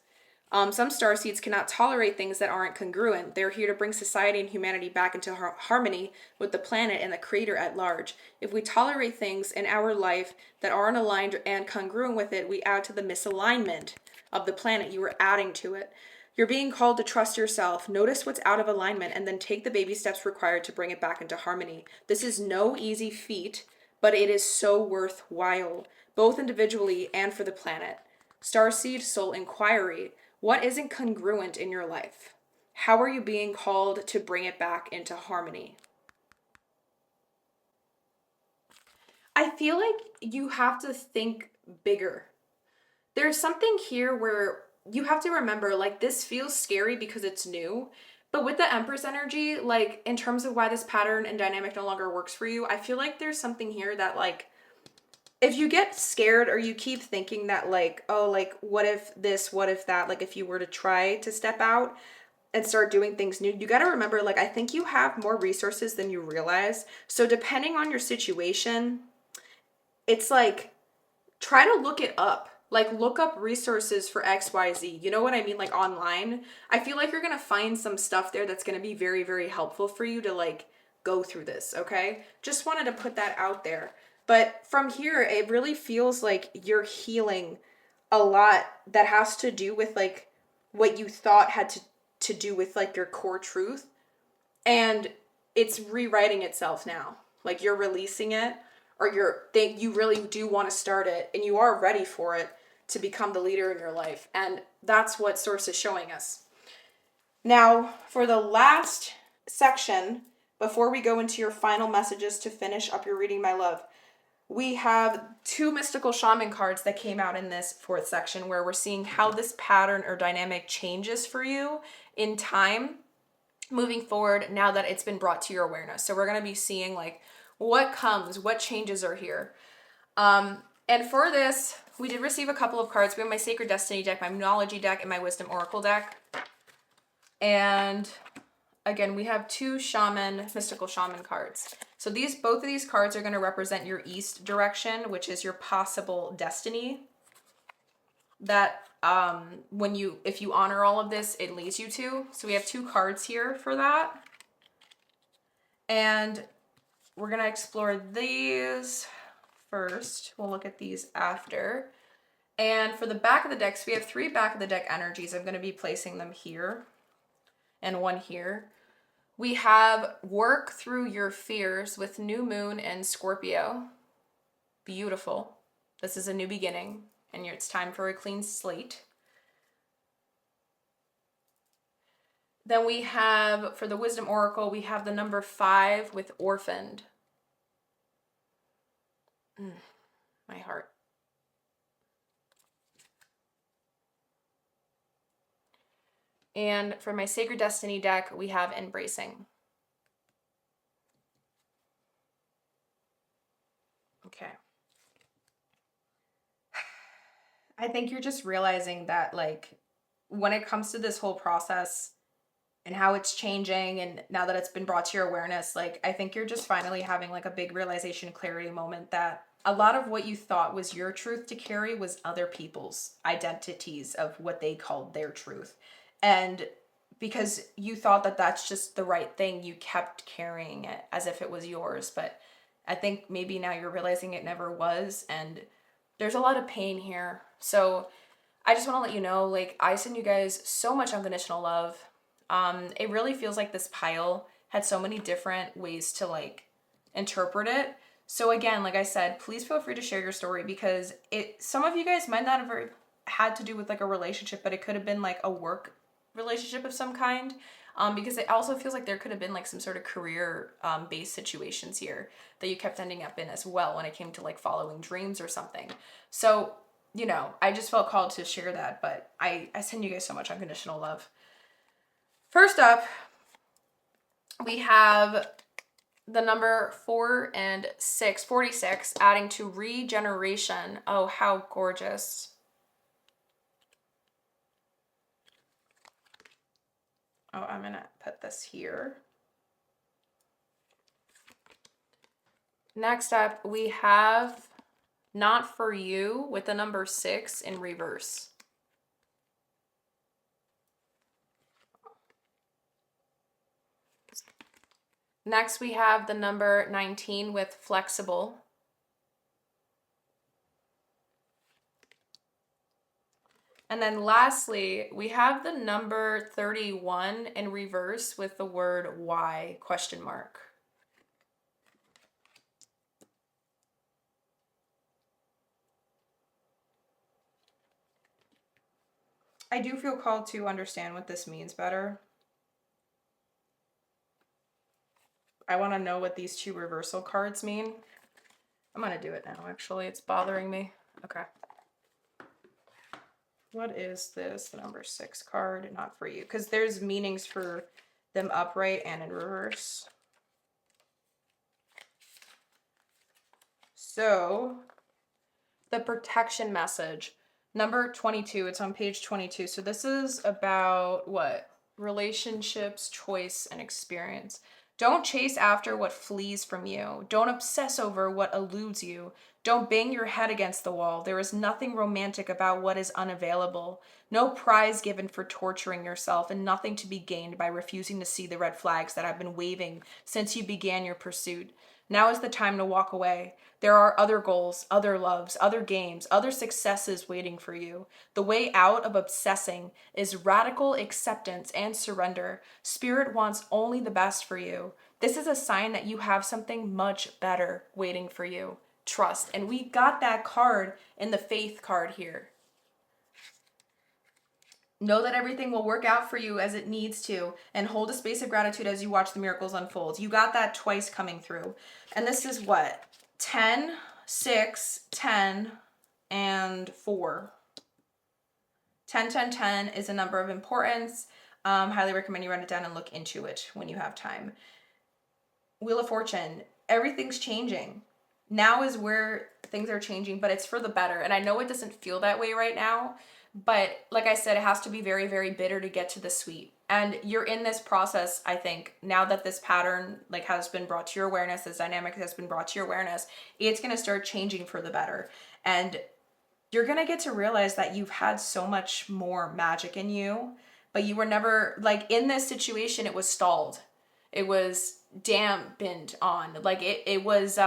Some starseeds cannot tolerate things that aren't congruent. They're here to bring society and humanity back into harmony with the planet and the creator at large. If we tolerate things in our life that aren't aligned and congruent with it, we add to the misalignment of the planet. You are adding to it. You're being called to trust yourself, notice what's out of alignment, and then take the baby steps required to bring it back into harmony. This is no easy feat, but it is so worthwhile, both individually and for the planet. Starseed Soul Inquiry. What isn't congruent in your life? How are you being called to bring it back into harmony? I feel like you have to think bigger. There's something here where you have to remember, like, this feels scary because it's new, but with the Empress energy, like, in terms of why this pattern and dynamic no longer works for you, I feel like there's something here that, like, if you get scared or you keep thinking that, like, oh, like, what if this, what if that, like, if you were to try to step out and start doing things new, you got to remember, like, I think you have more resources than you realize. So depending on your situation, it's like, try to look it up. Like, look up resources for XYZ. You know what I mean? Like, online. I feel like you're going to find some stuff there that's going to be very, very helpful for you to, like, go through this, okay? Just wanted to put that out there. But from here, it really feels like you're healing a lot that has to do with, like, what you thought had to do with, like, your core truth. And it's rewriting itself now. Like, you're releasing it, or you really do want to start it, and you are ready for it to become the leader in your life. And that's what Source is showing us. Now, for the last section, before we go into your final messages to finish up your reading, my love, we have 2 mystical shaman cards that came out in this 4th section, where we're seeing how this pattern or dynamic changes for you in time moving forward now that it's been brought to your awareness. So we're going to be seeing, like, what comes, what changes are here. And for this, we did receive a couple of cards. We have my Sacred Destiny deck, my Mythology deck, and my Wisdom Oracle deck. And again, we have 2 mystical shaman cards. So both of these cards are going to represent your east direction, which is your possible destiny. That if you honor all of this, it leads you to. So we have 2 cards here for that. And we're going to explore these first. We'll look at these after. And for the back of the deck, so we have 3 back of the deck energies. I'm going to be placing them here and one here. We have work through your fears with new moon and Scorpio. Beautiful. This is a new beginning, and it's time for a clean slate. Then we have, for the Wisdom Oracle, we have the number 5 with orphaned. My heart. And for my Sacred Destiny deck, we have embracing. Okay. I think you're just realizing that, like, when it comes to this whole process and how it's changing, and now that it's been brought to your awareness, like, I think you're just finally having like a big realization, clarity moment that a lot of what you thought was your truth to carry was other people's identities of what they called their truth. And because you thought that that's just the right thing, you kept carrying it as if it was yours. But I think maybe now you're realizing it never was. And there's a lot of pain here. So I just want to let you know, like, I send you guys so much unconditional love. It really feels like this pile had so many different ways to like interpret it. So again, like I said, please feel free to share your story, because some of you guys might not have had to do with like a relationship, but it could have been like a work relationship of some kind. Because it also feels like there could have been like some sort of career based situations here that you kept ending up in as well when it came to like following dreams or something. So, I just felt called to share that, but I send you guys so much unconditional love. First up, we have the number 4 and 6, 46, adding to regeneration. Oh, how gorgeous. Oh, I'm going to put this here. Next up, we have Not For You with the number 6 in reverse. Next, we have the number 19 with Flexible. And then lastly, we have the number 31 in reverse with the word why, question mark. I do feel called to understand what this means better. I want to know what these two reversal cards mean. I'm going to do it now, actually. It's bothering me. Okay. What is this? The number 6 card, Not For You. Because there's meanings for them upright and in reverse. So, the protection message. Number 22, it's on page 22. So this is about what? Relationships, choice, and experience. Don't chase after what flees from you. Don't obsess over what eludes you. Don't bang your head against the wall. There is nothing romantic about what is unavailable. No prize given for torturing yourself, and nothing to be gained by refusing to see the red flags that have been waving since you began your pursuit. Now is the time to walk away. There are other goals, other loves, other games, other successes waiting for you. The way out of obsessing is radical acceptance and surrender. Spirit wants only the best for you. This is a sign that you have something much better waiting for you. Trust. And we got that card in the faith card here. Know that everything will work out for you as it needs to, and hold a space of gratitude as you watch the miracles unfold. You got that twice coming through. And this is what? 10, 6, 10, and 4. 10, 10, 10 is a number of importance. Highly recommend you write it down and look into it when you have time. Wheel of Fortune. Everything's changing. Now is where things are changing, but it's for the better. And I know it doesn't feel that way right now, but like I said, it has to be very, very bitter to get to the sweet. And you're in this process, I think, now that this pattern like has been brought to your awareness, this dynamic has been brought to your awareness, it's going to start changing for the better. And you're going to get to realize that you've had so much more magic in you, but you were never, like, in this situation, it was stalled. It was dampened on. Like, it was,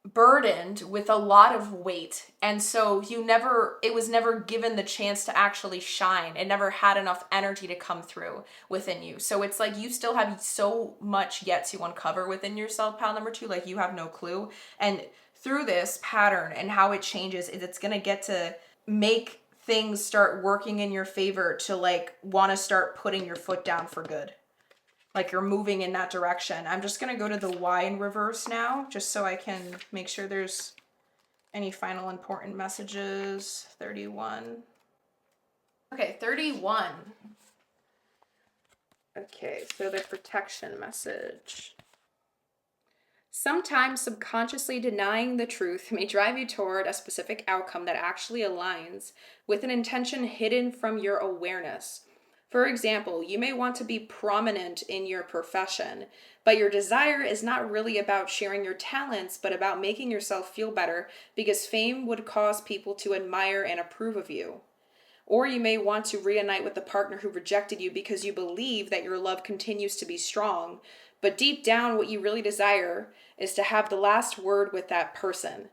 burdened with a lot of weight, and so it was never given the chance to actually shine. It never had enough energy to come through within you. So it's like you still have so much yet to uncover within yourself, pal number 2, like you have no clue. And through this pattern and how it changes, it's going to get to make things start working in your favor, to like want to start putting your foot down for good. Like you're moving in that direction. I'm just going to go to the Y in reverse now, just so I can make sure there's any final important messages. 31. Okay, 31. Okay, so the protection message. Sometimes subconsciously denying the truth may drive you toward a specific outcome that actually aligns with an intention hidden from your awareness. For example, you may want to be prominent in your profession, but your desire is not really about sharing your talents, but about making yourself feel better because fame would cause people to admire and approve of you. Or you may want to reunite with the partner who rejected you because you believe that your love continues to be strong, but deep down, what you really desire is to have the last word with that person.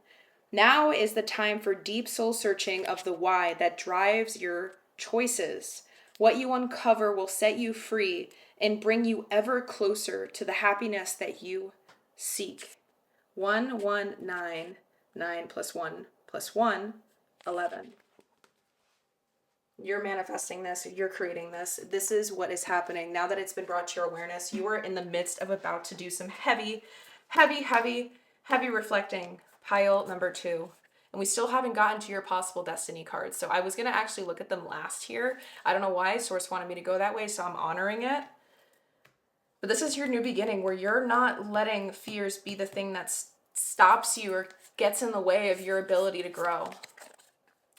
Now is the time for deep soul searching of the why that drives your choices. What you uncover will set you free and bring you ever closer to the happiness that you seek. 119, 9 plus 1 plus 1, 11. You're manifesting this, you're creating this. This is what is happening. Now that it's been brought to your awareness, you are in the midst of about to do some heavy, heavy, heavy, heavy reflecting. Pile number 2. And we still haven't gotten to your possible destiny cards. So I was going to actually look at them last here. I don't know why. Source wanted me to go that way, so I'm honoring it. But this is your new beginning where you're not letting fears be the thing that stops you or gets in the way of your ability to grow.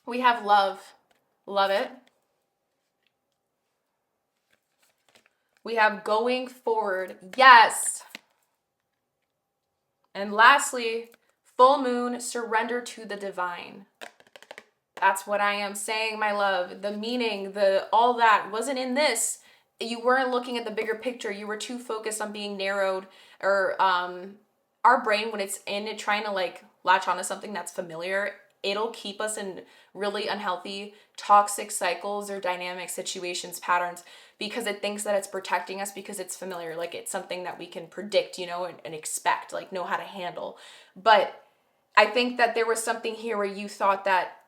We have love. Love it. We have going forward. Yes. And lastly, full moon, surrender to the divine. That's what I am saying, my love. The meaning, all that wasn't in this. You weren't looking at the bigger picture. You were too focused on being narrowed, or our brain, when it's in it trying to like latch onto something that's familiar, it'll keep us in really unhealthy, toxic cycles or dynamic situations, patterns, because it thinks that it's protecting us because it's familiar. Like it's something that we can predict, and expect, like know how to handle. But I think that there was something here where you thought that,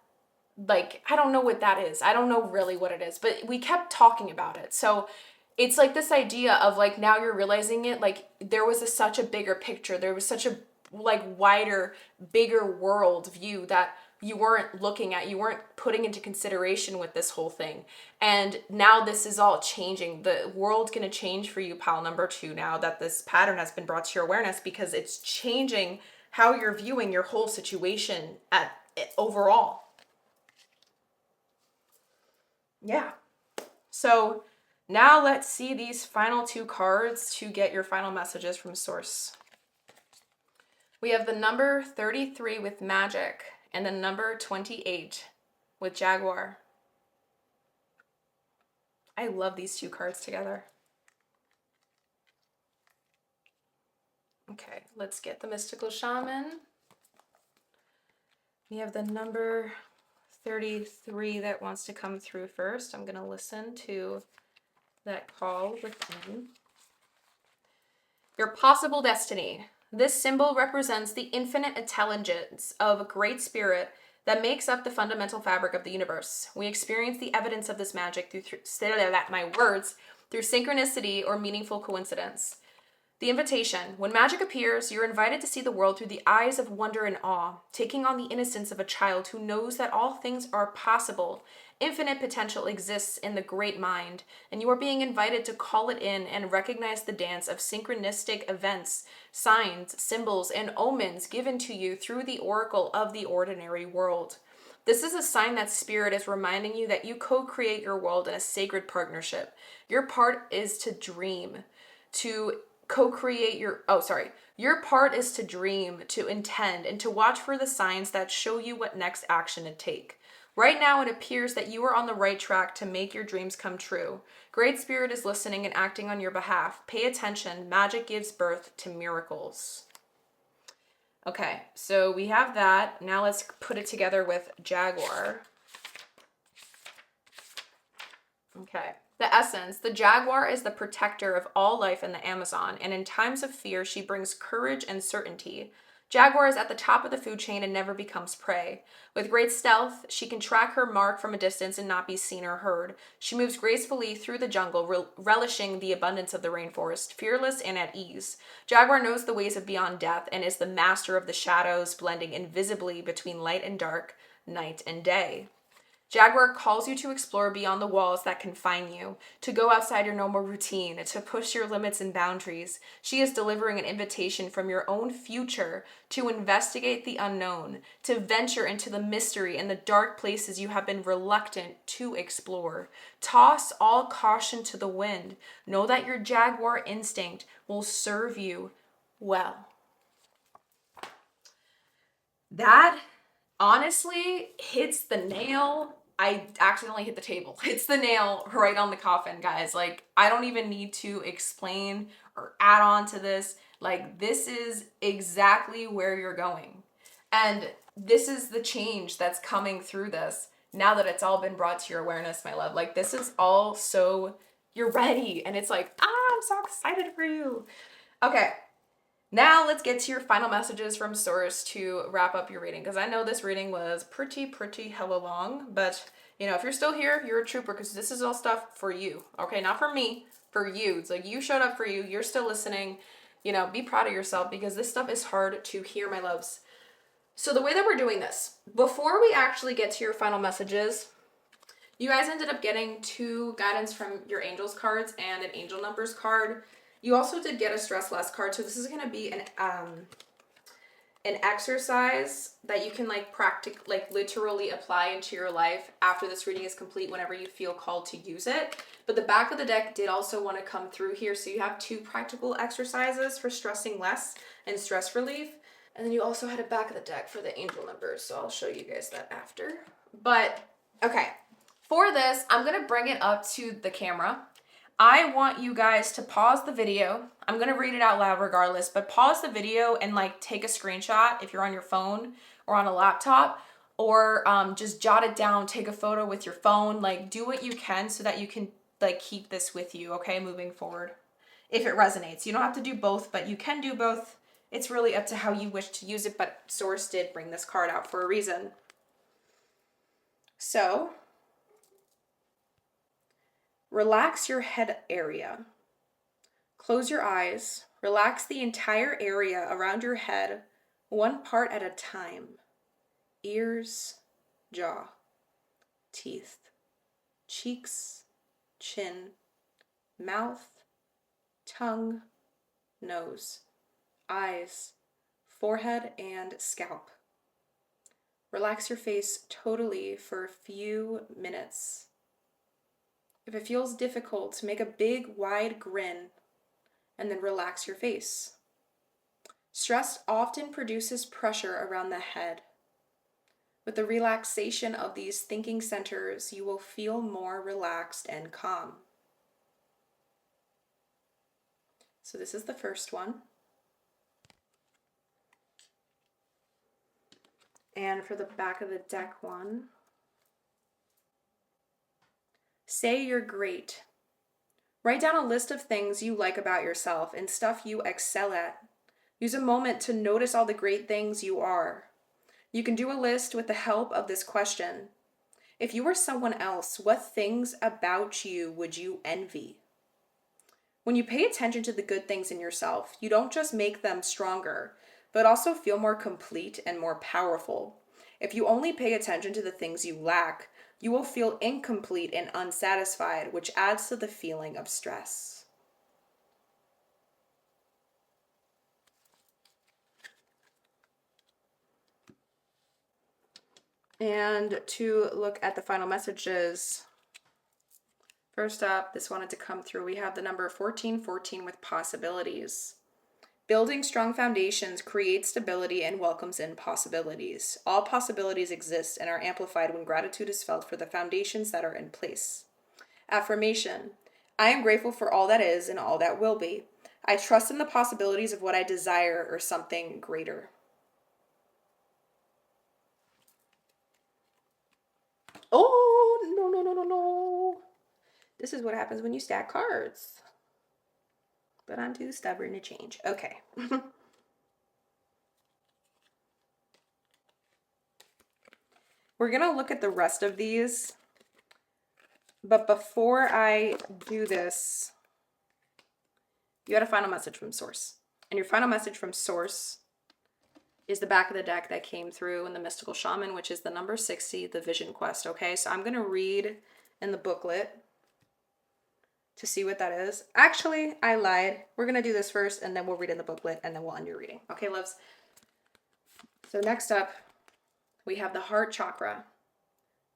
like, I don't know what that is. I don't know really what it is, but we kept talking about it. So it's like this idea of like, now you're realizing it, like there was such a bigger picture. There was such a like wider, bigger world view that you weren't looking at, you weren't putting into consideration with this whole thing. And now this is all changing. The world's going to change for you, pal number 2, now that this pattern has been brought to your awareness, because it's changing how you're viewing your whole situation overall. Yeah. So now let's see these final 2 cards to get your final messages from source. We have the number 33 with magic and the number 28 with jaguar. I love these 2 cards together. Okay, let's get the mystical shaman. We have the number 33 that wants to come through first. I'm going to listen to that call within. Your possible destiny. This symbol represents the infinite intelligence of a great spirit that makes up the fundamental fabric of the universe. We experience the evidence of this magic through synchronicity or meaningful coincidence. The invitation. When magic appears, you're invited to see the world through the eyes of wonder and awe, taking on the innocence of a child who knows that all things are possible. Infinite potential exists in the great mind, and you are being invited to call it in and recognize the dance of synchronistic events, signs, symbols, and omens given to you through the oracle of the ordinary world. This is a sign that Spirit is reminding you that you co-create your world in a sacred partnership. Your part is to dream, to co-create your part is to dream, to intend, and to watch for the signs that show you what next action to take. Right now, it appears that you are on the right track to make your dreams come true. Great Spirit is listening and acting on your behalf. Pay attention. Magic gives birth to miracles. Okay, so we have that. Now let's put it together with Jaguar. Okay. The essence, the jaguar is the protector of all life in the Amazon, and in times of fear, she brings courage and certainty. Jaguar is at the top of the food chain and never becomes prey. With great stealth, she can track her mark from a distance and not be seen or heard. She moves gracefully through the jungle, relishing the abundance of the rainforest, fearless and at ease. Jaguar knows the ways of beyond death and is the master of the shadows, blending invisibly between light and dark, night and day. Jaguar calls you to explore beyond the walls that confine you, to go outside your normal routine, to push your limits and boundaries. She is delivering an invitation from your own future to investigate the unknown, to venture into the mystery and the dark places you have been reluctant to explore. Toss all caution to the wind. Know that your jaguar instinct will serve you well. That honestly hits the nail. I accidentally hit the table. Hits the nail right on the coffin, guys. Like, I don't even need to explain or add on to this. Like, this is exactly where you're going. And this is the change that's coming through this now that it's all been brought to your awareness, my love. Like, this is all so you're ready. And it's like, I'm so excited for you. Okay. Now let's get to your final messages from Source to wrap up your reading, because I know this reading was pretty hella long, but you know, if you're still here, you're a trooper, because this is all stuff for you, okay? Not for me, for you. It's like you showed up for you, you're still listening, you know, be proud of yourself, because this stuff is hard to hear, my loves. So the way that we're doing this, before we actually get to your final messages, you guys ended up getting 2 guidance from your angels cards and an angel numbers card. You also did get a stress less card, so this is going to be an exercise that you can literally apply into your life after this reading is complete, whenever you feel called to use it. But the back of the deck did also want to come through here, so you have 2 practical exercises for stressing less and stress relief. And then you also had a back of the deck for the angel numbers, so I'll show you guys that after. But okay, for this, I'm going to bring it up to the camera. I want you guys to pause the video. I'm going to read it out loud regardless, but pause the video and take a screenshot if you're on your phone or on a laptop, or just jot it down, take a photo with your phone, do what you can so that you can keep this with you, okay, moving forward. If it resonates. You don't have to do both, but you can do both. It's really up to how you wish to use it, but Source did bring this card out for a reason. So, relax your head area. Close your eyes. Relax the entire area around your head, one part at a time. Ears, jaw, teeth, cheeks, chin, mouth, tongue, nose, eyes, forehead, and scalp. Relax your face totally for a few minutes. If it feels difficult, make a big, wide grin and then relax your face. Stress often produces pressure around the head. With the relaxation of these thinking centers, you will feel more relaxed and calm. So this is the first one. And for the back of the deck one, say you're great. Write down a list of things you like about yourself and stuff you excel at. Use a moment to notice all the great things you are. You can do a list with the help of this question. If you were someone else, what things about you would you envy? When you pay attention to the good things in yourself, you don't just make them stronger, but also feel more complete and more powerful. If you only pay attention to the things you lack, you will feel incomplete and unsatisfied, which adds to the feeling of stress. And to look at the final messages, first up, this wanted to come through. We have the number 1414 with possibilities. Building strong foundations creates stability and welcomes in possibilities. All possibilities exist and are amplified when gratitude is felt for the foundations that are in place. Affirmation. I am grateful for all that is and all that will be. I trust in the possibilities of what I desire or something greater. Oh, no, no, no, no, no. This is what happens when you stack cards. But I'm too stubborn to change. Okay. We're going to look at the rest of these. But before I do this, you got a final message from Source. And your final message from Source is the back of the deck that came through in the Mystical Shaman, which is the number 60, the Vision Quest. Okay, so I'm going to read in the booklet to see what that is. Actually, I lied. We're going to do this first, and then we'll read in the booklet, and then we'll end your reading. Okay, loves? So next up, we have the heart chakra.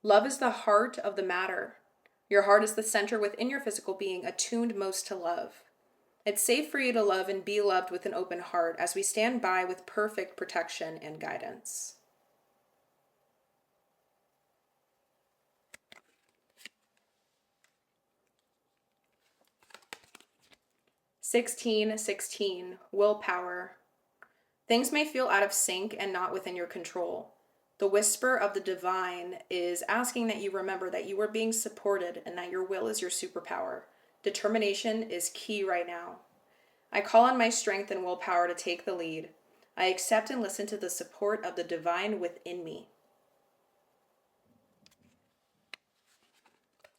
Love is the heart of the matter. Your heart is the center within your physical being, attuned most to love. It's safe for you to love and be loved with an open heart as we stand by with perfect protection and guidance. (16:16) Willpower. Things may feel out of sync and not within your control. The whisper of the divine is asking that you remember that you are being supported and that your will is your superpower. Determination is key right now. I call on my strength and willpower to take the lead. I accept and listen to the support of the divine within me.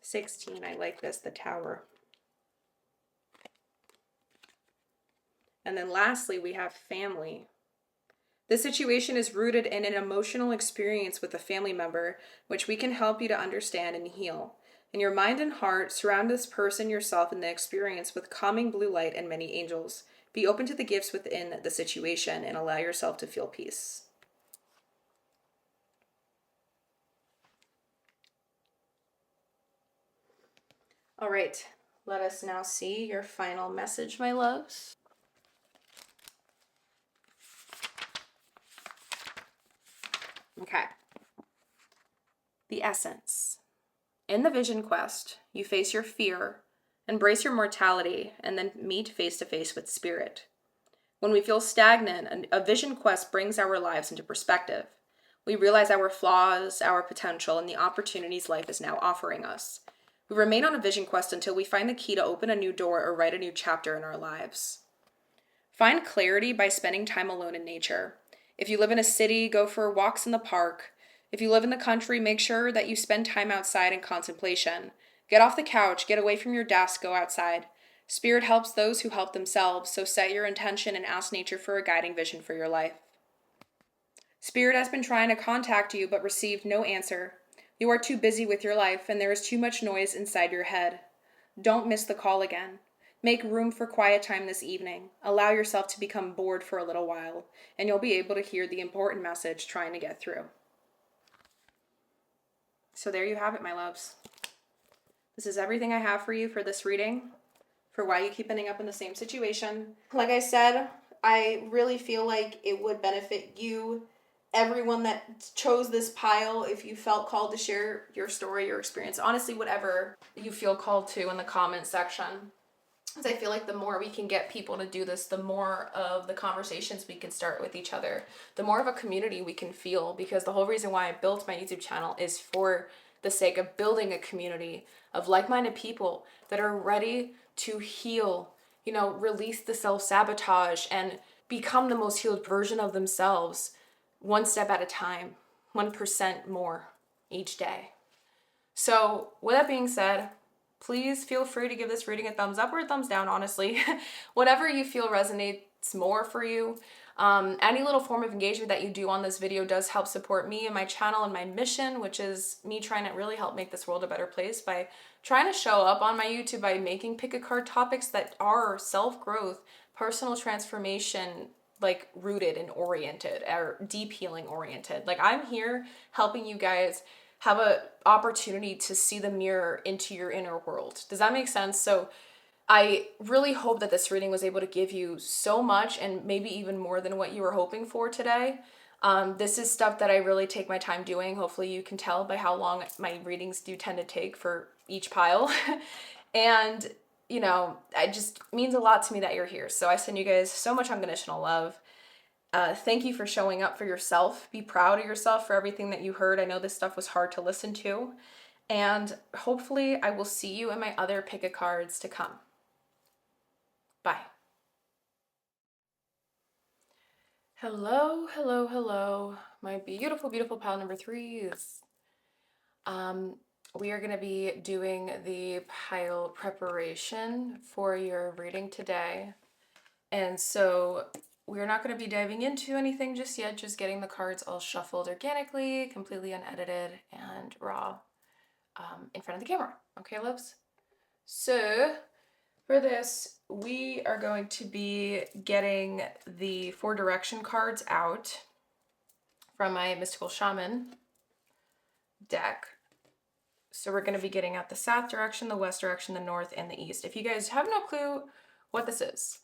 16, I like this, the Tower. And then lastly, we have family. This situation is rooted in an emotional experience with a family member, which we can help you to understand and heal. In your mind and heart, surround this person, yourself, and the experience with calming blue light and many angels. Be open to the gifts within the situation and allow yourself to feel peace. All right, let us now see your final message, my loves. Okay. The essence. In the Vision Quest, you face your fear, embrace your mortality, and then meet face to face with spirit. When we feel stagnant, a Vision Quest brings our lives into perspective. We realize our flaws, our potential, and the opportunities life is now offering us. We remain on a Vision Quest until we find the key to open a new door or write a new chapter in our lives. Find clarity by spending time alone in nature. If you live in a city, go for walks in the park. If you live in the country, make sure that you spend time outside in contemplation. Get off the couch, get away from your desk, go outside. Spirit helps those who help themselves, so set your intention and ask nature for a guiding vision for your life. Spirit has been trying to contact you but received no answer. You are too busy with your life and there is too much noise inside your head. Don't miss the call again. Make room for quiet time this evening. Allow yourself to become bored for a little while, and you'll be able to hear the important message trying to get through. So there you have it, my loves. This is everything I have for you for this reading, for why you keep ending up in the same situation. Like I said, I really feel like it would benefit you, everyone that chose this pile, if you felt called to share your story, your experience, honestly, whatever you feel called to in the comment section. Because I feel like the more we can get people to do this, the more of the conversations we can start with each other, the more of a community we can feel. Because the whole reason why I built my YouTube channel is for the sake of building a community of like-minded people that are ready to heal, release the self-sabotage and become the most healed version of themselves, one step at a time, 1% more each day. So with that being said, please feel free to give this reading a thumbs up or a thumbs down, honestly. Whatever you feel resonates more for you. Any little form of engagement that you do on this video does help support me and my channel and my mission, which is me trying to really help make this world a better place by trying to show up on my YouTube by making pick a card topics that are self-growth, personal transformation, like rooted and oriented, or deep healing oriented. Like I'm here helping you guys have an opportunity to see the mirror into your inner world. Does that make sense? So I really hope that this reading was able to give you so much and maybe even more than what you were hoping for today. This is stuff that I really take my time doing. Hopefully you can tell by how long my readings do tend to take for each pile. And, it just means a lot to me that you're here. So I send you guys so much unconditional love. Thank you for showing up for yourself. Be proud of yourself for everything that you heard. I know this stuff was hard to listen to. And hopefully I will see you in my other pick-a-cards to come. Bye. Hello, hello, hello. My beautiful, beautiful pile number 3s. We are going to be doing the pile preparation for your reading today. And so we're not going to be diving into anything just yet, just getting the cards all shuffled organically, completely unedited and raw in front of the camera. Okay, loves? So for this, we are going to be getting the 4 direction cards out from my Mystical Shaman deck. So we're going to be getting out the south direction, the west direction, the north, and the east. If you guys have no clue what this is,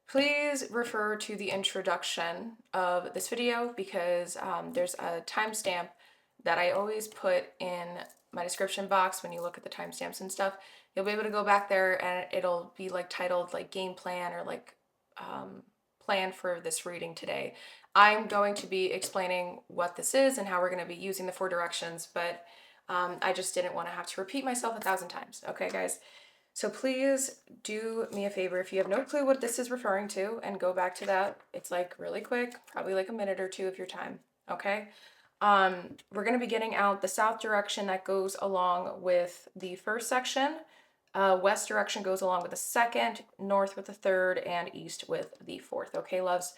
please refer to the introduction of this video because there's a timestamp that I always put in my description box. When you look at the timestamps and stuff, you'll be able to go back there and it'll be like titled like game plan or like plan for this reading today. I'm going to be explaining what this is and how we're going to be using the 4 directions, but I just didn't want to have to repeat myself 1,000 times. Okay, guys? So please do me a favor if you have no clue what this is referring to and go back to that. It's like really quick, probably like a minute or 2 of your time. Okay? We're going to be getting out the south direction that goes along with the first section. West direction goes along with the second, north with the third, and east with the fourth. Okay, loves?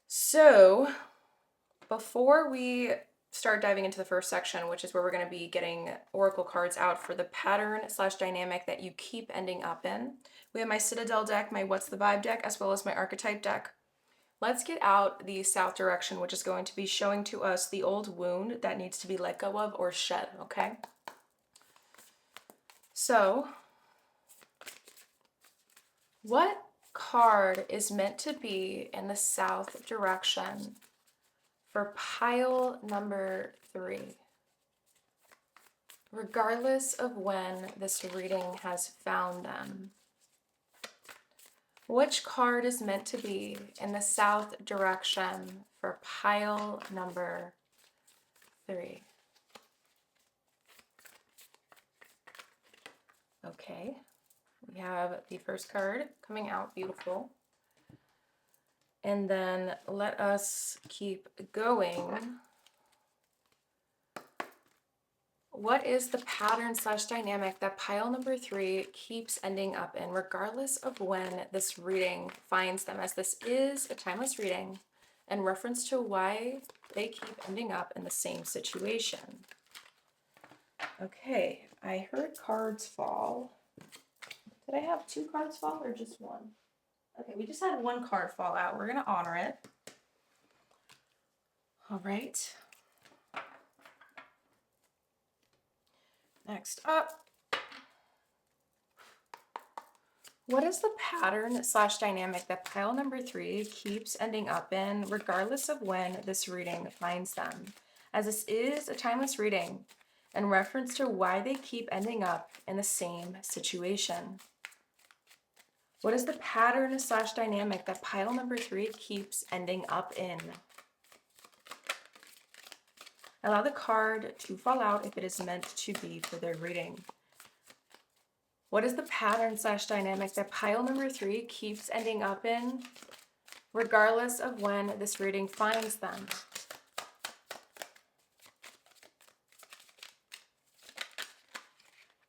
So before we start diving into the first section, which is where we're going to be getting oracle cards out for the pattern / dynamic that you keep ending up in, we have my Citadel deck, my What's the Vibe deck, as well as my Archetype deck. Let's get out the south direction, which is going to be showing to us the old wound that needs to be let go of or shed, okay? So, what card is meant to be in the south direction for pile number 3? Regardless of when this reading has found them. Which card is meant to be in the south direction for pile number 3? Okay, we have the first card coming out, beautiful. And then let us keep going. What is the pattern / dynamic that pile number 3 keeps ending up in, regardless of when this reading finds them, as this is a timeless reading in reference to why they keep ending up in the same situation? Okay, I heard cards fall. Did I have 2 cards fall or just 1? Okay, we just had 1 card fall out. We're going to honor it. All right. Next up, what is the pattern / dynamic that pile number 3 keeps ending up in, regardless of when this reading finds them? As this is a timeless reading in reference to why they keep ending up in the same situation. What is the pattern / dynamic that pile number 3 keeps ending up in? Allow the card to fall out if it is meant to be for their reading. What is the pattern / dynamic that pile number 3 keeps ending up in, regardless of when this reading finds them?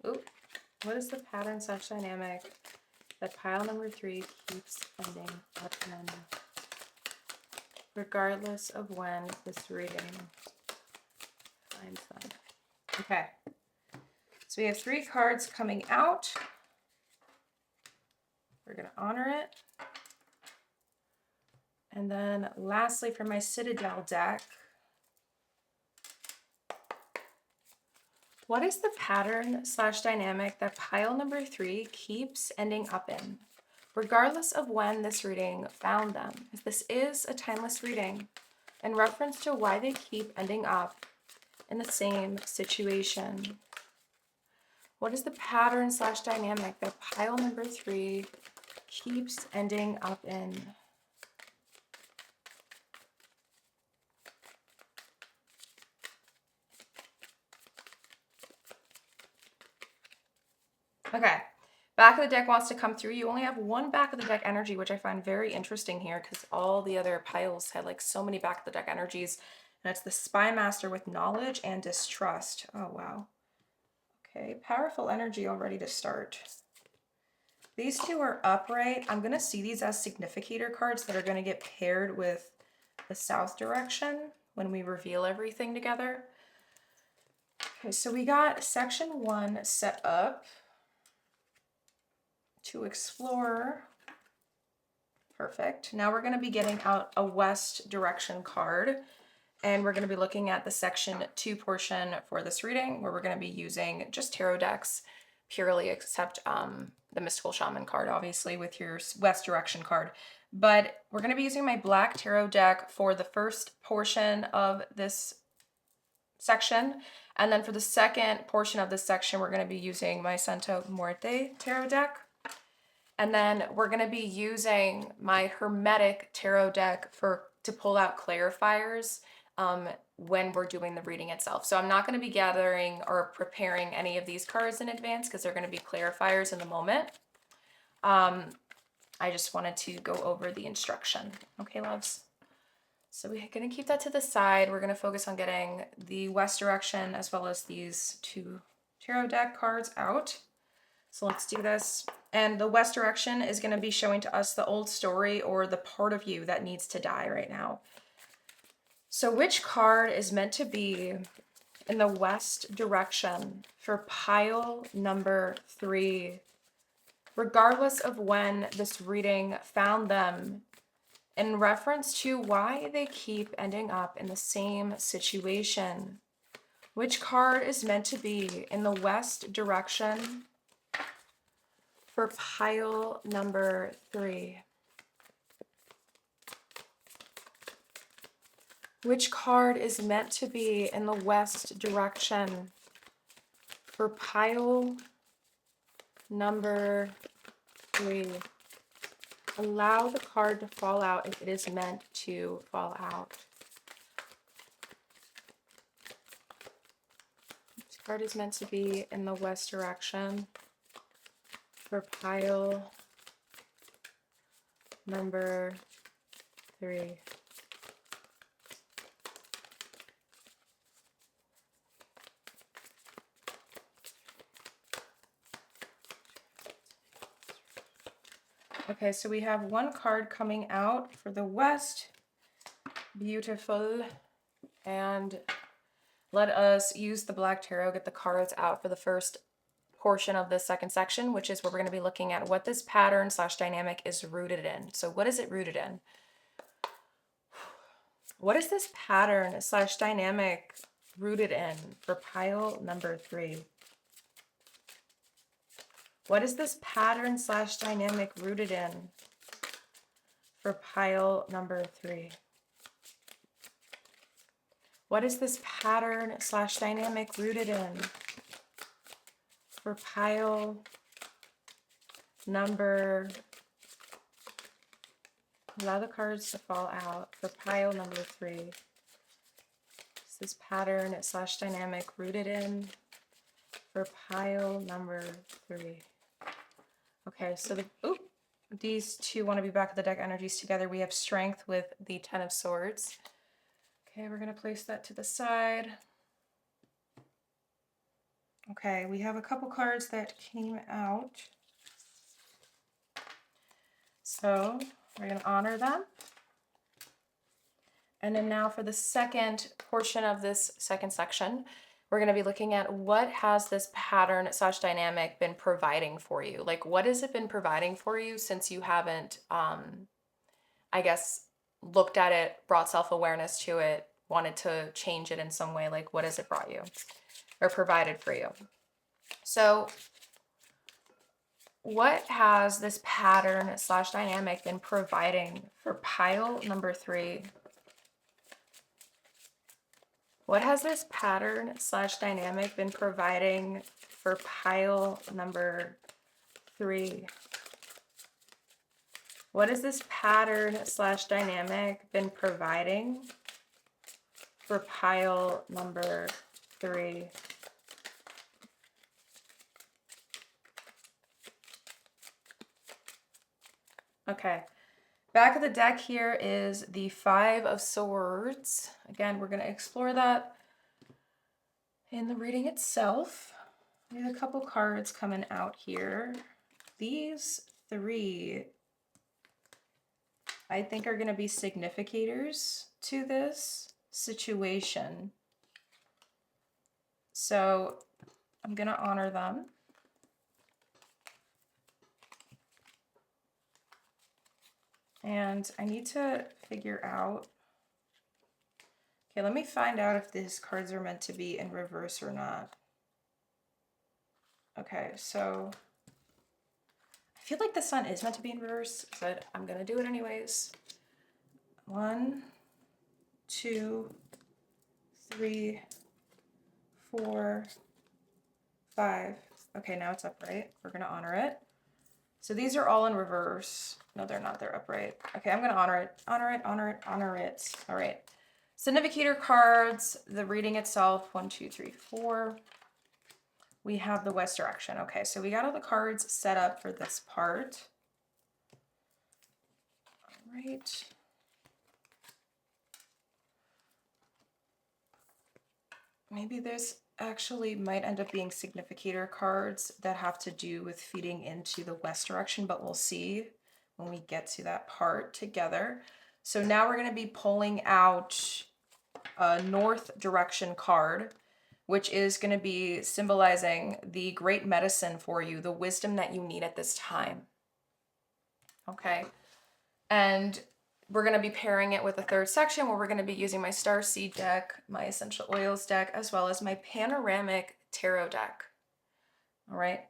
Ooh, what is the pattern / dynamic that pile number 3 keeps ending up in, regardless of when this reading finds them? Okay. So we have 3 cards coming out. We're going to honor it. And then lastly, for my Citadel deck, what is the pattern / dynamic that pile number 3 keeps ending up in, regardless of when this reading found them? As this is a timeless reading in reference to why they keep ending up in the same situation. What is the pattern / dynamic that pile number 3 keeps ending up in? Okay. Back of the deck wants to come through. You only have one back of the deck energy, which I find very interesting here because all the other piles had like so many back of the deck energies. And it's the Spy Master with knowledge and distrust. Oh, wow. Okay, powerful energy already to start. These two are upright. I'm going to see these as significator cards that are going to get paired with the south direction when we reveal everything together. Okay, so we got section 1 set up to explore. Perfect. Now we're going to be getting out a west direction card, and we're going to be looking at the section 2 portion for this reading, where we're going to be using just tarot decks purely, except the mystical shaman card, obviously, with your west direction card. But we're going to be using my black tarot deck for the first portion of this section, and then for the second portion of this section, we're going to be using my Santo Muerte tarot deck. And then we're going to be using my Hermetic tarot deck to pull out clarifiers when we're doing the reading itself. So I'm not going to be gathering or preparing any of these cards in advance because they're going to be clarifiers in the moment. I just wanted to go over the instruction. Okay, loves? So we're going to keep that to the side. We're going to focus on getting the west direction as well as these two tarot deck cards out. So let's do this. And the west direction is going to be showing to us the old story or the part of you that needs to die right now. So which card is meant to be in the west direction for pile number 3, regardless of when this reading found them, in reference to why they keep ending up in the same situation? Which card is meant to be in the west direction for pile number 3? Which card is meant to be in the west direction for pile number 3? Allow the card to fall out if it is meant to fall out. This card is meant to be in the west direction for pile number 3. Okay, so we have one card coming out for the west. Beautiful. And let us use the black tarot, get the cards out for the first portion of this second section, which is where we're going to be looking at what this pattern / dynamic is rooted in. So what is it rooted in? What is this pattern / dynamic rooted in for pile number 3? What is this pattern / dynamic rooted in for pile number 3? What is this pattern / dynamic rooted in for pile number, allow the cards to fall out, for pile number 3? Is this pattern / dynamic rooted in for pile number 3? Okay, so these two want to be back of the deck energies together. We have strength with the 10 of Swords. Okay, we're going to place that to the side. Okay, we have a couple cards that came out. So we're going to honor them. And then now for the second portion of this second section, we're going to be looking at what has this pattern / dynamic been providing for you? Like, what has it been providing for you since you haven't, I guess, looked at it, brought self-awareness to it, wanted to change it in some way? Like, what has it brought you or provided for you? So what has this pattern / dynamic been providing for pile number 3? What has this pattern / dynamic been providing for pile number 3? What has this pattern / dynamic been providing for pile number 3? Okay. Back of the deck here is the Five of Swords. Again, we're going to explore that in the reading itself. We have a couple cards coming out here. These three, I think, are going to be significators to this situation. So I'm going to honor them. And I need to figure out, okay, let me find out if these cards are meant to be in reverse or not. Okay, so I feel like the sun is meant to be in reverse, but I'm gonna do it anyways. 1, 2, 3, 4, 5. Okay, now it's upright. We're gonna honor it. So these are all in reverse. No, they're not, they're upright. Okay, I'm gonna honor it. Honor it, honor it, honor it. All right. Significator cards, the reading itself, 1, 2, 3, 4. We have the West direction. Okay, so we got all the cards set up for this part. All right. Maybe there's actually might end up being significator cards that have to do with feeding into the West direction, but we'll see when we get to that part together. So now we're going to be pulling out a North direction card, which is going to be symbolizing the great medicine for you, the wisdom that you need at this time. Okay. And we're going to be pairing it with a third section where we're going to be using my Starseed deck, my Essential Oils deck, as well as my Panoramic Tarot deck. All right.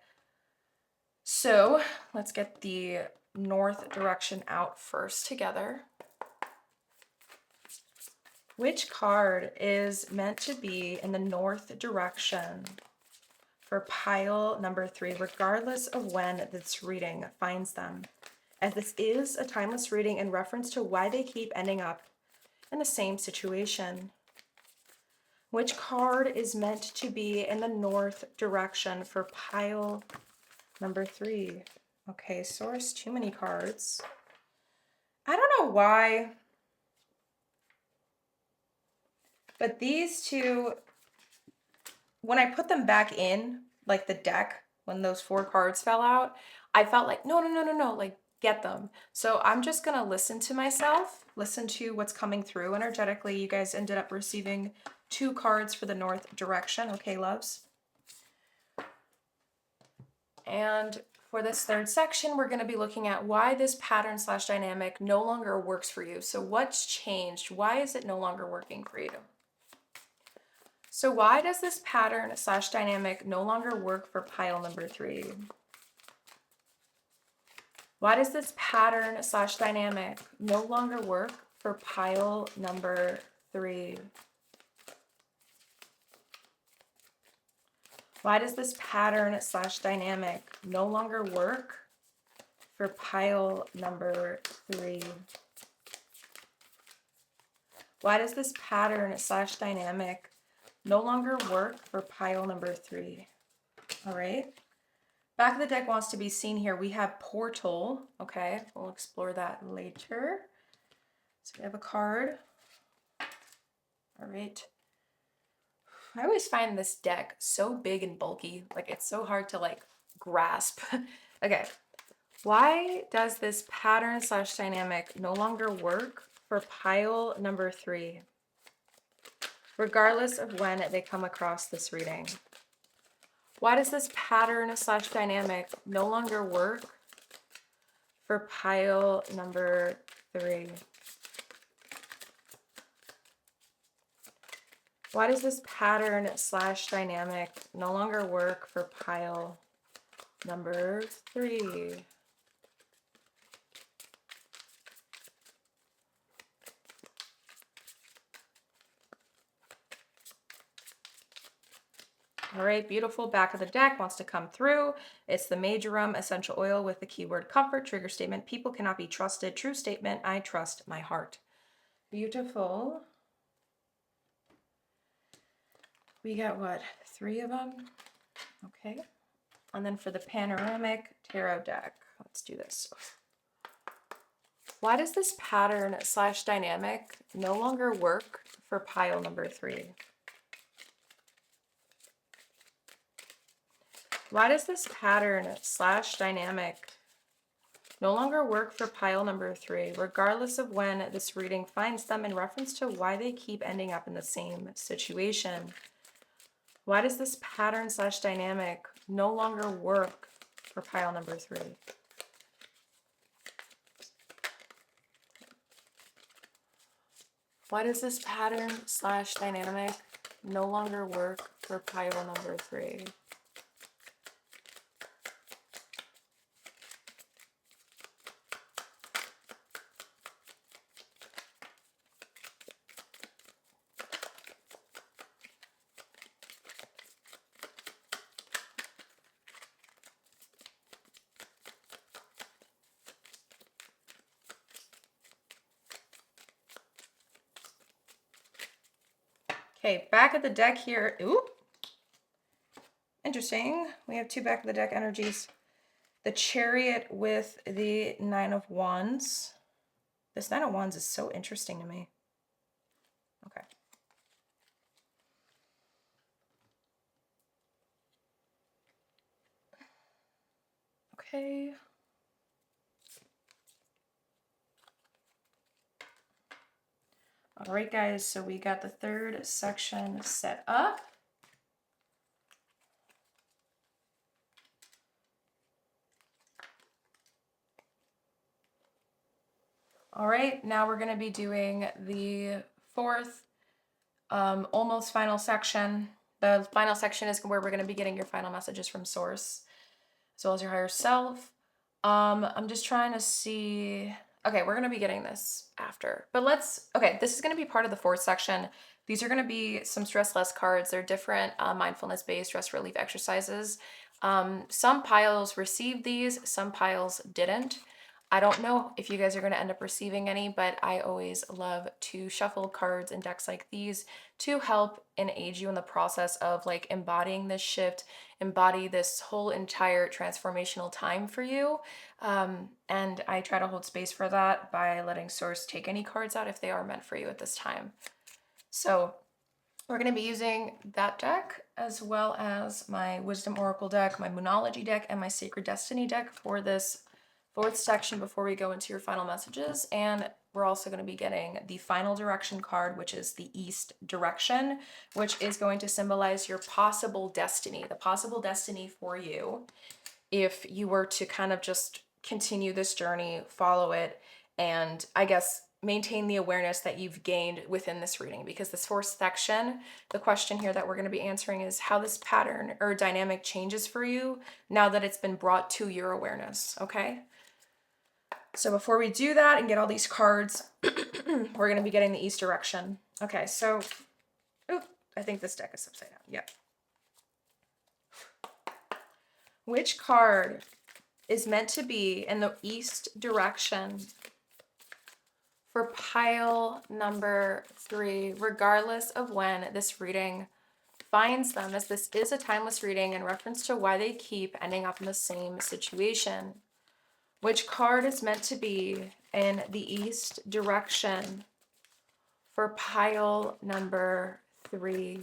So let's get the North direction out first together. Which card is meant to be in the North direction for pile number 3, regardless of when this reading finds them? As this is a timeless reading in reference to why they keep ending up in the same situation. Which card is meant to be in the North direction for pile number 3? Okay, source, too many cards. I don't know why, but these two, when I put them back in, like the deck, when those 4 cards fell out, I felt like, no, like, get them. So I'm just gonna listen to myself, listen to what's coming through energetically. You guys ended up receiving 2 cards for the North direction, okay, loves? And for this third section, we're gonna be looking at why this pattern / dynamic no longer works for you. So what's changed? Why is it no longer working for you? So why does this pattern / dynamic no longer work for pile number 3? Why does this pattern / dynamic no longer work for pile number 3? Why does this pattern / dynamic no longer work for pile number 3? Why does this pattern / dynamic no longer work for pile number 3? All right. Back of the deck wants to be seen here. We have portal. Okay, we'll explore that later. So we have a card. All right. I always find this deck so big and bulky. Like, it's so hard to, like, grasp. Okay. Why does this pattern / dynamic no longer work for pile number 3? Regardless of when they come across this reading. Why does this pattern / dynamic no longer work for pile number 3? Why does this pattern / dynamic no longer work for pile number 3? All right, beautiful. Back of the deck wants to come through. It's the Majorum Essential Oil with the keyword comfort. Trigger statement, people cannot be trusted. True statement, I trust my heart. Beautiful. We got what? 3 of them? Okay. And then for the Panoramic Tarot deck, let's do this. Why does this pattern slash dynamic no longer work for pile number 3? Why does this pattern slash dynamic no longer work for pile number 3, regardless of when this reading finds them in reference to why they keep ending up in the same situation? Why does this pattern slash dynamic no longer work for pile number 3? Why does this pattern slash dynamic no longer work for pile number 3? Okay, back of the deck here. Ooh, interesting. We have 2 back of the deck energies. The Chariot with the 9 of Wands. This 9 of Wands is so interesting to me. Okay. Okay. All right, guys, so we got the 3rd section set up. All right, now we're going to be doing the 4th, almost final section. The final section is where we're going to be getting your final messages from Source, as well as your higher self. I'm just trying to see. Okay, we're going to be getting this after. But okay, this is going to be part of the 4th section. These are going to be some stress less cards. They're different mindfulness-based stress relief exercises. Some piles received these, some piles didn't. I don't know if you guys are going to end up receiving any, but I always love to shuffle cards and decks like these to help and aid you in the process of like embodying this shift, embody this whole entire transformational time for you. And I try to hold space for that by letting Source take any cards out if they are meant for you at this time. So we're going to be using that deck as well as my Wisdom Oracle deck, my Moonology deck, and my Sacred Destiny deck for this 4th section before we go into your final messages. And we're also going to be getting the final direction card, which is the East direction, which is going to symbolize your possible destiny, the possible destiny for you if you were to kind of just continue this journey, follow it, and I guess maintain the awareness that you've gained within this reading. Because this 4th section, the question here that we're going to be answering is how this pattern or dynamic changes for you now that it's been brought to your awareness, okay? So before we do that and get all these cards, we're going to be getting the East direction. Okay, so, I think this deck is upside down. Yep. Which card is meant to be in the East direction for pile number 3, regardless of when this reading finds them, as this is a timeless reading in reference to why they keep ending up in the same situation? Which card is meant to be in the East direction for pile number 3?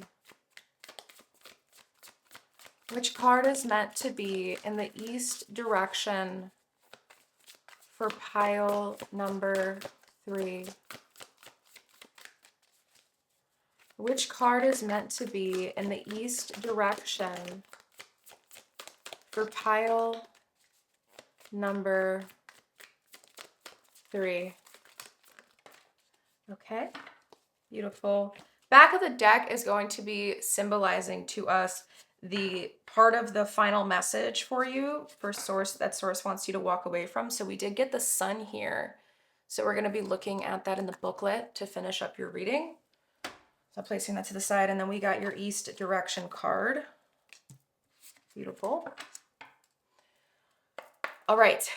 Which card is meant to be in the East direction for pile number 3? Which card is meant to be in the East direction for pile number 3? Okay, beautiful. Back of the deck is going to be symbolizing to us the part of the final message for you, for Source, that Source wants you to walk away from. So we did get the Sun here. So we're going to be looking at that in the booklet to finish up your reading. So placing that to the side, and then we got your East direction card. Beautiful. All right.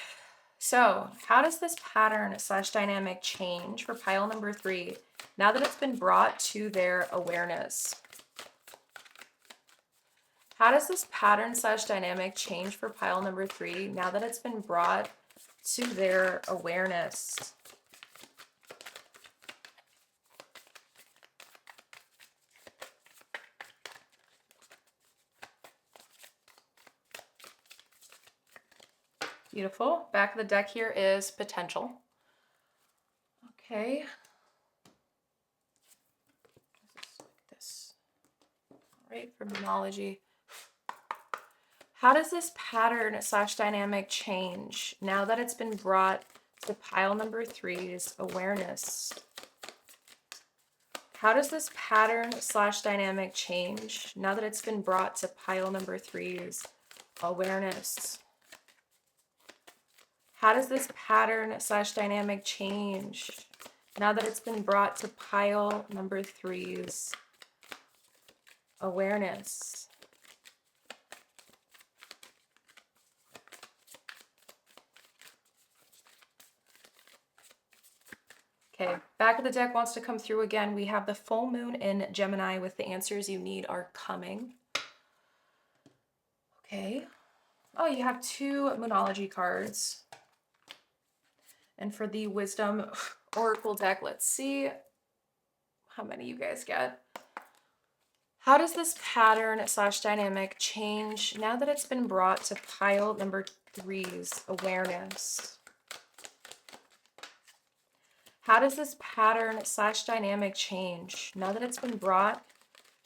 So how does this pattern slash dynamic change for pile number 3 now that it's been brought to their awareness? How does this pattern slash dynamic change for pile number 3 now that it's been brought to their awareness. Beautiful. Back of the deck here is potential. Okay. This. All right, for monology. How does this pattern / dynamic change now that it's been brought to pile number 3's awareness? How does this pattern / dynamic change now that it's been brought to pile number 3's awareness? How does this pattern / dynamic change now that it's been brought to pile number 3's awareness? Okay, back of the deck wants to come through again. We have the full moon in Gemini with the answers you need are coming. Okay. Oh, you have 2 Moonology cards. And for the Wisdom Oracle deck, let's see how many you guys get. How does this pattern / dynamic change now that it's been brought to pile number 3's awareness? How does this pattern / dynamic change now that it's been brought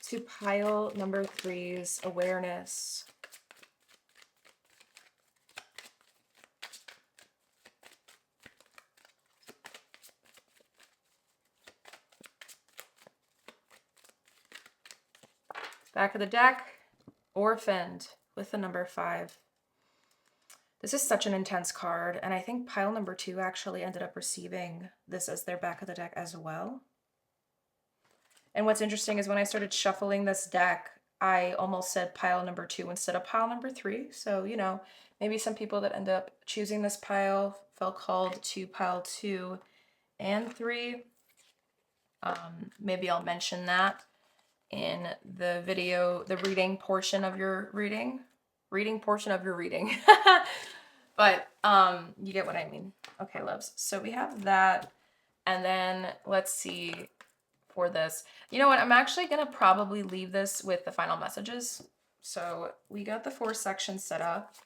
to pile number 3's awareness? Back of the deck, Orphaned with the number 5. This is such an intense card, and I think pile number 2 actually ended up receiving this as their back of the deck as well. And what's interesting is when I started shuffling this deck, I almost said pile number 2 instead of pile number 3. So, you know, maybe some people that end up choosing this pile felt called to pile 2 and 3. Maybe I'll mention that in the video, the reading portion of your reading. But you get what I mean. Okay, loves. So we have that. And then let's see for this. You know what? I'm actually going to probably leave this with the final messages. So we got the 4 sections set up.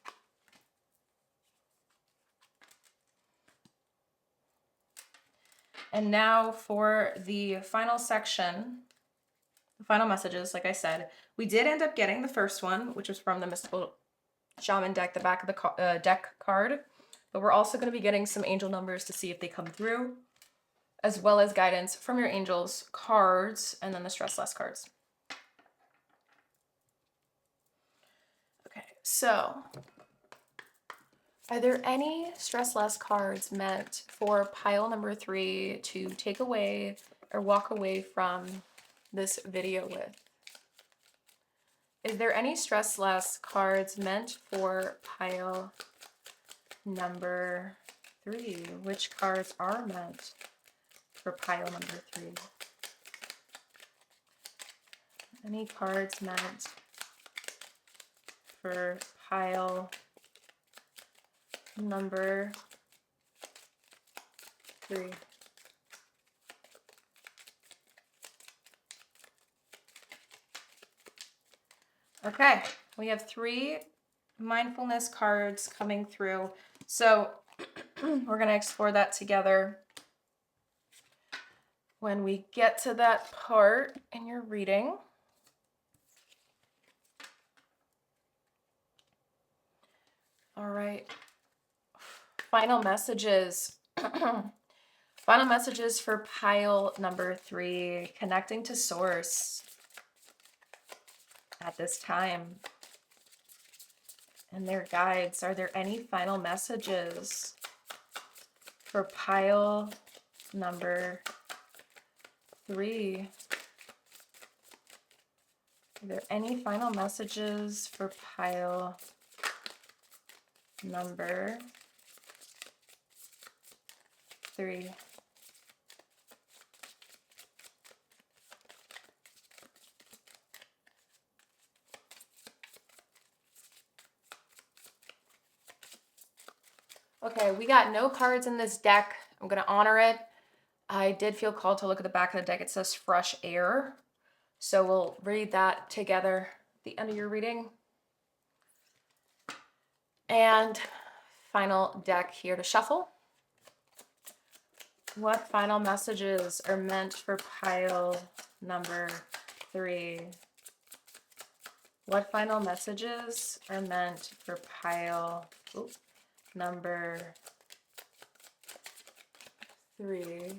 And now for the final section, the final messages, like I said, we did end up getting the first one, which was from the Mystical Shaman deck, the back of the deck card. But we're also going to be getting some angel numbers to see if they come through, as well as guidance from your angels cards, and then the stress less cards. Okay, so are there any stress less cards meant for pile number 3 to take away or walk away from this video with? Is there any stress less cards meant for pile number 3? Which cards are meant for pile number 3? Any cards meant for pile number 3? Okay, we have 3 mindfulness cards coming through. So we're going to explore that together when we get to that part in your reading. All right. Final messages. Final messages for pile number 3, connecting to source at this time and their guides. Are there any final messages for pile number 3? Are there any final messages for pile number 3? Okay, we got no cards in this deck. I'm gonna honor it. I did feel called to look at the back of the deck. It says fresh air. So we'll read that together at the end of your reading. And final deck here to shuffle. What final messages are meant for pile number 3? What final messages are meant for pile number 3?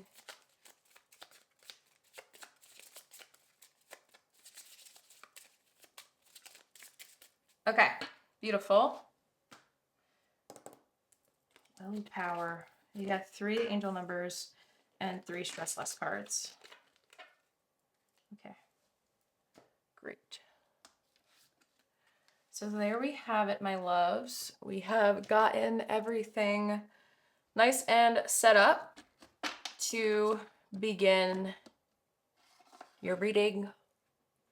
Okay, beautiful. Power. You got 3 angel numbers and 3 stress less cards. Okay, great. So there we have it, my loves. We have gotten everything nice and set up to begin your reading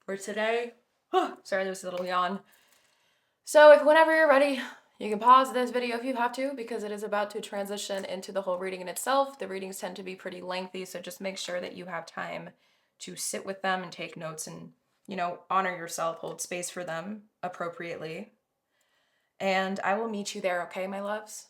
for today. Sorry, there was a little yawn. So if whenever you're ready, you can pause this video if you have to, because it is about to transition into the whole reading in itself. The readings tend to be pretty lengthy, so just make sure that you have time to sit with them and take notes and, you know, honor yourself, hold space for them appropriately. And I will meet you there, okay, my loves?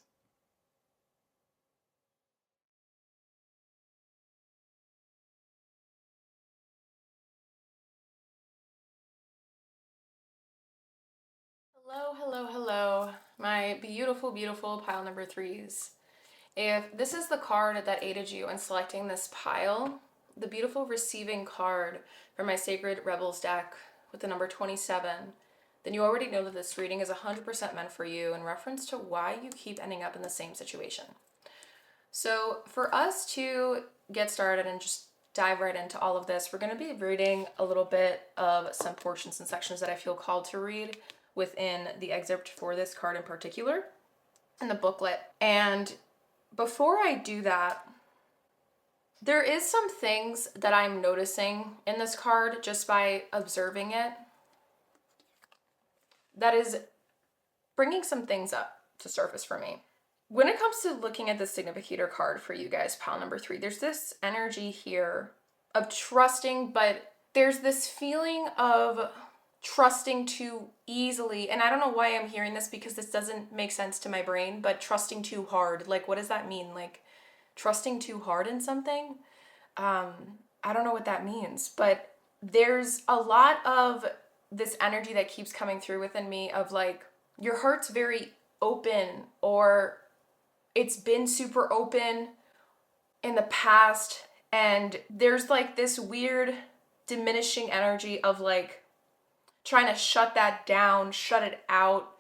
Hello, hello, hello, my beautiful, beautiful pile number 3s. If this is the card that aided you in selecting this pile, the beautiful receiving card for my Sacred Rebels deck with the number 27, then you already know that this reading is 100% meant for you in reference to why you keep ending up in the same situation. So for us to get started and just dive right into all of this, we're going to be reading a little bit of some portions and sections that I feel called to read within the excerpt for this card in particular in the booklet. And before I do that, there is some things that I'm noticing in this card just by observing it that is bringing some things up to surface for me. When it comes to looking at the significator card for you guys, pile number 3, there's this energy here of trusting, but there's this feeling of trusting too easily. And I don't know why I'm hearing this, because this doesn't make sense to my brain, but trusting too hard. Like, what does that mean? Like, trusting too hard in something? I don't know what that means, but there's a lot of this energy that keeps coming through within me of like, your heart's very open, or it's been super open in the past, and there's like this weird diminishing energy of like trying to shut that down, shut it out.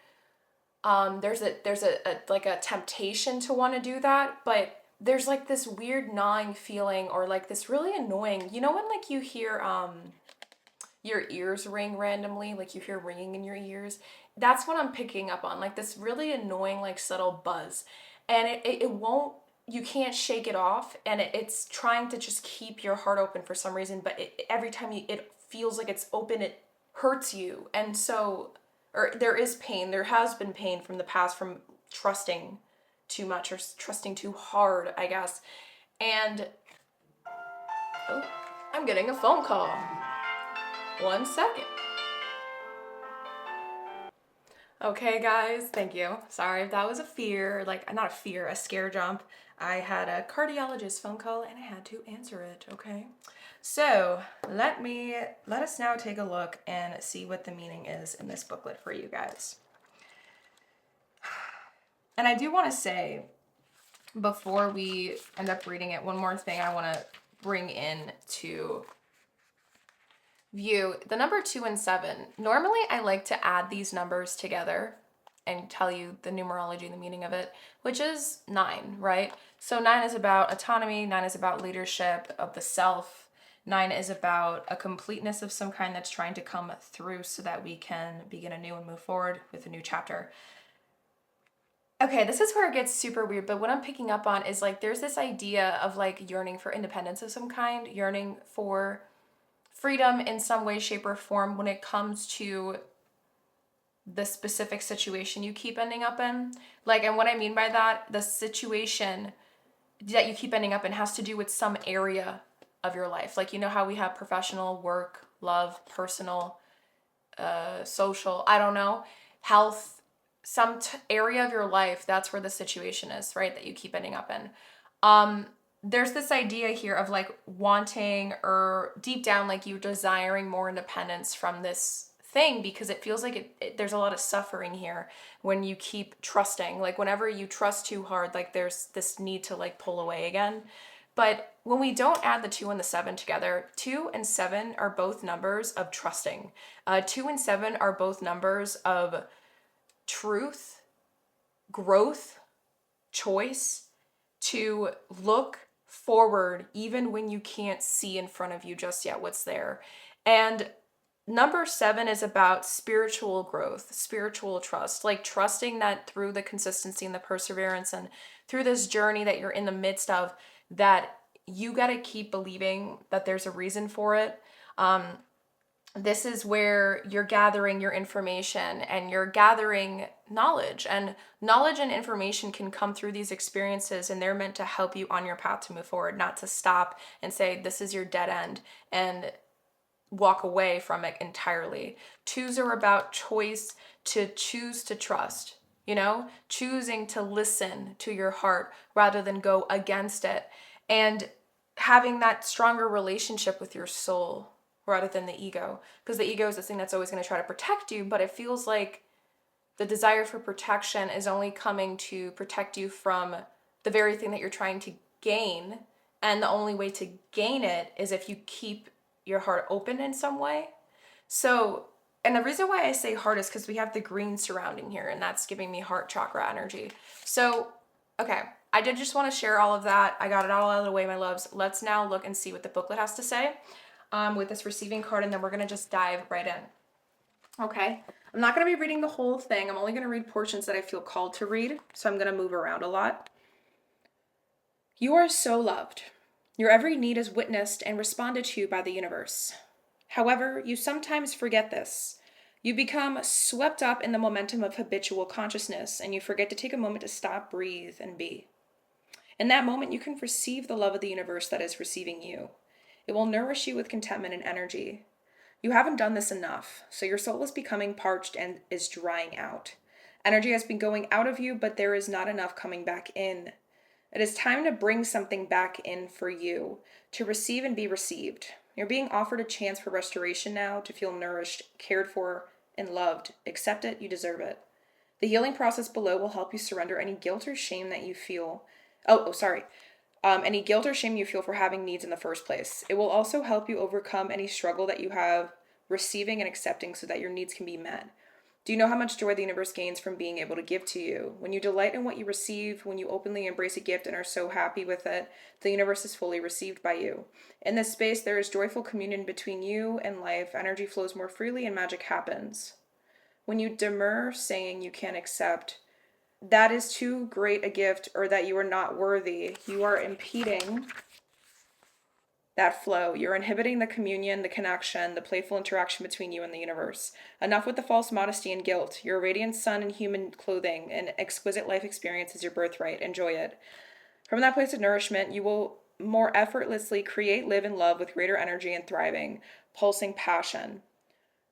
There's a like a temptation to want to do that, but there's like this weird gnawing feeling, or like this really annoying, you know, when like you hear your ears ring randomly, like you hear ringing in your ears. That's what I'm picking up on, like this really annoying, like subtle buzz. And it won't, you can't shake it off, and it's trying to just keep your heart open for some reason, but every time it feels like it's open, it hurts you. And so, or there is pain, there has been pain from the past from trusting too much or trusting too hard, I guess. And oh, I'm getting a phone call. 1 second. Okay, guys, thank you. Sorry if that was a fear, like, not a fear, a scare jump. I had a cardiologist phone call and I had to answer it, okay? So let us now take a look and see what the meaning is in this booklet for you guys. And I do want to say, before we end up reading it, one more thing I want to bring in to view. The number 2 and 7. Normally I like to add these numbers together and tell you the numerology and the meaning of it, which is 9, right? So 9 is about autonomy, 9 is about leadership of the self, 9 is about a completeness of some kind that's trying to come through so that we can begin anew and move forward with a new chapter. Okay, this is where it gets super weird, but what I'm picking up on is like there's this idea of like yearning for independence of some kind, yearning for freedom in some way, shape, or form when it comes to the specific situation you keep ending up in. Like, and what I mean by that, the situation that you keep ending up in has to do with some area of your life. Like, you know how we have professional, work, love, personal, social, I don't know, health, some area of your life, that's where the situation is, right? That you keep ending up in. There's this idea here of like wanting, or deep down, like you desiring more independence from this thing, because it feels like there's a lot of suffering here when you keep trusting. Like whenever you trust too hard, like there's this need to like pull away again. But when we don't add the 2 and the 7 together, 2 and 7 are both numbers of trusting. 2 and 7 are both numbers of truth, growth, choice, to look forward even when you can't see in front of you just yet what's there. And number 7 is about spiritual growth, spiritual trust, like trusting that through the consistency and the perseverance and through this journey that you're in the midst of, that you got to keep believing that there's a reason for it. This is where you're gathering your information and you're gathering knowledge, and knowledge and information can come through these experiences, and they're meant to help you on your path to move forward, not to stop and say this is your dead end and walk away from it entirely. 2s are about choice, to choose to trust, you know, choosing to listen to your heart rather than go against it, and having that stronger relationship with your soul rather than the ego, because the ego is the thing that's always going to try to protect you, but it feels like the desire for protection is only coming to protect you from the very thing that you're trying to gain, and the only way to gain it is if you keep your heart open in some way. So, and the reason why I say heart is because we have the green surrounding here, and that's giving me heart chakra energy. So, okay, I did just want to share all of that. I got it all out of the way, my loves. Let's now look and see what the booklet has to say with this receiving card, and then we're going to just dive right in. Okay, I'm not going to be reading the whole thing. I'm only going to read portions that I feel called to read, so I'm going to move around a lot. You are so loved. Your every need is witnessed and responded to by the universe. However, you sometimes forget this. You become swept up in the momentum of habitual consciousness, and you forget to take a moment to stop, breathe, and be. In that moment, you can receive the love of the universe that is receiving you. It will nourish you with contentment and energy. You haven't done this enough, so your soul is becoming parched and is drying out. Energy has been going out of you, but there is not enough coming back in. It is time to bring something back in for you, to receive and be received. You're being offered a chance for restoration now, to feel nourished, cared for, and loved. Accept it, you deserve it. The healing process below will help you surrender any guilt or shame that you feel. Any guilt or shame you feel for having needs in the first place. It will also help you overcome any struggle that you have receiving and accepting so that your needs can be met. Do you know how much joy the universe gains from being able to give to you? When you delight in what you receive, when you openly embrace a gift and are so happy with it, the universe is fully received by you. In this space, there is joyful communion between you and life. Energy flows more freely and magic happens. When you demur, saying you can't accept, that is too great a gift, or that you are not worthy, you are impeding that flow. You're inhibiting the communion, the connection, the playful interaction between you and the universe. Enough with the false modesty and guilt. Your radiant sun in human clothing, an exquisite life experience is your birthright. Enjoy it. From that place of nourishment, you will more effortlessly create, live, and love with greater energy and thriving, pulsing passion.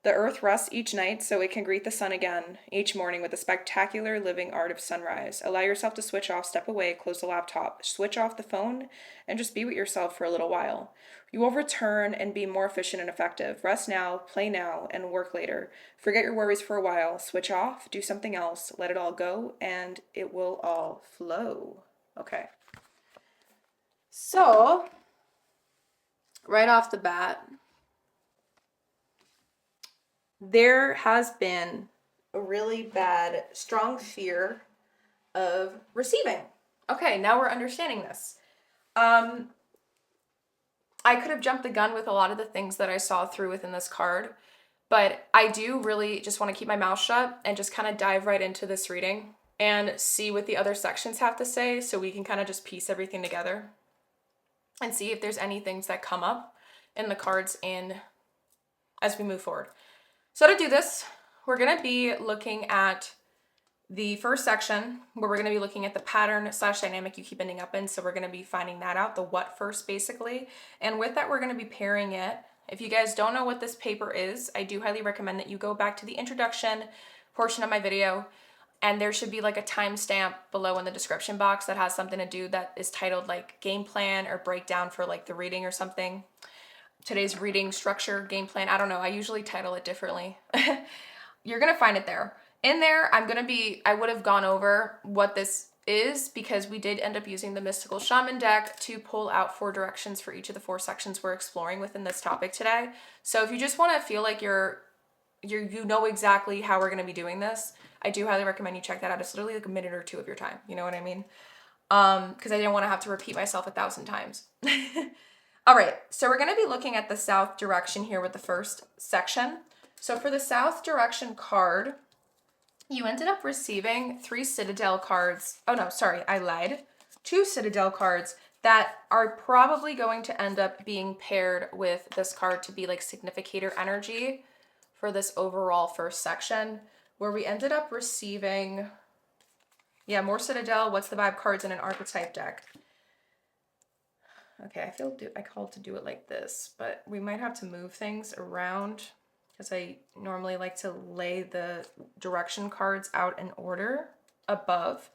The earth rests each night so it can greet the sun again each morning with the spectacular living art of sunrise. Allow yourself to switch off, step away, close the laptop, switch off the phone, and just be with yourself for a little while. You will return and be more efficient and effective. Rest now, play now, and work later. Forget your worries for a while. Switch off, do something else, let it all go, and it will all flow. Okay. So, right off the bat, there has been a really bad, strong fear of receiving. Okay, now we're understanding this. I could have jumped the gun with a lot of the things that I saw through within this card, but I do really just want to keep my mouth shut and just kind of dive right into this reading and see what the other sections have to say, so we can kind of just piece everything together and see if there's any things that come up in the cards as we move forward. So to do this, we're going to be looking at the first section where we're going to be looking at the pattern / dynamic you keep ending up in. So we're going to be finding that out, the what first basically. And with that, we're going to be pairing it. If you guys don't know what this paper is, I do highly recommend that you go back to the introduction portion of my video, and there should be like a timestamp below in the description box that has something to do that is titled like game plan or breakdown for like the reading or something. Today's reading structure, game plan, I don't know. I usually title it differently. You're going to find it there. In there, I would have gone over what this is because we did end up using the Mystical Shaman deck to pull out 4 directions for each of the 4 sections we're exploring within this topic today. So if you just want to feel like you know exactly how we're going to be doing this, I do highly recommend you check that out. It's literally like a minute or 2 of your time. You know what I mean? Because I didn't want to have to repeat myself 1,000 times. All right, so we're going to be looking at the south direction here with the first section. So for the south direction card, you ended up receiving 3 Citadel cards. Oh no, sorry, I lied. 2 Citadel cards that are probably going to end up being paired with this card to be like significator energy for this overall first section, where we ended up receiving, more Citadel, what's the vibe cards in an archetype deck. Okay, I called to do it like this, but we might have to move things around because I normally like to lay the direction cards out in order above.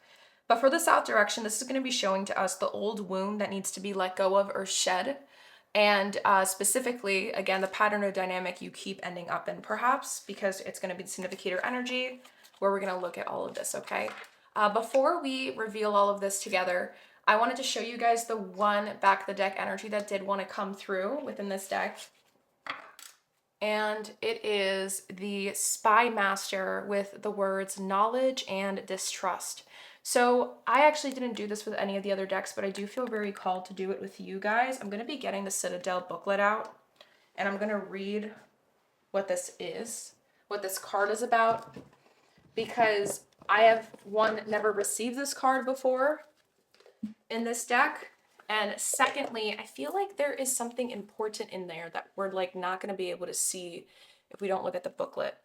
But for the south direction, this is going to be showing to us the old wound that needs to be let go of or shed. And specifically, again, the pattern or dynamic you keep ending up in, perhaps, because it's going to be the significator energy where we're going to look at all of this, okay? Before we reveal all of this together, I wanted to show you guys the one back of the deck energy that did want to come through within this deck. And it is the Spy Master with the words knowledge and distrust. So I actually didn't do this with any of the other decks, but I do feel very called to do it with you guys. I'm going to be getting the Citadel booklet out, and I'm going to read what this is, what this card is about, because I have, one, never received this card before in this deck, and secondly, I feel like there is something important in there that we're like not going to be able to see if we don't look at the booklet.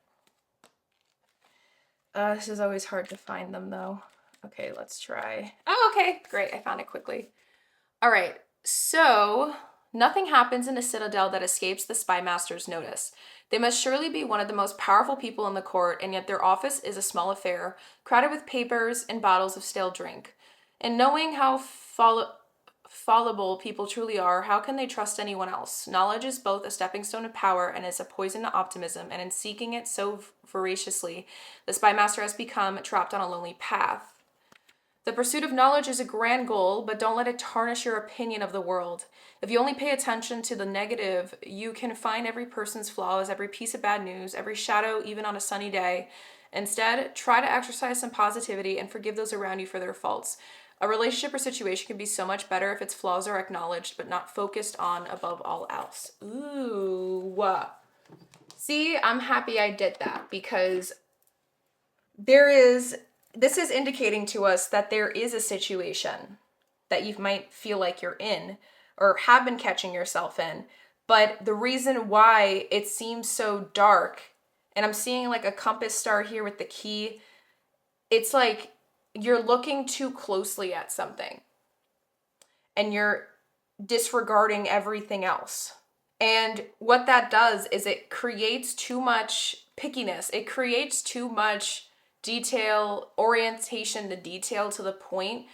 This is always hard to find them though. Okay, let's try. Oh, okay, great, I found it quickly. All right, so nothing happens in a citadel that escapes the spy master's notice. They must surely be one of the most powerful people in the court, and yet their office is a small affair, crowded with papers and bottles of stale drink. And knowing how fallible people truly are, how can they trust anyone else? Knowledge is both a stepping stone to power and is a poison to optimism, and in seeking it so voraciously, the spy master has become trapped on a lonely path. The pursuit of knowledge is a grand goal, but don't let it tarnish your opinion of the world. If you only pay attention to the negative, you can find every person's flaws, every piece of bad news, every shadow, even on a sunny day. Instead, try to exercise some positivity and forgive those around you for their faults. A relationship or situation can be so much better if its flaws are acknowledged, but not focused on above all else. Ooh. See, I'm happy I did that because this is indicating to us that there is a situation that you might feel like you're in or have been catching yourself in. But the reason why it seems so dark, and I'm seeing like a compass star here with the key, it's like you're looking too closely at something and you're disregarding everything else. And what that does is it creates too much pickiness. It creates too much detail, orientation to detail to the point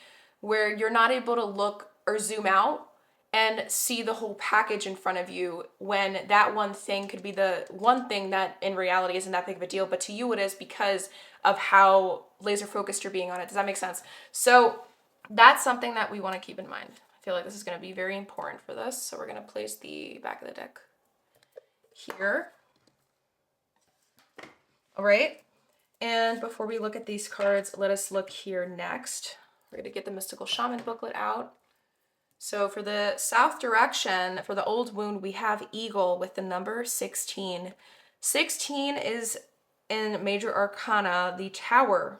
where you're not able to look or zoom out and see the whole package in front of you, when that one thing could be the one thing that in reality isn't that big of a deal, but to you it is because of how laser focused you're being on it. Does that make sense? So that's something that we want to keep in mind. I feel like this is going to be very important for this. So we're going to place the back of the deck here. All right. And before we look at these cards, let us look here next. We're going to get the Mystical Shaman booklet out. So for the south direction, for the old wound, we have Eagle with the number 16. 16 is in Major Arcana, the Tower.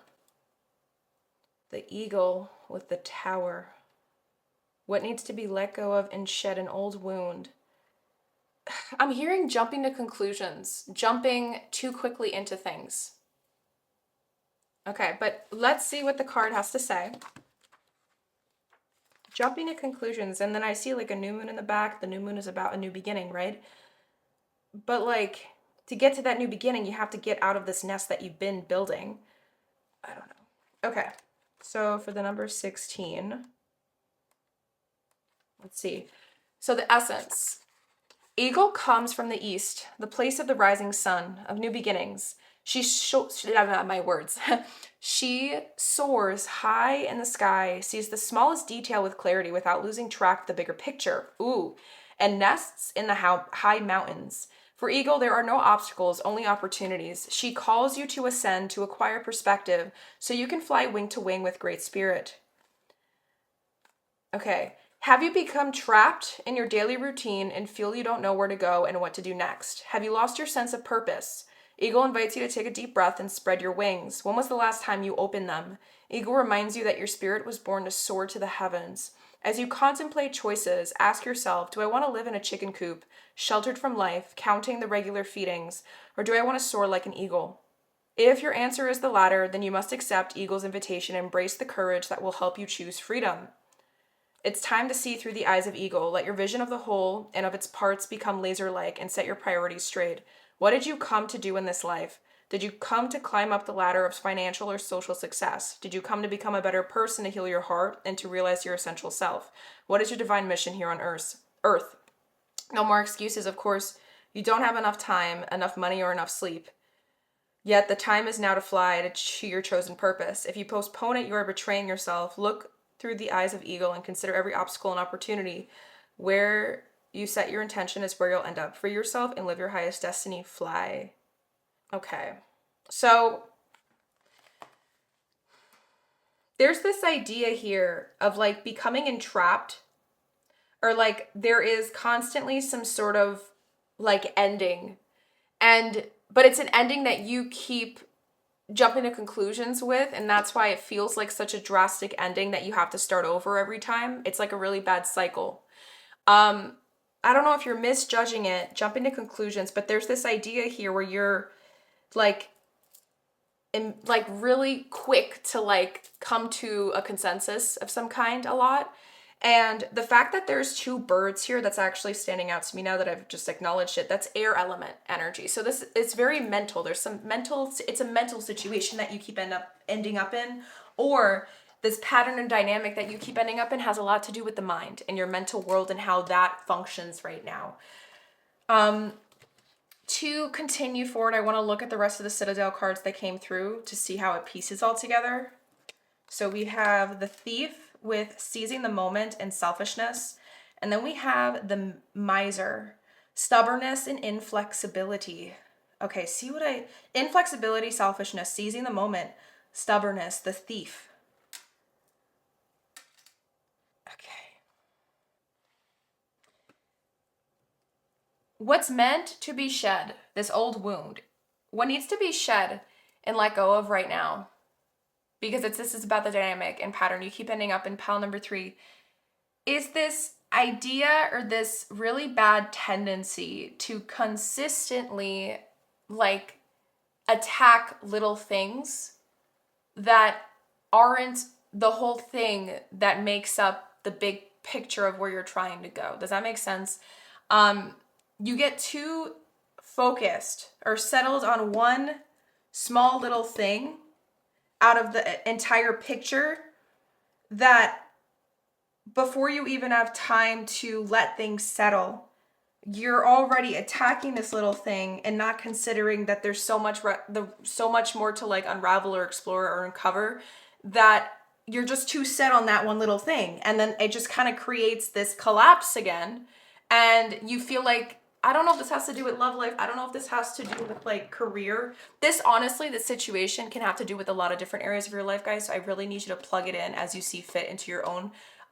The Eagle with the Tower. What needs to be let go of and shed an old wound? I'm hearing jumping to conclusions, jumping too quickly into things. Okay, but let's see what the card has to say. Jumping to conclusions, and then I see like a new moon in the back. The new moon is about a new beginning, right? But like, to get to that new beginning, you have to get out of this nest that you've been building. I don't know. Okay, so for the number 16, let's see. So the essence. Eagle comes from the east, the place of the rising sun, of new beginnings. My words. She soars high in the sky, sees the smallest detail with clarity without losing track of the bigger picture. Ooh. And nests in the high mountains. For Eagle, there are no obstacles, only opportunities. She calls you to ascend, to acquire perspective, so you can fly wing to wing with great spirit. Okay. Have you become trapped in your daily routine and feel you don't know where to go and what to do next? Have you lost your sense of purpose? Eagle invites you to take a deep breath and spread your wings. When was the last time you opened them? Eagle reminds you that your spirit was born to soar to the heavens. As you contemplate choices, ask yourself, do I want to live in a chicken coop, sheltered from life, counting the regular feedings, or do I want to soar like an eagle? If your answer is the latter, then you must accept Eagle's invitation and embrace the courage that will help you choose freedom. It's time to see through the eyes of Eagle. Let your vision of the whole and of its parts become laser-like and set your priorities straight. What did you come to do in this life? Did you come to climb up the ladder of financial or social success? Did you come to become a better person, to heal your heart, and to realize your essential self? What is your divine mission here on Earth? No more excuses, of course. You don't have enough time, enough money, or enough sleep. Yet the time is now to fly to your chosen purpose. If you postpone it, you are betraying yourself. Look through the eyes of Eagle and consider every obstacle and opportunity. Where you set your intention is where you'll end up. Free yourself and live your highest destiny. Fly. Okay. So there's this idea here of like becoming entrapped, or like there is constantly some sort of like ending. But it's an ending that you keep jumping to conclusions with, and that's why it feels like such a drastic ending that you have to start over every time. It's like a really bad cycle. I don't know if you're misjudging it, jumping to conclusions, but there's this idea here where you're like really quick to like come to a consensus of some kind a lot. And the fact that there's two birds here, that's actually standing out to me now that I've just acknowledged it. That's air element energy. So this it's very mental. There's some mental, it's a mental situation that you keep ending up in, or this pattern and dynamic that you keep ending up in has a lot to do with the mind and your mental world and how that functions right now. To continue forward, I want to look at the rest of the Citadel cards that came through to see how it pieces all together. So we have the Thief with seizing the moment and selfishness. And then we have the Miser, stubbornness and inflexibility. Okay, inflexibility, selfishness, seizing the moment, stubbornness, the Thief. Okay. What's meant to be shed, this old wound, what needs to be shed and let go of right now, because this is about the dynamic and pattern. You keep ending up in pile number 3. Is this idea or this really bad tendency to consistently like attack little things that aren't the whole thing that makes up the big picture of where you're trying to go. Does that make sense? You get too focused or settled on one small little thing out of the entire picture that before you even have time to let things settle, you're already attacking this little thing and not considering that there's so much more to like unravel or explore or uncover, that you're just too set on that one little thing. And then it just kind of creates this collapse again. And you feel like, I don't know if this has to do with love life. I don't know if this has to do with like career. This situation can have to do with a lot of different areas of your life, guys. So I really need you to plug it in as you see fit into your own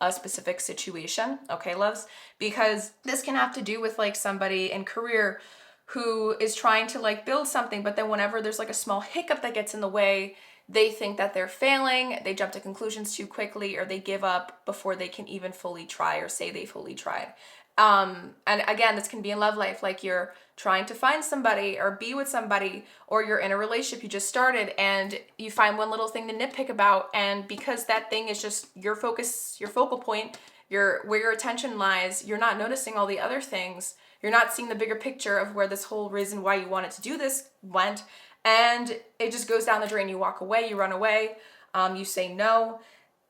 specific situation. Okay, loves? Because this can have to do with like somebody in career who is trying to like build something, but then whenever there's like a small hiccup that gets in the way, they think that they're failing, they jump to conclusions too quickly, or they give up before they can even fully try or say they fully tried. And again, this can be in love life, like you're trying to find somebody or be with somebody, or you're in a relationship you just started and you find one little thing to nitpick about, and because that thing is just your focus, your focal point, where your attention lies, you're not noticing all the other things. You're not seeing the bigger picture of where this whole reason why you wanted to do this went, and it just goes down the drain. You walk away, you run away, you say no.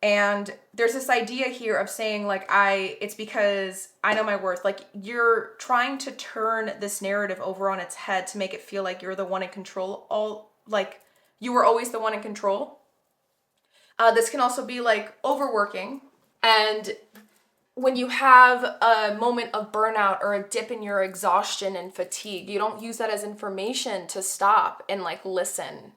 And there's this idea here of saying like, it's because I know my worth. Like you're trying to turn this narrative over on its head to make it feel like you're the one in control. Like you were always the one in control. This can also be like overworking. And when you have a moment of burnout or a dip in your exhaustion and fatigue, you don't use that as information to stop and like listen,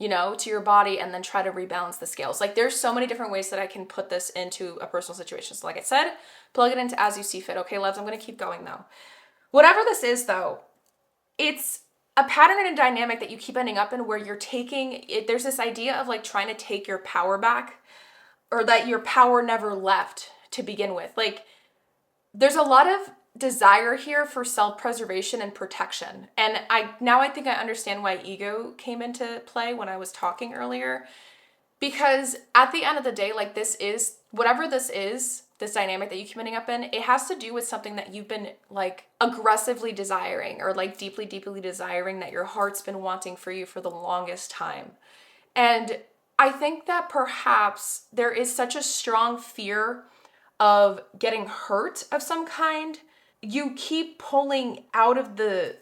to your body and then try to rebalance the scales. Like there's so many different ways that I can put this into a personal situation. So like I said, plug it into as you see fit. Okay, loves, I'm going to keep going though. Whatever this is though, it's a pattern and a dynamic that you keep ending up in where you're taking it. There's this idea of like trying to take your power back, or that your power never left to begin with. Like there's a lot of desire here for self-preservation and protection. And I think I understand why ego came into play when I was talking earlier. Because at the end of the day, like whatever this is, this dynamic that you keep ending up in, it has to do with something that you've been like aggressively desiring, or like deeply, deeply desiring, that your heart's been wanting for you for the longest time. And I think that perhaps there is such a strong fear of getting hurt of some kind. You keep pulling out of the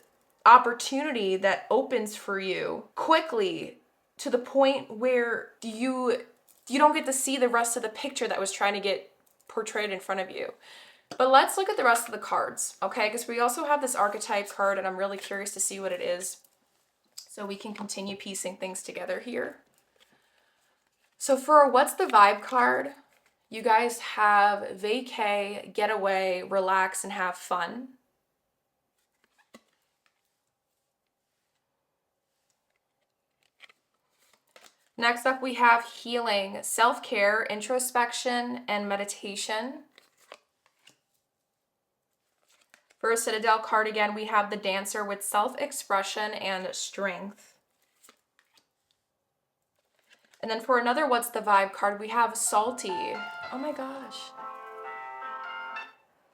opportunity that opens for you quickly, to the point where you don't get to see the rest of the picture that was trying to get portrayed in front of you. But let's look at the rest of the cards, okay? Because we also have this archetype card, and I'm really curious to see what it is, so we can continue piecing things together here. So for what's the vibe card, you guys have vacay, get away, relax, and have fun. Next up, we have healing, self-care, introspection, and meditation. For a Citadel card, again, we have the Dancer with self-expression and strength. And then for another What's the Vibe card, we have Salty. Oh my gosh.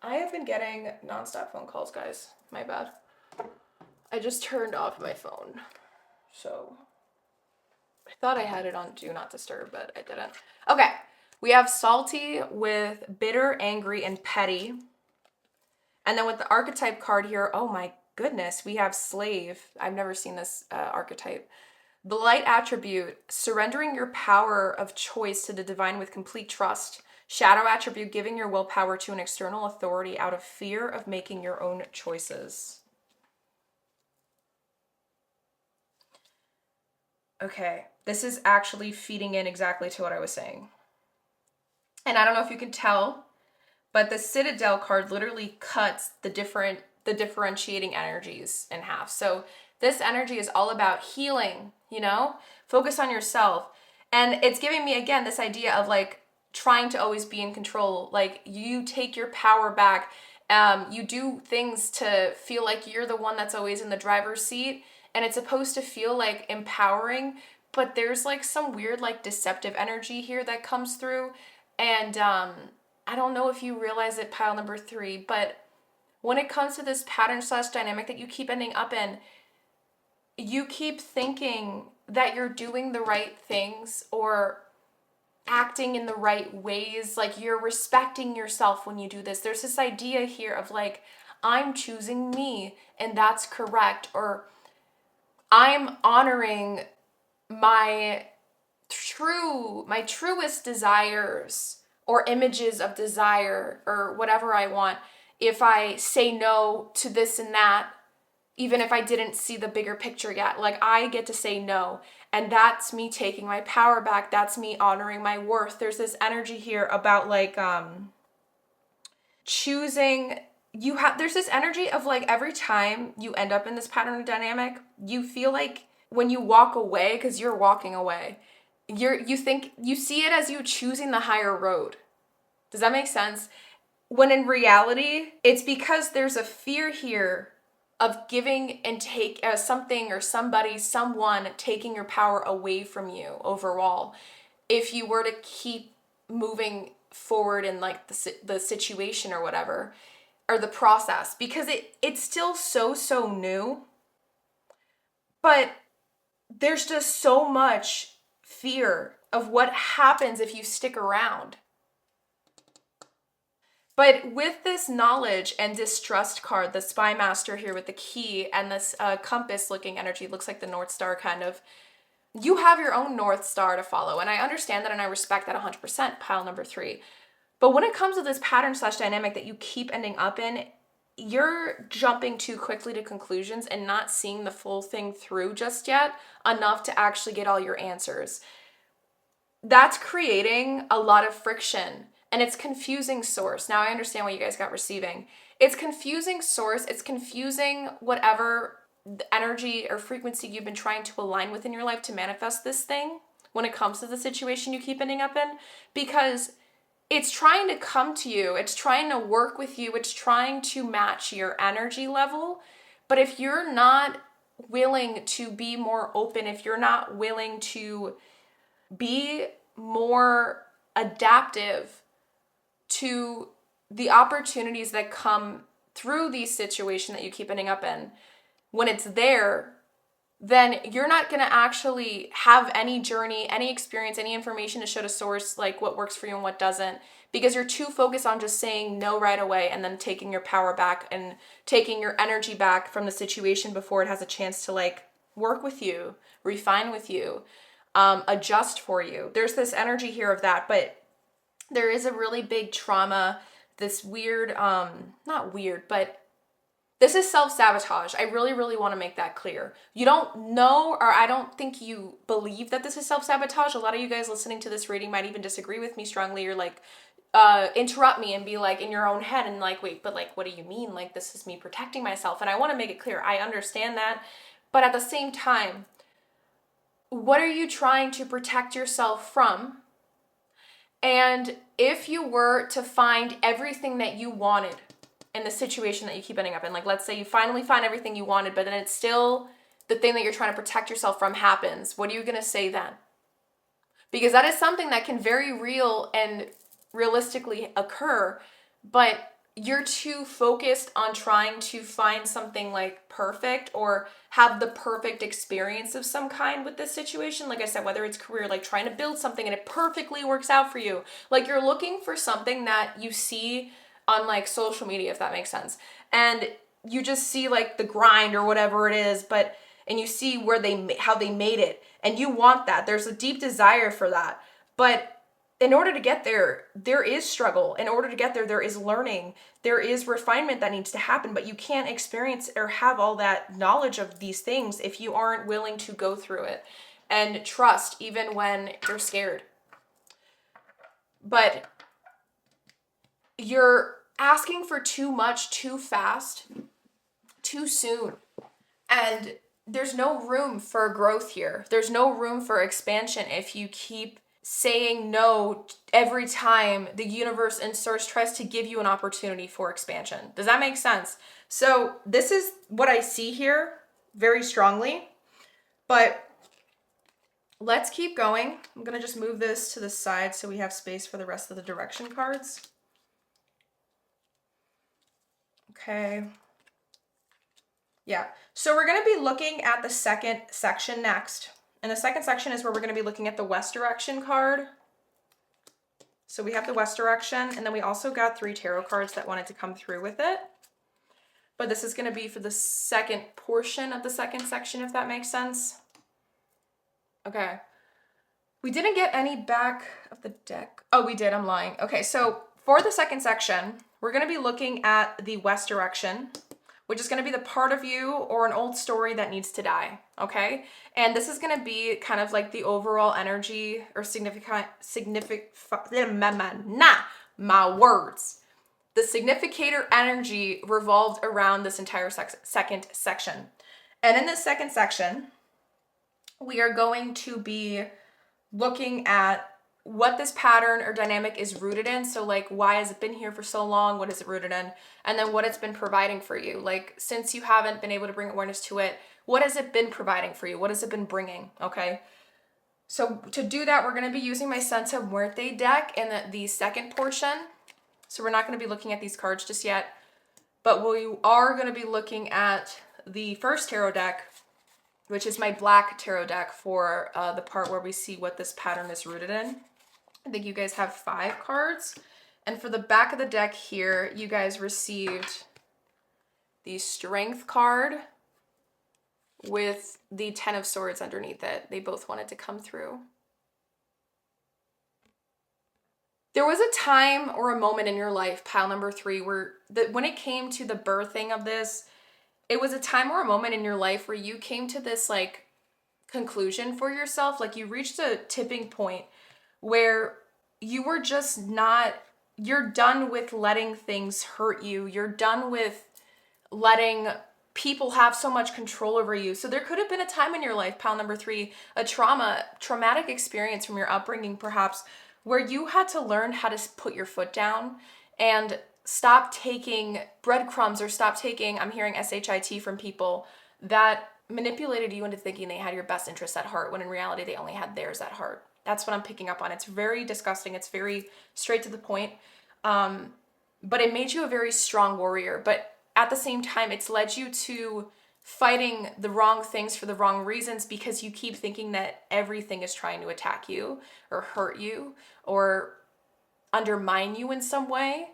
I have been getting nonstop phone calls, guys. My bad. I just turned off my phone. So I thought I had it on Do Not Disturb, but I didn't. Okay. We have Salty with bitter, angry, and petty. And then with the archetype card here, oh my goodness, we have Slave. I've never seen this archetype. The light attribute, surrendering your power of choice to the divine with complete trust. Shadow attribute, giving your willpower to an external authority out of fear of making your own choices. Okay, this is actually feeding in exactly to what I was saying. And I don't know if you can tell, but the Citadel card literally cuts the differentiating energies in half. So this energy is all about healing, focus on yourself. And it's giving me, again, this idea of like trying to always be in control. Like you take your power back. You do things to feel like you're the one that's always in the driver's seat. And it's supposed to feel like empowering, but there's like some weird like deceptive energy here that comes through. And I don't know if you realize it, pile number 3, but when it comes to this pattern/dynamic that you keep ending up in, you keep thinking that you're doing the right things or acting in the right ways, like you're respecting yourself when you do this. There's this idea here of like, I'm choosing me and that's correct, or I'm honoring my truest desires or images of desire or whatever I want. If I say no to this and that, even if I didn't see the bigger picture yet, like I get to say no. And that's me taking my power back. That's me honoring my worth. There's this energy here about like choosing. There's this energy of like every time you end up in this pattern dynamic, you feel like when you walk away, because you're walking away, you see it as you choosing the higher road. Does that make sense? when in reality, it's because there's a fear here of giving and take something or somebody, someone taking your power away from you overall. If you were to keep moving forward in like the situation or whatever, or the process, because it's still so new, but there's just so much fear of what happens if you stick around. But with this knowledge and distrust card, the spy master here with the key and this compass looking energy, looks like the North Star kind of, you have your own North Star to follow. And I understand that and I respect that 100%, pile number 3. But when it comes to this pattern / dynamic that you keep ending up in, you're jumping too quickly to conclusions and not seeing the full thing through just yet enough to actually get all your answers. That's creating a lot of friction, and it's confusing source. Now I understand what you guys got receiving. It's confusing source. It's confusing whatever the energy or frequency you've been trying to align with in your life to manifest this thing when it comes to the situation you keep ending up in, because it's trying to come to you. It's trying to work with you. It's trying to match your energy level. But if you're not willing to be more open, if you're not willing to be more adaptive to the opportunities that come through these situations that you keep ending up in, when it's there, then you're not going to actually have any journey, any experience, any information to show to source like what works for you and what doesn't, because you're too focused on just saying no right away and then taking your power back and taking your energy back from the situation before it has a chance to like work with you, refine with you, adjust for you. There's this energy here of that, but there is a really big trauma, this weird, not weird, but this is self-sabotage. I really, really want to make that clear. You don't know, or I don't think you believe that this is self-sabotage. A lot of you guys listening to this reading might even disagree with me strongly. You're like, interrupt me and be like in your own head and like, wait, but like, what do you mean? Like, this is me protecting myself. And I want to make it clear. I understand that. But at the same time, what are you trying to protect yourself from? And if you were to find everything that you wanted in the situation that you keep ending up in, like let's say you finally find everything you wanted, but then it's still the thing that you're trying to protect yourself from happens, what are you going to say then? Because that is something that can very real and realistically occur, but you're too focused on trying to find something like perfect or have the perfect experience of some kind with this situation. Like I said, whether it's career, like trying to build something and it perfectly works out for you. Like you're looking for something that you see on like social media, if that makes sense. And you just see like the grind or whatever it is, but, and you see where how they made it, and you want that. There's a deep desire for that. But in order to get there, there is struggle. In order to get there, there is learning. There is refinement that needs to happen, but you can't experience or have all that knowledge of these things if you aren't willing to go through it and trust even when you're scared. But you're asking for too much, too fast, too soon. And there's no room for growth here. There's no room for expansion if you keep saying no every time the universe and source tries to give you an opportunity for expansion. Does that make sense? So this is what I see here very strongly, but let's keep going. I'm going to just move this to the side so we have space for the rest of the direction cards. Okay. Yeah. So we're going to be looking at the second section next. And the second section is where we're going to be looking at the West direction card. So we have the West direction, and then we also got 3 tarot cards that wanted to come through with it. But this is going to be for the second portion of the second section, if that makes sense. Okay. We didn't get any back of the deck. Oh, we did. I'm lying. Okay, so for the second section, we're going to be looking at the West direction, which is going to be the part of you or an old story that needs to die, okay? And this is going to be kind of like the overall energy or my words. The significator energy revolved around this entire second section. And in this second section, we are going to be looking at what this pattern or dynamic is rooted in. So like, why has it been here for so long? What is it rooted in? And then what it's been providing for you. Like, since you haven't been able to bring awareness to it, what has it been providing for you? What has it been bringing? Okay. So to do that, we're going to be using my Sense of Muerte deck in the second portion. So we're not going to be looking at these cards just yet, but we are going to be looking at the first tarot deck, which is my black tarot deck for the part where we see what this pattern is rooted in. I think you guys have 5 cards. And for the back of the deck here, you guys received the Strength card with the 10 of Swords underneath it. They both wanted to come through. There was a time or a moment in your life, pile number 3, where when it came to the birthing of this, it was a time or a moment in your life where you came to this like conclusion for yourself. Like, you reached a tipping point where you were just not, you're done with letting things hurt you. You're done with letting people have so much control over you. So there could have been a time in your life, pile number 3, a traumatic experience from your upbringing perhaps, where you had to learn how to put your foot down and stop taking breadcrumbs or stop taking, I'm hearing SHIT from people that manipulated you into thinking they had your best interests at heart, when in reality they only had theirs at heart. That's what I'm picking up on. It's very disgusting. It's very straight to the point. But it made you a very strong warrior. But at the same time, it's led you to fighting the wrong things for the wrong reasons, because you keep thinking that everything is trying to attack you or hurt you or undermine you in some way.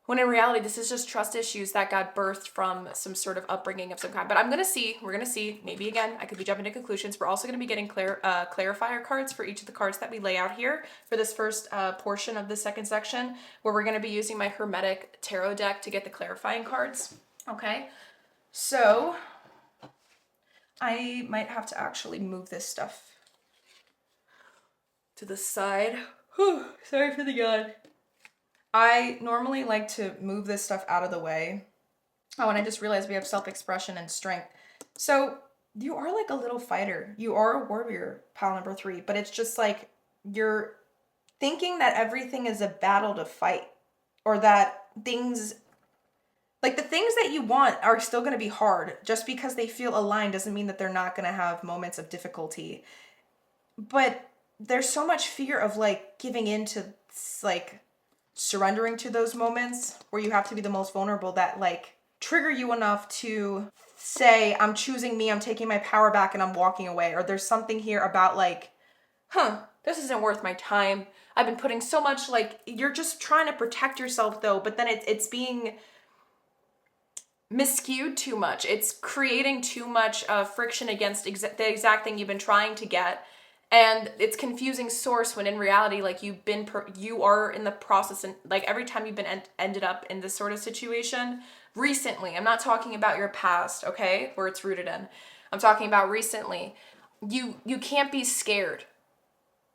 When in reality, this is just trust issues that got birthed from some sort of upbringing of some kind. But we're going to see, maybe again, I could be jumping to conclusions. We're also going to be getting clarifier cards for each of the cards that we lay out here for this first portion of the second section, where we're going to be using my Hermetic Tarot deck to get the clarifying cards. Okay, so I might have to actually move this stuff to the side. Whew, sorry for the yawn. I normally like to move this stuff out of the way. Oh, and I just realized we have self-expression and strength. So you are like a little fighter. You are a warrior, pile number 3, but it's just like you're thinking that everything is a battle to fight, or that things, like the things that you want are still going to be hard. Just because they feel aligned doesn't mean that they're not going to have moments of difficulty. But there's so much fear of like giving in to like surrendering to those moments where you have to be the most vulnerable, that like trigger you enough to say, I'm choosing me, I'm taking my power back, and I'm walking away. Or there's something here about like, this isn't worth my time. I've been putting so much, like, you're just trying to protect yourself though, but then it's being miscued too much. It's creating too much friction against the exact thing you've been trying to get. And it's confusing source, when in reality, like you are in the process, and like every time you've been ended up in this sort of situation recently, I'm not talking about your past, okay, where it's rooted in. I'm talking about recently. You can't be scared.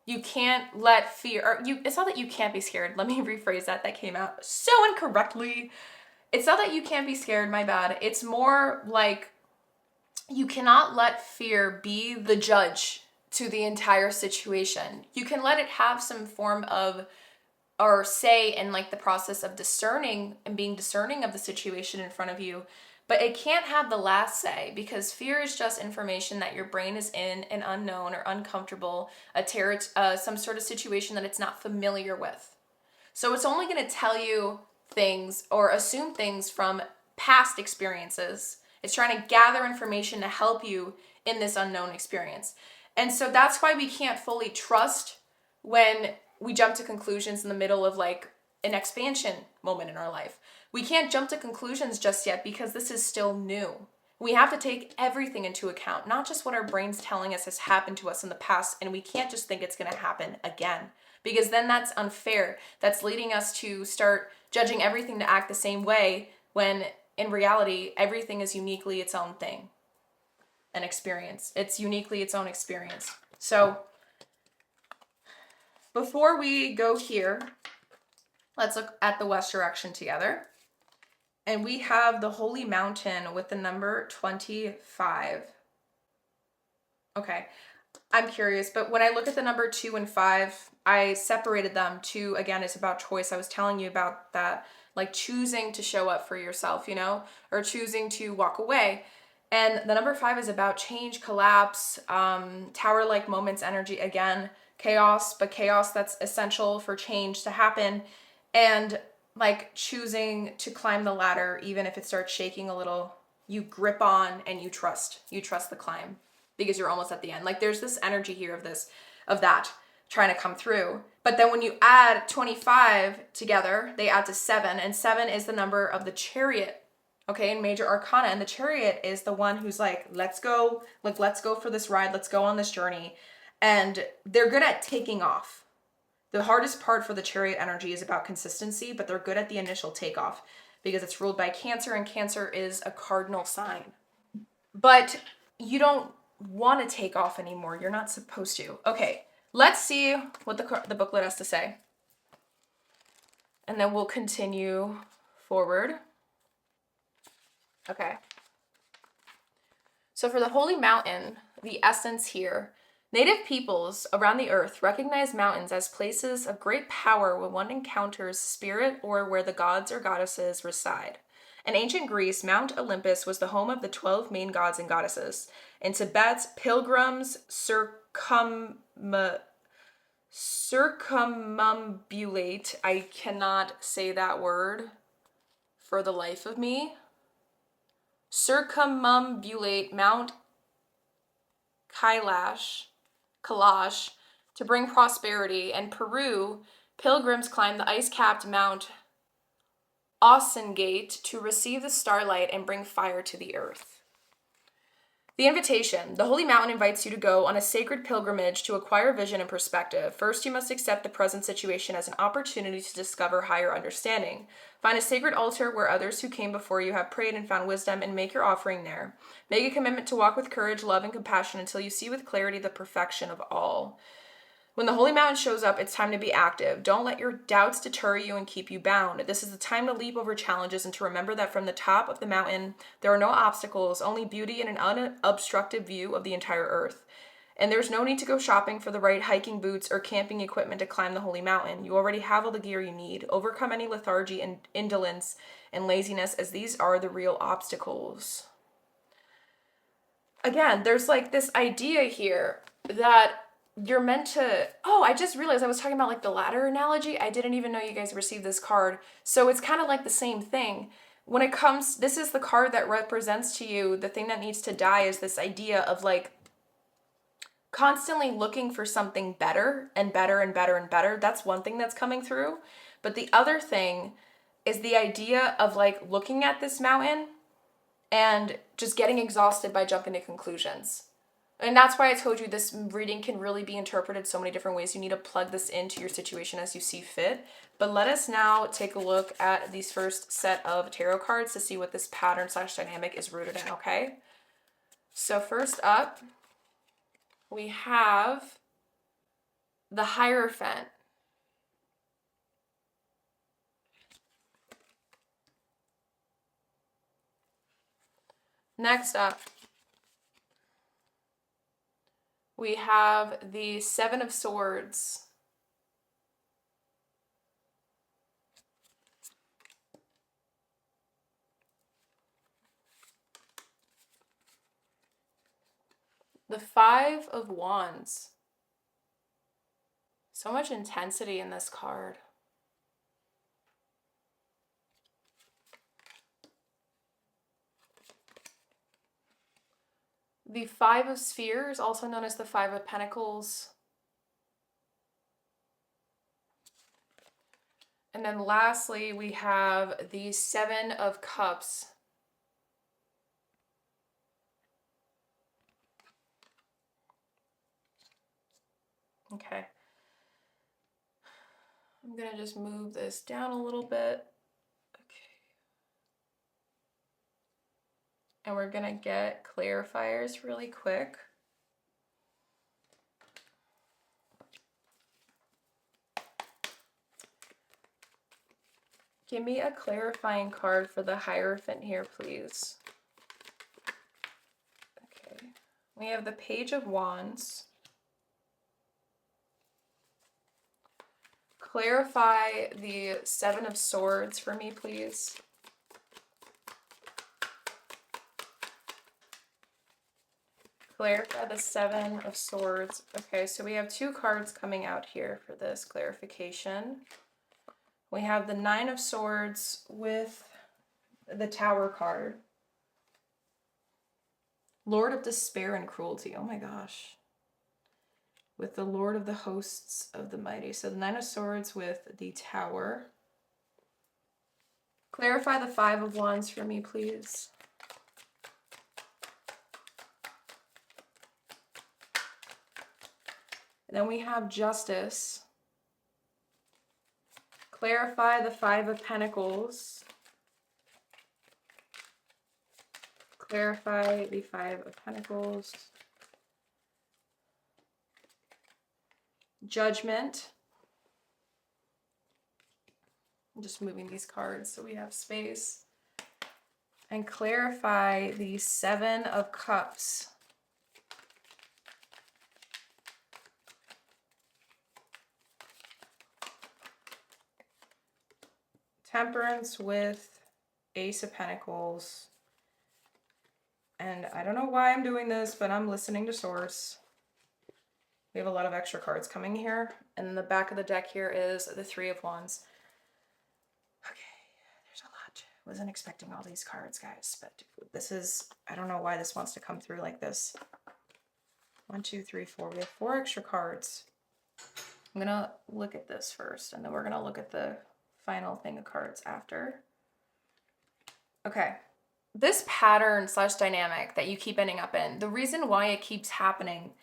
You can't let fear, or it's not that you can't be scared. Let me rephrase that. That came out so incorrectly. It's not that you can't be scared, my bad. It's more like you cannot let fear be the judge to the entire situation. You can let it have some form of, or say in like the process of discerning and being discerning of the situation in front of you, but it can't have the last say, because fear is just information that your brain is in an unknown or uncomfortable, some sort of situation that it's not familiar with. So it's only going to tell you things or assume things from past experiences. It's trying to gather information to help you in this unknown experience. And so that's why we can't fully trust when we jump to conclusions in the middle of like an expansion moment in our life. We can't jump to conclusions just yet, because this is still new. We have to take everything into account, not just what our brain's telling us has happened to us in the past, and we can't just think it's going to happen again, because then that's unfair. That's leading us to start judging everything to act the same way, when in reality, everything is uniquely its own thing. An experience. It's uniquely its own experience. So before we go here, let's look at the west direction together. And we have the Holy Mountain with the number 25. Okay. I'm curious, but when I look at the number 2 and 5, I separated them. 2, again, is about choice. I was telling you about that, like choosing to show up for yourself, you know, or choosing to walk away. And the number 5 is about change, collapse, tower-like moments, energy, again, chaos, but chaos that's essential for change to happen. And like choosing to climb the ladder, even if it starts shaking a little, you grip on and you trust the climb because you're almost at the end. Like there's this energy here of that trying to come through. But then when you add 25 together, they add to 7, and 7 is the number of the Chariot, okay, in Major Arcana. And the Chariot is the one who's like, let's go for this ride, let's go on this journey. And they're good at taking off. The hardest part for the Chariot energy is about consistency, but they're good at the initial takeoff because it's ruled by Cancer, and Cancer is a cardinal sign. But you don't want to take off anymore. You're not supposed to. Okay, let's see what the booklet has to say. And then we'll continue forward. Okay. So for the Holy Mountain, the essence here, Native peoples around the earth recognize mountains as places of great power when one encounters spirit or where the gods or goddesses reside. In ancient Greece, Mount Olympus was the home of the 12 main gods and goddesses. In Tibet, pilgrims circumambulate, I cannot say that word for the life of me, circumambulate Mount Kailash to bring prosperity. And Peru, pilgrims climb the ice-capped Mount Osengate to receive the starlight and bring fire to the earth. The invitation. The Holy Mountain invites you to go on a sacred pilgrimage to acquire vision and perspective. First, you must accept the present situation as an opportunity to discover higher understanding. Find a sacred altar where others who came before you have prayed and found wisdom, and make your offering there. Make a commitment to walk with courage, love, and compassion until you see with clarity the perfection of all. When the Holy Mountain shows up, it's time to be active. Don't let your doubts deter you and keep you bound. This is the time to leap over challenges and to remember that from the top of the mountain, there are no obstacles, only beauty and an unobstructed view of the entire earth. And there's no need to go shopping for the right hiking boots or camping equipment to climb the Holy Mountain. You already have all the gear you need. Overcome any lethargy and indolence and laziness, as these are the real obstacles. Again, there's like this idea here that you're meant to, I just realized I was talking about like the ladder analogy. I didn't even know you guys received this card. So it's kind of like the same thing. When it comes, this is the card that represents to you the thing that needs to die is this idea of like constantly looking for something better and better and better and better. That's one thing that's coming through. But the other thing is the idea of like looking at this mountain and just getting exhausted by jumping to conclusions. And that's why I told you this reading can really be interpreted so many different ways. You need to plug this into your situation as you see fit. But let us now take a look at these first set of tarot cards to see what this pattern / dynamic is rooted in, okay? So first up, we have the Hierophant. Next up, we have the Seven of Swords. The Five of Wands. So much intensity in this card. The Five of Spheres, also known as the Five of Pentacles. And then lastly, we have the Seven of Cups. Okay. I'm going to just move this down a little bit. Okay. And we're going to get clarifiers really quick. Give me a clarifying card for the Hierophant here, please. Okay. We have the Page of Wands. Clarify the Seven of Swords for me, please. Clarify the Seven of Swords. Okay, so we have two cards coming out here for this clarification. We have the Nine of Swords with the Tower card. Lord of Despair and Cruelty. Oh my gosh. With the Lord of the Hosts of the Mighty. So the Nine of Swords with the Tower. Clarify the Five of Wands for me, please. And then we have Justice. Clarify the Five of Pentacles. Clarify the Five of Pentacles. Judgment. I'm just moving these cards so we have space. And clarify the Seven of Cups. Temperance with Ace of Pentacles. And I don't know why I'm doing this, but I'm listening to Source. We have a lot of extra cards coming here. And in the back of the deck here is the Three of Wands. Okay, there's a lot. Wasn't expecting all these cards, guys. But this is, I don't know why this wants to come through like this. 1, 2, 3, 4. We have 4 extra cards. I'm going to look at this first, and then we're going to look at the final thing of cards after. Okay. This pattern / dynamic that you keep ending up in, the reason why it keeps happening,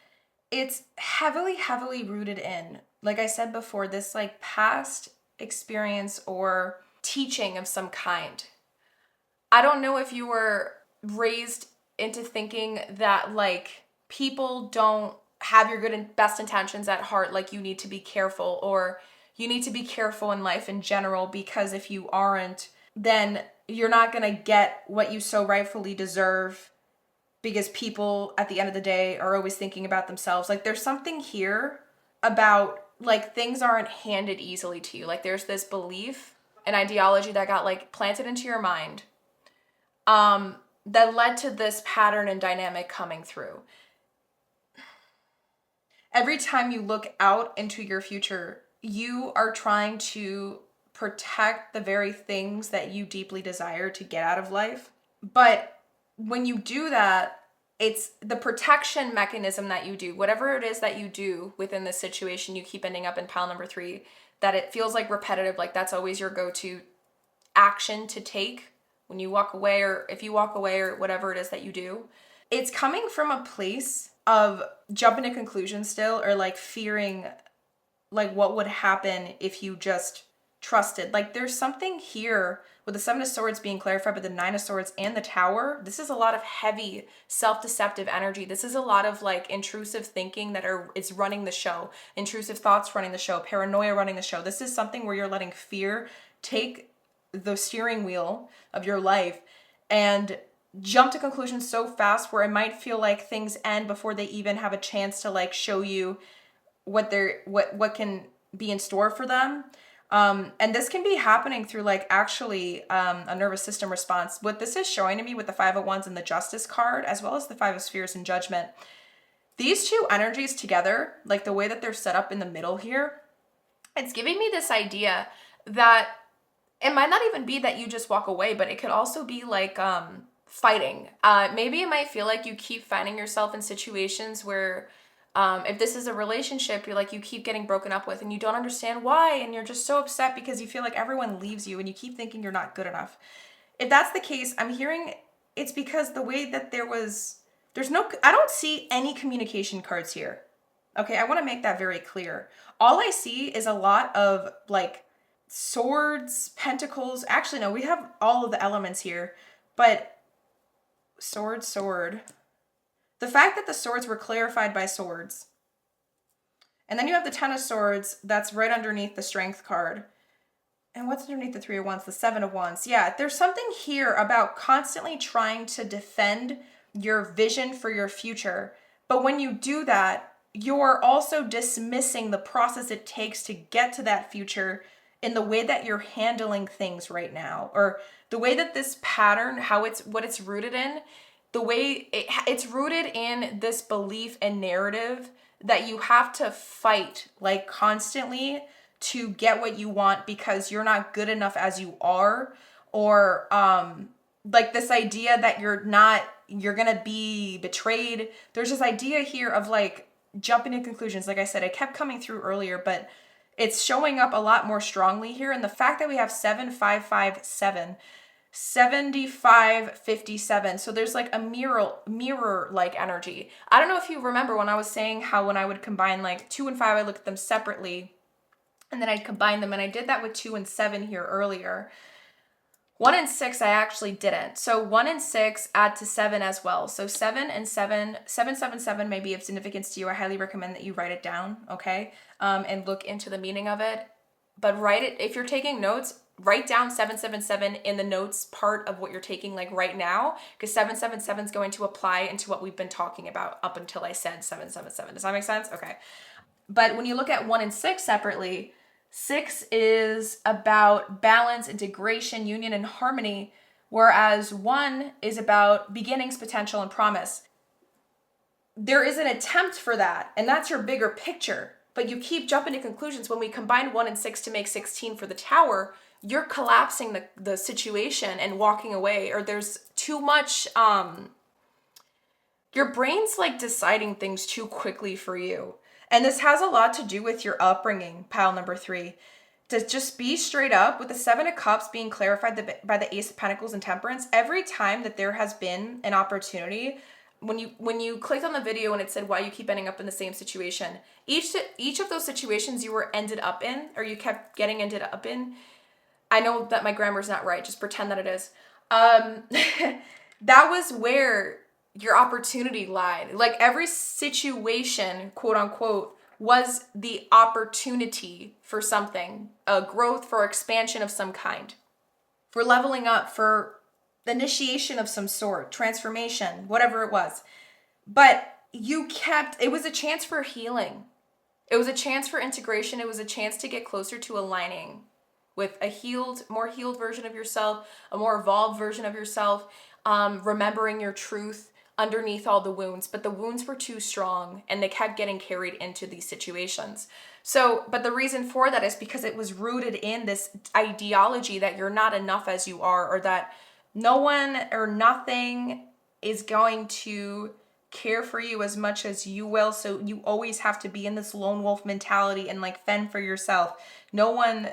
it's heavily rooted in, like I said before, this like past experience or teaching of some kind. I don't know if you were raised into thinking that like people don't have your good and best intentions at heart, like you need to be careful, or you need to be careful in life in general, because if you aren't, then you're not going to get what you so rightfully deserve, because people at the end of the day are always thinking about themselves. Like there's something here about like things aren't handed easily to you. Like there's this belief and ideology that got like planted into your mind that led to this pattern and dynamic coming through. Every time you look out into your future, you are trying to protect the very things that you deeply desire to get out of life. But when you do that, it's the protection mechanism that you do, whatever it is that you do within this situation, you keep ending up in pile number 3, that it feels like repetitive, like that's always your go-to action to take when you walk away, or if you walk away, or whatever it is that you do. It's coming from a place of jumping to conclusions still, or like fearing like what would happen if you just trusted. Like there's something here with the Seven of Swords being clarified by the Nine of Swords and the Tower. This is a lot of heavy self-deceptive energy. This is a lot of like intrusive thinking that it's running the show, intrusive thoughts running the show, paranoia running the show. This is something where you're letting fear take the steering wheel of your life and jump to conclusions so fast where it might feel like things end before they even have a chance to like show you what can be in store for them. And this can be happening through like actually a nervous system response. What this is showing to me with the Five of Wands and the Justice card, as well as the Five of Spheres and Judgment, these two energies together, like the way that they're set up in the middle here, it's giving me this idea that it might not even be that you just walk away, but it could also be like fighting. Maybe it might feel like you keep finding yourself in situations where if this is a relationship, you're like, you keep getting broken up with and you don't understand why, and you're just so upset because you feel like everyone leaves you and you keep thinking you're not good enough. If that's the case, I'm hearing it's because the way that I don't see any communication cards here. Okay, I want to make that very clear. All I see is a lot of like swords, pentacles. Actually, no, we have all of the elements here, but sword. The fact that the swords were clarified by swords. And then you have the Ten of Swords that's right underneath the Strength card. And what's underneath the Three of Wands? The Seven of Wands. Yeah, there's something here about constantly trying to defend your vision for your future. But when you do that, you're also dismissing the process it takes to get to that future in the way that you're handling things right now, or the way that this pattern, what it's rooted in, the way it's rooted in this belief and narrative that you have to fight like constantly to get what you want because you're not good enough as you are, or like this idea that you're gonna be betrayed. There's this idea here of like jumping to conclusions. Like I said, it kept coming through earlier, but it's showing up a lot more strongly here. And the fact that we have 7557, 7557. So there's like a mirror like energy. I don't know if you remember when I was saying how when I would combine like 2 and 5, I looked at them separately and then I'd combine them. And I did that with 2 and 7 here earlier. 1 and 6, I actually didn't. So 1 and 6 add to 7 as well. So 7 and 7, 777 may be of significance to you. I highly recommend that you write it down, okay? And look into the meaning of it. But write it, if you're taking notes, write down 777 in the notes part of what you're taking like right now, because 777 is going to apply into what we've been talking about up until I said 777. Does that make sense? Okay. But when you look at 1 and 6 separately, 6 is about balance, integration, union, and harmony, whereas 1 is about beginnings, potential, and promise. There is an attempt for that, and that's your bigger picture. But you keep jumping to conclusions. When we combine 1 and 6 to make 16 for the tower, you're collapsing the situation and walking away, or there's too much, your brain's like deciding things too quickly for you. And this has a lot to do with your upbringing, pile number 3. To just be straight up, with the 7 of Cups being clarified by the Ace of Pentacles and Temperance, every time that there has been an opportunity, when you clicked on the video and it said why you keep ending up in the same situation, each of those situations you were ended up in, or you kept getting ended up in, I know that my grammar's not right, just pretend that it is. That was where your opportunity lied. Like every situation, quote unquote, was the opportunity for something, a growth, for expansion of some kind, for leveling up, for initiation of some sort, transformation, whatever it was. But it was a chance for healing. It was a chance for integration. It was a chance to get closer to aligning with a more healed version of yourself, a more evolved version of yourself, remembering your truth underneath all the wounds. But the wounds were too strong and they kept getting carried into these situations. So, but the reason for that is because it was rooted in this ideology that you're not enough as you are, or that no one or nothing is going to care for you as much as you will. So you always have to be in this lone wolf mentality and like fend for yourself. No one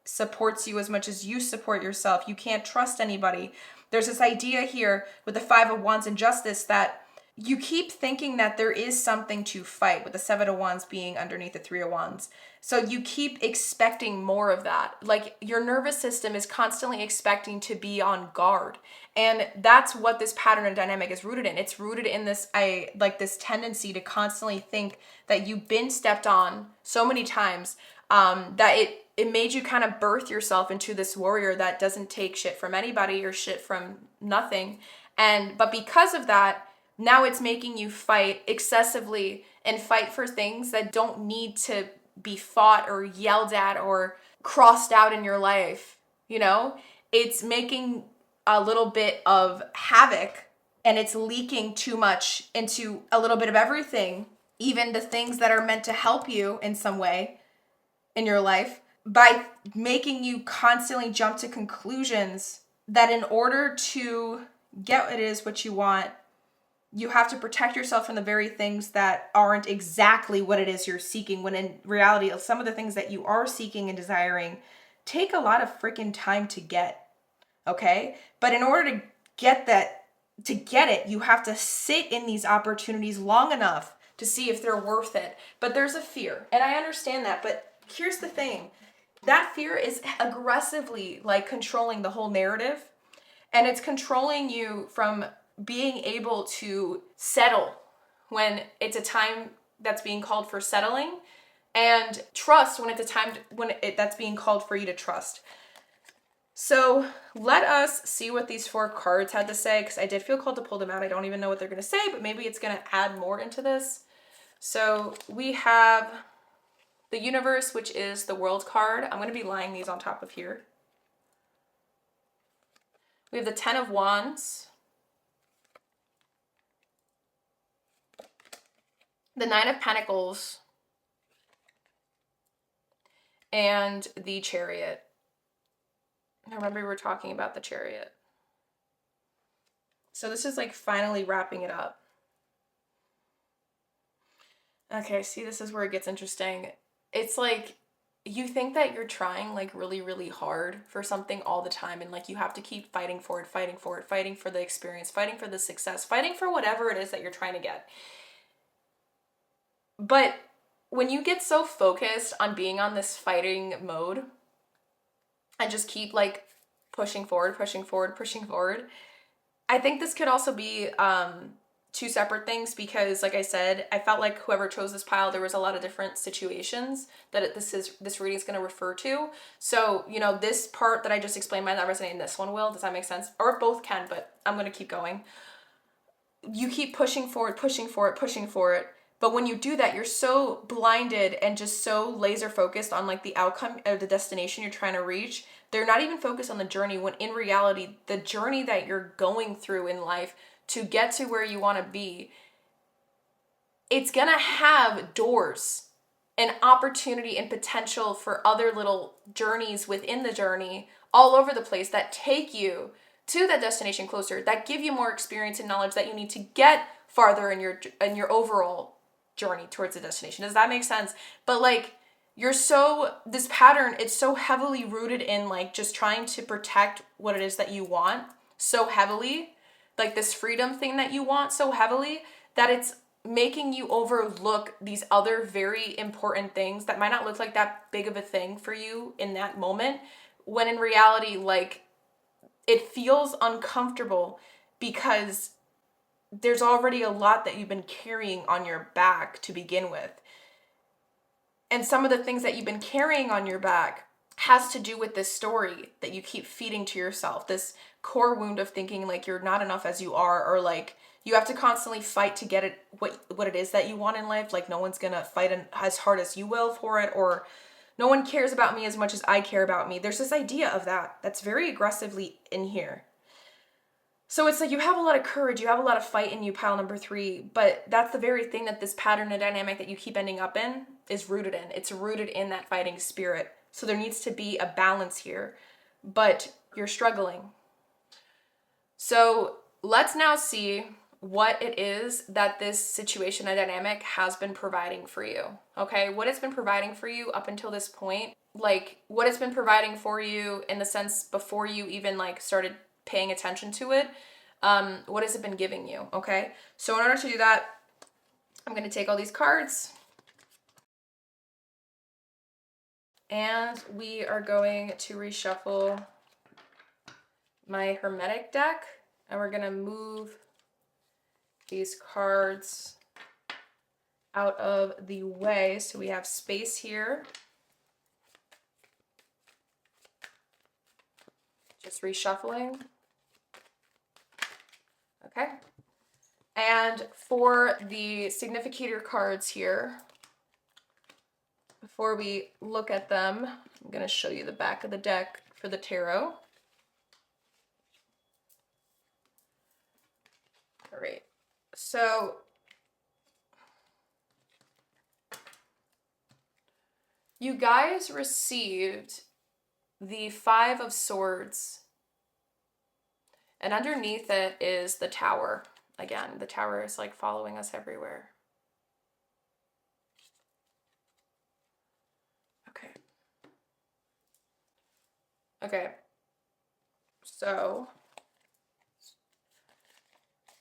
supports you as much as you support yourself. You can't trust anybody. There's this idea here with the 5 of Wands and Justice that you keep thinking that there is something to fight, with the 7 of Wands being underneath the 3 of Wands. So you keep expecting more of that. Like your nervous system is constantly expecting to be on guard. And that's what this pattern and dynamic is rooted in. It's rooted in this tendency to constantly think that you've been stepped on so many times, that it made you kind of birth yourself into this warrior that doesn't take shit from anybody or shit from nothing. But because of that, now it's making you fight excessively and fight for things that don't need to be fought or yelled at or crossed out in your life. You know, it's making a little bit of havoc, and it's leaking too much into a little bit of everything, even the things that are meant to help you in some way in your life, by making you constantly jump to conclusions that in order to get what you want, you have to protect yourself from the very things that aren't exactly what it is you're seeking, when in reality, some of the things that you are seeking and desiring take a lot of freaking time to get, okay? But in order to get it, you have to sit in these opportunities long enough to see if they're worth it. But there's a fear, and I understand that, but here's the thing. That fear is aggressively like controlling the whole narrative, and it's controlling you from being able to settle when it's a time that's being called for settling, and trust when it's a time that's being called for you to trust. So let us see what these 4 cards had to say, because I did feel called to pull them out. I don't even know what they're going to say, but maybe it's going to add more into this. So we have the universe, which is the world card. I'm going to be lying these on top of here. We have the 10 of Wands, the 9 of Pentacles, and the Chariot. I remember we were talking about the Chariot. So this is like finally wrapping it up. Okay, see, this is where it gets interesting. It's like you think that you're trying like really, really hard for something all the time, and like you have to keep fighting for it, fighting for it, fighting for the experience, fighting for the success, fighting for whatever it is that you're trying to get. But when you get so focused on being on this fighting mode and just keep like pushing forward, pushing forward, pushing forward, I think this could also be two separate things, because like I said, I felt like whoever chose this pile, there was a lot of different situations that this reading is going to refer to. So, you know, this part that I just explained might not resonate, and this one will. Does that make sense? Or both can, but I'm going to keep going. You keep pushing forward, pushing for it, pushing for it. But when you do that, you're so blinded and just so laser focused on like the outcome or the destination you're trying to reach. They're not even focused on the journey, when in reality, the journey that you're going through in life to get to where you want to be, it's going to have doors and opportunity and potential for other little journeys within the journey all over the place that take you to that destination closer, that give you more experience and knowledge that you need to get farther in your overall journey towards the destination. Does that make sense? But like, this pattern, it's so heavily rooted in like just trying to protect what it is that you want so heavily, like this freedom thing that you want so heavily, that it's making you overlook these other very important things that might not look like that big of a thing for you in that moment, when in reality, like, it feels uncomfortable because there's already a lot that you've been carrying on your back to begin with. And some of the things that you've been carrying on your back has to do with this story that you keep feeding to yourself, this core wound of thinking like you're not enough as you are, or like you have to constantly fight to get it what it is that you want in life. Like no one's gonna fight as hard as you will for it, or no one cares about me as much as I care about me. There's this idea of that's very aggressively in here. So it's like you have a lot of courage, you have a lot of fight in you, pile number 3, but that's the very thing that this pattern and dynamic that you keep ending up in is rooted in. It's rooted in that fighting spirit. So there needs to be a balance here, but you're struggling. So let's now see what it is that this situation and dynamic has been providing for you. Okay, what it's been providing for you up until this point, like what it's been providing for you in the sense before you even like started paying attention to it. What has it been giving you? Okay, so in order to do that, I'm going to take all these cards and we are going to reshuffle my Hermetic deck, and we're going to move these cards out of the way so we have space here. Just reshuffling. Okay. And for the significator cards here, before we look at them, I'm going to show you the back of the deck for the tarot. All right. So you guys received the 5 of Swords, and underneath it is the Tower. Again, the Tower is like following us everywhere. Okay. Okay. So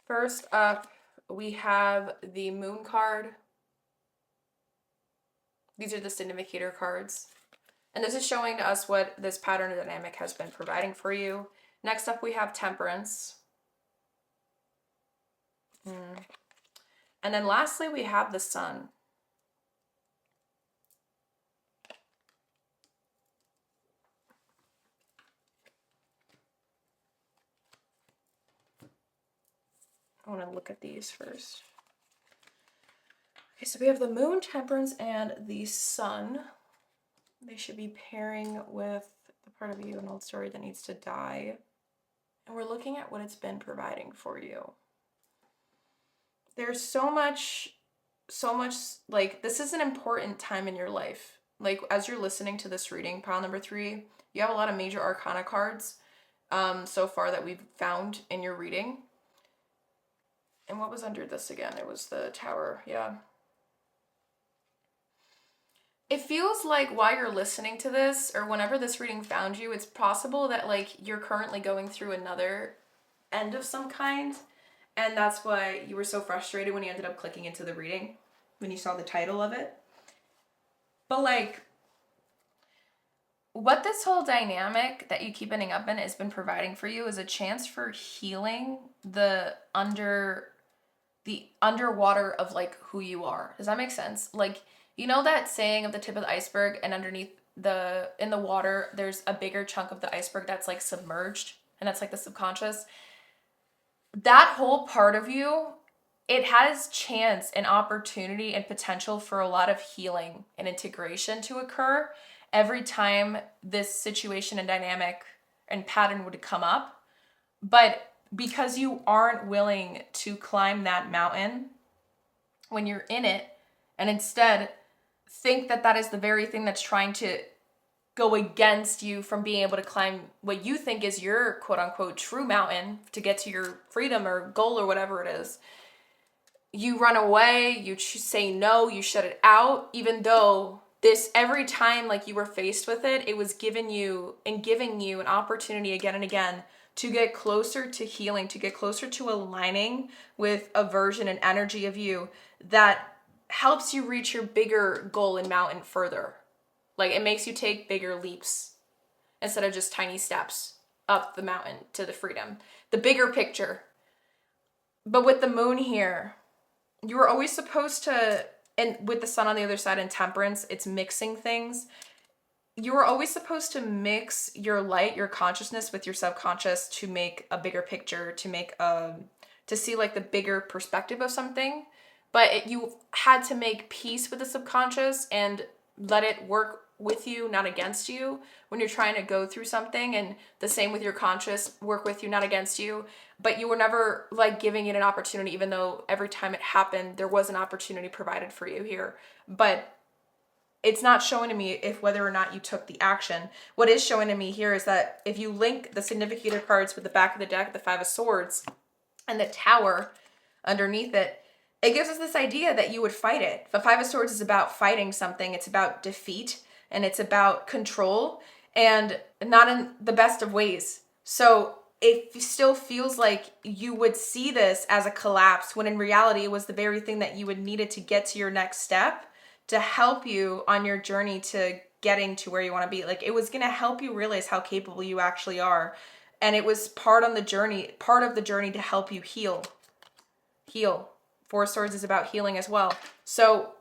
first up, we have the Moon card. These are the significator cards. And this is showing to us what this pattern of dynamic has been providing for you. Next up, we have Temperance. And then lastly, we have the Sun. I want to look at these first. Okay, so we have the moon, temperance, and the sun. They should be pairing with the part of you, an old story that needs to die. And we're looking at what it's been providing for you. There's so much, like, this is an important time in your life. Like, as you're listening to this reading, pile number 3, you have a lot of major arcana cards so far that we've found in your reading. And what was under this again? It was the Tower, yeah. It feels like while you're listening to this, or whenever this reading found you, it's possible that like you're currently going through another end of some kind. And that's why you were so frustrated when you ended up clicking into the reading, when you saw the title of it. But like, what this whole dynamic that you keep ending up in has been providing for you is a chance for healing the underwater of like who you are. Does that make sense? Like, you know that saying of the tip of the iceberg, and underneath in the water there's a bigger chunk of the iceberg that's like submerged, and that's like the subconscious. That whole part of you, it has chance and opportunity and potential for a lot of healing and integration to occur every time this situation and dynamic and pattern would come up. But because you aren't willing to climb that mountain when you're in it, and instead think that that is the very thing that's trying to go against you from being able to climb what you think is your quote unquote true mountain to get to your freedom or goal or whatever it is, you run away, you say no, you shut it out, even though this, every time like you were faced with it, it was giving you an opportunity again and again to get closer to healing, to get closer to aligning with a version and energy of you that helps you reach your bigger goal and mountain further. Like, it makes you take bigger leaps instead of just tiny steps up the mountain to the freedom, the bigger picture. But with the moon here, you were always supposed to, and with the sun on the other side and temperance, it's mixing things. You were always supposed to mix your light, your consciousness with your subconscious to make a bigger picture, to see like the bigger perspective of something. But you had to make peace with the subconscious and let it work with you, not against you, when you're trying to go through something. And the same with your conscious, work with you, not against you. But you were never like giving it an opportunity, even though every time it happened, there was an opportunity provided for you here. But it's not showing to me if whether or not you took the action. What is showing to me here is that if you link the significator cards with the back of the deck, the 5 of Swords, and the Tower underneath it, it gives us this idea that you would fight it. The 5 of Swords is about fighting something. It's about defeat, and it's about control, and not in the best of ways. So it still feels like you would see this as a collapse, when in reality it was the very thing that you would needed to get to your next step, to help you on your journey to getting to where you want to be. Like, it was going to help you realize how capable you actually are. And it was part of the journey to help you heal. 4 of Swords is about healing as well. So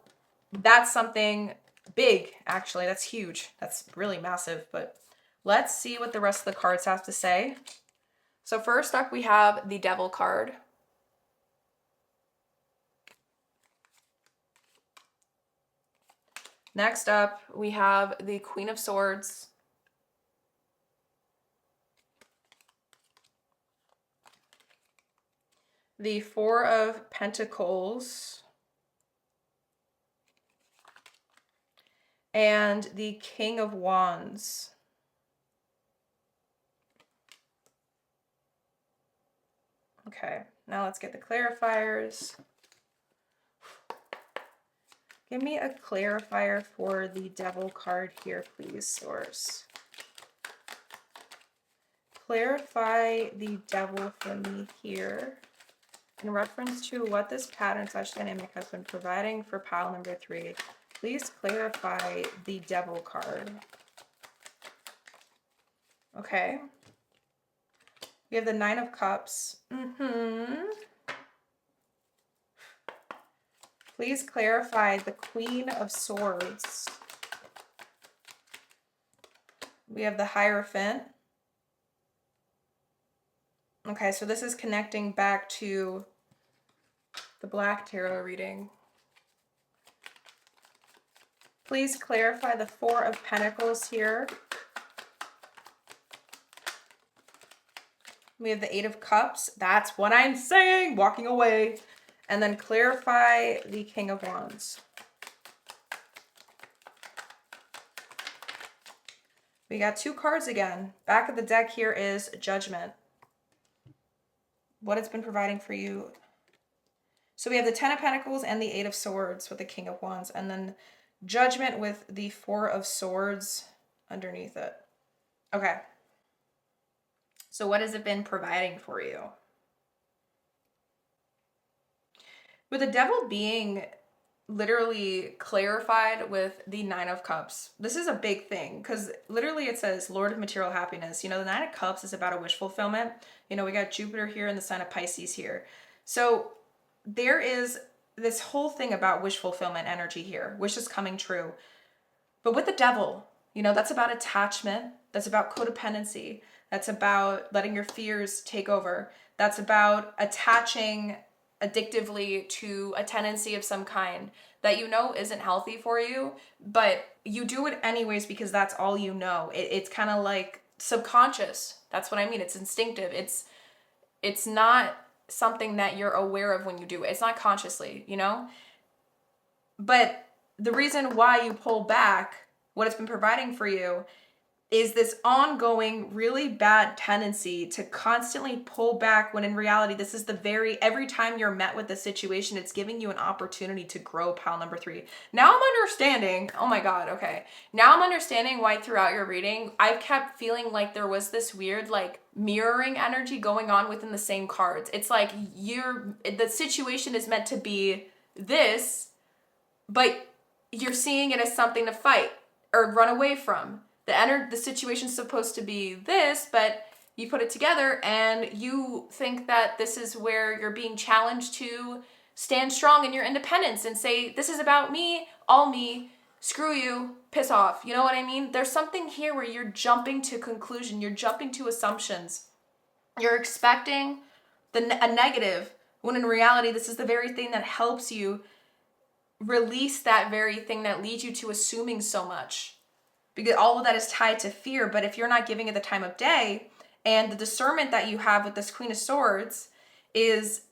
that's something big, actually. That's huge. That's really massive. But let's see what the rest of the cards have to say. So first up, we have the Devil card. Next up, we have the Queen of Swords. The 4 of Pentacles. And the King of Wands. Okay, now let's get the clarifiers. Give me a clarifier for the Devil card here, please, Source. Clarify the Devil for me here in reference to what this pattern / dynamic has been providing for pile number 3. Please clarify the Devil card. Okay. We have the 9 of Cups. Please clarify the Queen of Swords. We have the Hierophant. Okay, so this is connecting back to the Black Tarot reading. Please clarify the Four of Pentacles here. We have the Eight of Cups. That's what I'm saying. Walking away. And then clarify the King of Wands. We got two cards again. Back of the deck here is Judgment. What it's been providing for you. So we have the Ten of Pentacles and the Eight of Swords with the King of Wands. And then Judgment with the Four of Swords underneath it. Okay. So what has it been providing for you? With the Devil being literally clarified with the Nine of Cups. This is a big thing because literally it says Lord of Material Happiness. You know, the Nine of Cups is about a wish fulfillment. You know, we got Jupiter here and the sign of Pisces here. So there is this whole thing about wish fulfillment energy here. Wishes coming true. But with the Devil, you know, that's about attachment. That's about codependency. That's about letting your fears take over. That's about attaching addictively to a tendency of some kind that you know isn't healthy for you, but you do it anyways because that's all you know. It's kind of like subconscious. That's what I mean. It's instinctive. It's not something that you're aware of when you do it. It's not consciously, you know? But the reason why you pull back, what it's been providing for you, is this ongoing, really bad tendency to constantly pull back when in reality, this is every time you're met with the situation, it's giving you an opportunity to grow, pile number 3. Now I'm understanding, oh my God, okay. Now I'm understanding why throughout your reading, I've kept feeling like there was this weird like mirroring energy going on within the same cards. It's like the situation is meant to be this, but you're seeing it as something to fight or run away from. The situation's supposed to be this, but you put it together and you think that this is where you're being challenged to stand strong in your independence and say, this is about me, all me, screw you, piss off. You know what I mean? There's something here where you're jumping to conclusion, you're jumping to assumptions. You're expecting a negative, when in reality, this is the very thing that helps you release that very thing that leads you to assuming so much. Because all of that is tied to fear. But if you're not giving it the time of day, and the discernment that you have with this Queen of Swords is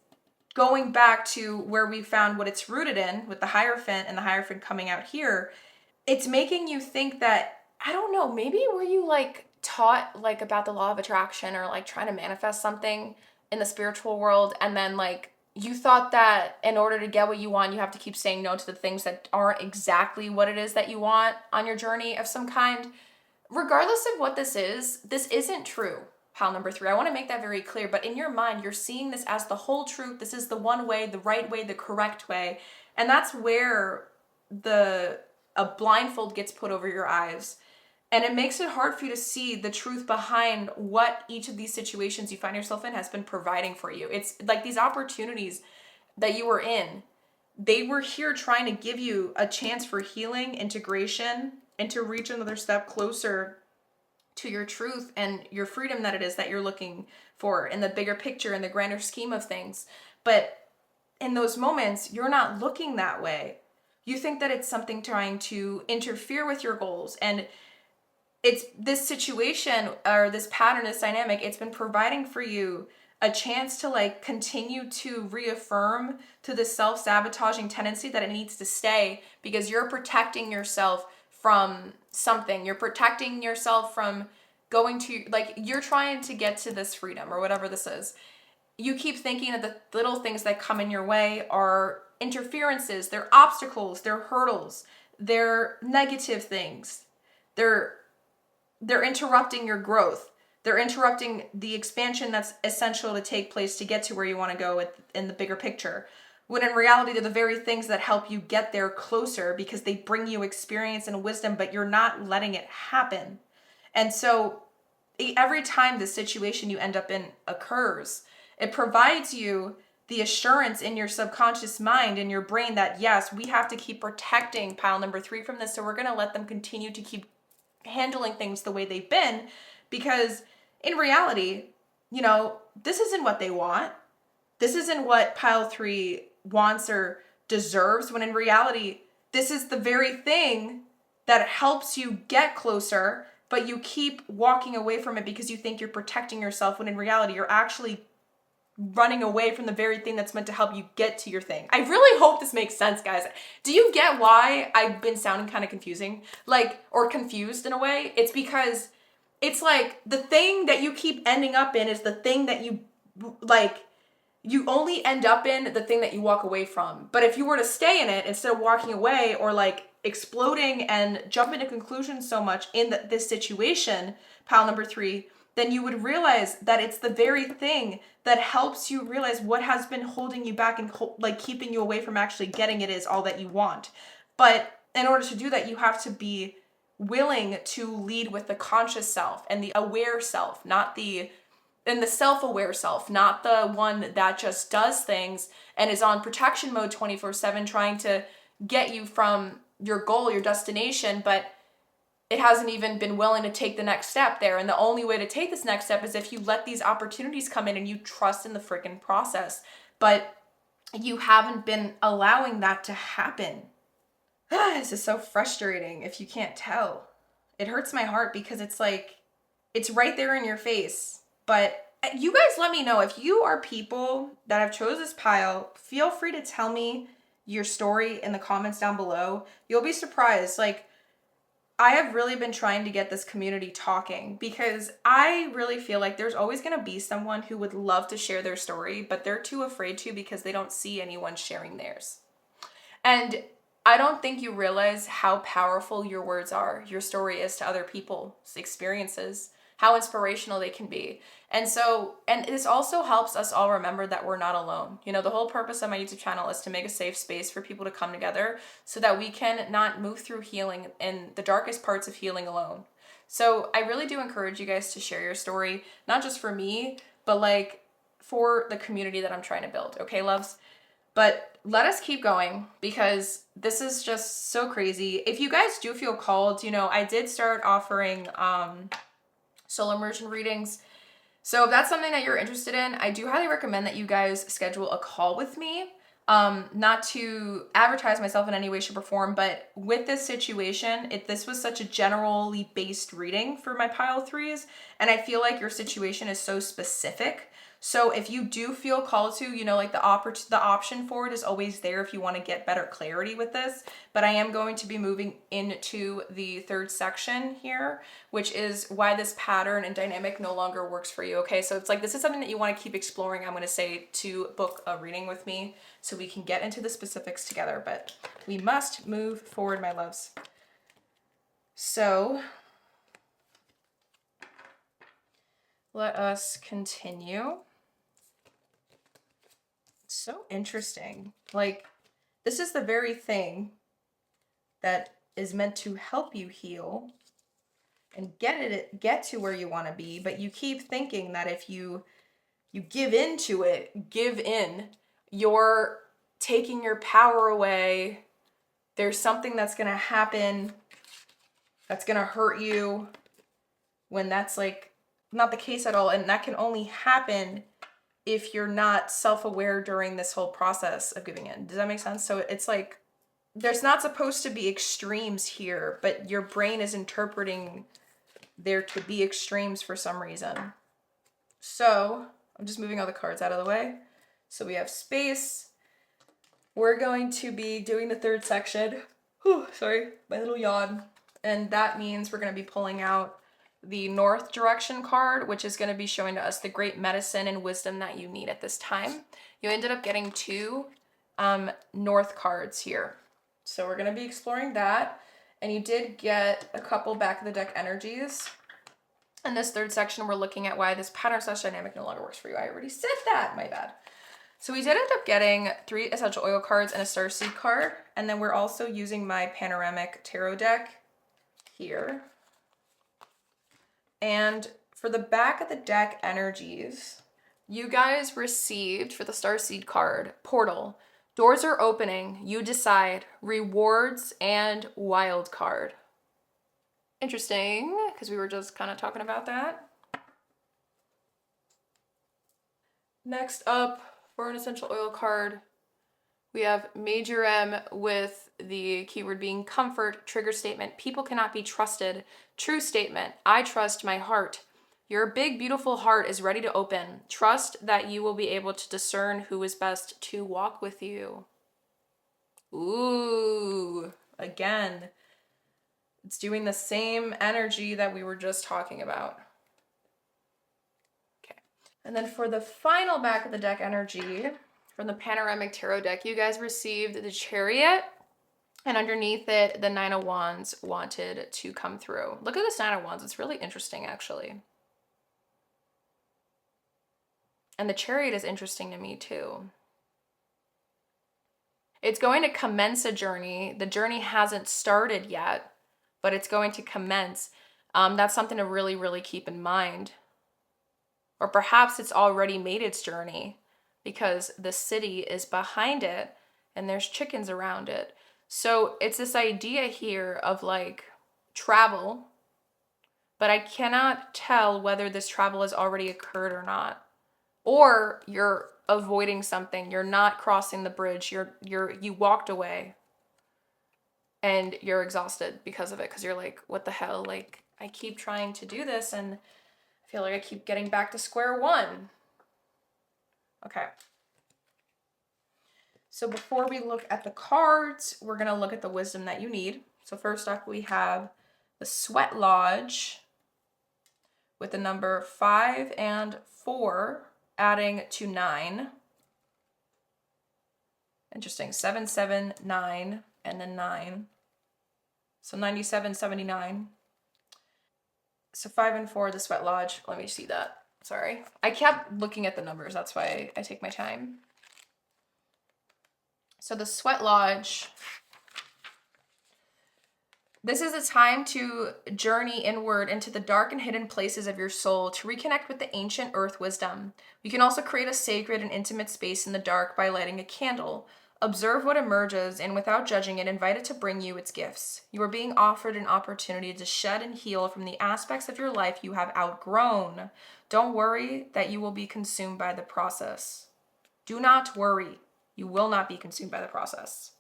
going back to where we found what it's rooted in with the Hierophant and the Hierophant coming out here, it's making you think that, I don't know, maybe were you like taught like about the law of attraction or like trying to manifest something in the spiritual world, and then like you thought that in order to get what you want, you have to keep saying no to the things that aren't exactly what it is that you want on your journey of some kind. Regardless of what this isn't true, pile number 3. I want to make that very clear, but in your mind, you're seeing this as the whole truth. This is the one way, the right way, the correct way. And that's where a blindfold gets put over your eyes. And it makes it hard for you to see the truth behind what each of these situations you find yourself in has been providing for you. It's like these opportunities that you were in, they were here trying to give you a chance for healing, integration, and to reach another step closer to your truth and your freedom that it is that you're looking for in the bigger picture, in the grander scheme of things. But in those moments, you're not looking that way. You think that it's something trying to interfere with your goals, and it's this situation or this pattern, this dynamic, it's been providing for you a chance to like continue to reaffirm to the self-sabotaging tendency that it needs to stay, because you're protecting yourself from something. You're protecting yourself from going to, like, you're trying to get to this freedom or whatever this is. You keep thinking that the little things that come in your way are interferences, they're obstacles, they're hurdles, they're negative things. They're interrupting your growth. They're interrupting the expansion that's essential to take place to get to where you want to go in the bigger picture. When in reality, they're the very things that help you get there closer, because they bring you experience and wisdom, but you're not letting it happen. And so every time the situation you end up in occurs, it provides you the assurance in your subconscious mind, in your brain, that yes, we have to keep protecting pile number 3 from this. So we're going to let them continue to keep handling things the way they've been, because in reality, you know, this isn't what they want. This isn't what pile 3 wants or deserves, when in reality, this is the very thing that helps you get closer, but you keep walking away from it because you think you're protecting yourself, when in reality, you're actually running away from the very thing that's meant to help you get to your thing. I really hope this makes sense, guys. Do you get why I've been sounding kind of confusing? Like, or confused in a way? It's because it's like the thing that you keep ending up in is the thing that you, like, you only end up in the thing that you walk away from. But if you were to stay in it instead of walking away or like exploding and jumping to conclusions so much in this situation, pile number 3, then you would realize that it's the very thing that helps you realize what has been holding you back and like keeping you away from actually getting it is all that you want. But in order to do that, you have to be willing to lead with the conscious self and the aware self, not the self-aware self, not the one that just does things and is on protection mode 24/7 trying to get you from your goal, your destination, but it hasn't even been willing to take the next step there. And the only way to take this next step is if you let these opportunities come in and you trust in the freaking process. But you haven't been allowing that to happen. This is so frustrating if you can't tell. It hurts my heart because it's like, it's right there in your face. But you guys let me know if you are people that have chose this pile. Feel free to tell me your story in the comments down below. You'll be surprised. Like, I have really been trying to get this community talking because I really feel like there's always going to be someone who would love to share their story, but they're too afraid to because they don't see anyone sharing theirs. And I don't think you realize how powerful your words are, your story is to other people's experiences, how inspirational they can be. And this also helps us all remember that we're not alone. You know, the whole purpose of my YouTube channel is to make a safe space for people to come together so that we can not move through healing and the darkest parts of healing alone. So I really do encourage you guys to share your story, not just for me, but like for the community that I'm trying to build. Okay, loves? But let us keep going because this is just so crazy. If you guys do feel called, you know, I did start offering soul immersion readings. So if that's something that you're interested in, I do highly recommend that you guys schedule a call with me. Not to advertise myself in any way, shape, or form, but with this situation, this was such a generally based reading for my pile 3s, and I feel like your situation is so specific. So if you do feel called to, you know, like the option for it is always there if you want to get better clarity with this. But I am going to be moving into the 3rd section here, which is why this pattern and dynamic no longer works for you. Okay, so it's like this is something that you want to keep exploring. I'm going to say to book a reading with me so we can get into the specifics together, but we must move forward, my loves. So let us continue. So interesting. Like, this is the very thing that is meant to help you heal and get to where you want to be, but you keep thinking that if you give in to it, you're taking your power away. There's something that's going to happen that's going to hurt you, when that's like not the case at all. And that can only happen if you're not self-aware during this whole process of giving in. Does that make sense? So it's like, there's not supposed to be extremes here, but your brain is interpreting there to be extremes for some reason. So I'm just moving all the cards out of the way. So we have space. We're going to be doing the 3rd section. Whew, sorry, my little yawn. And that means we're going to be pulling out the North direction card, which is going to be showing to us the great medicine and wisdom that you need at this time. You ended up getting 2 North cards here. So we're going to be exploring that. And you did get a couple back of the deck energies. In this 3rd section, we're looking at why this pattern/dynamic no longer works for you. I already said that, my bad. So we did end up getting 3 essential oil cards and a starseed card. And then we're also using my panoramic tarot deck here. And for the back of the deck energies, you guys received, for the starseed card, portal. Doors are opening, you decide, rewards, and wild card. Interesting, because we were just kind of talking about that. Next up, for an essential oil card, We have major M with the keyword being comfort, trigger statement, people cannot be trusted, true statement, I trust my heart. Your big, beautiful heart is ready to open. Trust that you will be able to discern who is best to walk with you. Ooh, again, it's doing the same energy that we were just talking about. Okay. And then for the final back of the deck energy from the Panoramic Tarot deck, you guys received the Chariot, and underneath it, the Nine of Wands wanted to come through. Look at this Nine of Wands. It's really interesting, actually. And the Chariot is interesting to me, too. It's going to commence a journey. The journey hasn't started yet, but it's going to commence. That's something to really, really keep in mind. Or perhaps it's already made its journey because the city is behind it and there's chickens around it. So it's this idea here of like travel, but I cannot tell whether this travel has already occurred or not. Or you're avoiding something, you're not crossing the bridge, you walked away and you're exhausted because of it, because you're like, what the hell? Like, I keep trying to do this and I feel like I keep getting back to square one. Okay. So before we look at the cards, we're going to look at the wisdom that you need. So first up, we have the Sweat Lodge with the number 5 and 4 adding to 9. Interesting. 7, 7, 9, and then 9. So 97, 79. So 5 and 4, the Sweat Lodge. Let me see that. Sorry. I kept looking at the numbers. That's why I take my time. So the Sweat Lodge. This is a time to journey inward into the dark and hidden places of your soul to reconnect with the ancient earth wisdom. You can also create a sacred and intimate space in the dark by lighting a candle. Observe what emerges and without judging it, invite it to bring you its gifts. You are being offered an opportunity to shed and heal from the aspects of your life you have outgrown. Don't worry that you will be consumed by the process. Do not worry. You will not be consumed by the process.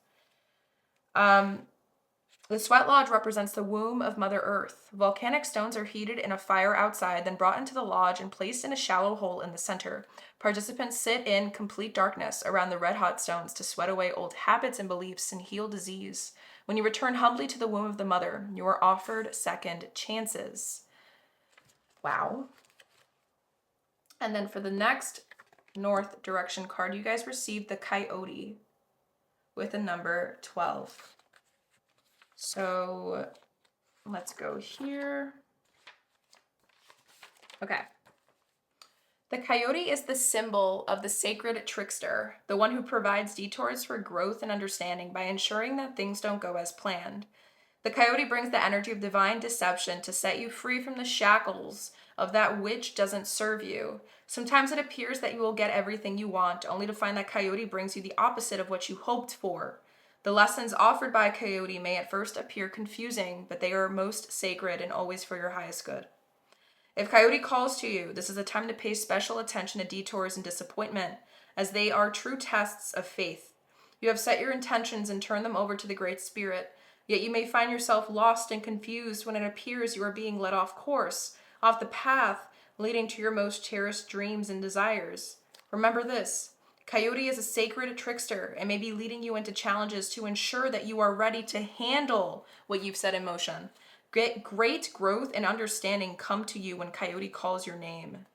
The Sweat Lodge represents the womb of Mother Earth. Volcanic stones are heated in a fire outside, then brought into the lodge and placed in a shallow hole in the center. Participants sit in complete darkness around the red-hot stones to sweat away old habits and beliefs and heal disease. When you return humbly to the womb of the Mother, you are offered second chances. Wow. And then for the next north direction card, you guys received the Coyote with the number 12. So let's go here. Okay. The coyote is the symbol of the sacred trickster, the one who provides detours for growth and understanding by ensuring that things don't go as planned. The coyote brings the energy of divine deception to set you free from the shackles of that which doesn't serve you. Sometimes it appears that you will get everything you want, only to find that coyote brings you the opposite of what you hoped for. The lessons offered by a coyote may at first appear confusing, but they are most sacred and always for your highest good. If coyote calls to you, this is a time to pay special attention to detours and disappointment, as they are true tests of faith. You have set your intentions and turned them over to the Great Spirit, yet you may find yourself lost and confused when it appears you are being led off course, off the path leading to your most cherished dreams and desires. Remember this. Coyote is a sacred trickster and may be leading you into challenges to ensure that you are ready to handle what you've set in motion. Great growth and understanding come to you when Coyote calls your name.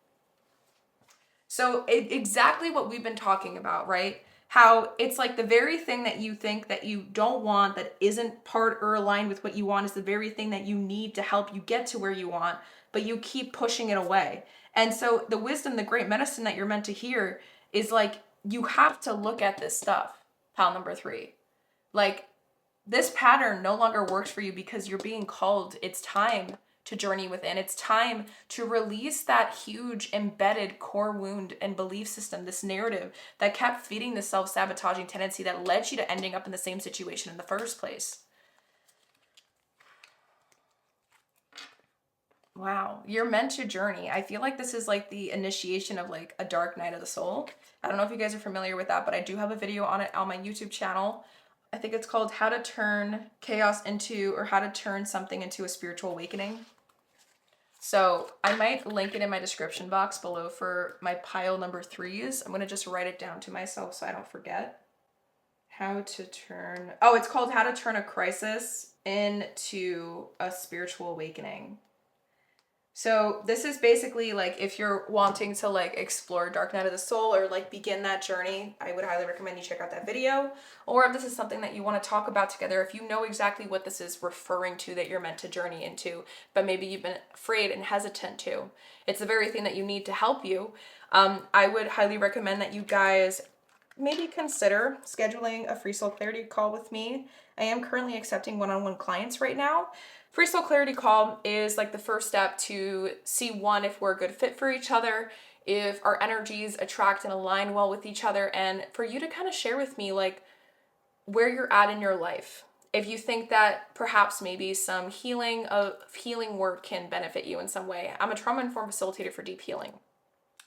So exactly what we've been talking about, right? How it's like the very thing that you think that you don't want, that isn't part or aligned with what you want, is the very thing that you need to help you get to where you want, but you keep pushing it away. And so the wisdom, the great medicine that you're meant to hear is like, you have to look at this stuff, pile number 3. Like, this pattern no longer works for you because you're being called. It's time to journey within. It's time to release that huge embedded core wound and belief system, this narrative that kept feeding the self-sabotaging tendency that led you to ending up in the same situation in the first place. Wow, you're meant to journey. I feel like this is like the initiation of like a dark night of the soul. I don't know if you guys are familiar with that, but I do have a video on it on my YouTube channel. I think it's called How to Turn Chaos into, or How to Turn Something into a Spiritual Awakening. So I might link it in my description box below for my pile number 3s. I'm going to just write it down to myself so I don't forget. How to turn, oh, it's called How to Turn a Crisis into a Spiritual Awakening. So this is basically like if you're wanting to like explore Dark Night of the Soul or like begin that journey, I would highly recommend you check out that video. Or if this is something that you want to talk about together, if you know exactly what this is referring to that you're meant to journey into, but maybe you've been afraid and hesitant to, it's the very thing that you need to help you. I would highly recommend that you guys maybe consider scheduling a free soul clarity call with me. I am currently accepting one-on-one clients right now. Free soul clarity call is like the first step to see, one, if we're a good fit for each other, if our energies attract and align well with each other, and for you to kind of share with me like where you're at in your life. If you think that perhaps maybe some healing work can benefit you in some way. I'm a trauma-informed facilitator for deep healing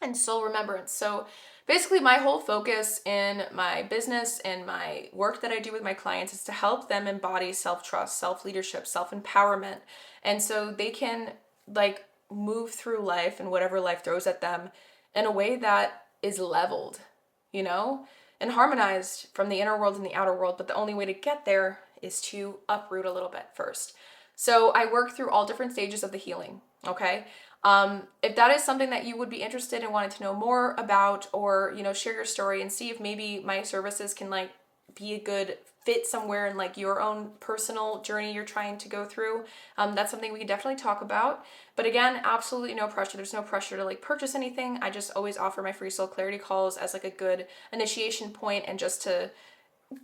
and soul remembrance. So basically my whole focus in my business and my work that I do with my clients is to help them embody self-trust, self-leadership, self-empowerment. And so they can like move through life and whatever life throws at them in a way that is leveled, you know, and harmonized from the inner world and the outer world. But the only way to get there is to uproot a little bit first. So I work through all different stages of the healing, okay? If that is something that you would be interested in wanting to know more about, or, you know, share your story and see if maybe my services can like be a good fit somewhere in like your own personal journey you're trying to go through, that's something we can definitely talk about. But again, absolutely no pressure. There's no pressure to like purchase anything. I just always offer my free soul clarity calls as like a good initiation point and just to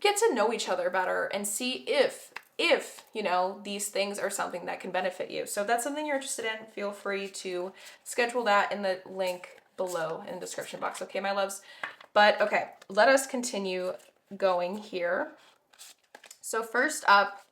get to know each other better and see if you know these things are something that can benefit you. So if that's something you're interested in, feel free to schedule that in the link below in the description box, okay, my loves? But okay, let us continue going here. So first up,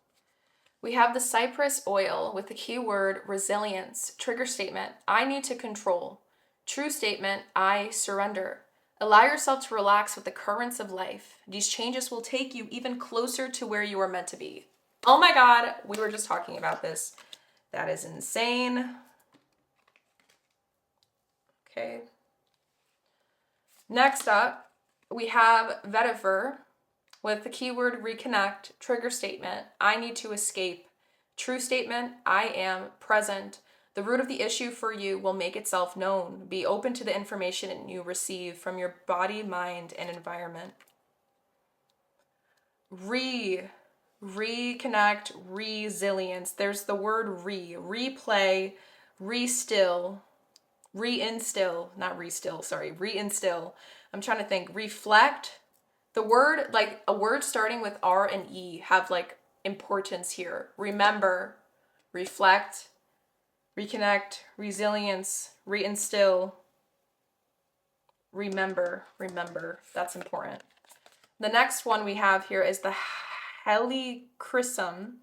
we have the cypress oil with the keyword resilience. Trigger statement: I need to control. True statement: I surrender. Allow yourself to relax with the currents of life. These changes will take you even closer to where you are meant to be. Oh my God, we were just talking about this. That is insane. Okay. Next up, we have vetiver with the keyword reconnect. Trigger statement: I need to escape. True statement: I am present. The root of the issue for you will make itself known. Be open to the information you receive from your body, mind, and environment. Reconnect, resilience. There's the word replay, reinstill, not restill, sorry, reinstill. I'm trying to think, reflect. The word, like a word starting with R and E have like importance here. Remember, reflect, reconnect, resilience, reinstill, remember. That's important. The next one we have here is the helichrysum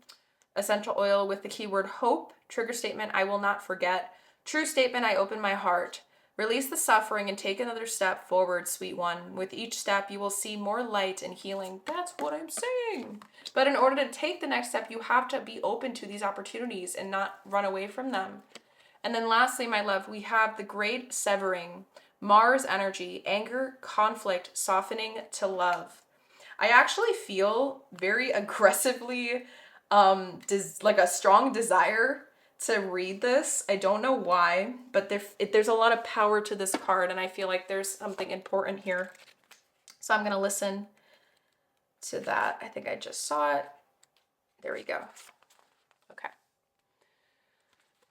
essential oil with the keyword hope. Trigger statement: I will not forget. True statement: I open my heart. Release the suffering and take another step forward, sweet one. With each step, you will see more light and healing. That's what I'm saying. But in order to take the next step, you have to be open to these opportunities and not run away from them. And then lastly, my love, we have the great severing. Mars energy, anger, conflict, softening to love. I actually feel very aggressively, like a strong desire to read this. I don't know why, but there's a lot of power to this card, and I feel like there's something important here. So I'm going to listen to that. I think I just saw it. There we go. Okay.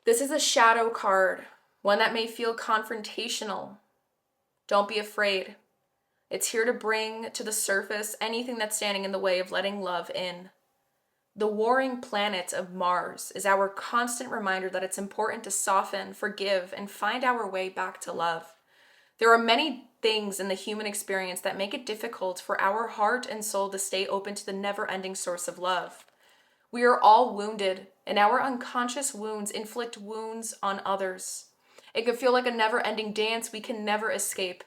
This is a shadow card, one that may feel confrontational. Don't be afraid. It's here to bring to the surface anything that's standing in the way of letting love in. The warring planet of Mars is our constant reminder that it's important to soften, forgive, and find our way back to love. There are many things in the human experience that make it difficult for our heart and soul to stay open to the never-ending source of love. We are all wounded, and our unconscious wounds inflict wounds on others. It can feel like a never-ending dance we can never escape.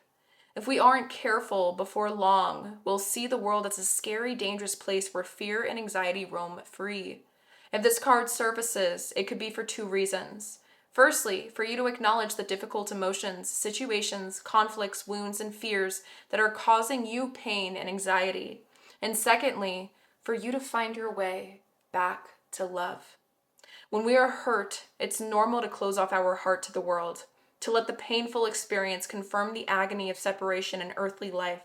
If we aren't careful, before long, we'll see the world as a scary, dangerous place where fear and anxiety roam free. If this card surfaces, it could be for two reasons. Firstly, for you to acknowledge the difficult emotions, situations, conflicts, wounds, and fears that are causing you pain and anxiety. And secondly, for you to find your way back to love. When we are hurt, it's normal to close off our heart to the world, to let the painful experience confirm the agony of separation in earthly life.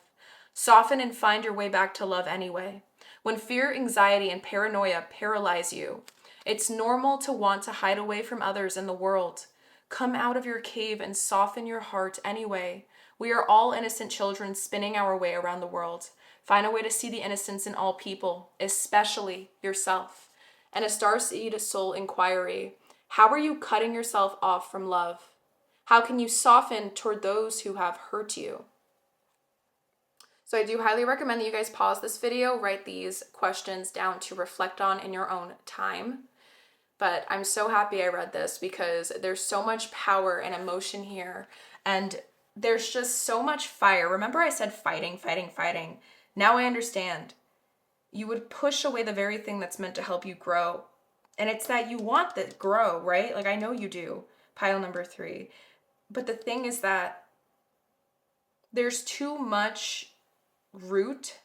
Soften and find your way back to love anyway. When fear, anxiety, and paranoia paralyze you, it's normal to want to hide away from others in the world. Come out of your cave and soften your heart anyway. We are all innocent children spinning our way around the world. Find a way to see the innocence in all people, especially yourself. And a starseed soul inquiry. How are you cutting yourself off from love? How can you soften toward those who have hurt you? So I do highly recommend that you guys pause this video, write these questions down to reflect on in your own time. But I'm so happy I read this because there's so much power and emotion here. And there's just so much fire. Remember I said fighting, fighting, fighting. Now I understand. You would push away the very thing that's meant to help you grow. And it's that you want that grow, right? Like I know you do, pile number 3. But the thing is that there's too much root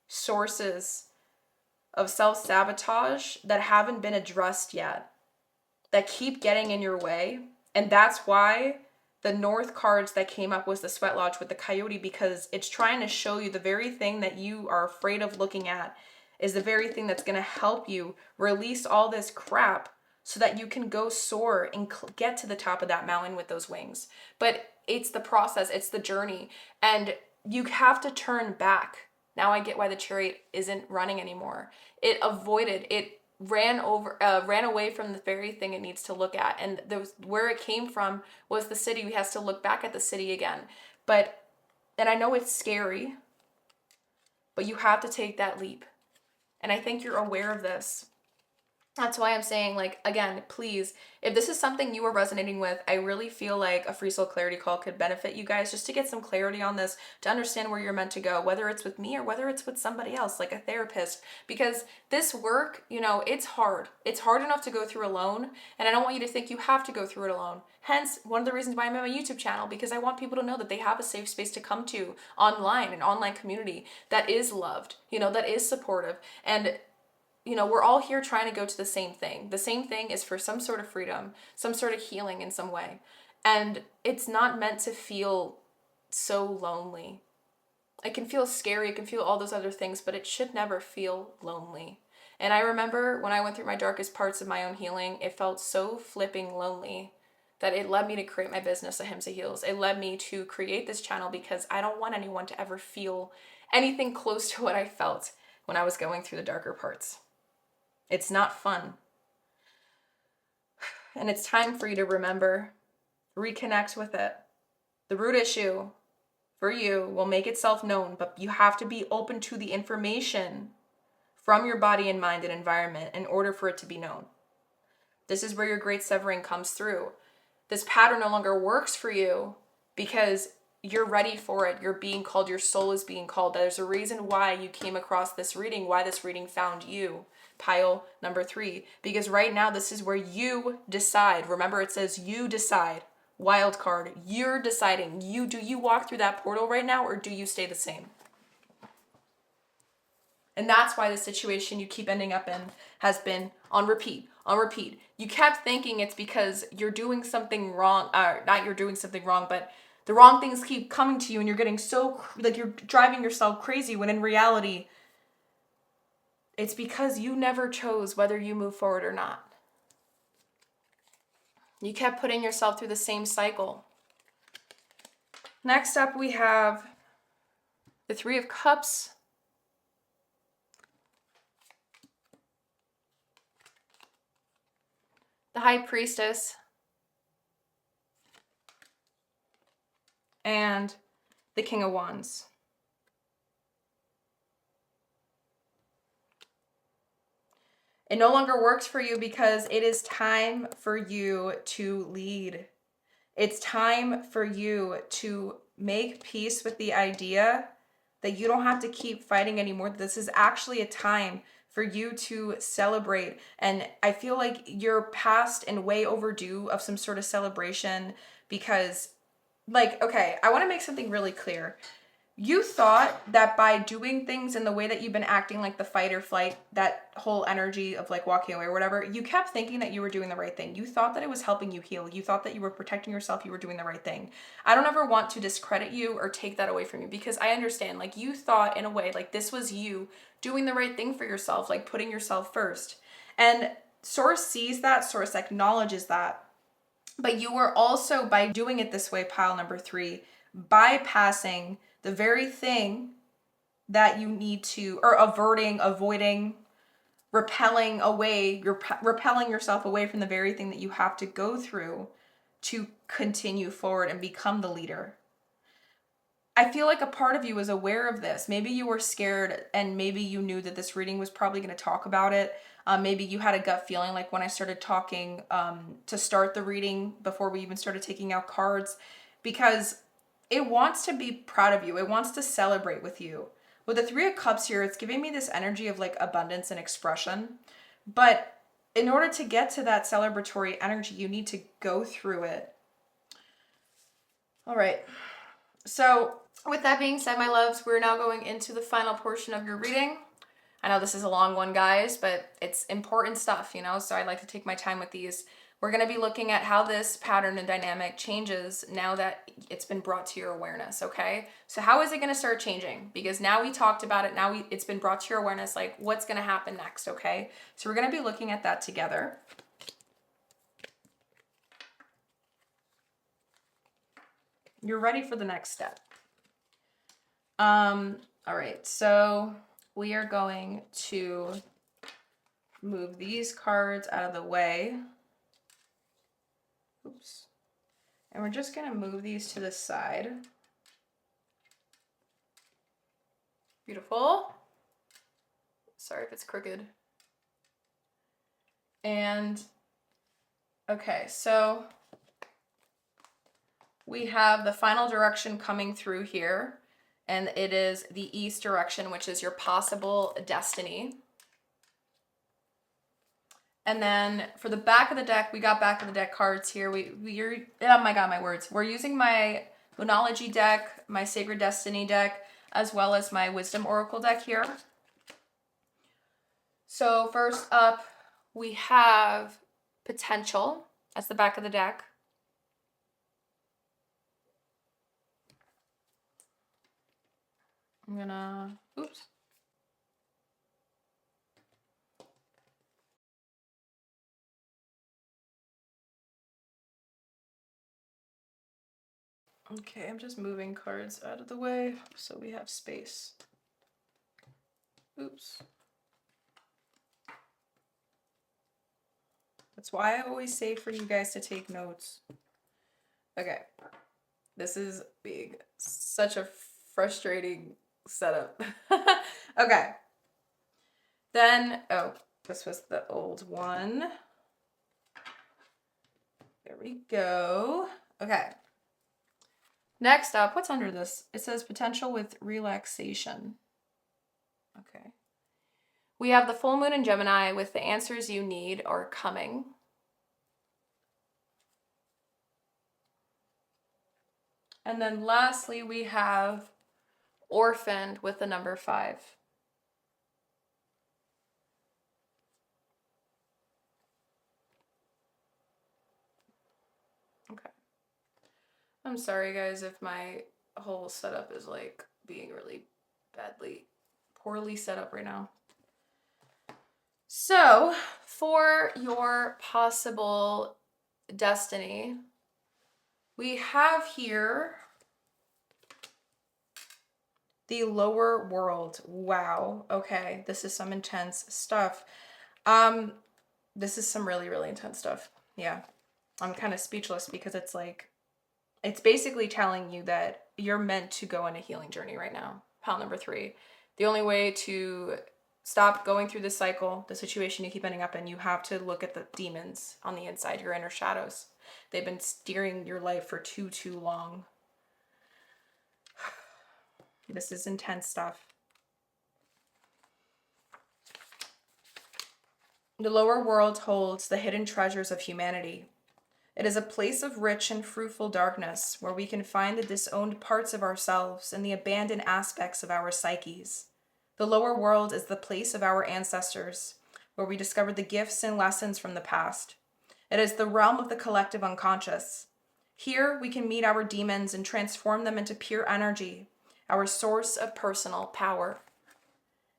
sources of self-sabotage that haven't been addressed yet, that keep getting in your way. And that's why the North cards that came up was the Sweat Lodge with the Coyote, because it's trying to show you the very thing that you are afraid of looking at is the very thing that's going to help you release all this crap so that you can go soar and get to the top of that mountain with those wings. But it's the process, it's the journey, and you have to turn back. Now I get why the Chariot isn't running anymore. It ran away from the very thing it needs to look at, and where it came from was the city. We has to look back at the city again. And I know it's scary, but you have to take that leap. And I think you're aware of this. That's why I'm saying, like, again, please, if this is something you are resonating with, I really feel like a free soul clarity call could benefit you guys just to get some clarity on this, to understand where you're meant to go, whether it's with me or whether it's with somebody else, like a therapist, because this work, it's hard. It's hard enough to go through alone, and I don't want you to think you have to go through it alone. Hence, one of the reasons why I'm on my YouTube channel, because I want people to know that they have a safe space to come to online, an online community that is loved, that is supportive. And we're all here trying to go to the same thing. The same thing is for some sort of freedom, some sort of healing in some way. And it's not meant to feel so lonely. It can feel scary, it can feel all those other things, but it should never feel lonely. And I remember when I went through my darkest parts of my own healing, it felt so flipping lonely that it led me to create my business, Ahimsa Heals. It led me to create this channel because I don't want anyone to ever feel anything close to what I felt when I was going through the darker parts. It's not fun. And it's time for you to remember, reconnect with it. The root issue for you will make itself known, but you have to be open to the information from your body and mind and environment in order for it to be known. This is where your great severing comes through. This pattern no longer works for you because you're ready for it. You're being called. Your soul is being called. There's a reason why you came across this reading, why this reading found you. Pile number 3, because right now this is where you decide. Remember, it says you decide. Wild card, you're deciding. Do you walk through that portal right now, or do you stay the same? And that's why the situation you keep ending up in has been on repeat, on repeat. You kept thinking it's because you're doing something wrong, not you're doing something wrong, but the wrong things keep coming to you and you're getting so, like, you're driving yourself crazy, when in reality, it's because you never chose whether you move forward or not. You kept putting yourself through the same cycle. Next up, we have the 3 of Cups, the High Priestess, and the King of Wands. It no longer works for you because it is time for you to lead. It's time for you to make peace with the idea that you don't have to keep fighting anymore. This is actually a time for you to celebrate. And I feel like you're past and way overdue of some sort of celebration because, like, okay, I want to make something really clear. You thought that by doing things in the way that you've been acting, like the fight or flight, that whole energy of like walking away or whatever, you kept thinking that you were doing the right thing. You thought that it was helping you heal. You thought that you were protecting yourself. You were doing the right thing. I don't ever want to discredit you or take that away from you because I understand, like, you thought in a way like this was you doing the right thing for yourself, like putting yourself first. And Source sees that, Source acknowledges that. But you were also, by doing it this way, pile number 3, bypassing the very thing that you need to, or avoiding, repelling away, you're repelling yourself away from the very thing that you have to go through to continue forward and become the leader. I feel like a part of you was aware of this. Maybe you were scared and maybe you knew that this reading was probably going to talk about it. Maybe you had a gut feeling like when I started talking to start the reading before we even started taking out cards, because it wants to be proud of you. It wants to celebrate with you. With the 3 of Cups here, it's giving me this energy of like abundance and expression. But in order to get to that celebratory energy, you need to go through it. All right. So with that being said, my loves, we're now going into the final portion of your reading. I know this is a long one, guys, but it's important stuff, you know, so I like to take my time with these. We're going to be looking at how this pattern and dynamic changes now that it's been brought to your awareness, okay? So how is it going to start changing? Because now we talked about it, now it's been brought to your awareness, like what's going to happen next, okay? So we're going to be looking at that together. You're ready for the next step. All right, so we are going to move these cards out of the way. Oops. And we're just going to move these to the side. Beautiful. Sorry if it's crooked. And, okay, so we have the final direction coming through here. And it is the east direction, which is your possible destiny. And then for the back of the deck, we got back of the deck cards here. We're oh my god, my words. We're using my Lunology deck, my Sacred Destiny deck, as well as my Wisdom Oracle deck here. So first up, we have Potential as the back of the deck. I'm gonna, oops. Okay, I'm just moving cards out of the way so we have space. Oops. That's why I always say for you guys to take notes. Okay, this is being such a frustrating setup. Okay. Then, oh, this was the old one. There we go. Okay. Next up, what's under this? It says potential with relaxation. Okay. We have the full moon in Gemini with the answers you need are coming. And then lastly, we have orphaned with the number 5. Okay. I'm sorry, guys, if my whole setup is like being really poorly set up right now. So, for your possible destiny, we have here the lower world. Wow. Okay, this is some intense stuff. This is some really, really intense stuff. Yeah. I'm kind of speechless because it's like, it's basically telling you that you're meant to go on a healing journey right now. Pile number 3. The only way to stop going through this cycle, the situation you keep ending up in. You have to look at the demons on the inside, your inner shadows. They've been steering your life for too long. This is intense stuff. The lower world holds the hidden treasures of humanity. It is a place of rich and fruitful darkness where we can find the disowned parts of ourselves and the abandoned aspects of our psyches. The lower world is the place of our ancestors, where we discover the gifts and lessons from the past. It is the realm of the collective unconscious. Here we can meet our demons and transform them into pure energy, our source of personal power.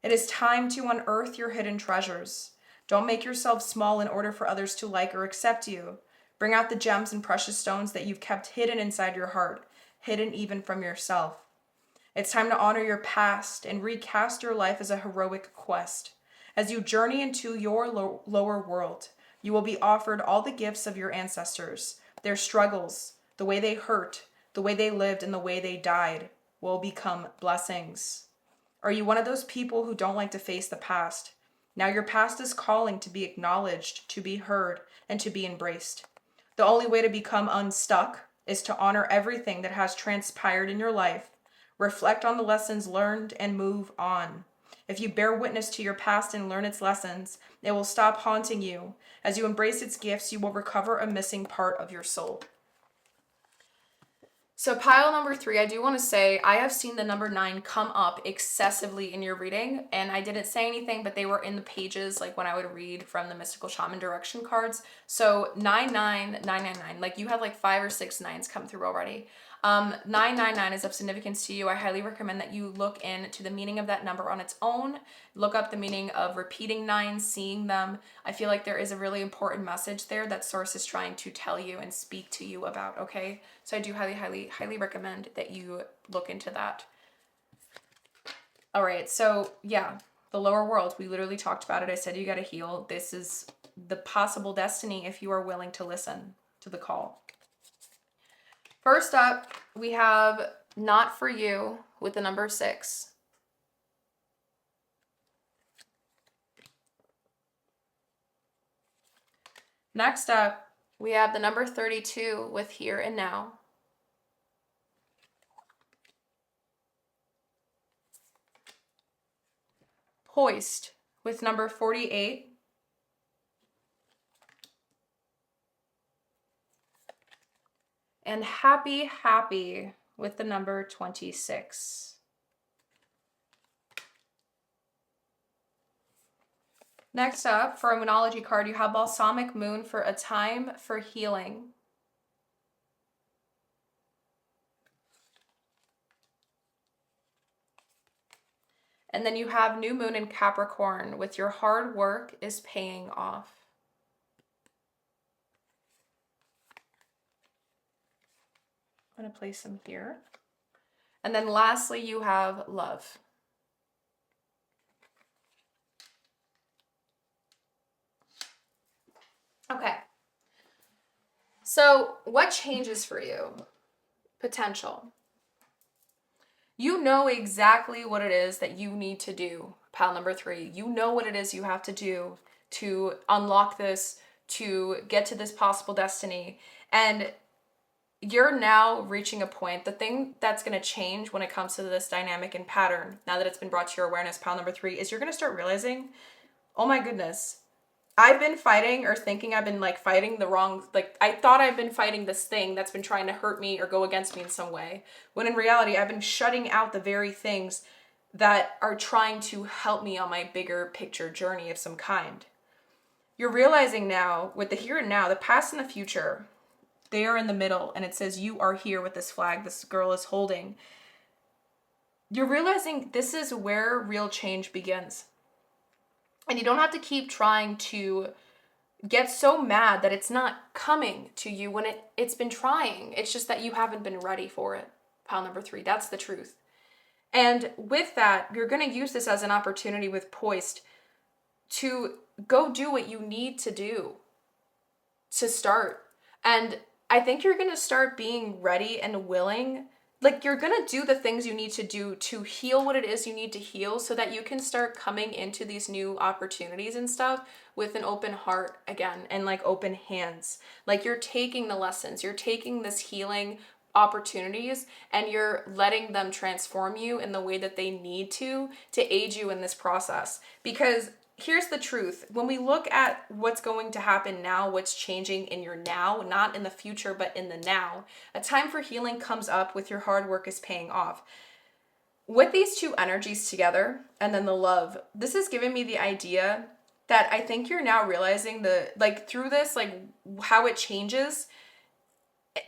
It is time to unearth your hidden treasures. Don't make yourself small in order for others to like or accept you. Bring out the gems and precious stones that you've kept hidden inside your heart, hidden even from yourself. It's time to honor your past and recast your life as a heroic quest. As you journey into your lower world, you will be offered all the gifts of your ancestors. Their struggles, the way they hurt, the way they lived, and the way they died will become blessings. Are you one of those people who don't like to face the past? Now your past is calling to be acknowledged, to be heard, and to be embraced. The only way to become unstuck is to honor everything that has transpired in your life, reflect on the lessons learned, and move on. If you bear witness to your past and learn its lessons, it will stop haunting you. As you embrace its gifts, you will recover a missing part of your soul. So pile number 3, I do want to say I have seen the number 9 come up excessively in your reading, and I didn't say anything, but they were in the pages like when I would read from the Mystical Shaman direction cards. So 99999, like you have like 5 or 6 nines come through already. 999 is of significance to you. I highly recommend that you look into the meaning of that number on its own. Look up the meaning of repeating nines, seeing them. I feel like there is a really important message there that Source is trying to tell you and speak to you about, okay? So I do highly recommend that you look into that. All right, so yeah, the lower world, we literally talked about it. I said you got to heal. This is the possible destiny if you are willing to listen to the call. First up, we have Not For You with the number 6. Next up, we have the number 32 with Here and Now. Hoist with number 48. And Happy with the number 26. Next up, for a Moonology card, you have Balsamic Moon for A Time for Healing. And then you have New Moon in Capricorn with Your Hard Work is Paying Off. I'm going to place them here. And then lastly, you have Love. Okay. So what changes for you? Potential. You know exactly what it is that you need to do, pile number 3. You know what it is you have to do to unlock this, to get to this possible destiny. And you're now reaching a point. The thing that's going to change when it comes to this dynamic and pattern, now that it's been brought to your awareness, pile number 3, is you're going to start realizing, oh my goodness, I've been fighting or thinking I've been like fighting the wrong, like I thought I've been fighting this thing that's been trying to hurt me or go against me in some way. When in reality, I've been shutting out the very things that are trying to help me on my bigger picture journey of some kind. You're realizing now with the here and now, the past and the future, they are in the middle, and it says you are here with this flag this girl is holding. You're realizing this is where real change begins. And you don't have to keep trying to get so mad that it's not coming to you when it's been trying. It's just that you haven't been ready for it. Pile number 3, that's the truth. And with that, you're going to use this as an opportunity with Poised to go do what you need to do to start. And I think you're going to start being ready and willing like you're gonna do the things you need to do to heal what it is you need to heal, so that you can start coming into these new opportunities and stuff with an open heart again, and like open hands. Like you're taking the lessons, you're taking this healing opportunities, and you're letting them transform you in the way that they need to aid you in this process. Because here's the truth: when we look at what's going to happen now, what's changing in your now, not in the future, but in the now, a time for healing comes up with your hard work is paying off. With these two energies together, and then the love, this has given me the idea that I think you're now realizing like through this, like how it changes,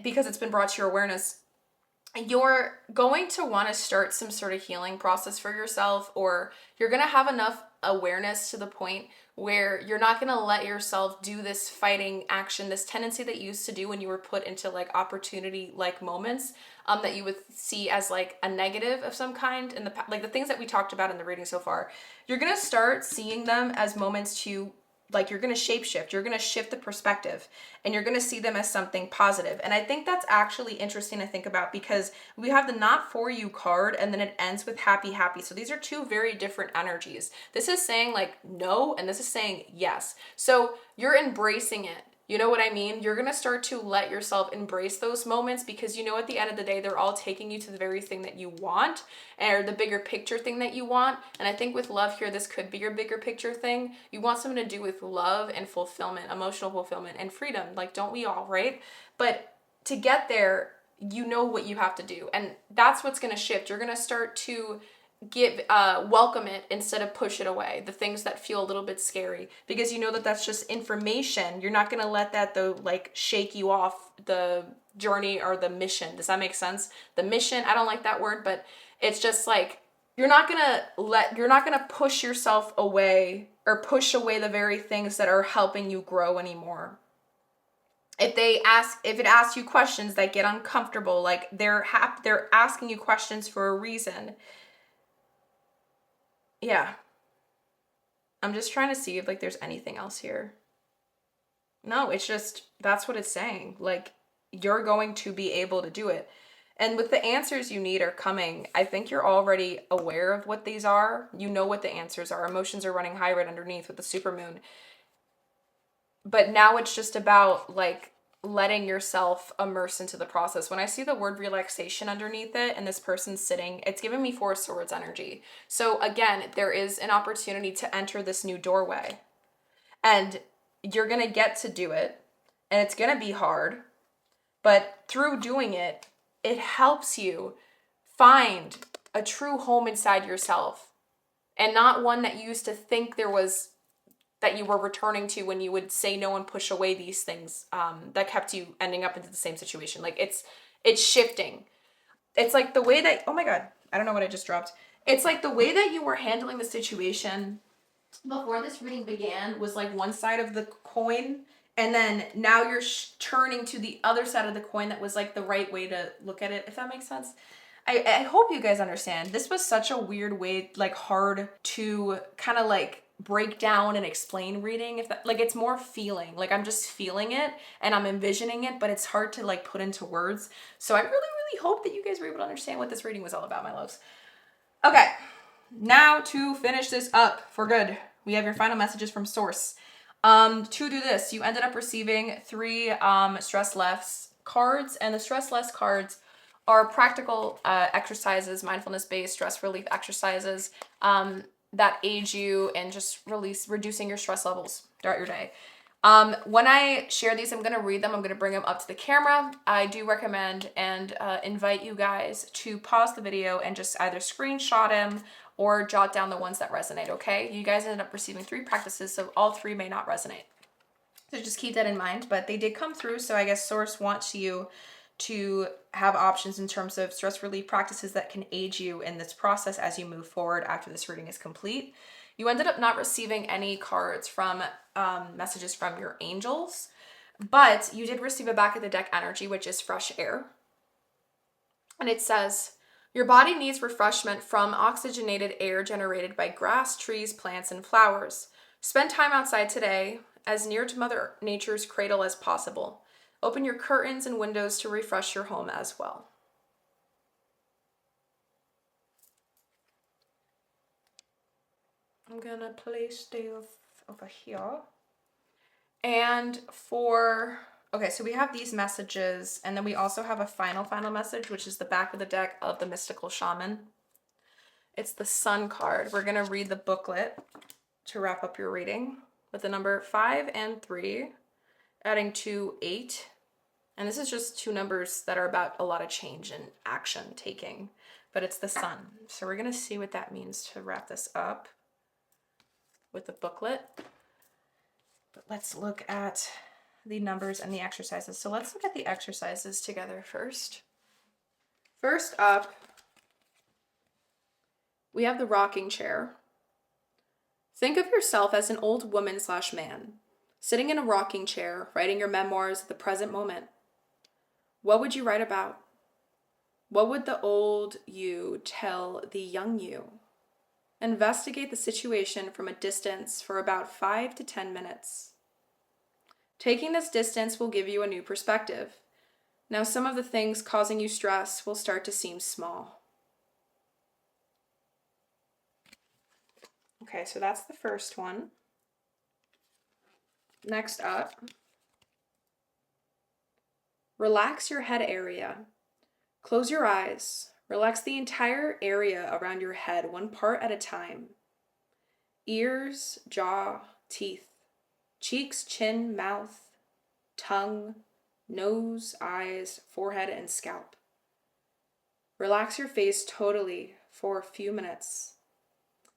because it's been brought to your awareness. You're going to want to start some sort of healing process for yourself, or you're going to have enough awareness to the point where you're not going to let yourself do this fighting action, this tendency that you used to do when you were put into like opportunity like moments, that you would see as like a negative of some kind in the like the things that we talked about in the reading so far. You're going to start seeing them as moments to, like, you're going to shapeshift, you're going to shift the perspective, and you're going to see them as something positive. And I think that's actually interesting to think about, because we have the not for you card, and then it ends with happy, happy. So these are two very different energies. This is saying like no, and this is saying yes. So you're embracing it. You know what I mean? You're going to start to let yourself embrace those moments, because you know at the end of the day, they're all taking you to the very thing that you want, or the bigger picture thing that you want. And I think with love here, this could be your bigger picture thing. You want something to do with love and fulfillment, emotional fulfillment and freedom. Like, don't we all, right? But to get there, you know what you have to do. And that's what's going to shift. You're going to start to welcome it instead of push it away, the things that feel a little bit scary, because you know that that's just information. You're not going to let that though like shake you off the journey or the mission. Does that make sense? The mission, I don't like that word, but it's just like you're not going to push yourself away or push away the very things that are helping you grow anymore. If it asks you questions that get uncomfortable, like they're asking you questions for a reason. Yeah. I'm just trying to see if like there's anything else here. No, it's just, that's what it's saying. Like, you're going to be able to do it. And with the answers you need are coming, I think you're already aware of what these are. You know what the answers are. Emotions are running high right underneath with the supermoon. But now it's just about like letting yourself immerse into the process. When I see the word relaxation underneath it and this person sitting, it's giving me Four of Swords energy. So again, there is an opportunity to enter this new doorway, and you're going to get to do it, and it's going to be hard, but through doing it, it helps you find a true home inside yourself, and not one that you used to think there was, that you were returning to when you would say no and push away these things, that kept you ending up into the same situation. Like it's shifting. It's like the way that, oh my God, I don't know what I just dropped. It's like the way that you were handling the situation before this reading began was like one side of the coin. And then now you're turning to the other side of the coin that was like the right way to look at it, if that makes sense. I hope you guys understand. This was such a weird way, like hard to kind of like break down and explain reading. If that, like, it's more feeling, like I'm just feeling it and I'm envisioning it, but it's hard to like put into words. So I really, really hope that you guys were able to understand what this reading was all about, my loves. Okay, now to finish this up for good, we have your final messages from Source. To do this, you ended up receiving 3 stress less cards, and the stress less cards are practical exercises, mindfulness-based stress relief exercises that aid you in just reducing your stress levels throughout your day. When I share these, I'm going to read them. I'm going to bring them up to the camera. I do recommend and invite you guys to pause the video and just either screenshot them or jot down the ones that resonate, okay? You guys ended up receiving 3 practices, so all 3 may not resonate. So just keep that in mind, but they did come through, so I guess Source wants you to have options in terms of stress relief practices that can aid you in this process as you move forward after this reading is complete. You ended up not receiving any cards from messages from your angels, but you did receive a back of the deck energy, which is fresh air. And it says, your body needs refreshment from oxygenated air generated by grass, trees, plants, and flowers. Spend time outside today, as near to Mother Nature's cradle as possible. Open your curtains and windows to refresh your home as well. I'm gonna place this over here. And okay, so we have these messages, and then we also have a final message, which is the back of the deck of the Mystical Shaman. It's the Sun card. We're gonna read the booklet to wrap up your reading with the number 5 and 3, adding to 8. And this is just two numbers that are about a lot of change and action taking, but it's the Sun. So we're gonna see what that means to wrap this up with the booklet. But let's look at the numbers and the exercises. So let's look at the exercises together first. First up, we have the rocking chair. Think of yourself as an old woman/man, sitting in a rocking chair, writing your memoirs at the present moment. What would you write about? What would the old you tell the young you? Investigate the situation from a distance for about 5 to 10 minutes. Taking this distance will give you a new perspective. Now, some of the things causing you stress will start to seem small. Okay, so that's the first one. Next up, relax your head area. Close your eyes. Relax the entire area around your head, one part at a time. Ears, jaw, teeth, cheeks, chin, mouth, tongue, nose, eyes, forehead, and scalp. Relax your face totally for a few minutes.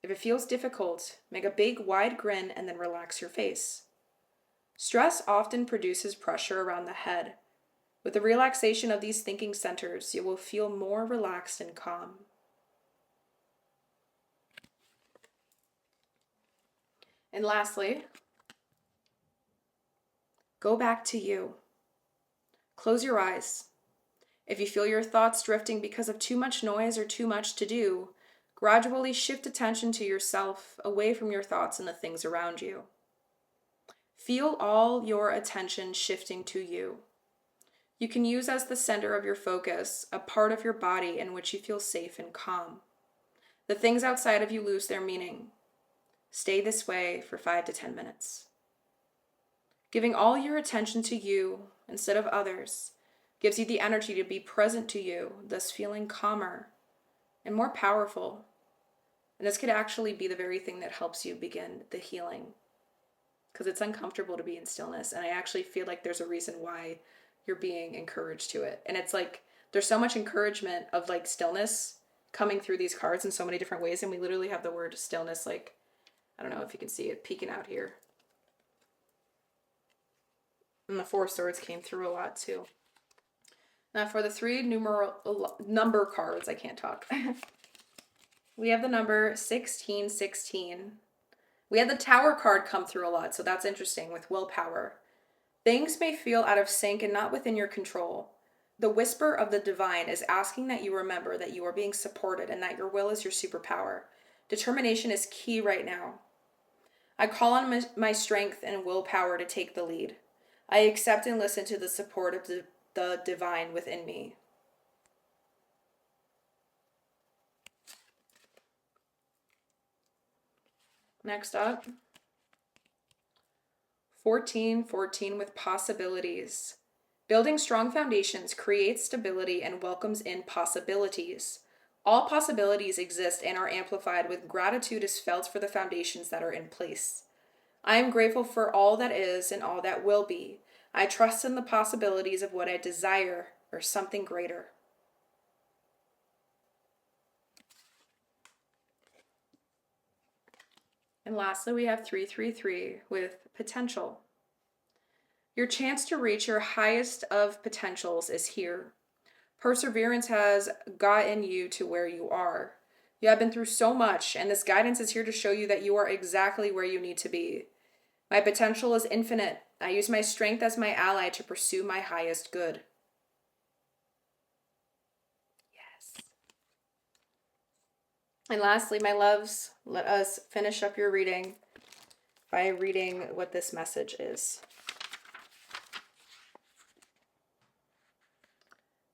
If it feels difficult, make a big, wide grin and then relax your face. Stress often produces pressure around the head. With the relaxation of these thinking centers, you will feel more relaxed and calm. And lastly, go back to you. Close your eyes. If you feel your thoughts drifting because of too much noise or too much to do, gradually shift attention to yourself, away from your thoughts and the things around you. Feel all your attention shifting to you. You can use as the center of your focus a part of your body in which you feel safe and calm. The things outside of you lose their meaning. Stay this way for 5 to 10 minutes. Giving all your attention to you instead of others gives you the energy to be present to you, thus feeling calmer and more powerful. And this could actually be the very thing that helps you begin the healing, because it's uncomfortable to be in stillness. And I actually feel like there's a reason why you're being encouraged to it. And it's like there's so much encouragement of like stillness coming through these cards in so many different ways. And we literally have the word stillness, like, I don't know if you can see it peeking out here. And the 4 swords came through a lot too. Now for the 3 number cards, I can't talk. We have the number 1616. We had the Tower card come through a lot, so that's interesting with willpower. Things may feel out of sync and not within your control. The whisper of the divine is asking that you remember that you are being supported and that your will is your superpower. Determination is key right now. I call on my strength and willpower to take the lead. I accept and listen to the support of the divine within me. Next up, 1414 with possibilities. Building strong foundations creates stability and welcomes in possibilities. All possibilities exist and are amplified with gratitude is felt for the foundations that are in place. I am grateful for all that is and all that will be. I trust in the possibilities of what I desire or something greater. And lastly, we have 333 with potential. Your chance to reach your highest of potentials is here. Perseverance has gotten you to where you are. You have been through so much, and this guidance is here to show you that you are exactly where you need to be. My potential is infinite. I use my strength as my ally to pursue my highest good. Yes. And lastly, my loves, let us finish up your reading by reading what this message is.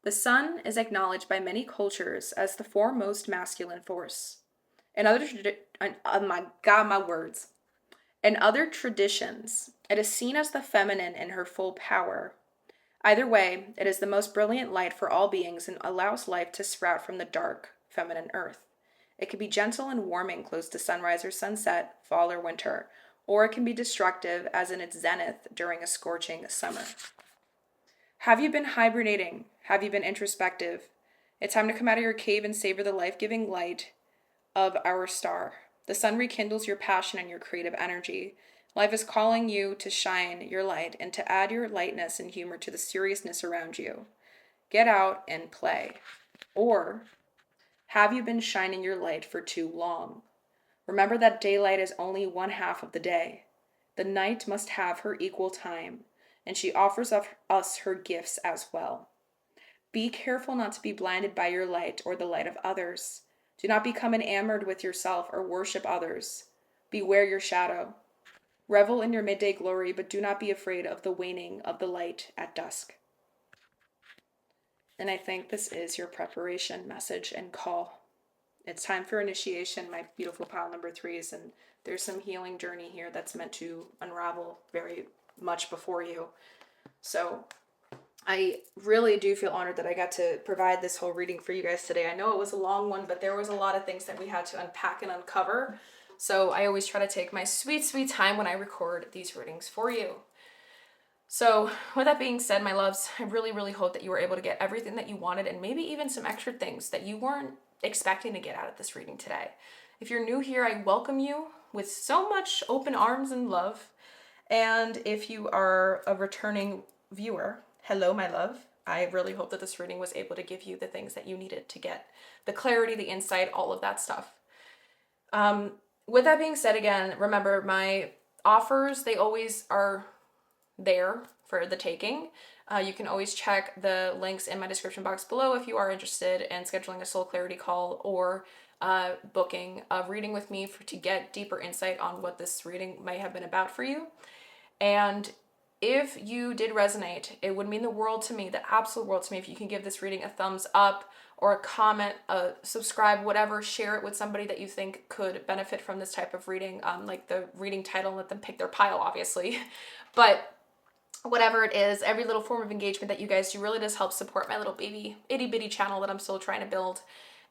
The sun is acknowledged by many cultures as the foremost masculine force.
In other, oh my God, my words. In other traditions, it is seen as the feminine in her full power. Either way, it is the most brilliant light for all beings and allows life to sprout from the dark, feminine earth. It can be gentle and warming close to sunrise or sunset, fall or winter, or it can be destructive as in its zenith during a scorching summer. Have you been hibernating? Have you been introspective? It's time to come out of your cave and savor the life giving light of our star. The sun rekindles your passion and your creative energy. Life is calling you to shine your light and to add your lightness and humor to the seriousness around you. Get out and play. Or have you been shining your light for too long? Remember that daylight is only one half of the day. The night must have her equal time, and she offers us her gifts as well. Be careful not to be blinded by your light or the light of others. Do not become enamored with yourself or worship others. Beware your shadow. Revel in your midday glory, but do not be afraid of the waning of the light at dusk. And I think this is your preparation message and call. It's time for initiation, my beautiful pile number threes, and there's some healing journey here that's meant to unravel very much before you. So I really do feel honored that I got to provide this whole reading for you guys today. I know it was a long one, but there was a lot of things that we had to unpack and uncover. So I always try to take my sweet, sweet time when I record these readings for you. So with that being said, my loves, I really, really hope that you were able to get everything that you wanted and maybe even some extra things that you weren't expecting to get out of this reading today. If you're new here, I welcome you with so much open arms and love. And if you are a returning viewer, hello, my love. I really hope that this reading was able to give you the things that you needed to get the clarity, the insight, all of that stuff. With that being said, again, remember my offers, they always are there for the taking. You can always check the links in my description box below if you are interested in scheduling a soul clarity call or booking a reading with me to get deeper insight on what this reading may have been about for you. And if you did resonate, it would mean the world to me, the absolute world to me, if you can give this reading a thumbs up or a comment, subscribe, whatever, share it with somebody that you think could benefit from this type of reading, like the reading title, let them pick their pile, obviously. But whatever it is, every little form of engagement that you guys do really does help support my little baby itty bitty channel that I'm still trying to build.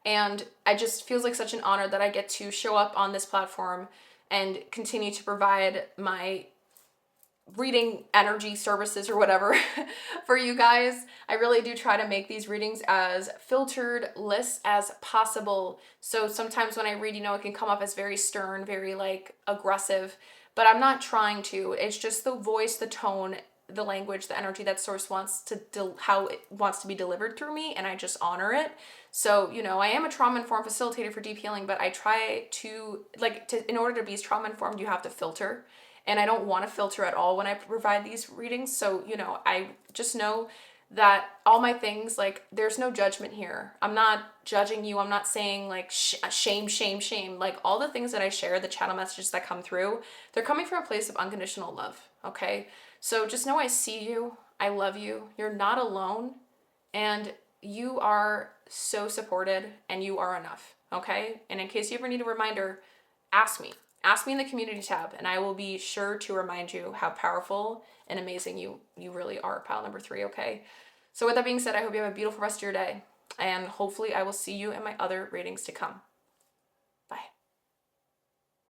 And it just feels like such an honor that I get to show up on this platform and continue to provide my reading energy services or whatever for you guys. I really do try to make these readings as filtered-less as possible. So sometimes when I read, it can come up as very stern, very like aggressive, but I'm not trying to. It's just the voice, the tone, the language, the energy that source wants to how it wants to be delivered through me, and I just honor it. So, I am a trauma-informed facilitator for deep healing, but I try to, in order to be trauma-informed, you have to filter. And I don't want to filter at all when I provide these readings. So, I just know that all my things, there's no judgment here. I'm not judging you. I'm not saying shame, shame, shame. Like all the things that I share, the channel messages that come through, they're coming from a place of unconditional love. Okay. So just know I see you. I love you. You're not alone. And you are so supported and you are enough. Okay. And in case you ever need a reminder, ask me. Ask me in the community tab, and I will be sure to remind you how powerful and amazing you really are, pile number 3, okay? So with that being said, I hope you have a beautiful rest of your day, and hopefully I will see you in my other readings to come.